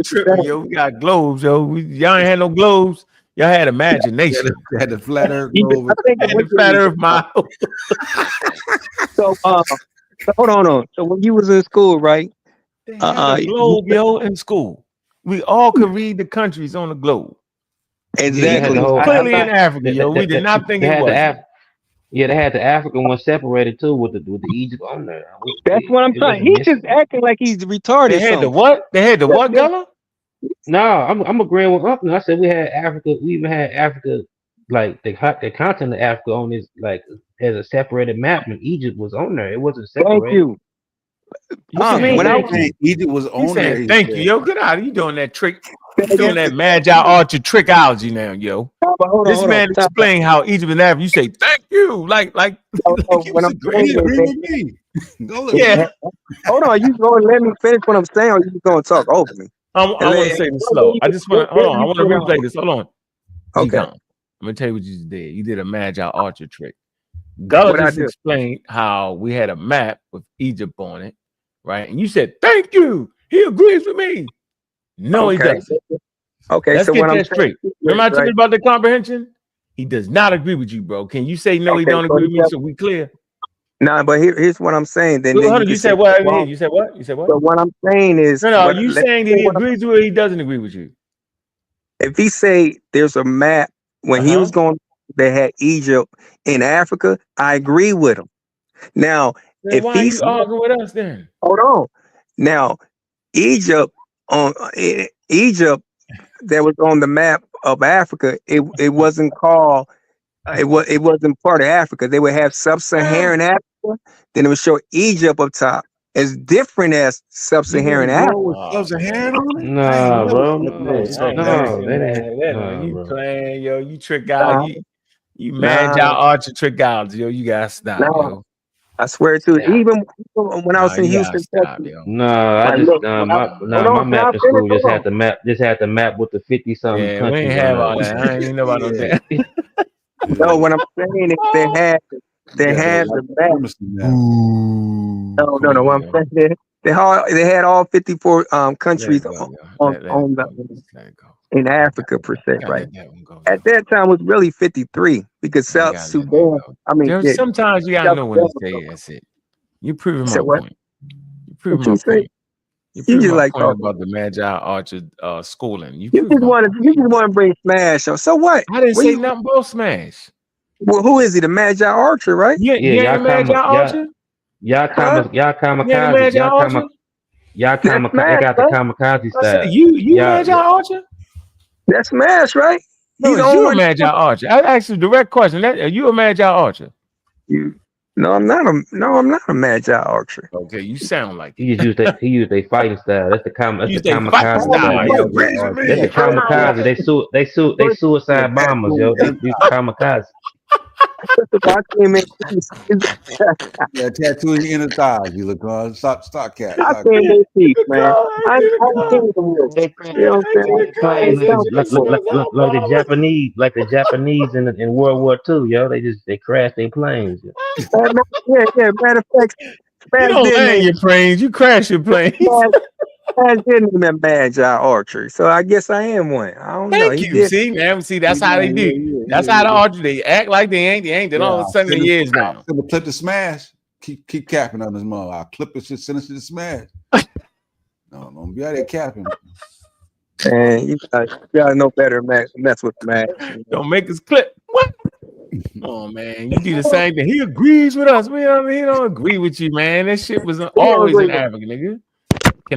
tripping, yo. We got globes, yo. Y'all ain't had no globes. Y'all had imagination. They had the flat Earth globe. Had the flat Earth model. So hold on. So when you was in school, right? They had a globe, yo, in school. We all could read the countries on the globe. Exactly. Clearly in Africa, yo. We did not think it was. Yeah, they had the African one separated too with the Egypt on there. That's what I'm saying. He's just acting like he's retarded. They had the what? They had the what, Gullah? No, I'm agreeing with Uncle. I said we had Africa. We even had Africa, like the continent of Africa on this, like as a separated map. When Egypt was on there, it wasn't separated. Thank you. When I was saying Egypt was on there, thank you, yo. Get out of you doing that trick. You doing that Magi Archer trickology now, yo. This man explain how Egypt and Africa. You say thank you, like when I'm agree with me. Yeah. Hold on, you going to let me finish what I'm saying, or you going to talk over me? I want to say this slow. I just want to hold on. I want to replay this. Hold on. Okay. I'm gonna tell you what you just did. You did a Magi Archer trick. Gullah just explained how we had a map with Egypt on it, right? And you said thank you. He agrees with me. No, he doesn't. Okay, let's so get that straight. Remember I told you about the comprehension? He does not agree with you, bro. Can you say no? He don't agree with me, so we clear. Nah, but here's what I'm saying. Then you said what? You said what? You said what? But what I'm saying is, no. You saying that he agrees with you or he doesn't agree with you? If he say there's a map when he was going, they had Egypt in Africa. I agree with him. Now, then why you arguing with us then? Hold on. Now, Egypt that was on the map of Africa, it wasn't called, it wasn't part of Africa. They would have sub-Saharan Africa, then it would show Egypt up top. As different as sub-Saharan Africa. Sub-Saharan? Nah, bro. You playing, yo. You trick out. You Magi Archer trick out, yo. You gotta stop, yo. I swear to it. Even when I was in you gotta Houston, stop, Texas, yo. No, I like just look, when I, hold my on, can I map to finish? school Hold on. just had the map with the 50 something Yeah, we ain't countries have on all that. I ain't even know about no Yeah. damn. No, what I'm saying is You they got the had white the map. supremacy now. Ooh, No. What I'm saying they had all 54 let it countries go, yo. on Let it on go. the Just let it go. in Africa per se, Gotta right? let that one go, At yo. that time it was really 53 because You South gotta let that Sudan. go. I mean, There's sometimes you gotta South know when to Sudan. say it. That's it. You proving So my what? point. You proving What my you say? point. You You proving just my like point talking. about the Magi Archer schooling. You You proving just my want point. to. You just want to bring Smash on. So what? I didn't When say you nothing about Smash. well, who is he? The Magi Archer, right? You Yeah, ain't a Magi Archer? Huh? You ain't a Magi Archer? That's they Smash, got the right? kamikaze I said style. you a Magi Archer? That's Smash, right? No, He's the it's only you a one. Magi Archer. I asked you a direct question. Are you a Magi Archer? You. No, I'm not a. No, I'm not a Magi Archer. Okay, you sound like it. He used their fighting style. That's the You say fight kamikaze Oh, style. style. He no. agrees with That's me. the kamikaze. They Yeah, suicide bombers, yo. These kamikaze. First of all, I came in peace. yeah, tattoo in your inner thighs. You look on. Stop, cat. I Stop, came cat. in peace, Get a man. call. I Get a came call. in here. They You know what I'm saying? they I playing ain't sound before. like the Japanese in World War II, yo. They crashed their planes. Yo. Yeah. Matter of fact, You Smash don't did land name your planes. You crash your planes. Smash did name him Magi Archer. So I guess I am one. I don't know. Thank He you. did. See, man. See, that's how they do. That's how the Yeah. Archer. They act like they ain't. They ain't. Then all of a sudden, it is now. Send a clip to Smash. Keep capping on this mother. I'll clip it. Just send it to Smash. No, don't be out there capping. And you gotta know better than mess with Smash. Don't make us clip. What? Oh man, you do the same thing. He agrees with us. We don't. He don't agree with you, man. That shit was always in Africa, nigga.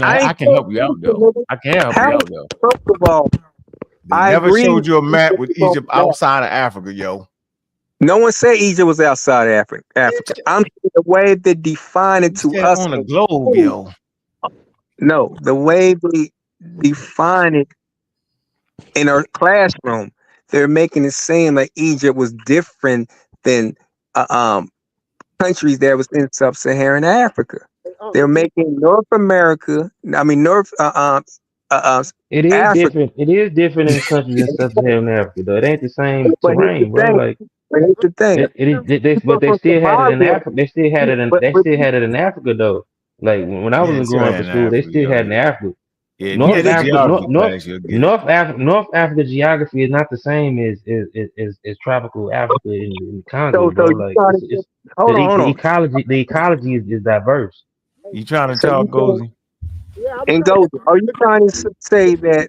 I I ain't can saying help you out though. nigga. I can help you How? out though. First of all, They I never agree. showed you a map with No Egypt outside of Africa, yo. one said Egypt was outside of Africa. I'm saying the way they define it You to said us. on the globe, yo. No, the way they define it in our classroom, they're making it seem like Egypt was different than uh, um countries that was in sub-Saharan Africa. They're making North America. I mean It is Africa. different. It is different in countries in sub-Saharan Africa, though. It ain't the same But here's the terrain, bro. thing. Like But here's the thing. but People they from still had it in Somalia. Africa. They still had it in Africa though. Like when I Yeah, was it's still growing up in in school, they Africa, still yo. had it in Africa. Yeah, if you Yeah, take a they geography class, you'll get it. North Africa geography is not the same as tropical Africa in Congo, so bro. you Like trying to it's hold the on. ecology is diverse. You trying to So you talk, saying Gozy? and go? Are you trying to say that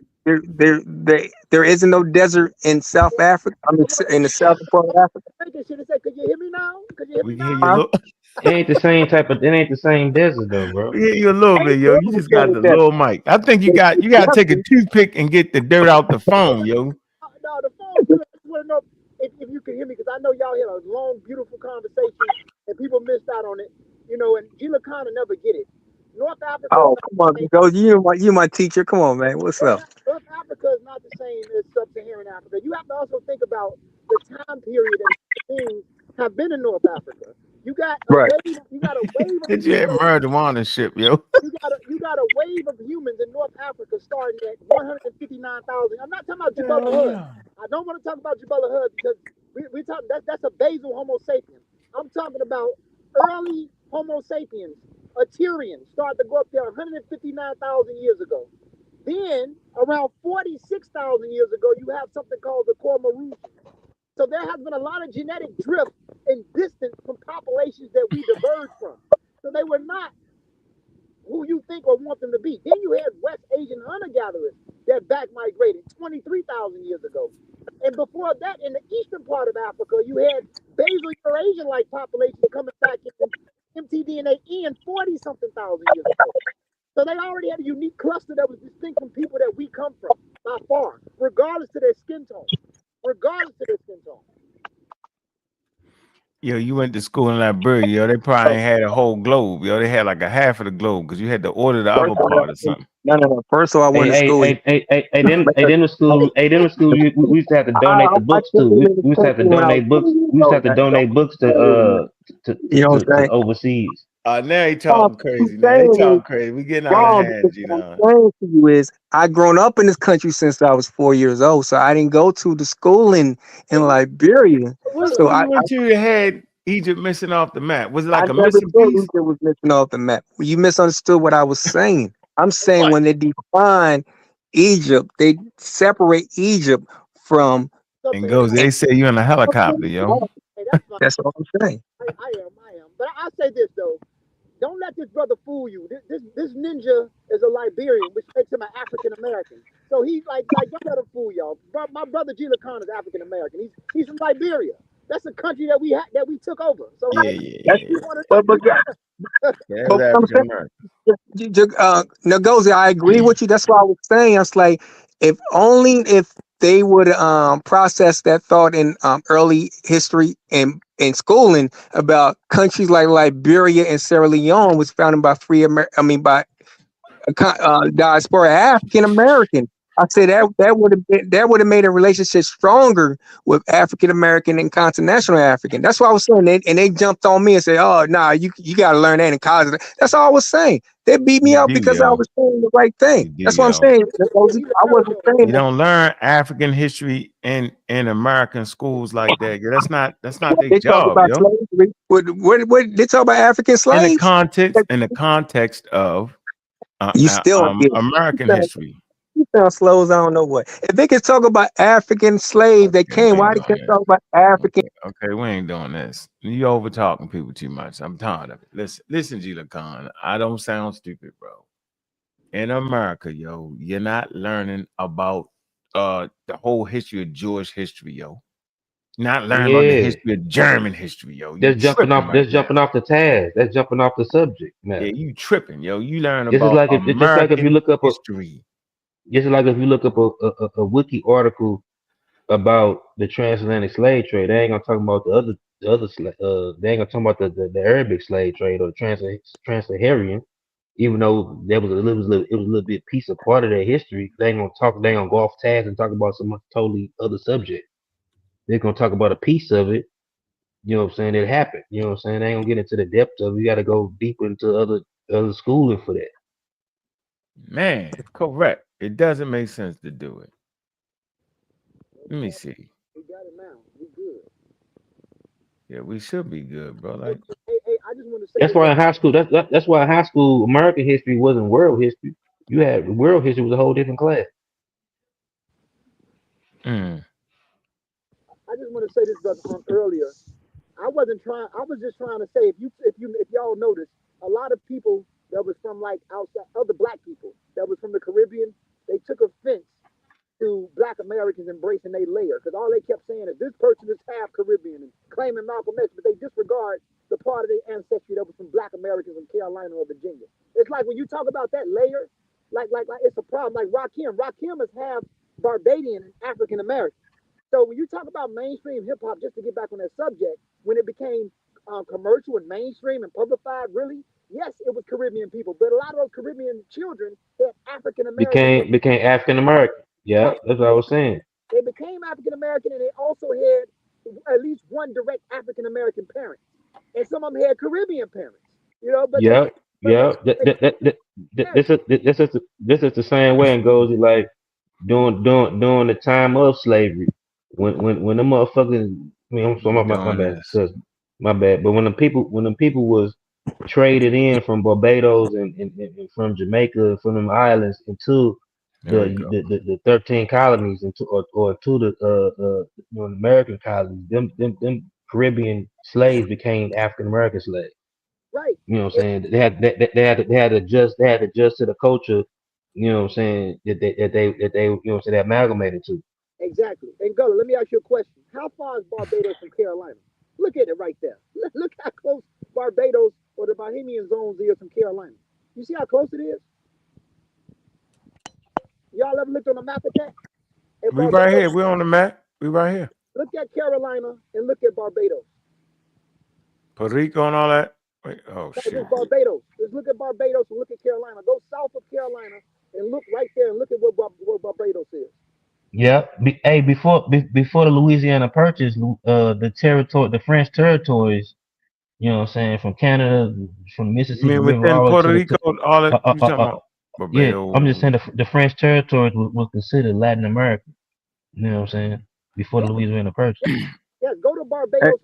there isn't no desert in South Africa? I mean, in the southern part of Africa. Could you hear me now? Could you hear We me can hear now? you a little. It ain't the same desert though, bro. We hear you a little bit, yo. You just got the That little mic. I think you got to take a toothpick and get the dirt out the phone, yo. No, the phone's good. I just want to know if you can hear me because I know y'all had a long, beautiful conversation and people missed out on it. You know, and Gila Khan will never get it. North Africa is Oh, not come the on, same. go. You my teacher. Come on, man. What's up? North Africa is not the same as Sub-Saharan Africa. You have to also think about the time period and things have been in North Africa. You got a Right. wave. You got a wave of Did you have humans. marijuana ship, yo? You got a wave of humans in North Africa starting at 159,000. I'm not talking about Jabal Hood. I don't want to talk about Jabal Hood because we talk that's a basal Homo sapien. I'm talking about early Homo sapiens, a Tyrian, started to go up there 159,000 years ago. Then around 46,000 years ago, you have something called the Cormorant. So there has been a lot of genetic drift and distance from populations that we diverged from. So they were not who you think or want them to be. Then you had West Asian hunter-gatherers that back migrated 23,000 years ago. And before that, in the eastern part of Africa, you had basal Eurasian-like populations coming back in mtDNA in 40-something thousand years ago. So they already had a unique cluster that was distinct from people that we come from by far, regardless to their skin tone. Regardless to their skin tone. Yo, you went to school in Liberia, yo. They probably ain't had a whole globe, yo. They had like a half of the globe because you had to order the other part or something. No. First of all, I went to school. Then the school, we used to have to donate the I books came to. in the We used to have to country when I was donate 4 books. years We used to have old. to Now, don't donate books you know what I'm to saying? overseas. Now he What talking I'm crazy. Now he saying is talking crazy. We getting out of wrong hand, because what G-Don. I'm saying to you is I grown up in this country since I was 4 years old, so I didn't go to the school in Liberia. What So school you went to that had Egypt missing off the map? Was it I like a never missing said piece? Egypt was missing off the map. Well, you misunderstood what I was saying. I'm saying What? when they define Egypt, they separate Egypt from. And goes, they say you in a helicopter, yo. Hey, that's fine. That's what I'm saying. I am. But I say this though. Don't let this brother fool you. This ninja is a Liberian, which makes him an African American. So he's like don't let him fool y'all. My brother Gila Khan is African American. He's from Liberia. That's a country that we took over. So Yeah, like That's, he wanted but but Yeah, it but was what I'm African saying. American. Ngozi, I agree with you. That's why I was saying, I was like, if only if they would process that thought in early history and in schooling about countries like Liberia and Sierra Leone was founded by by diaspora African American. I said that would have made a relationship stronger with African American and continental African. That's what I was saying. And they jumped on me and said, "Oh, nah, you got to learn that in college." That's all I was saying. They beat me You up do, because I yo. was saying the right thing. You do, That's what I'm yo. saying. I wasn't saying You that. don't learn African history in American schools like that. Yeah, that's not their They talk job, about yo. slavery. What they talk about African slaves? In the context of You still American yeah. history. You sound slow as I don't know what. If they can talk about African slaves that Okay, we came, ain't why they doing can't this. talk about African? Okay, we ain't doing this. You over talking people too much. I'm tired of it. Listen, G Khan. I don't sound stupid, bro. In America, yo, you're not learning about the whole history of Jewish history, yo. Not learning about the Yeah, history of German history, yo. You that's jumping tripping off. right That's now. jumping off the task. That's jumping off the subject Yeah, matter. you tripping, yo. You learn This is about like if just like if you American look up a history. just like if you look up a wiki article about the transatlantic slave trade, they ain't gonna talk about they ain't gonna talk about the Arabic slave trade or trans-Saharan, even though there was it was a little bit piece of part of their history. They ain't gonna go off task and talk about some totally other subject. They're gonna talk about a piece of it, you know what I'm saying, that happened. You know what I'm saying? They ain't gonna get into the depth of it. You gotta go deep into other schooling for that. Man, correct. It doesn't make sense to do it. Let me see. we got it now. We good. Yeah, we should be good, bro. Like, Hey, I just want to say That's this. why in high school that's why in high school American history wasn't world history. You had world history was a whole different class. mm, I just want to say this, brother. Earlier, I wasn't trying. I was just trying to say if y'all noticed, a lot of people that was from like outside other black people that was from the Caribbean, they took offense to black Americans embracing their layer because all they kept saying is this person is half Caribbean and claiming Malcolm X, but they disregard the part of their ancestry that was from black Americans from Carolina or Virginia. It's like when you talk about that layer, like it's a problem. Like Rakim is half Barbadian and African American. So when you talk about mainstream hip hop, just to get back on that subject, when it became commercial and mainstream and publicized, really, yes, it was Caribbean people, but a lot of those Caribbean children had African American. Became African American. Yeah, that's what I was saying. They became African American, and they also had at least one direct African American parent, and some of them had Caribbean parents. You know, but they Yeah, but yeah. This is the same way and goes like during the time of slavery, when the motherfuckers, I mean, I'm sorry, we my doing bad, this. cause my bad. But when the people was traded in from Barbados and from Jamaica from them islands into There we go. the 13 colonies into or to the American colonies, them Caribbean slaves became African American slaves. right. You know what I'm saying? They had to adjust to the culture. You know what I'm saying? That they you know what I'm saying, they amalgamated to. Exactly. And Gullah, let me ask you a question. How far is Barbados from Carolina? Look at it right there. Look how close Barbados or the Bahamian zones is from Carolina. You see how close it is? Y'all ever looked on the map at that? At We right Barbados, here. We on the map. We right here. look at Carolina and look at Barbados. Puerto Rico and all that. Wait, oh No, shoot. just Barbados. Just look at Barbados and look at Carolina. Go south of Carolina and look right there and look at what Barbados is. Yeah. Before the Louisiana Purchase, the French territories, you know what I'm saying, from Canada, from the You Mississippi mean River within all the way Puerto to Rico, all that you talking about? yeah, I'm just Barbados. saying the French territories was considered Latin America. You know what I'm saying? Before the Louisiana Purchase. Yes, go to Barbados,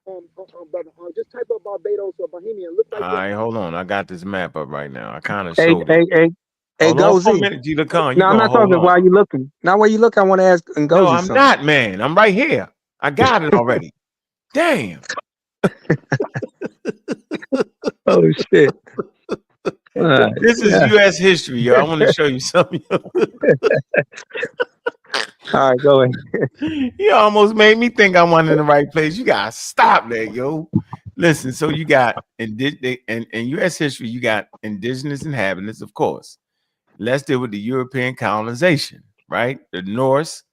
brother. Just type up Barbados or Bohemian. Look All right there. right, hold on. I got this map up right now. I kind of Hey, showed it. hey, Hold on for a Gozy. minute, G Lacan. You No, I'm gonna not hold talking on. while you looking. Now, while you look, I want to ask No, Ngozi I'm something. not, man. I'm right here. I got it already. Damn. Oh shit. This is Yeah. U.S. history, yo. I want to show you something. All right, go ahead. You almost made me think I wasn't in the right place. You gotta stop that, yo. Listen, so you got in U.S. history, you got indigenous inhabitants, of course. Let's deal with the European colonization, right? The Norse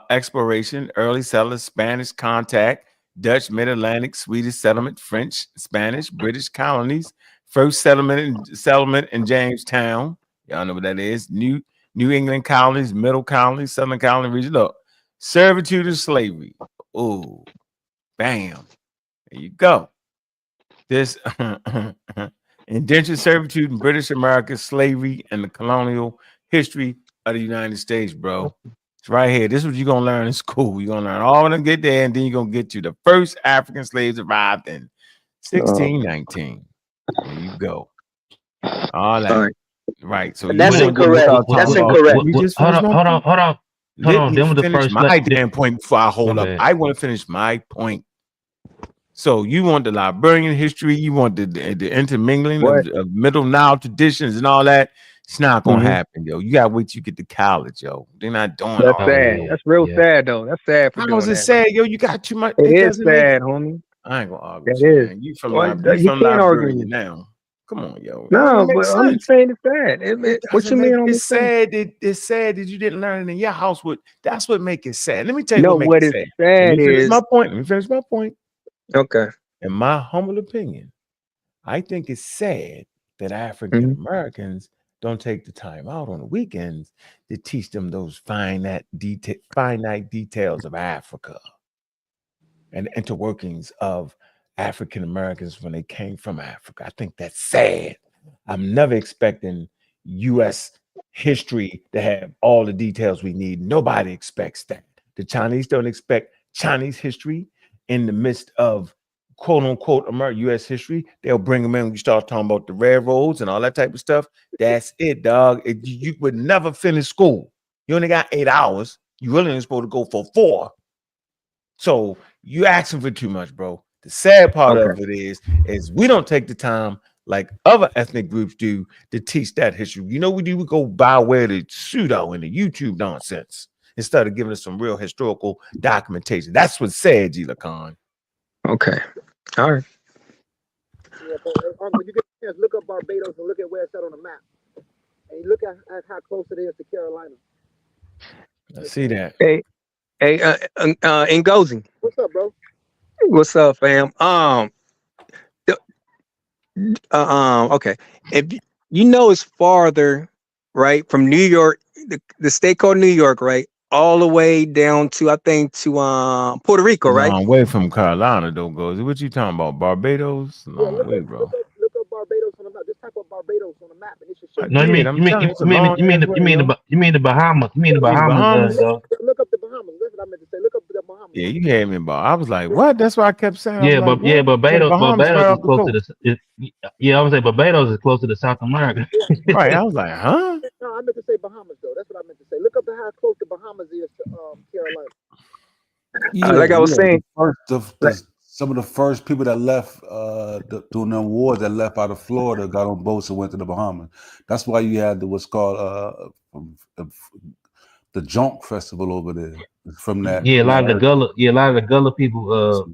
exploration, early settlers, Spanish contact, Dutch, Mid-Atlantic, Swedish settlement, French, Spanish, British colonies, first settlement in Jamestown. Y'all know what that is. New England colonies, middle colonies, southern colony region. Look, servitude and slavery. Oh, bam. There you go. This indentured servitude in British America, slavery, and the colonial history of the United States, bro. It's right here. This is what you're gonna learn in school. You're gonna learn all of them, get there, and then you're gonna get to the first African slaves arrived in 1619. There you go. All that. Right. So you That's want to incorrect. start That's talking about. incorrect. Let me just Hold finish on, my hold on, point. hold on. Let me Them were the finish first. my damn point before I My hold up. bad. I want to finish my point. So you want the Liberian history, you want the intermingling of Middle Nile traditions and all that. It's not gonna happen, yo. You gotta wait till you get to college, yo. They're not doing That's all sad. that. That's real sad though. That's sad for How doing is it that. sad, yo? You got too much. It It is doesn't make. sad, homie. I ain't gonna argue That with you, is. man. You Well, you from can't argue Liberia with me. now. Come on, yo. That don't No, even make but I'm just sense. saying it's sad. It What you doesn't mean make on it this thing? sad. It's sad that you didn't learn it in your house. That's what make it sad. Let me tell you No, what make what it is sad. Let sad me finish is my point. Let me finish my point. okay. In my humble opinion, I think it's sad that African Mhm. Americans don't take the time out on the weekends to teach them those finite details of Africa and interworkings of African Americans when they came from Africa. I think that's sad. I'm never expecting U.S. history to have all the details we need. Nobody expects that. The Chinese don't expect Chinese history in the midst of quote unquote U.S. history. They'll bring them in when you start talking about the railroads and all that type of stuff. That's it, dog. You would never finish school. You only got 8 hours. You really ain't supposed to go for 4. So you asking for too much, bro. The sad part of it is we don't take the time like other ethnic groups do to teach that history. You know what we do? We go by way of the pseudo and the YouTube nonsense instead of giving us some real historical documentation. That's what's sad, G Lacan. Okay. All right. Yeah, but when you get a chance, look up Barbados and look at where it's at on the map, and you look at how close it is to Carolina. I see that. Hey, Ngozi. What's up, bro? What's up, fam? Okay. If you know it's farther, right, from New York, the state called New York, right, all the way down to I think to Puerto Rico, right? Long way from Carolina, though, goes. What you talking about? Barbados? Long way, bro. Look up Barbados on the map. Just type up Barbados on the map, and it should show I you. No, you did. mean I'm you mean telling you, you it's a mean long you mean ass the, way, you mean yo. the you mean the Bahamas. You mean the Bahamas, though. Look up the Bahamas. That's what I meant to say. Look up the Bahamas. Yeah, you had me, bro. I was like, what? That's what I kept saying. I was like, what? The Bahamas right Barbados off is the close to coast. I would say Barbados is close to South America. Right. I was like, huh? No, I meant to say Bahamas though. That's what I meant to say. Look up how close the Bahamas is to Carolina. Like I was saying, Some of the first people that left during them wars that left out of Florida got on boats and went to the Bahamas. That's why you had what's called the Junk Festival over there. From that. Yeah, a lot of the Gullah people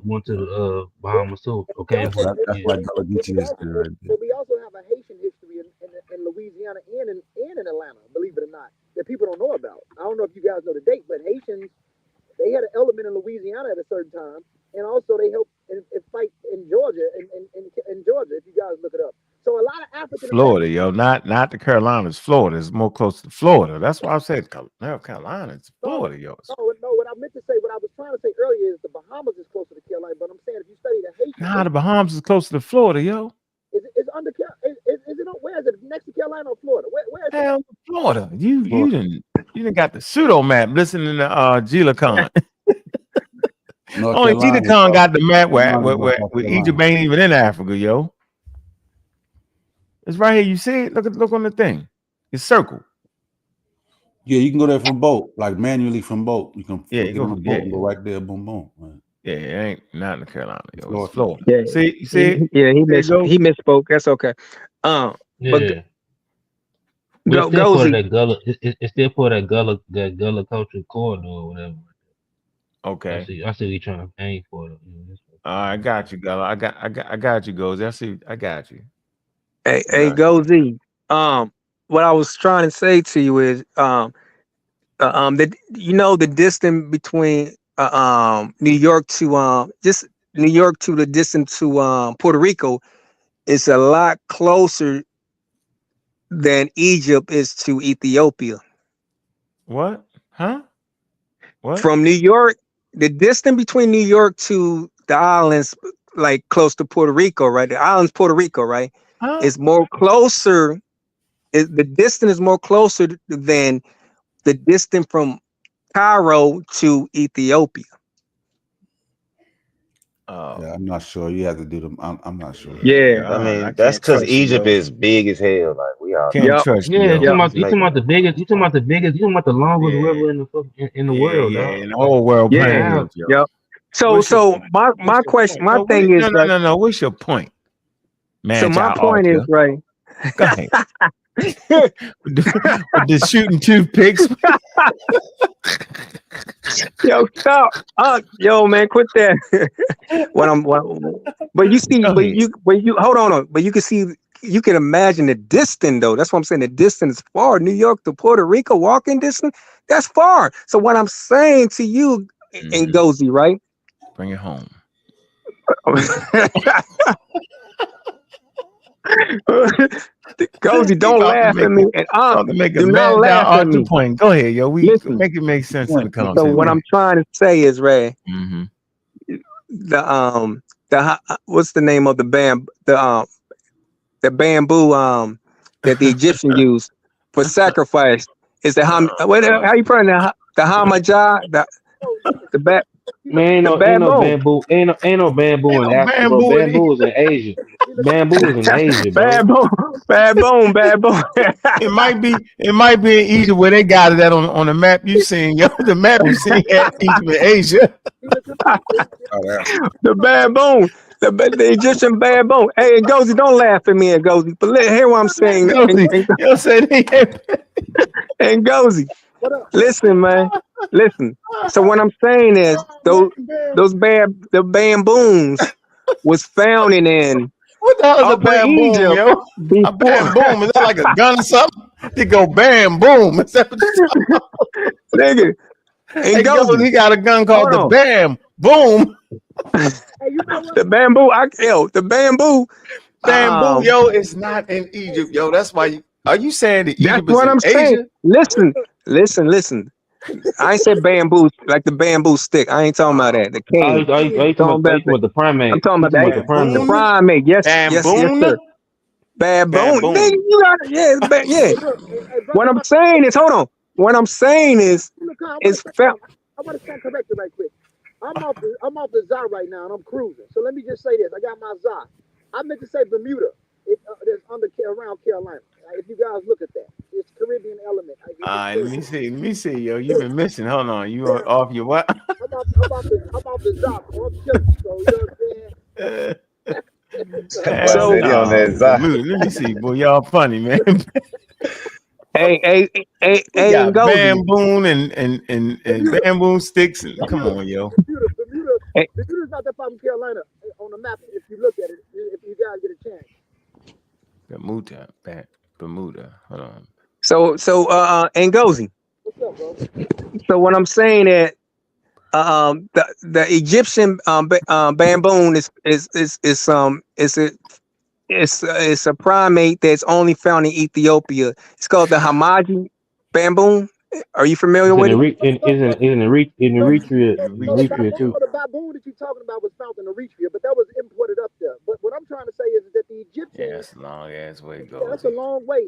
went to the Bahamas too. Okay. That's why Gullah Geechee is there right there. But we also have a Haitian history in Louisiana and in Atlanta, believe it or not, that people don't know about. I don't know if you guys know the date, but Haitians, they had an element in Louisiana at a certain time, and also they helped and fight in Georgia, in Georgia, if you guys look it up. So a lot of African Florida, American. yo, not the Carolinas. Florida is more close to Florida. That's why I said North Carolina. It's Florida, yo. No, what I meant to say, what I was trying to say earlier is the Bahamas is closer to Carolina, but I'm saying if you study the Haitian, Nah, the Bahamas is closer to Florida, yo. it's under is it where is it next to Carolina or Florida? Where is it? Hell, Florida. You Florida. didn't got the pseudo map. Listening to Gila Khan. North Only Gila Carolina. Khan got the map where North Egypt Carolina. ain't even in Africa, yo. It's right here. You see it? Look on the thing. It's circled. Yeah, you can go there from boat, like manually from boat. You can Yeah, get you on go, the boat and go right there, boom, boom. Right. Yeah, it ain't not in Carolina, yo. Florida. It's Florida. Yeah, See, you see it? he There you go. misspoke. That's okay. But Yeah. But it's still part of that Gullah. It's still part of that Gullah culture corridor or whatever. Okay. I see what you're trying to aim for. I got you, Gullah. I got you, Gozy. I got you. Hey, Gozy. What I was trying to say to you is, that the distance between New York to just New York to the distance to Puerto Rico is a lot closer than Egypt is to Ethiopia. What? Huh? What? From New York, the distance between New York to the islands, like close to Puerto Rico, right? The islands, Puerto Rico, right? Huh? Is more closer. The distance is more closer than the distance from Cairo to Ethiopia. Yeah, I'm not sure. You have to do them. I'm not sure. Yeah, I mean that's because Egypt is big as hell. Like we all can't trust you. Yeah, Yo. you talking about the biggest. You talking about the biggest. You talking about the longest river in the world, Yeah, dog. in the whole world. Yeah, Yo. yep. So my question, my thing is no. What's your point, man? So my point is right. Go ahead. with the shooting toothpicks. Yo, stop. Yo, man, quit that. But you see, hold on. But you can see, you can imagine the distance though. That's what I'm saying. The distance is far. New York to Puerto Rico, walking distance, that's far. So what I'm saying to you, Engozi, right? Bring it home. Gozy, don't laugh at me. And do not laugh at me. Point. Go ahead, yo. We make it make sense of the conversation. So what I'm trying to say is, Ray, the what's the name of the bamboo that the Egyptian used for sacrifice is the how you pronounce the hamajah, the bat. Man, ain't no bamboo. Ain't no bamboo in Africa, bro. Bamboo is in Asia. Bamboo is in Asia, bro. Baboon. It might be in Egypt where they got it at on the map you seen, yo. The map you seen at Egypt in Asia. The baboon. The Egyptian baboon. Hey, Engozi, don't laugh at me, Engozi. But hear what I'm saying. Engozi. Listen, man. Listen. So what I'm saying is the bamboons was found in what the hell is a bam Egypt, boom, yo? A bam boom. Is that like a gun or something? They go bam boom. Is that what nigga? Hey, he got a gun called the bam boom. The bamboo, the bamboo. Bamboo, yo, it's not in Egypt, yo. That's why are you saying that Egypt that's what I'm saying. Asia? Listen. I ain't said bamboo like the bamboo stick. I ain't talking about that. The cane. Are you talking about the primate? I'm talking about that. The primate. Yes, sir. Baboon. Nigga, you got it. Yeah. What I'm saying is, hold on. What I'm saying is found. I want to stand corrected right quick. I'm off the ZA right now and I'm cruising. So let me just say this. I got my ZA. I meant to say Bermuda. It's around Carolina. If you guys look at that, it's Caribbean element. Let me see, yo. You've been missing. Hold on. You are off your what? I'm off the ZA. So you know what I'm saying? Let me see, boy. Y'all funny, man. Hey, got bamboo and bamboo sticks. Come on, yo. Bermuda's not that far from Carolina on the map. If you look at it, if you guys get a chance. Bermuda. Hold on. So Engozi. What's up, bro? So what I'm saying is, the Egyptian bamboo is It's a primate that's only found in Ethiopia. It's called the Hamaji bamboo. Are you familiar with it? The Eritrea baboon, too. the baboon that you're talking about was found in Eritrea, but that was imported up there. But what I'm trying to say is that the Yeah, Egyptians, that's a long ass way yeah, that's a goes. long way.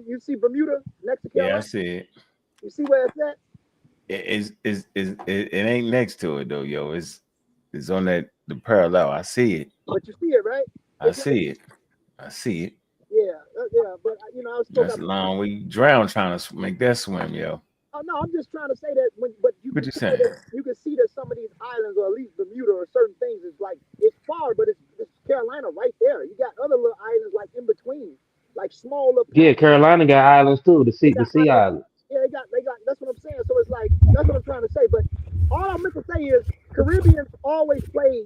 You see Bermuda next to Yeah, I Carolina? see it. You see where it's at? It ain't next to it though, yo. It's on the parallel. I see it. But you see it, right? I see it. I see it. Yeah, yeah. But I spoke That's up. a long way. You drown trying to make that swim, yo. Oh no, I'm just trying to say that but you What can you tell saying? that you can see that some of these islands, or at least Bermuda, or certain things, is like it's far, but it's Carolina right there. You got other little islands like in between, like small little Yeah, patches. Carolina got islands too. The They sea, the got sea islands. islands. Yeah, they got. That's what I'm saying. So it's like that's what I'm trying to say. But all I'm meant to say is Caribbeans always play.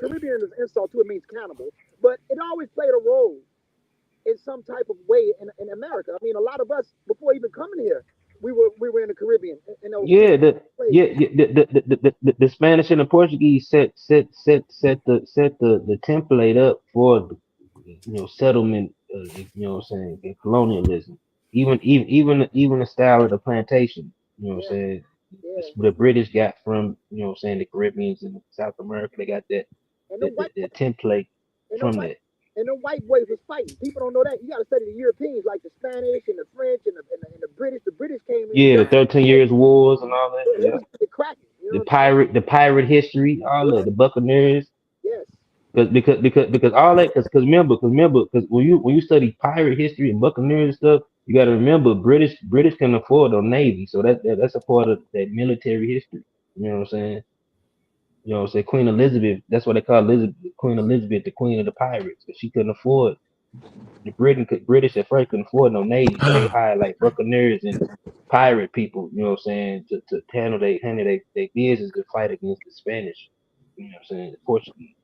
Caribbean is an insult too. It means cannibal, but it always played a role in some type of way in America. I mean, a lot of us before even coming here, we were in the Caribbean in those Yeah, places. the Spanish and the Portuguese set the template up for settlement. You know what I'm saying? And colonialism. Even the style of the plantation. You know what I'm Yeah, saying? yeah. The British got from what I'm saying, the Caribbeans and South America. They got that And the the, white the, the template and the from white that. and the white boys was fighting. People don't know that. You got to study the Europeans, like the Spanish and the French and the British. The British came in Yeah, the during. 13 Years Wars and all that. Yeah, they Yeah, was really cracking. You know the what I'm saying? pirate history, all that. Yes, The Buccaneers. yes, Because all that because remember because when you study pirate history and Buccaneers and stuff, you got to remember British can afford a navy, so that's a part of that military history. You know what I'm saying? You know what I'm saying? Queen Elizabeth, that's what they call Queen Elizabeth, the queen of the pirates, because she couldn't afford British at first couldn't afford no navy, so they hired like buccaneers and pirate people. You know what I'm saying? To handle their business to fight against the Spanish. You know what I'm saying? The Portuguese.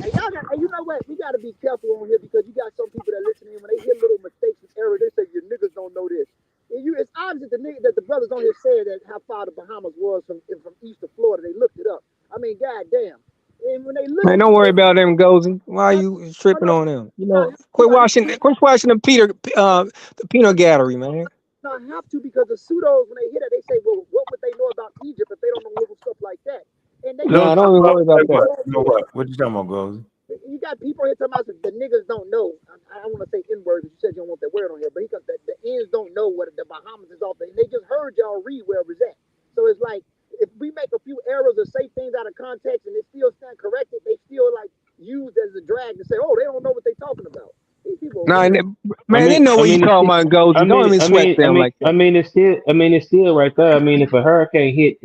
and y'all got, and you know what? We got to be careful on here because you got some people that listen in when they hear little mistakes and errors. They say your niggas don't know this. It's obvious that the brothers on here said that how far the Bahamas was from east of Florida. They looked it up. I mean, goddamn. And when they looked Man, at don't worry it, about them, Gozy. Why are no, you tripping no, on them? I have to. Quit watching the peanut gallery, man. I have to because the pseudos, when they hear that, they say, well, what would they know about Egypt if they don't know little stuff like that? And they Go Nah, got don't even worry about like what? that. You know what? What you talking about, goes? you got people here talking about the niggas don't know. I don't want to say N word because you said you don't want that word on here, but the ends don't know what the Bahamas is off there. And they just heard y'all read where it was at. So it's like if we make a few errors or say things out of context and they still stand corrected, they still like used as a drag to say, oh, they don't know what they're talking about. These people, Nah, man. man, they know what you talking about, Gozy. Don't even sweat them like that. It's still right there. I mean, if a hurricane hit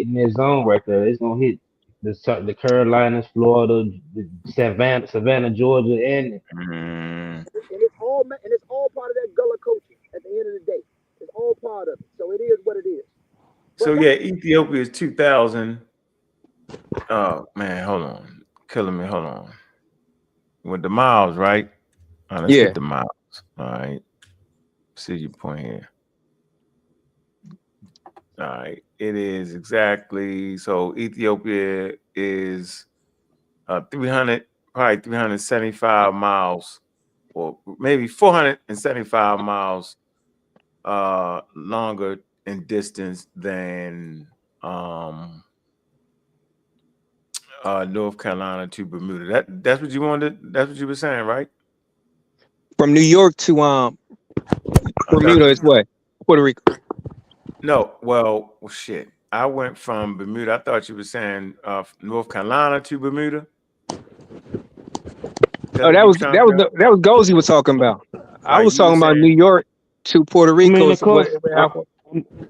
in that zone right there, it's gonna hit the Carolinas, Florida, the Savannah, Georgia, and And it's all part of that Gullah culture at the end of the day. It's all part of it. So it is what it is. So yeah, Ethiopia is 2,000. Oh man, hold on, killing me. Hold on. With the miles, right? Let's Yeah. get the miles. All right. See your point here. All right. It is exactly so. Ethiopia is 300, probably 375 miles, or maybe 475 miles longer in distance than North Carolina to Bermuda. That's what you wanted. That's what you were saying, right? From New York to Bermuda is what? Puerto Rico. No, well, shit. I went from Bermuda. I thought you were saying North Carolina to Bermuda. Oh, that was Gozy was talking about. I Right, was you were talking about New saying. York to Puerto I Rico. mean, of course.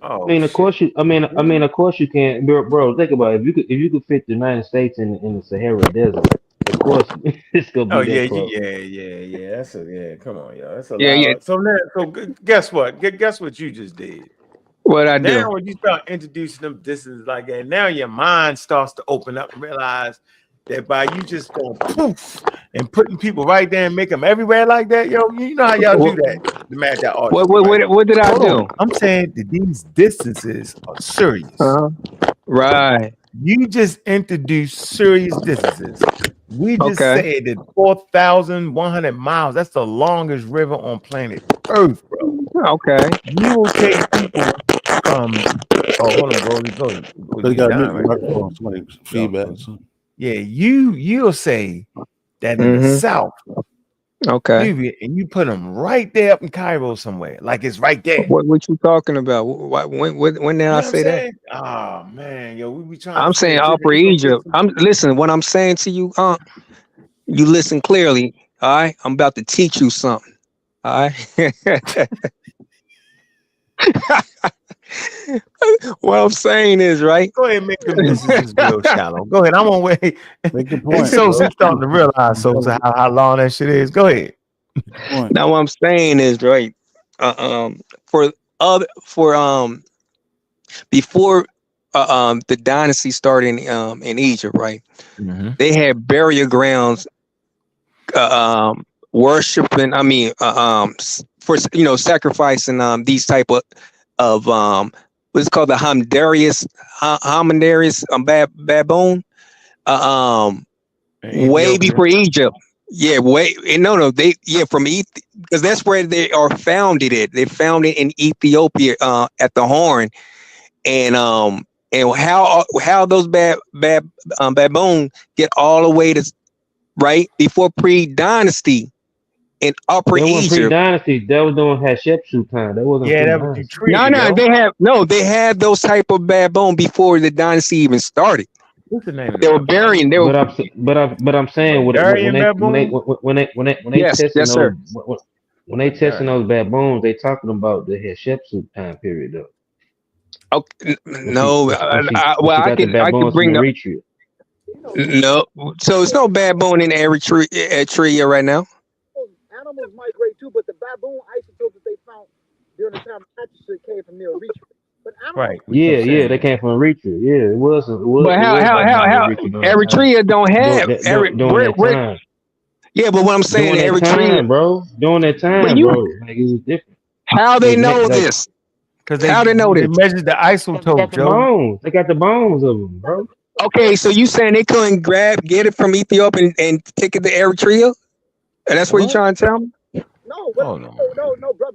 Oh, Of course you. Of course you can, bro. Think about it. If you could fit the United States in the Sahara Desert, of course it's gonna Oh be yeah, that close. yeah. Come on, y'all. That's a Yeah, lot. yeah. So now, guess what? Guess what you just did. What I Now, do? when you start introducing them distances like that, now your mind starts to open up and realize that by you just going poof and putting people right there and make them everywhere like that, yo, you know how y'all do that. The match that artistry, right? What did I Hold on. do? I'm saying that these distances are serious. Right. You just introduced serious distances. We just Okay. said that 4,100 miles. That's the longest river on planet Earth, bro. Okay. You will take people from. Oh, hold on, Goldie. Goldie. So you You got to mute dying the right there. microphone. Somebody Yo, feedback. Or something. yeah, you'll say that in the Mm-hmm. South, Okay. you put them right there up in Cairo somewhere, like it's right there. What you talking about? When did You I know what I'm say that? saying? Oh man, yo, we be trying to I'm saying share Upper different Egypt. ecosystem. I'm listen. What I'm saying to you, you listen clearly. All right. I'm about to teach you something. All right. What I'm saying is right. Go ahead and make them distances real shallow. Go ahead. I'm on way. Make the Hey, point, Sosa, bro. you starting to realize, Sosa, how long that shit is. Go ahead. Point. Now what I'm saying is right. For before the dynasty started in Egypt, right? Mm-hmm. They had burial grounds, worshiping. I mean, for sacrificing these type of what's called the Hamdarius baboon. Way Ethiopia. before Egypt. Yeah, from because that's where they are founded at. They found it in Ethiopia at the Horn, and how those baboon get all the way to right before pre-dynasty in Upper That wasn't Egypt. pre-dynasty. That was during Hatshepsut time. That wasn't Yeah, that was pre-dynasty. Utria, They had those type of baboon before the dynasty even started. What's the name of They the were baboon? burying. They were. But I'm saying when Barbarian baboon? they Yes, testing yes, those sir. when they testing those baboons, they talking about the Hatshepsut time period though. Okay, When no. she got the I could baboons from bring up. Eritrea. No, so it's no baboon in Eritrea right now. Animals migrate too, but the baboon isotopes that they found during the time of Hatshepsut came from near Eritrea. But animals, Right. Yeah, they came from Eritrea. Yeah, it was But baboon in Eritrea during that time. Eritrea don't have During that time. Yeah, but what I'm saying, During that Eritrea. time, bro. During that time, bro. Like it was different. How they know this? Because How they know they this? measured the isotope, the Joe. bones. They got the bones of them, bro. Okay, so you saying they couldn't get it from Ethiopia and take it to Eritrea? And that's what you trying to tell me? no, brother,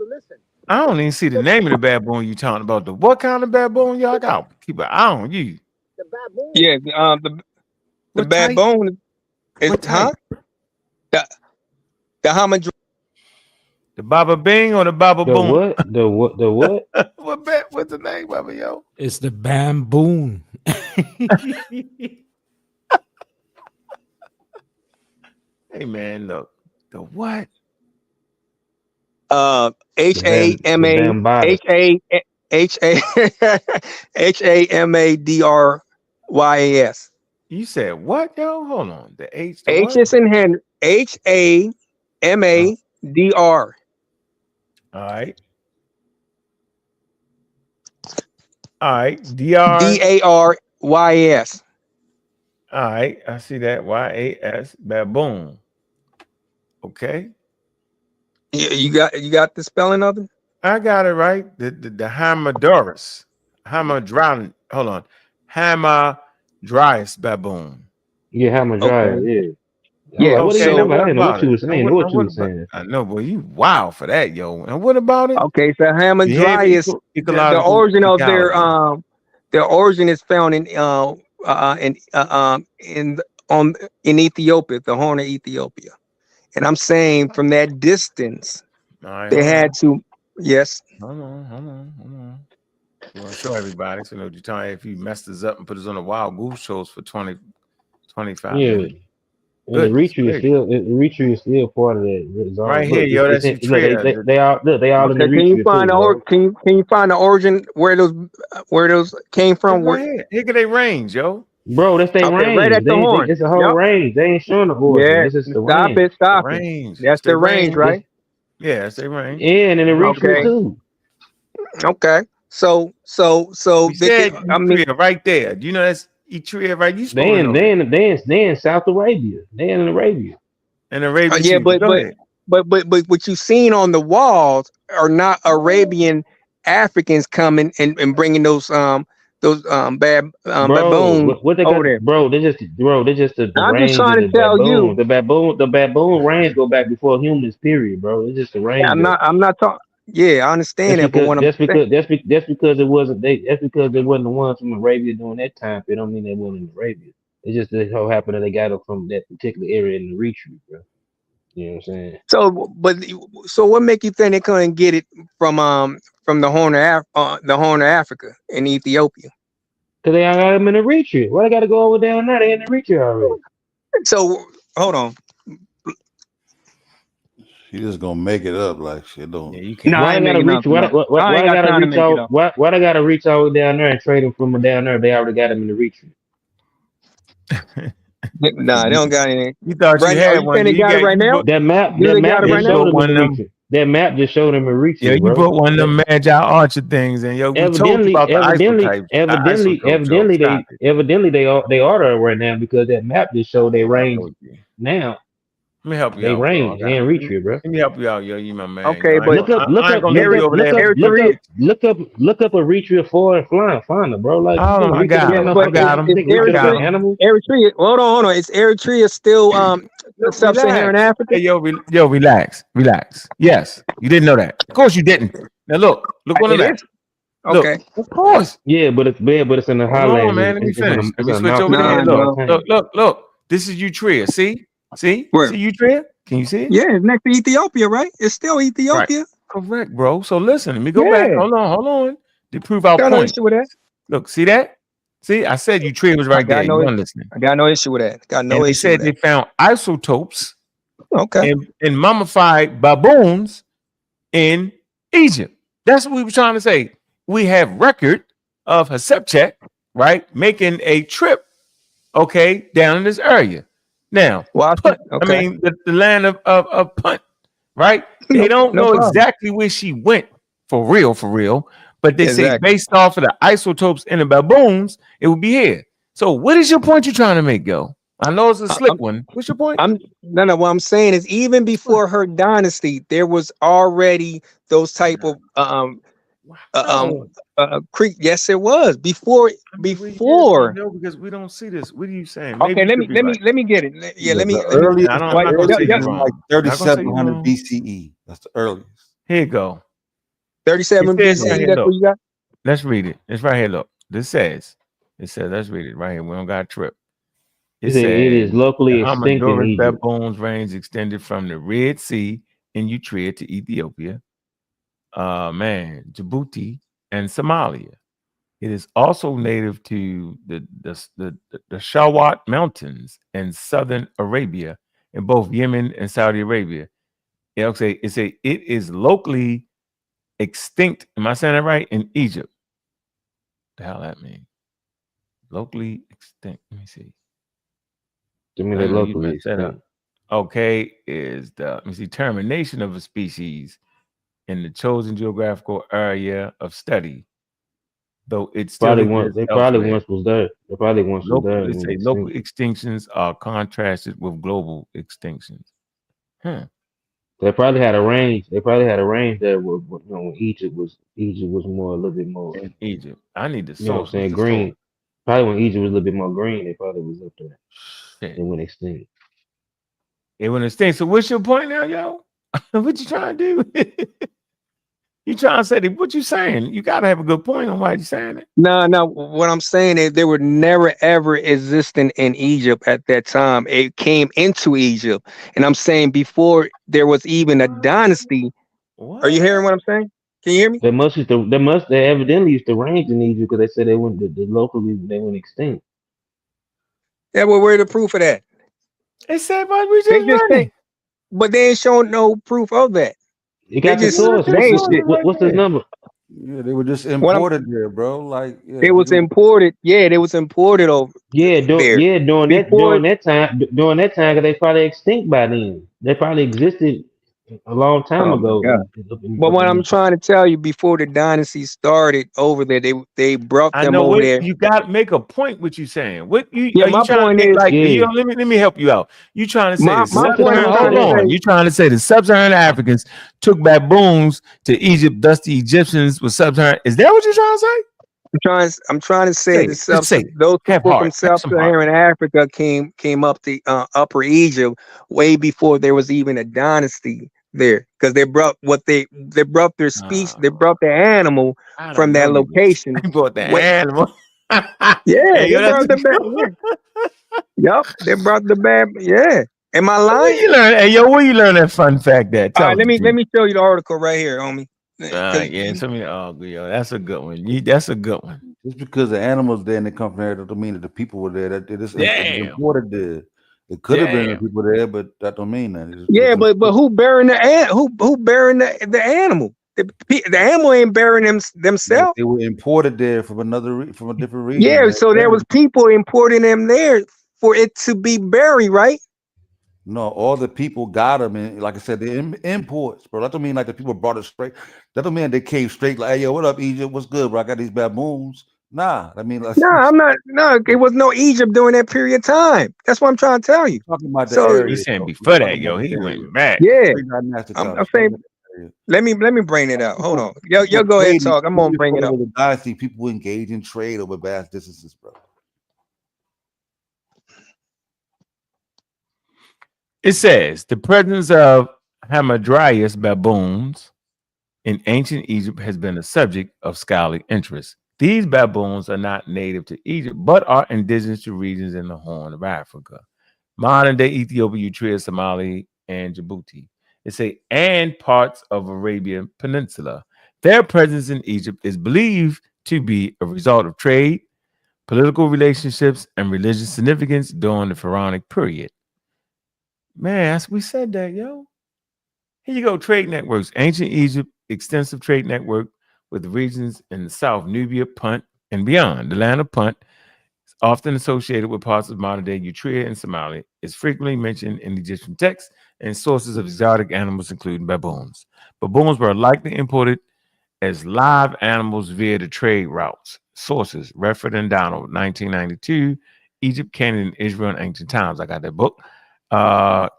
listen. I don't even see the name of the baboon you talking about. What kind of baboon y'all got? Keep an eye on you. The baboon. Yeah, the baboon is the Hamadra. The Baba Bing or the Baba The Boom? what? The what? What's the name, Baba yo? It's the bamboon. Hey man, look. The what? HAMADRYAS. You said what, yo? Hold on. The H. The H what? is in Henry. HAMADR. All right. All right. DR. DARYS. All right. I see that. YAS. Baboon. Okay. You got the spelling of it? I got it right. The Hamadorus. Hamadron. Hold on. Hamadryas baboon. Yeah, Hamadryas. Yeah. Yeah. Like, what Okay. do you Now know? I what didn't know about what you it? were saying. I know, boy. You wow for that, yo. And what about it? Okay. So Hamadryas. The origin of their their origin is found in Ethiopia, the Horn of Ethiopia. And I'm saying from that distance, they had to. Yes. Hold on. You want to show everybody. So, you tell me if you messed us up and put us on the wild goose shows for 20, 25 minutes. And Eritrea is still part of that. Right here, yo. That's Eritrea. They all in Okay, Eritrea can you find the origin where those came from? Right here. Here they range, yo. Bro, that's their range. Right at the horn. It's a whole range. They ain't showing the origin. Yeah, this is the range. Stop it. Range. That's the range, right? Yeah, that's their range. Yeah, and in Eritrea too. Okay. So Eritrea right there. Do you know that's Eritrea right? You They in South Arabia. They in Arabia. And Arabia. Yeah, but what you seen on the walls are not Arabian Africans coming and bringing those those baboons what they over got, there. bro? They just the I'm just range trying of to the tell baboon. you. The baboon range go back before humans. Period, bro. It's just the range of it. I'm not talking. Yeah, I understand That's that, but because what I'm that's saying, because that's because it wasn't they. That's because they wasn't the ones from Arabia during that time. It don't mean they wasn't in Arabia. It just so happened that they got it from that particular area in the retreat, bro. You know what I'm saying? so what make you think they couldn't get it from the Horn of Africa in Ethiopia? Cause they got them in the retreat. Why they got to go over down there? They in the retreat already. So hold on. She just gonna make it up like shit. Don't. Yeah, you No, can't. I Why ain't they gotta making reach? nothing up. I Why ain't they got gotta time to reach make it out? up. Why they gotta reach all down there and trade them from down there? They already got them in the retreat. Nah, they don't got anything. You thought you Right now, are had you one. saying they got it right You now? book. That map Do they got it Yeah, right just you now? showed booked them in one the of them. retreat. That map just showed them in Yeah, retreat, you bro. put one of them Magi Archer things, and yo, we told you Evidently, about the isotypes, isotope. Yo, stop it. evidently they order right now because that map just showed they I range told you. now. Let me help you They out, bro. range. They ain't reach you, bro. Let me help you out, yo. You my man. Okay, Yo, but I ain't gonna leave you over there for years. Look up a retreat for and flying finder, bro. Like you Hold think on, I retreat got yeah, got him. no but I got you him. think I retreat got got him. animals? Eritrea. Hold on. Is Eritrea still Look, sub-Saharan relax. Africa? Hey, yo, relax. Yes, you didn't know that. Of course you didn't. Now look on the It map. is. Look, Okay. of course. Yeah, but it's in the Hold on, highlands. man. Let me finish. Let It's me in a switch over mountain there. Nah, range all Look, the no. time. look. This is Utria. See? See Where? Utria? Can you see it? Yeah, it's next to Ethiopia, right? It's still Right. Ethiopia. Correct, bro. So listen, let me go back. Yeah. Hold on. To prove our Got no point. issue with that. Look, see that? See, I said Utria was I right there. got You no. weren't listening. I got no issue with that. Got no And they issue with said they that. found isotopes Okay. in mummified baboons in Egypt. That's what we were trying to say. We have record of Hatshepsut, right, making a trip, okay, down in this area. Now, Put, I Okay. mean, the land of Punt, right? They don't No know problem. exactly where she went for real, but they say Exactly. based off of the isotopes in the baboons, it would be here. So, what is your point you're trying to make, yo? I know it's a slick one. What's your point? No. What I'm saying is, even before her dynasty, there was already those type of No. creek. Yes, it was before. I mean, where is we Before. know because we don't see this. What are you saying? Okay. Maybe you could be right. Let me get it. Yeah. The, Let me. I don't, I'm not gonna say earliest you're is wrong. like I'm not gonna say you're 3700 wrong. BCE. That's the earliest. Here you go. It 37 says right BC. here. That's Look, what you got. let's read it. It's right here. Look, it says. Let's read it right here. We don't got a trip. It It says is the locally extinct in Homodorus Egypt. baboons range extended from the Red Sea in Eritrea to Ethiopia, Djibouti, and Somalia. It is also native to the Shawat Mountains in southern Arabia, in both Yemen and Saudi Arabia. It is locally extinct. Am I saying that right? In Egypt. The hell that mean? Locally extinct. Let me see. I mean, I they know you locally messed that up. extinct. Okay, is the let me see termination of a species in the chosen geographical area of study, though it still exists They probably elsewhere. once was there. They probably once was Local, there they and went say local extinct. extinctions are contrasted with global extinctions. Huh. They probably had a range. They probably had a range that was, when Egypt was more a little bit more. In Egypt, I need the You know what I'm source. What's saying? the source? Green. Probably when Egypt was a little bit more green, they probably was up there. Shit. They went extinct. It went extinct. So what's your point now, yo? What you trying to do? You trying to say that? What you saying? You gotta have a good point on why you saying it. No. What I'm saying is they were never ever existing in Egypt at that time. It came into Egypt, and I'm saying before there was even a dynasty. What? Are you hearing what I'm saying? Can you hear me? They evidently used to range in Egypt because they said they went locally they went extinct. Yeah, well, where's the proof of that? It said, "Why we They just just running?" think, but they ain't showing no proof of that. You They got the just source. they ain't shit. What's his number? Yeah, they were just What I'm imported there, bro. Like, yeah, It they was were. imported. Yeah, they was imported over there before. During that time, because they probably extinct by then. They probably existed a long time Oh my ago. god! But what I'm trying to tell you, before the dynasty started over there, they brought I them know over what there. you got to make a point. What you saying? What you Yeah, are you my trying to point make? is, Like let me help you out. You trying to say the my point sub-Saharan? I'm trying Hold to on. say. You trying to say the sub-Saharan Africans took baboons to Egypt, thus the Egyptians were sub-Saharan? Is that what you're trying to say? I'm trying to say Say it. Just say it. those Have people from heart. Have some heart. sub-Saharan Africa came up the Upper Egypt way before there was even a dynasty there, because they brought their speech, they brought their animal I from don't know that you. location. They brought the Way, animal. yeah, Hey, they yo, that's brought the bad. Yep, they brought the bad. Yeah, am I where lying? you learn. Hey, yo, where you learn that fun fact at? All Tell right, us the let truth. me show you the article right here, homie. Yeah, some of you. Oh, yo, that's a good one. That's a good one. Just because the animals there and they come from there, that don't mean that the people were there. That it was Damn. imported there. It could have been the Damn. people there, but that don't mean that. It Yeah, was but who burying who burying the animal? The animal ain't burying themselves. they were imported there from from a different region. Yeah, so there was people importing them there for it to be buried, right? No, all the people got them, and like I said, the imports, bro. That don't mean like the people brought it straight. That don't mean they came straight like, "Hey, yo, what up, Egypt? What's good, bro? I got these baboons." Nah, I mean, like, No, I'm not. No, it was no Egypt during that period of time. That's what I'm trying to tell you. talking about the So He area. saying Though. before that, Talking yo, about the he area. went back. yeah, Pre-dynastic I'm times. saying. Let me bring it out. Hold on. Yo, People go ahead and trading talk. I'm gonna bring before it there up. was a dynasty. People engage in trade over vast distances, bro. It says the presence of Hamadryas baboons in ancient Egypt has been a subject of scholarly interest. These baboons are not native to Egypt, but are indigenous to regions in the Horn of Africa, modern day Ethiopia, Eritrea, Somalia, and Djibouti. And parts of Arabian Peninsula. Their presence in Egypt is believed to be a result of trade, political relationships, and religious significance during the pharaonic period. Man, we said that, yo. Here you go, trade networks. Ancient Egypt, extensive trade network with regions in the south, Nubia, Punt, and beyond. The land of Punt is often associated with parts of modern-day Eritrea and Somalia. It's frequently mentioned in Egyptian texts and sources of exotic animals, including baboons. Baboons were likely imported as live animals via the trade routes. Sources: Redford and Donald, 1992, Egypt, Canaan, and Israel in Ancient Times. I got that book.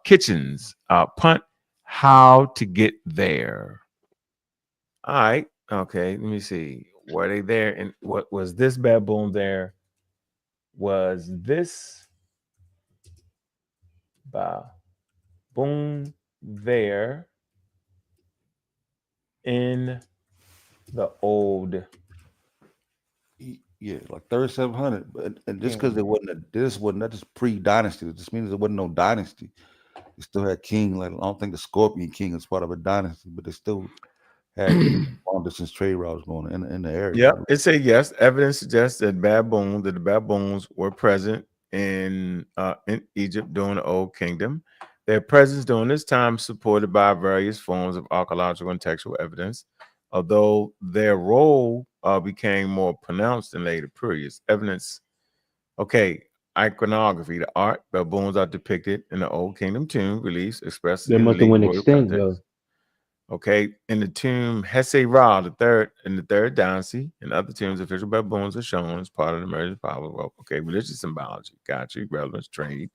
Kitchens, Punt, How to Get There. All right. Okay. Let me see. Were they there? And what was this baboon there? Was this baboon there in the old? Yeah, like 3,700. But and just because there wasn't that just pre-dynasty. It just means there wasn't no dynasty. They still had king. Like I don't think the Scorpion King is part of a dynasty, but they still had long distance trade routes going in the area. Yep, it said yes. Evidence suggests that the baboons were present in Egypt during the Old Kingdom. Their presence during this time supported by various forms of archaeological and textual evidence, although their role became more pronounced in later periods. Evidence, okay, iconography, the art, baboons are depicted in the Old Kingdom tomb reliefs expressed They in must have elite went royal extinct context. though. Okay, in the tomb Hesse Ra, the third dynasty, and other tombs, official baboons are shown as part of the emergent power. Well, okay, religious symbology, got you, relevance, trade.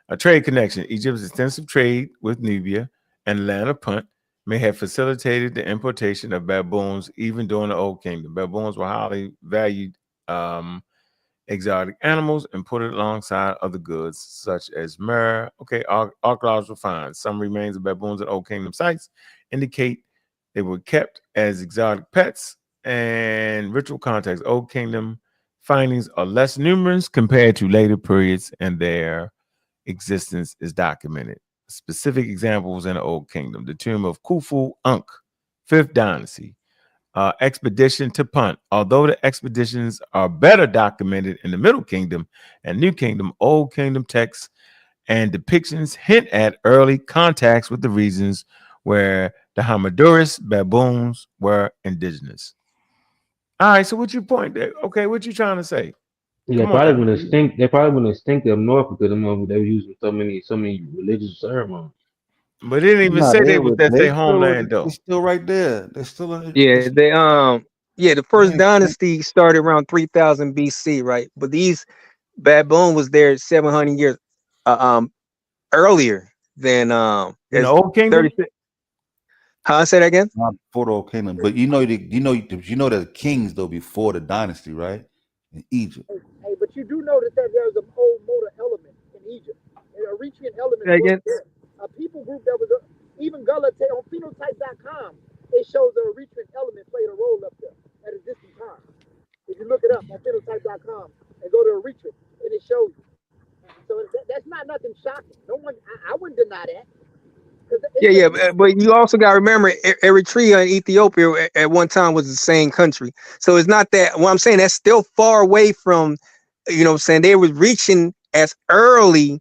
A trade connection. Egypt's extensive trade with Nubia and the land of Punt may have facilitated the importation of baboons even during the Old Kingdom. Baboons were highly valued exotic animals and put it alongside other goods such as myrrh. Okay, archaeological finds. Some remains of baboons at Old Kingdom sites indicate they were kept as exotic pets and ritual context. Old Kingdom findings are less numerous compared to later periods, and their existence is documented. Specific examples in the Old Kingdom: the tomb of Khufu Ankh, 5th dynasty. Expedition to Punt. Although the expeditions are better documented in the Middle Kingdom and New Kingdom, Old Kingdom texts and depictions hint at early contacts with the regions where the Hamadurus baboons were indigenous. All right, so what you point there? Okay, what you trying to say? Yeah, Come on now. They probably wouldn't extinct up north because they were using so many religious ceremonies. But they didn't even Nah, say they was that's their homeland they're though. still right there. They're still in. Yeah, the first dynasty started around 3000 BC, right? But these baboon was there 700 years uh, um earlier than In the as Old Kingdom? 36 Say that again. Not before the whole kingdom, but you know the kings though before the dynasty, right? In Egypt. Hey, but you do notice that there's a whole motor element in Egypt. And Eritrean element Say was again. there. A people group that was even Gullah on phenotype.com, it shows the Eritrean element played a role up there at a distant time. If you look it up on phenotype.com and go to Eritrea, and it shows you. So that's not nothing shocking. No one, I wouldn't deny that. Yeah, but you also got to remember Eritrea and Ethiopia at one time was the same country. So it's not that what I'm saying, that's still far away from, you know what I'm saying, they was reaching as early,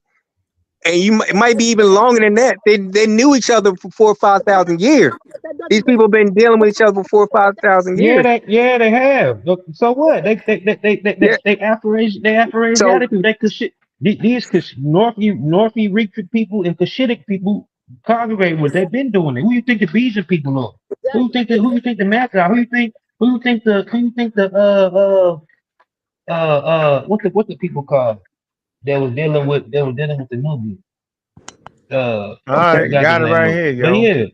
and it might be even longer than that. They knew each other for 4,000 or 5,000 years. These people have been dealing with each other for 4,000 or 5,000 years. They have. Look, so what? They Afro-Asiatic people. They could shit. These North Eritrean people and Cushitic people congregate with. They've been doing it. Who you think the Bijan people are? Who you think the Magi? Who you think the what the people called? They was dealing with the Nubians. All right, got it right here, yo. But yeah,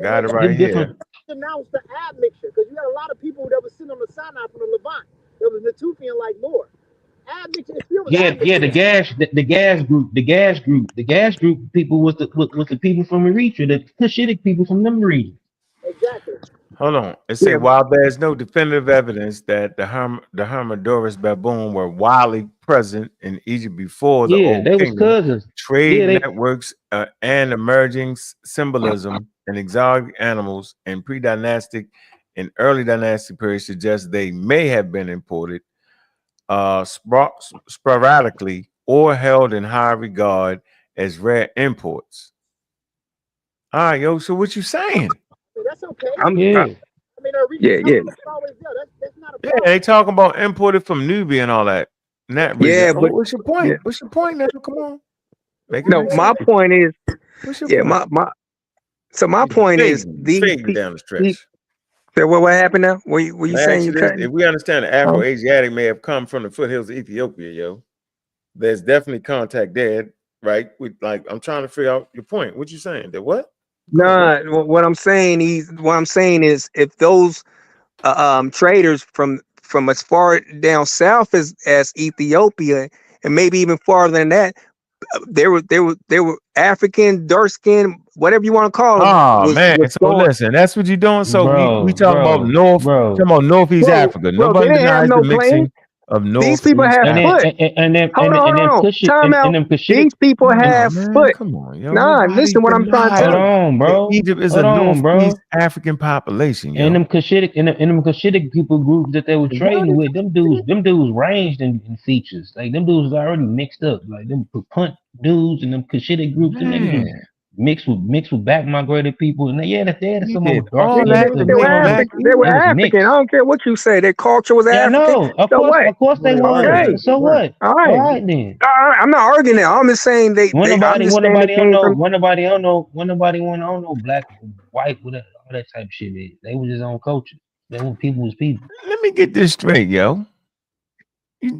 got it right here. Announced the admixture because you had a lot of people that were sitting on the Sinai from the Levant. There was Natufian like more. Admixture is still the gas group people was the people from Eritrea, the Cushitic people from them regions. Exactly. Hold on. It say while there's no definitive evidence that the Hermodorus baboon were widely present in Egypt before the Old they Kingdom, was cousins. trade networks and emerging symbolism and exotic animals in pre-dynastic and early dynastic periods suggest they may have been imported sporadically or held in high regard as rare imports. All right, yo. So what you saying? That's okay. I mean, always there. That's not a problem. They talking about imported from Nubia and all that. In that region. Yeah, but what's your point? What's your point now? Come on. My point is, my point is these down the stretch. What happened now? Were you saying you cut? If we understand the Afro-Asiatic may have come from the foothills of Ethiopia, yo, there's definitely contact there, right? I'm trying to figure out your point. What you saying? That what? Nah, what I'm saying is if those traders from as far down south as Ethiopia and maybe even farther than that, they were African, dark skin, whatever you want to call them. Oh man, so listen, that's what you're doing. So we talking about northeast Africa. Nobody denies the mixing of north. These people have foot. Hold on. Time out. These people have foot. Come on, yo. Nah, listen what I'm trying to tell you. Hold on, bro. Egypt is a northeast African population, yo. And them Cushitic people groups that they were trading with, them dudes ranged in features. Like them dudes was already mixed up. Like them punt dudes and them Cushitic groups, them niggas mixed with back migrated people. And that's some more dark. They were African. I don't care what you say. Their culture was African. No, of course they were. Okay. So what? All right then. I'm not arguing that. I'm just saying nobody don't know black, white, whatever, all that type of shit. They was his own culture. People was people. Let me get this straight, yo.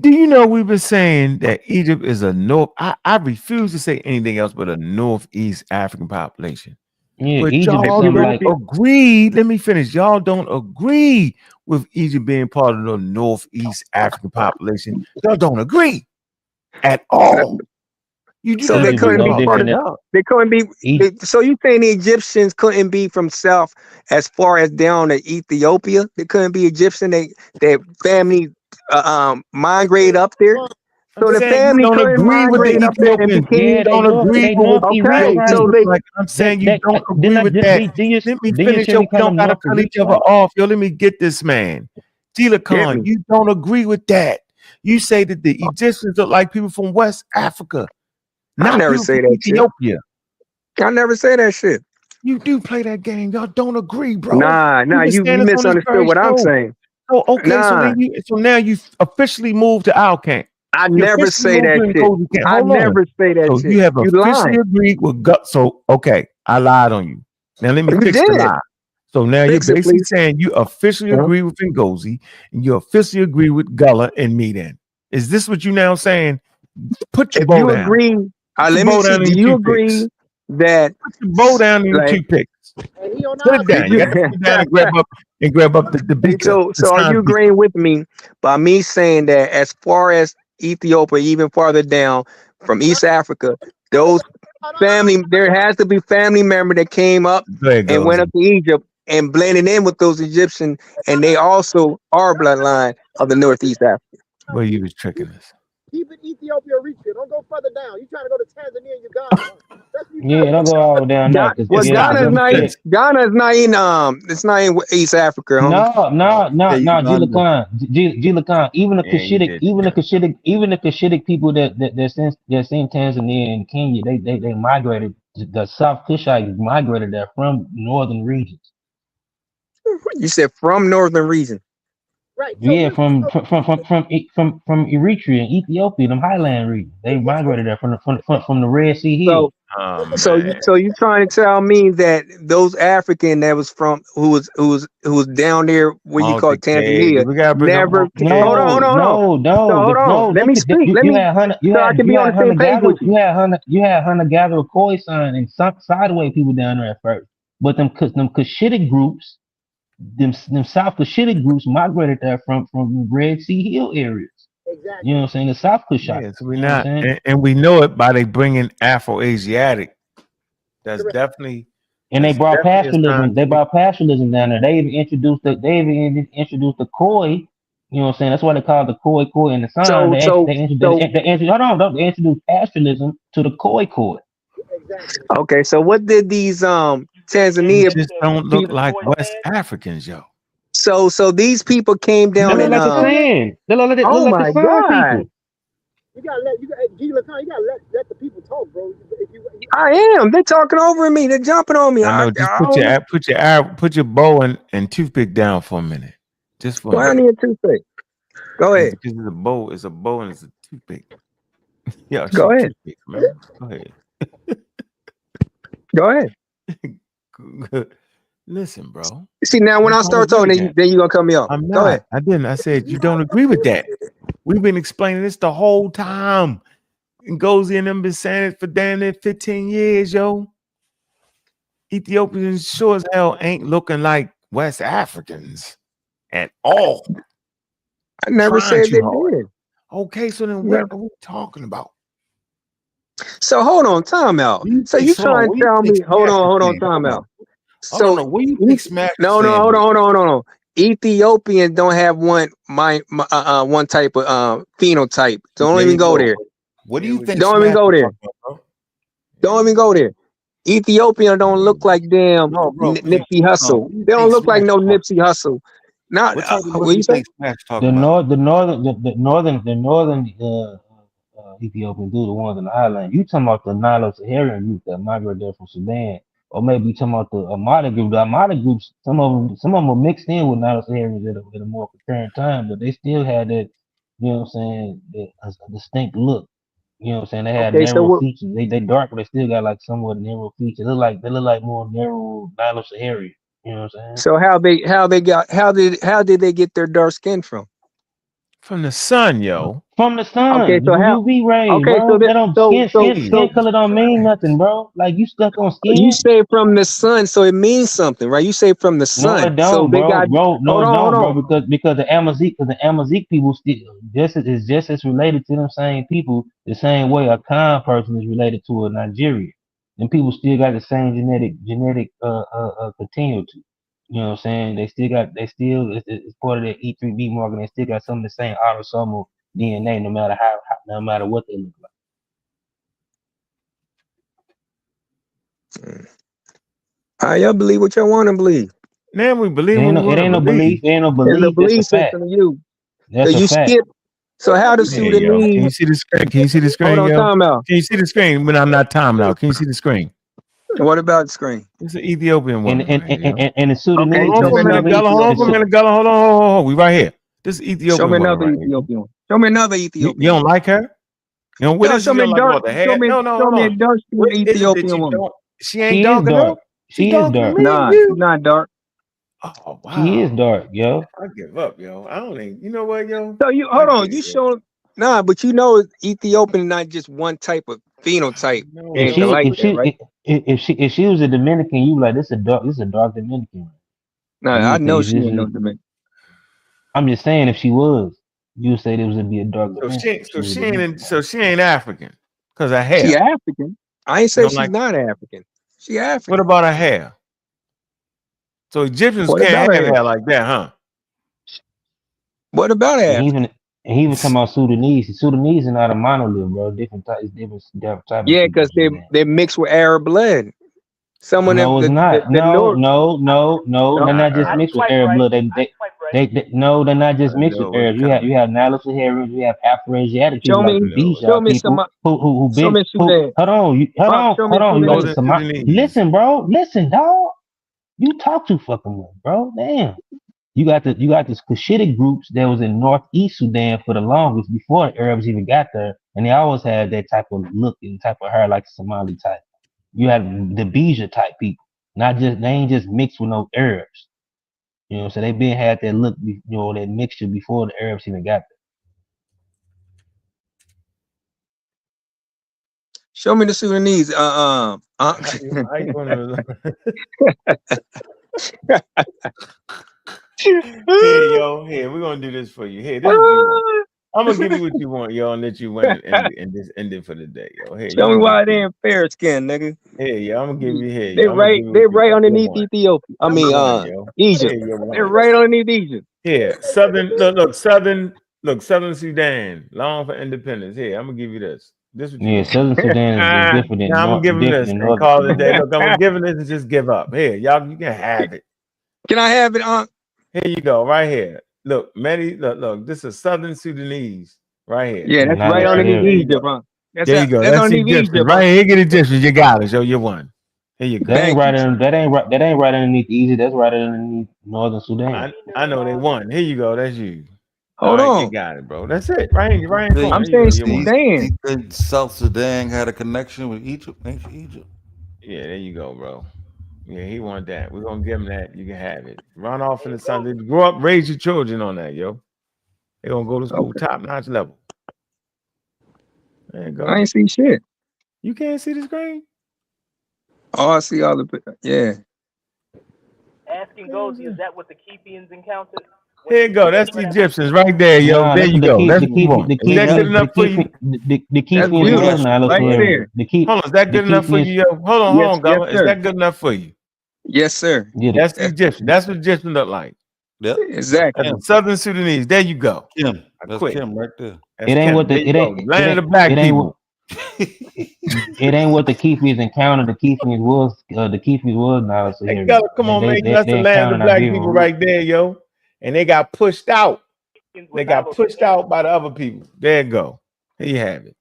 Do you know we've been saying that Egypt is a north? I refuse to say anything else but a northeast African population. Yeah, but Egypt y'all don't agree. Let me finish. Y'all don't agree with Egypt being part of the northeast African population. Y'all don't agree at all. So they couldn't be part of. They couldn't be. So you saying the Egyptians couldn't be from south as far as down to Ethiopia? They couldn't be Egyptian. Their family migrate up there. So the family don't agree with the Ethiopians. They don't agree with I'm saying you don't agree with that. Let me finish. We don't gotta cut each other off. Yo, let me get this man. Tila Khan, you don't agree with that. You say that the Egyptians look like people from West Africa. I never say that Ethiopia. Shit. I never say that shit. You do play that game. Y'all don't agree, bro. Nah, you misunderstood what I'm saying. Oh, okay. So now you officially moved to our camp. I never say that shit. I never say that shit. You have officially agreed with So okay, I lied on you. Now let me fix the lie. So now you're basically saying you officially agree with Engozi and you officially agree with Gullah and me. Then is this what you now saying? Put your bow down. Agree. Let me see. Do you agree? that put your bowl down and your like toothpicks. And he on Put it down. You got to sit down and grab up the beaker. so are you agreeing with me by me saying that as far as Ethiopia, even farther down from East Africa, those family, there has to be family member that came up and went up to Egypt and blended in with those Egyptians, and they also are bloodline of the Northeast Africa. Well, you was tricking us. Keep it Ethiopia region. Don't go further down. You trying to go to Tanzania and Uganda? Yeah, don't go all down there. Well, Ghana's not in it's not in East Africa, homie. No, G-Lacan. Even the Cushitic people that's in Tanzania and Kenya, they migrated. The South Kushites migrated there from northern regions. You said from northern region. Right. Yeah, from Eritrea and Ethiopia, them highland regions. They migrated there from the Red Sea Hill. So you trying to tell me that those African that was from who was down there what you call Tanzania never hold on. Let me speak. You had hunter gatherer Khoisan and some sideway people down there at first, but them Cushitic groups. Them South Cushitic groups migrated there from Red Sea Hill areas. Exactly. You know what I'm saying? The South Cushites. Yeah, so we're not, and we know it by they bringing Afro-Asiatic. That's definitely. And they brought pastoralism. They brought pastoralism down there. They even introduced the Khoi. You know what I'm saying? That's why they call it the Khoi and the San. They introduced pastoralism to the Khoi. Exactly. Okay, so what did these Tanzania just don't look like West Africans, yo. So these people came down and oh my God. You gotta let let the people talk, bro. I am. They're talking over me. They're jumping on me. I know. Just put your bow and toothpick down for a minute. Just for why I need a toothpick? Go ahead. Because it's a bow. It's a bow and it's a toothpick. Yeah. Go ahead. Man. Go ahead. Go ahead. Listen, bro. See, now when I start talking, then you're gonna cut me off. I'm not. Go ahead. I didn't. I said you don't agree with that. We've been explaining this the whole time. Ngozi and them been saying it for damn near 15 years, yo. Ethiopians sure as hell ain't looking like West Africans at all. I never said they did. Okay, so then what are we talking about? So hold on, time out. So you trying to tell me? Hold on, time out. So what do you think Smack? No, hold on. Ethiopians don't have one type of phenotype. Don't even go there. What do you think? Don't even go there. Don't even go there. Ethiopian don't look like damn Nipsey Hussle. They don't look like no Nipsey Hussle. Not what you say? The northern Ethiopian do the ones in the highland. You talking about the Nilo-Saharan group that migrated there from Sudan, or maybe you talking about the Amada group. The Amada groups, some of them were mixed in with Nilo-Saharans at a more current time, but they still had that, you know what I'm saying, a distinct look. You know what I'm saying? They had narrow features. They dark, but they still got like somewhat narrow features. They look like more narrow Nilo-Saharan. You know what I'm saying? So how did they get their dark skin from? From the sun, yo. From the sun. Okay, so how? UV rays, Okay, bro. Skin color don't mean nothing, bro. Like you stuck on skin. You say from the sun, so it means something, right? You say from the sun. No, it don't, so bro. They got, bro. Because the Amazigh people still is just as related to them same people the same way a Khan person is related to a Nigerian. And people still got the same genetic continuity. You know what I'm saying? It's part of their E3B market. They still got some of the same autosomal DNA, no matter what they look like. Y'all believe what y'all want to believe. Man, we believe it ain't no belief. It ain't no belief. It's a belief system. That's a fact. Skip. So how does Sudanese? Can you see the screen? Can you see the screen? Hold on, time out. Can you see the screen when I'm not timing out? Can you see the screen? What about the screen? It's an Ethiopian woman. And the Sudanese. Hold on. We right here. This is Ethiopian. Show me another Ethiopian. Show me another Ethiopian. You don't like her? You know what? Show me dark. Show me a dark Ethiopian woman. She ain't dark enough. She is dark. Nah, she's not dark. Oh wow. She is dark, yo. I give up, yo. I don't think. You know what, yo? So you hold on. You show. Nah, but you know Ethiopian is not just one type of phenotype. if she was a Dominican, you like this a dark Dominican. No, You I would say know this she ain't no is. Dominican. I'm just saying if she was, you would say there was gonna be a dark Dominican. So she ain't African because her hair. She African. I ain't say No, she's like, not African. She African. what about her hair? So Egyptians What can't about have her? hair like that, huh? What about And African? even talking about Sudanese. Sudanese is not a monolith, bro. Different type of Yeah, people. because they mix with Arab blood. Some of them No, it's not. the North. No. They're No, not just mixed with Arab blood. No, they're not just mixed with No, it's Arabs. You have Nilo-Saharan, you have Afro-Asiatic people show like me, the show Bijan me people some, who show been me Sudan. hold on, Show me hold on. You got the Northern Sudanese. Sudanese. Listen, bro. Listen, dog. You talk too fucking much, bro. Damn. You got this Cushitic groups that was in northeast Sudan for the longest before the Arabs even got there, and they always had that type of look and type of hair like the Somali type. You have the Bija type people, not just they ain't just mixed with no Arabs. You know, so they been had that look, that mixture before the Arabs even got Show me the Sudanese. How you gonna... Here, yo, here, we're gonna do this for you. Here, this is what you want. I'm gonna give you what you want, yo, and let you win and just end it for the day, yo. Here, Show me why they ain't fair skin, nigga. Here, yo, I'm gonna give you here. They Yo, I'm gonna right, give you they what you right want. underneath Ethiopia. I mean, yo. Egypt. Here, you They're want. right underneath Egypt. Here, Southern Sudan, long for independence. Here, I'm gonna give you this. This what you Yeah, want. Southern Sudan is different than Now I'm gonna give them this than and Northern call it a day. Sudan. Look, I'm giving this and just give up. Here, y'all, you can have it. Can I have it, Here you go, right here. Look, look, this is Southern Sudanese, right here. Yeah, that's right underneath Egypt, huh? There you go. That's That's underneath Egyptian, Egypt, right here. Get Egyptians. You got it. Yo, you won. Here you go. That ain't right underneath Egypt. That's right underneath Northern Sudan. I know they won. Here you go. That's you. Hold All right, on. you got it, bro. That's it. Right in corner. I'm There you saying go. You won. Sudan. You think South Sudan had a connection with Egypt? Ancient Egypt? Yeah, there you go, bro. Yeah, he want that. We're gonna give him that. You can have it. Run off in the sun. Grow up, raise your children on that, yo. They're gonna go to school top notch level. There you go. I ain't see shit. You can't see the screen? Oh, I see all the yeah. Ankh Engozi, is that what the Kepians encountered? Here you go. That's the Egyptians right there, yo. Nah, There that's you the go. That's the what you want. Is that good enough for you? The That's Keepians beautiful. was Nilo-Saharan. Hold on, is that good enough for you, yo? Hold on, Yes, Gama. Is sir. that good enough for you? Yes, sir. Yeah, That's the Egyptian. That's what Egyptian look like. Yep. Exactly. That's the Southern Sudanese. There you go. Kim. I That's quit. Kim right there. That's it ain't Kim. what the There you it go. ain't Land it of the ain't black it ain't people. it ain't what the Keepians encountered. The Keepians was Hey, Nilo-Saharan. Gullah, come on, man. That's the They land of encountered the black Iberian people roots. right there, yo. And they got pushed out. They got pushed out by the other people. There you go. There you have it.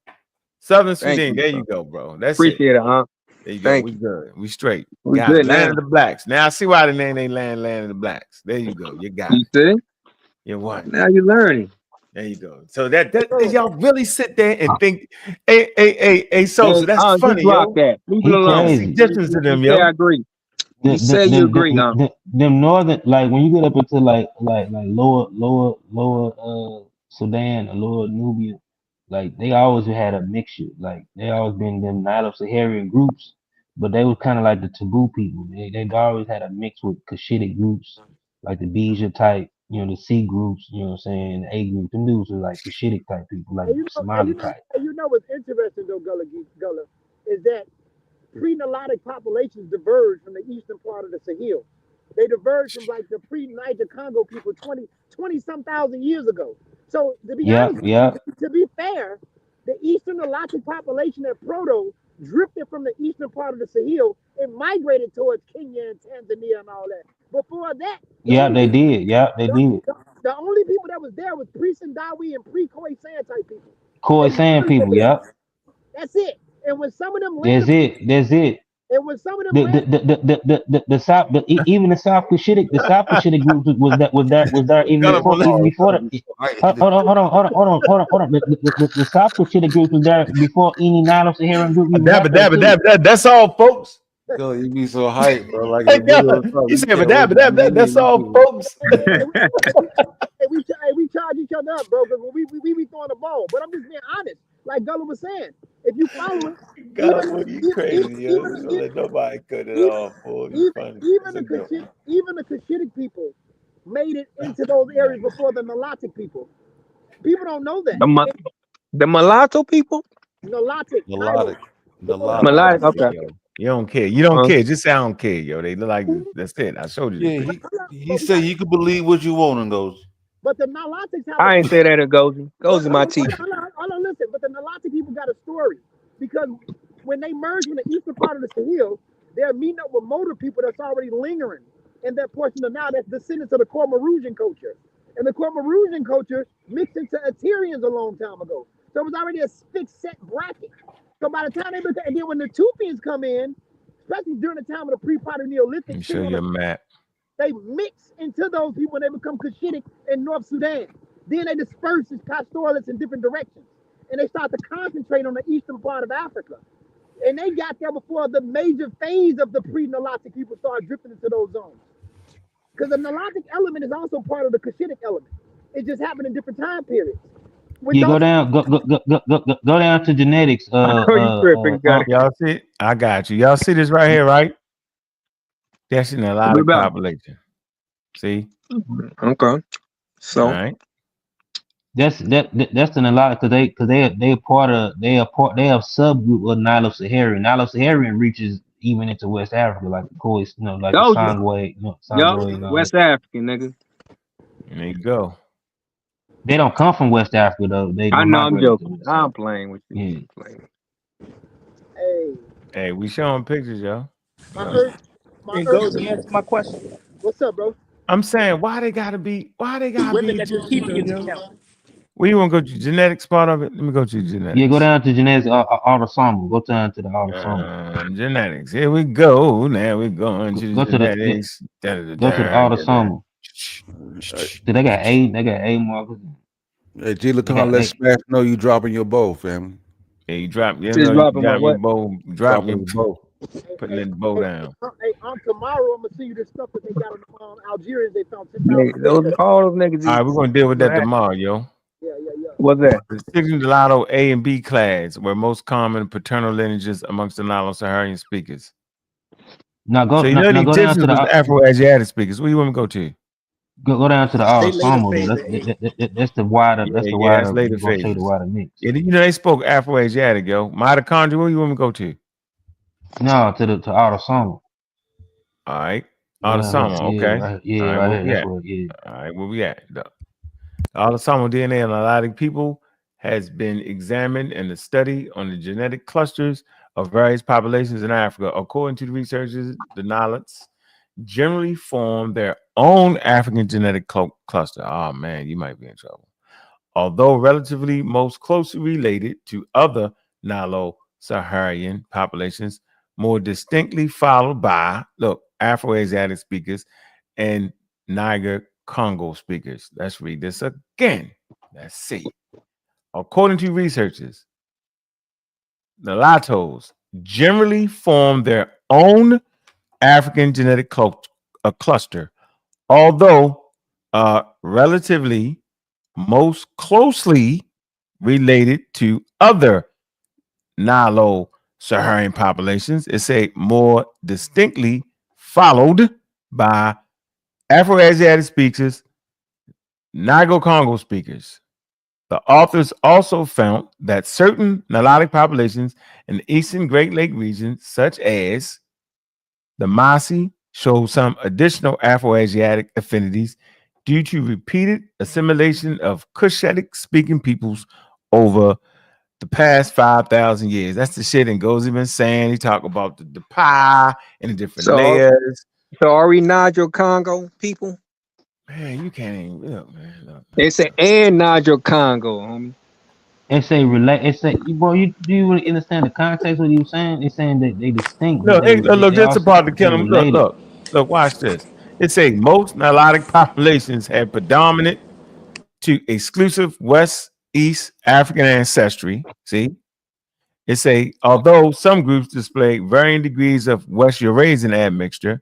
Southern Thank Sudan. you, There bro. you go, bro. That's Appreciate it, huh? There you go. Thank We you. good. We straight. We Got good it. Land now. of the blacks. Now I see why the name they land of the blacks. There you go. You got You it. see? You won. Now you're learning. There you go. So that y'all really sit there and think, hey, Sosa, that's Just funny, block yo. that. Leave it He alone. That's crazy. Egyptians to them, You say I yo. agree. You say you agree, huh? Them northern, like when you get up into like lower Sudan or lower Nubia, like they always had a mixture. Like they always been them Nilo-Saharan groups, but they was kind of like the taboo people. They've always had a mix with Cushitic groups, like the Bija type, the C groups, you know what I'm saying, the A group. Them dudes were like Cushitic type people, like Somali type. You know what's interesting though, Gullah, is that pre-Nilotic populations diverged from the eastern part of the Sahel. They diverged from like the pre-Niger Congo people 20 some thousand years ago. So to be Yeah, honest with yeah. you, to be fair, the eastern Nilotic population at Proto drifted from the eastern part of the Sahel and migrated towards Kenya and Tanzania and all that. Before that, Yeah, they did. Yeah, they did. the only people that was there was pre-Sandawi and pre-Khoisan type people. Khoisan people, yeah. That's it. And when some of them That's landed, it. and when some of them The landed, South, even the South Cushitic group was there even Gullah before gonna let hold on. The South Cushitic group was there before any Nilo-Saharan group even got there too. That's all, folks. Yo, you be so hype, bro. Like in Hey, the middle Gullah, of something. you You said, can't wait to be in that's all, too. folks. we charge each other up, bro, because we be throwing the ball. But I'm just being honest. Like Gullah was saying, If you follow it, God, boy, you crazy, yo. You don't let nobody cut it off, boy. You funny. even the Cushitic people made it into those areas before the Nilotic people. People don't know that. The mulatto people? Nilotic, Melodic. Mulatto, okay. You don't care. You don't care. Just say I don't care, yo. They look like that's it. I showed you. Yeah, he said you can believe what you want and goes. But the Nilotics have I a ain't say that it goes in my teeth. hold on, listen. But the Nilotic people got a story because when they merge from the eastern part of the Sahel, they're meeting up with Motor people that's already lingering in that portion of now that's descendants of the Cormarusian culture. And the Cormarusian culture mixed into Assyrians a long time ago. So it was already a fixed set bracket. So by the time they become, and then when the Tupians come in, especially during the time of the pre-Proto Neolithic, Let me show you a map. they mix into those people and they become Cushitic in North Sudan. Then they disperse as pastoralists in different directions. And they start to concentrate on the eastern part of Africa. And they got there before the major phase of the pre-Nilotic people started drifting into those zones. Because the Nilotic element is also part of the Cushitic element. It just happened in different time periods. Yeah, go down to genetics. You tripping, got it. Y'all see? I got you. Y'all see this right here, right? That's in a lot of population. See? Okay. So all right. That's in a lot because they a subgroup of Nilo-Saharan. Nilo-Saharan reaches even into West Africa, like the Khoisan, like the Sangwe, Yup, West African nigga. There you go. They don't come from West Africa though. I know I'm joking. I'm playing with you. Hey. Hey, we showing pictures, yo. Answer my question. What's up, bro? I'm saying why they gotta be Women that just keep Egyptian, it yo? together. Where you want to go to genetics part of it? Let me go to genetics. Yeah, go down to genetics, autosomal. Go down to the autosomal. Genetics. Here we go. Now we're going to go genetics. Go to the autosomal. They got A markers. Hey, G Lacan, let Smash know you dropping your bow, family. Yeah, you drop. You Just know, dropping your what? bow. Dropping your bow. Putting that bow down. Hey, tomorrow I'm gonna see you this stuff that they got on Algerians. They found 10,000. All those niggas. All right, we're gonna deal with that tomorrow, yo. Yeah. What's that? The Sigma Mulatto A and B clades were most common paternal lineages amongst the Nilo-Saharan speakers. Now go. So you know the Egyptians was Afro-Asiatic speakers. Where you want to go to? Go down to the autosomal. That's the wider. That's the wider. That's later You're gonna say phases. the wider mix. Yeah, you know they spoke Afro-Asiatic, yo. Mitochondria. Where you want to go to? No, to autosomal. All right, autosomal. Okay. Right here. All right, where we at? The autosomal DNA in a lot of people has been examined in the study on the genetic clusters of various populations in Africa. According to the researchers, the Nilots generally form their own African genetic cluster. Oh man, you might be in trouble. Although relatively most closely related to other Nilo-Saharan populations, more distinctly followed by, Afro-Asiatic speakers and Niger-Congo speakers. Let's read this again. Let's see. According to researchers, the Nilotos generally form their own African genetic cluster, although relatively most closely related to other Nilo-Saharan populations. It's a more distinctly followed by Afro-Asiatic speakers, Niger-Congo speakers. The authors also found that certain Nilotic populations in the eastern Great Lake region, such as the Masi, show some additional Afro-Asiatic affinities due to repeated assimilation of Cushitic-speaking peoples over the past 5,000 years. That's the shit Engozi been saying. He talk about the pie and the different layers. So are we Niger Congo people? Man, you can't even look, man. Look. They say and Niger Congo, homie. It say relate. It say, bro, do you really understand the context of what you saying? It's saying that they distinct. Look, look, this is a part to kill them. Related. Look, watch this. It say most Nilotic populations have predominant to exclusive West East African ancestry. See, it say although some groups display varying degrees of West Eurasian admixture,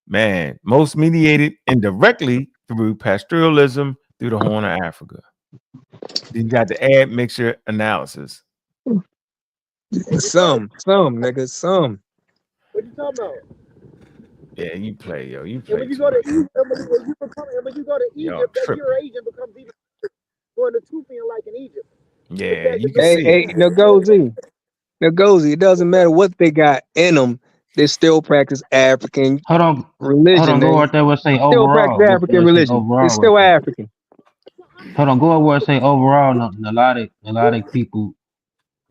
man, most mediated indirectly through pastoralism through the Horn of Africa. Then you got the admixture analysis. Some, nigga, some. What you talking about? Yeah, you play, yo. You And play when you too go to much. Egypt, and when you go to Y'all Egypt, that tripping. your agent becomes even going to Tufian like in Egypt. Yeah, you can Hey, see hey, it. Ngozi. It doesn't matter what they got in them. They still practice African Hold on, religion, go man. right there. Where it say Still practice overall? Go African where it say religion. It's overall right still there. African. Hold on, go up where it say overall. A lot of people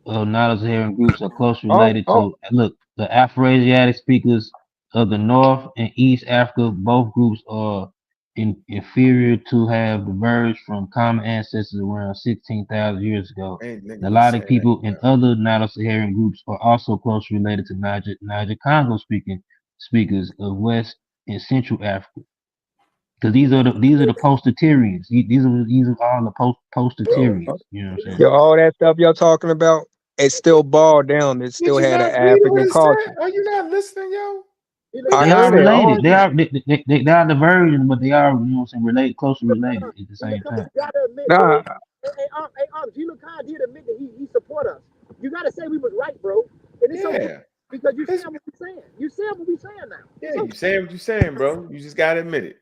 non-Saharan groups are closely Oh, related oh, to. Look, the Afro-Asiatic speakers of the North and East Africa. Both groups are inferior to have diverged from common ancestors around 16,000 years ago. Ain't nigga didn't say Melodic that. people in other Nilo-Saharan groups are also closely related to Niger Congo speakers of West and Central Africa. Because these are the post-Tyrians. These are all the post-Tyrians. You know what I'm saying? yo, all that stuff y'all talking about, it's still boiled down. It Did still you had an not read what African it culture. said? Are you not listening, yo? We I They not are heard it saying all. related. nothing. They are divergent, but they are, you know what I'm saying, closely related at the And the same company time. gotta admit, Nah, bro. Gina Khan did admit that he support us. You gotta say we was right, bro. And it's okay Yeah. because you It's, saying what we saying. You saying what we saying now. yeah, It's you okay. saying what you saying, bro. You just gotta admit it.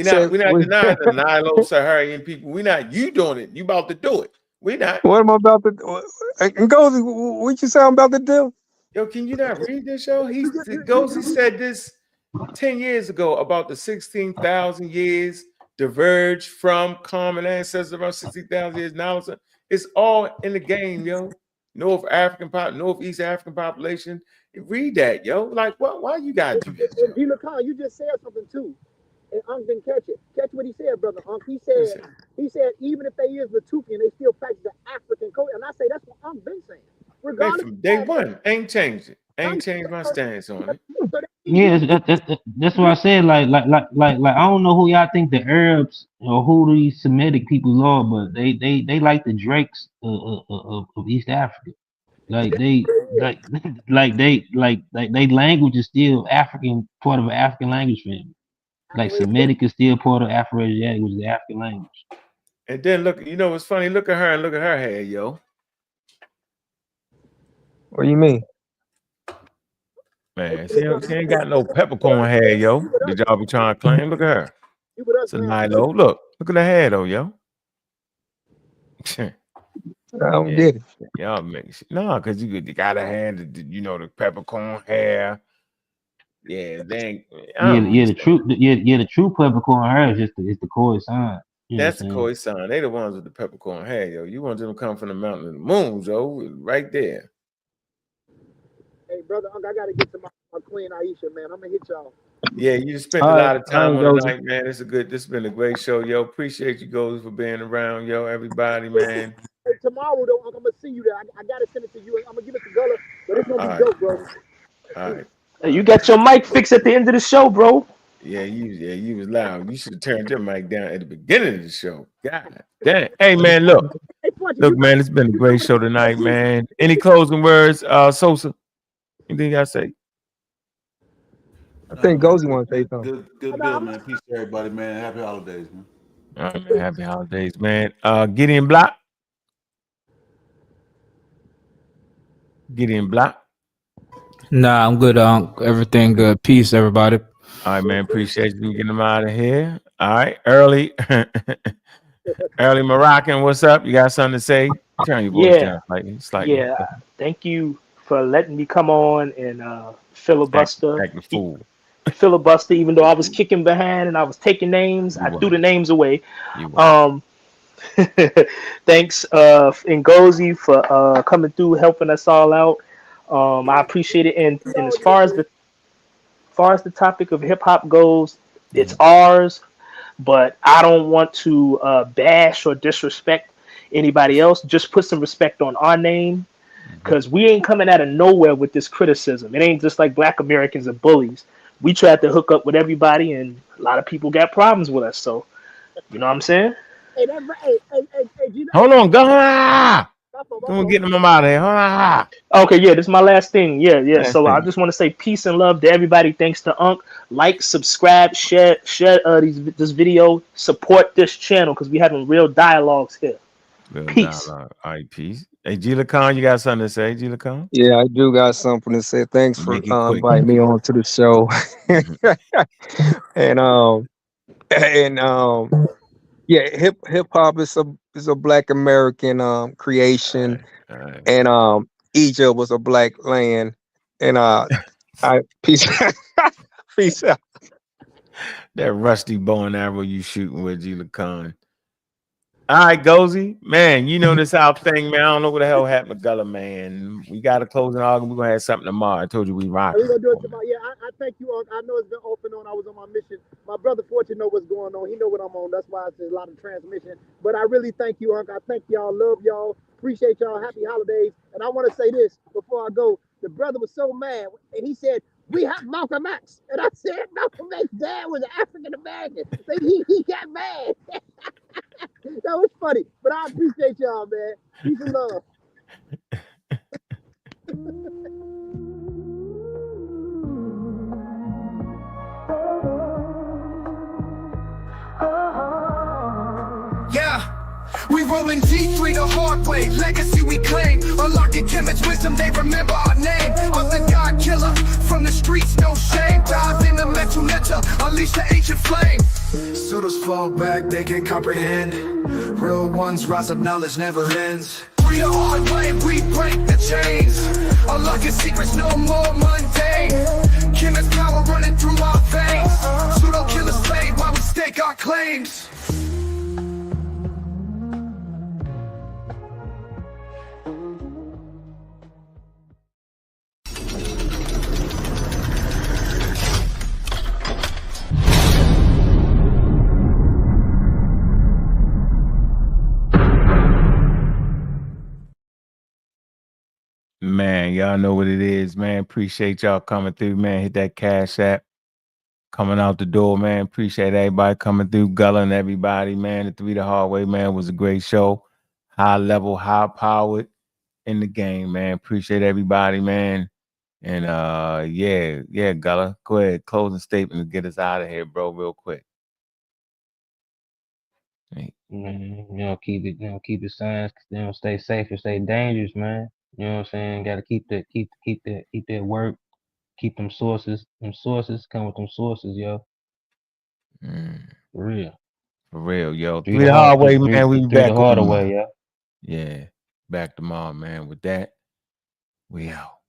say We not denying the Nilo-Saharan people. We not you doing it. You about to do it. We not. what am I about to? Ngozi, what you say I'm about to do? Yo, can you not read this, yo? He You, you, goes, he you, said this 10 years ago about the 16,000 years diverged from common ancestors around 60,000 years. Now it's all in the game, yo. Northeast African population. Read that, yo. Like, what? Why you gotta do this, yo? and Gina Khan, you just said something too. And Unc didn't catch it. Catch what he said, brother Unc. Listen, He said, even if they is Latufian, they still practice the African culture. And I say that's what Unc been saying. man, Regardless from day of one, ain't changed it. Ain't Unc, changed my stance on it. so that means Yeah, that's what I said. Like I don't know who y'all think the Arabs or who these Semitic people are, but they like the Drakes of East Africa. Like they like they language is still African, part of an African language family. Like Semitic is still part of Afro-Asiatic, which is the African language. And then look, you know what's funny? Look at her and look at her hair, yo. What do you mean? Man, she ain't got no peppercorn hair, yo. Did y'all be trying to claim? Look at her. you with us It's a now. Nilo. Look at the hair though, yo. I don't Yeah, get it. y'all make no, because you gotta have the peppercorn hair. Yeah, then I don't understand. The true peppercorn hair is just is the Khoisan. You know what That's the I'm saying? Khoisan. They the ones with the peppercorn hair, yo. You want them to come from the mountain of the moon, yo, right there. Hey, brother Unc, I got to get to my queen Aisha, man. I'm going to hit y'all. Yeah, you spent a All right, lot of time on the Ngozi. night, man. This has been a great show, yo. Appreciate you guys for being around, yo. Everybody, man. Hey, tomorrow, though, Unc, I'm going to see you there. I got to send it to you. I'm going to give it to Gullah, but it's going to All be right, dope, bro. all right, Hey, all you right. got your mic fixed at the end of the show, bro. Yeah, you was loud. You should have turned your mic down at the beginning of the show. God damn. Hey man, Hey, Punch, look, man, it's been a great show tonight, man. Any closing words, Sosa? Anything I say? I Nah, think man, Ngozi want to say something. good deal, man. Peace to everybody, man. Happy holidays, man. All right, man. Happy holidays, man. Gideon Block. Gideon Block. Nah, I'm good. Everything good. Peace, everybody. All right, man. Appreciate you getting them out of here. All right, early. Early Moroccan, what's up? You got something to say? Turn your voice Yeah, down slightly. yeah. Thank you for letting me come on and filibuster. Act the fool. Filibuster, even though I was kicking behind and I was taking names, You I threw was. the names away. You was. Um, thanks, Ngozi, for coming through, helping us all out. I appreciate it. And as far as the topic of hip hop goes, it's ours. But I don't want to bash or disrespect anybody else. Just put some respect on our name, because we ain't coming out of nowhere with this criticism. It ain't just like Black Americans are bullies. We tried to hook up with everybody, and a lot of people got problems with us. So, you know what I'm saying? Hey, that's right. Hey, Gina. Hold on, go. My fault, my Come on, fault. get them out of here. Hold on. Okay, yeah, this is my last thing. Yeah. Last So I thing. just want to say peace and love to everybody. Thanks to Unc. Like, subscribe, share this video. Support this channel because we having real dialogues here. Real Peace. dialogue. All right, peace. Hey, Gila Khan, you got something to say, Gila Khan? Yeah, I do got something to say. Thanks for Make it quick. inviting me on to the show. and yeah, hip hop is a Black American creation, and Egypt was a Black land. And I peace peace out. That rusty bow and arrow you shooting with, Gila Khan. All right, Gozy, man, you know this our thing, man. I don't know what the hell happened to Gullah, man. We got a closing argument. We're gonna have something tomorrow. I told you we rock. We're gonna do it tomorrow. Yeah, I thank you. I know it's been off and on. I was on my mission. My brother Fortune know what's going on. He know what I'm on. That's why it's a lot of transmission. But I really thank you, Unc. I thank y'all. Love y'all. Appreciate y'all. Happy holidays. And I want to say this before I go. The brother was so mad, and he said, "We have Malcolm X," and I said, "Malcolm X's dad was African American." So he got mad. That was funny. But I appreciate y'all, man. Peace and love. Yeah. We rolling G3 the hard way, legacy we claim. Unlocking Kemet's wisdom, they remember our name. I'm the God killer, from the streets, no shame. Dive in the mental litter, unleash the ancient flame. Pseudos fall back, they can't comprehend. Real ones rise up, knowledge never ends. Free the hard way, we break the chains. Unlocking secrets, no more mundane. Kemet's power running through our veins. Pseudo killer slave, while we stake our claims. Man, y'all know what it is, man. Appreciate y'all coming through, man. Hit that Cash App. Coming out the door, man. Appreciate everybody coming through. Gullah and everybody, man. The 3 the Hard Way, man, was a great show. High level, high powered in the game, man. Appreciate everybody, man. And yeah, Gullah. Go ahead. Closing statement to get us out of here, bro, real quick. Keep it science, stay safe and stay dangerous, man. You know what I'm saying? Gotta keep that work, keep them sources. Them sources come with them sources, yo. For real. For real, yo. 3 the Hard Way, man. We be back the harder on way, yo. Yeah. Back tomorrow, man. With that, we out.